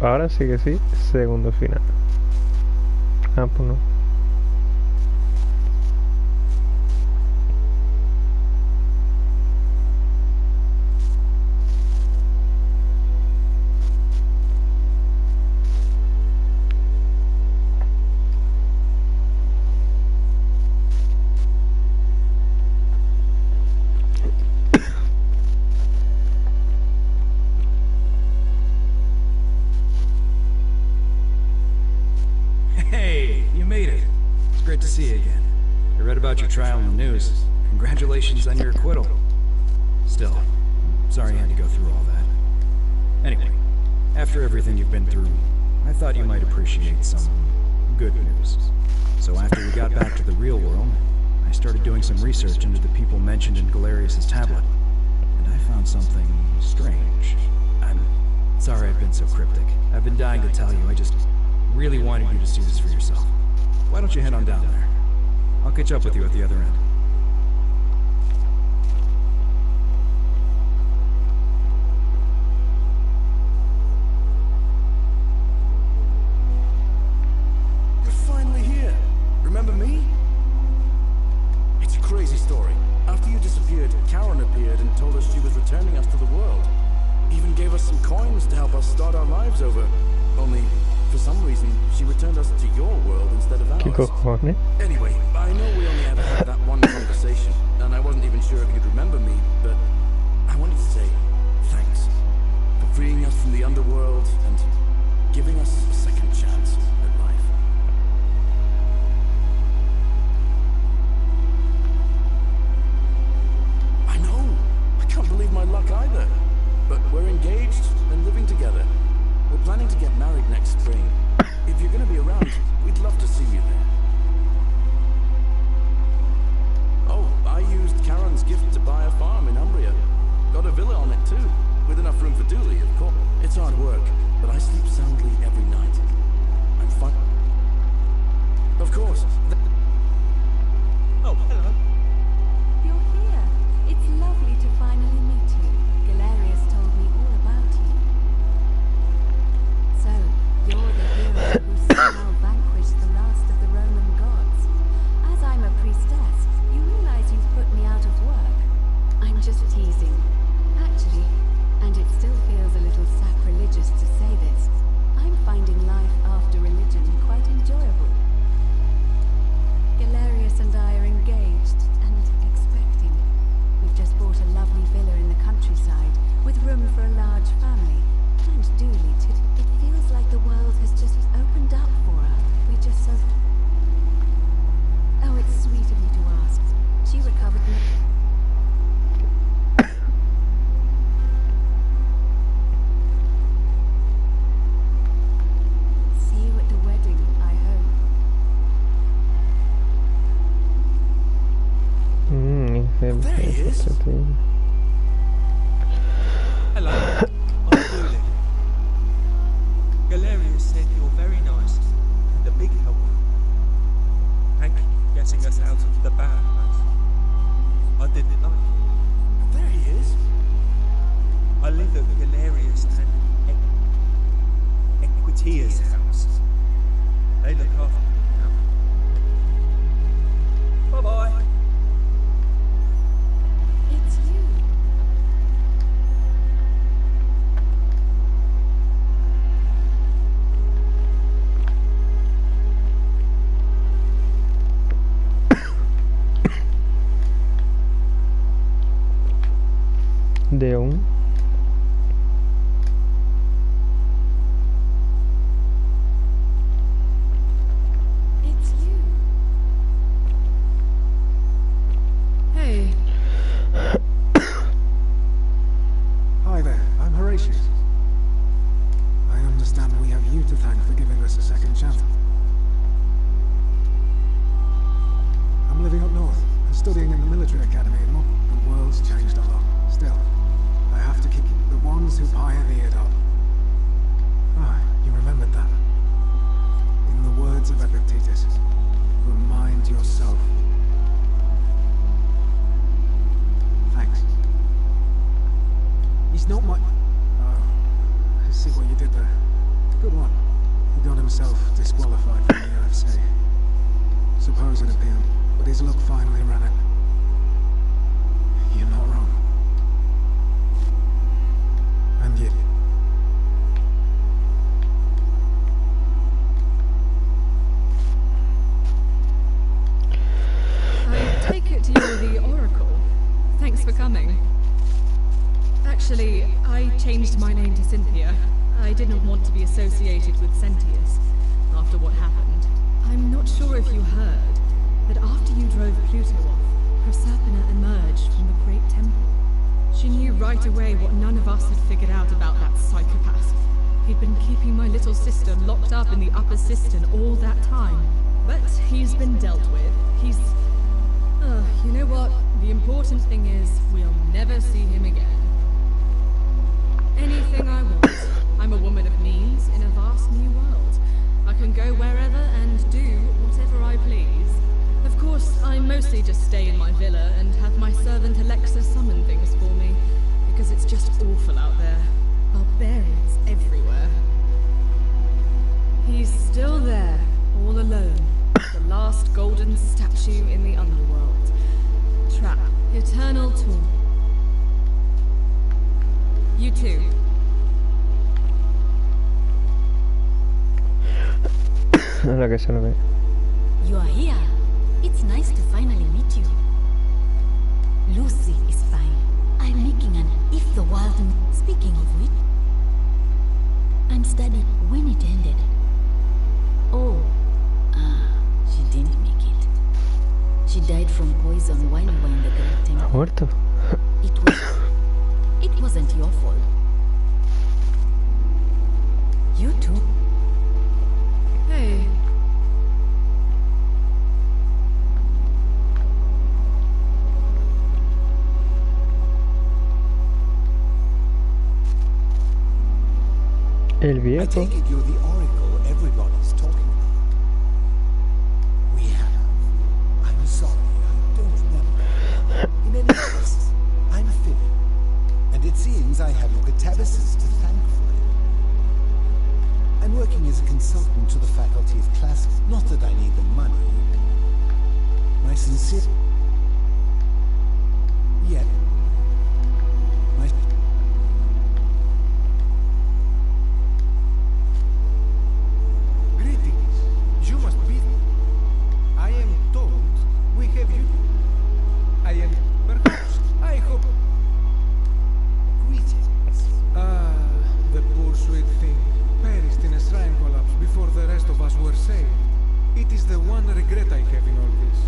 Ahora sí que sí, segundo final. Ah, pues no.
Hey, you made it. It's great to see you again. I read about your trial in the news. Congratulations on your acquittal. Still, I'm sorry you had to go through all that. Anyway, after everything you've been through, I thought you might appreciate some good news. So after we got back to the real world, I started doing some research into the people mentioned in Galerius' tablet. And I found something strange. I'm sorry I've been so cryptic. I've been dying to tell you, I just really wanted you to see this for yourself. Why don't you head on down there? I'll catch up with you at the other end.
You're finally here. Remember me? It's a crazy story. After you disappeared, Karen appeared and told us she was returning us to the world. Even gave us some coins to help us start our lives over. Only, for some reason, she returned us to your world instead of ours.
¿Qué cojones?
Anyway, I know we only ever had that one conversation, and I wasn't even sure if you'd remember me, but I wanted to say thanks for freeing us from the underworld and giving us a second chance at life. I know! I can't believe my luck either. But we're engaged and living together. We're planning to get married next spring. If you're gonna be around, we'd love to see you there. Oh, I used Karen's gift to buy a farm in Umbria. Got a villa on it too, with enough room for Dooley, of course. It's hard work, but I sleep soundly every night. I'm fine. Of course.
Oh, hello.
You're here. It's lovely to finally meet you. Galerius told me all about you. So, you're the hero who somehow vanquished the last of the Roman gods. As I'm a priestess, you realize you've put me out of work. I'm just teasing. Actually, and it still feels a little sacrilegious to say this, I'm finding life after religion quite enjoyable. Galerius and I are engaged and expecting. We've just bought a lovely villa in the countryside with room for a large family. And Dooley too. It feels like the world has just opened up for her. We're just so... Oh, it's sweet of you to ask. She recovered me. See you at the wedding, I hope.
There he is.
Hello. I'm Dooley. Galerius said you're very nice and a big help. Thank you for getting us out of the bad place. I didn't like it.
There he is.
I live at Galerius and Equitia's house. They look after me now. Bye-bye.
It's you.
De un.
It's you.
Hey.
Hi there, I'm Horatius. I understand we have you to thank for giving us a second chance. I'm living up north and studying in the military academy in Mo. The world's changed a lot. Still, I have to keep the ones who pioneered up. Ah, you remembered that. In the words of Epictetus, remind yourself. Thanks. He's not my... Oh, I see what you did there. Good one. He got himself disqualified from the UFC. Suppose it appealed, but his luck finally ran out. You're not wrong. And yet...
I take it you're the Oracle. Thanks for coming. Actually, I changed my name to Cynthia. I didn't want to be associated with Sentius after what happened. I'm not sure if you heard, but after you drove Pluto off, Proserpina emerged from the Great Temple. She knew right away what none of us had figured out about that psychopath. He'd been keeping my little sister locked up in the upper cistern all that time. But he's been dealt with. He's... you know what? The important thing is, we'll never see him again. Anything I want. I'm a woman of means in a vast new world. I can go wherever and do whatever I please. Of course, I mostly just stay in my villa and have my servant Alexa summon things for me, because it's just awful out there. Barbarians everywhere. He's still there, all alone. The last golden statue in the underworld. Trap. Eternal tomb. You too.
la que se lo ve.
You are here. It's nice to finally meet you. Lucy is fine. I'm making an if the world... Speaking of which, I'm studying when it ended. Oh, she didn't make it. She died from poison while we were in the Great Temple.
¿Ha muerto?
It wasn't your fault. You too.
Hey.
El viejo.
I take it you're the oracle everybody's talking about. We have. I'm sorry, I don't remember. In any case, I'm Philip, and it seems I have your catabasis to thank for it. I'm working as a consultant to the Faculty of Classics. Not that I need the money. My sincere... Yet... My...
Greetings. You must be... I am told we have you... I am... Perhaps... I hope...
Greetings.
Ah, the poor sweet thing. Perished in a shrine collapse before the rest of us were saved. It is the one regret I have in all this.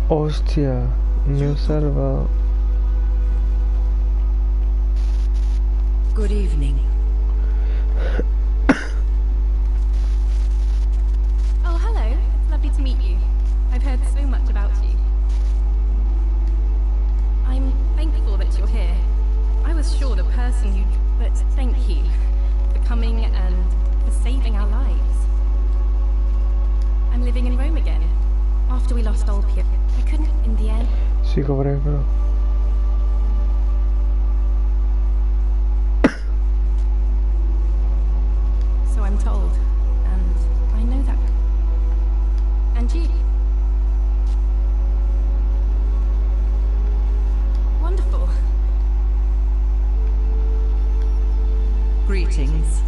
Hostia, me he salvado.
Good evening.
Oh, hello. It's lovely to meet you. I've heard so much about you. I'm thankful that you're here. I was sure the person who... But thank you for coming and for saving our lives. I'm living in Rome again. After we lost old Pierre, I couldn't, in the end...
Sí, cobré, bro.
So I'm told. And I know that. And you. Wonderful.
Greetings.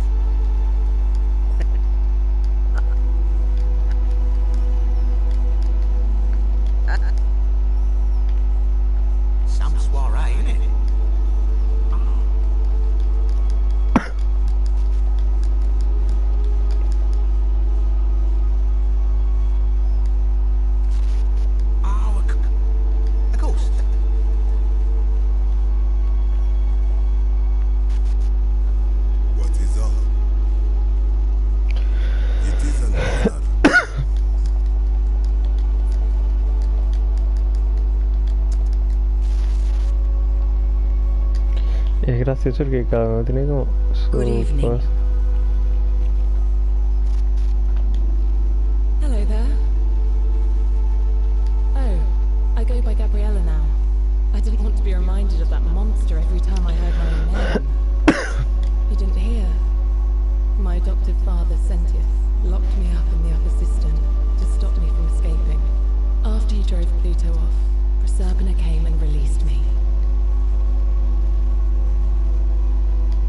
Some soiree, innit? Oh, of course.
What is up? It is an honor.
Es gracioso que cada uno tiene como su cosa.
Hello there. Oh, I go by Gabriella now. I didn't want to be reminded of that monster every time I heard my own name. You didn't hear? My adoptive father, Sentius, locked me up in the upper cistern to stop me from escaping. After he drove Pluto off, Proserpina came and released me.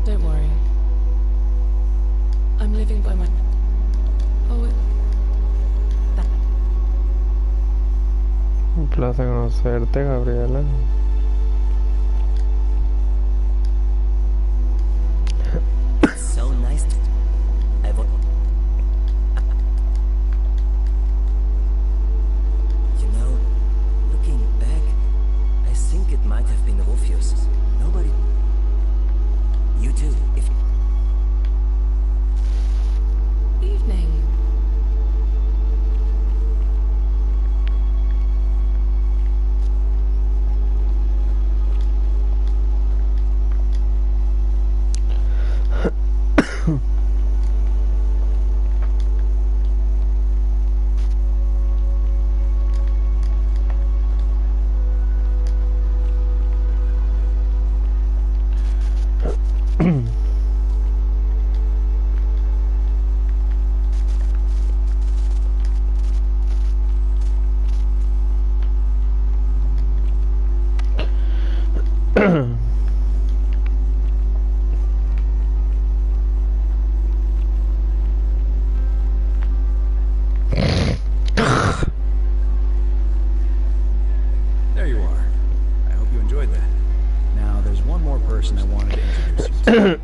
Don't worry. I'm living by my... Oh,
Un placer conocerte, Gabriela.
It's so nice to... You know, looking back, I think it might have been Rufus. Nobody... You too, if...
evening.
Sorry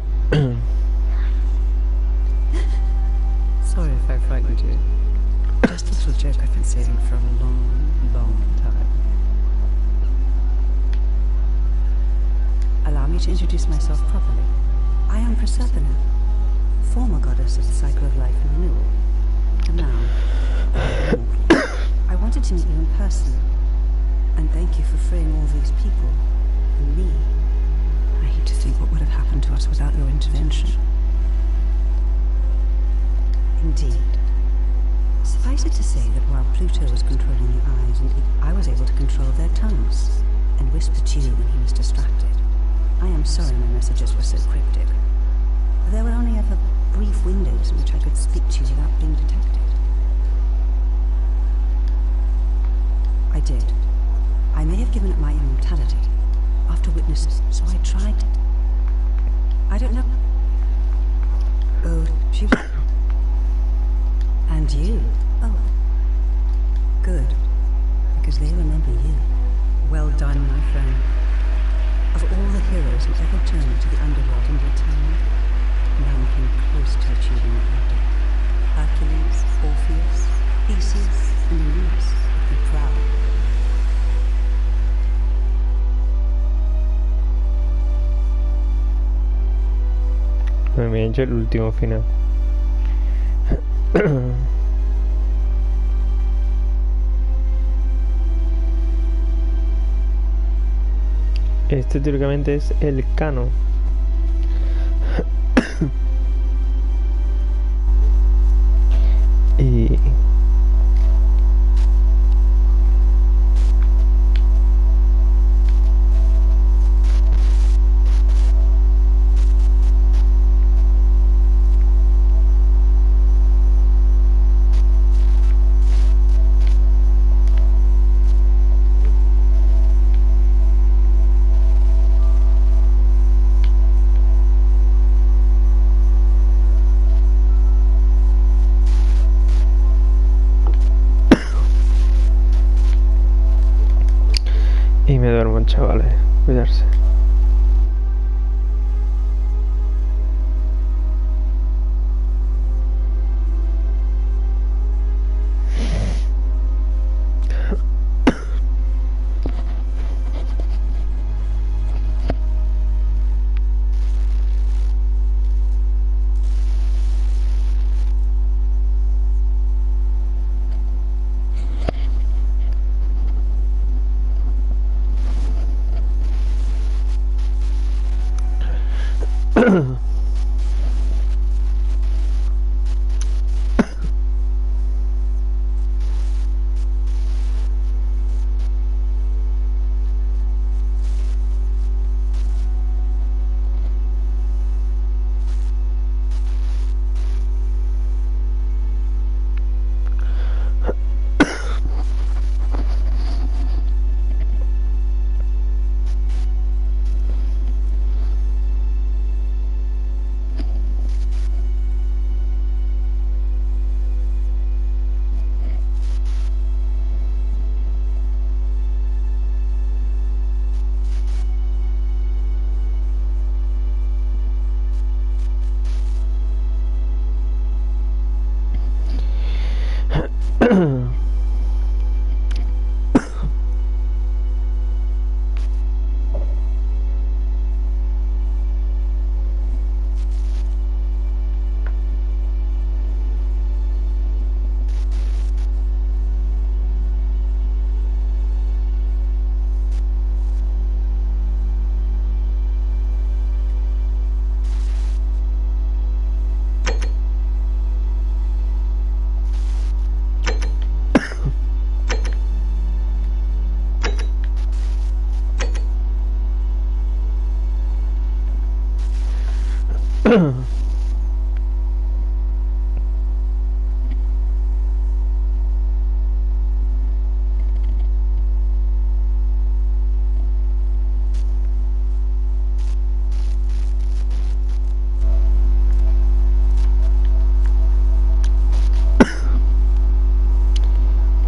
if I frightened you. Just a little joke I've been saving for a long, long time. Allow me to introduce myself properly. I am Proserpina, former goddess of the cycle of life and renewal. And now, I wanted to meet you in person, and thank you for freeing all these people, and me. I hate to think what would have happened to us without your intervention. Indeed. Suffice it to say that while Pluto was controlling the eyes, I was able to control their tongues, and whisper to you when he was distracted. I am sorry my messages were so cryptic. There were only ever brief windows in which I could speak to you without being detected. I did. I may have given up my immortality after witnesses, so I tried. I don't know. Oh, she was... And you? Oh. Good. Because they remember you. Well done, my friend. Of all the heroes who ever turned to the underworld and returned, none came close to achieving what you did. Hercules, Orpheus, Theseus, and Aeneas would be proud.
Me ha hecho el último final. Este teóricamente es el Cano. Y me duermo, chavales. Cuidarse.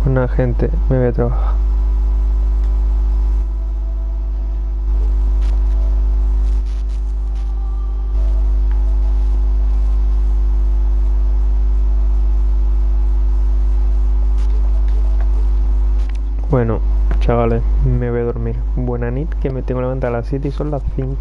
Bueno, gente, me voy a trabajar. chavales, me voy a dormir. Buena nit, que me tengo que levantar a las 7 y son las 5.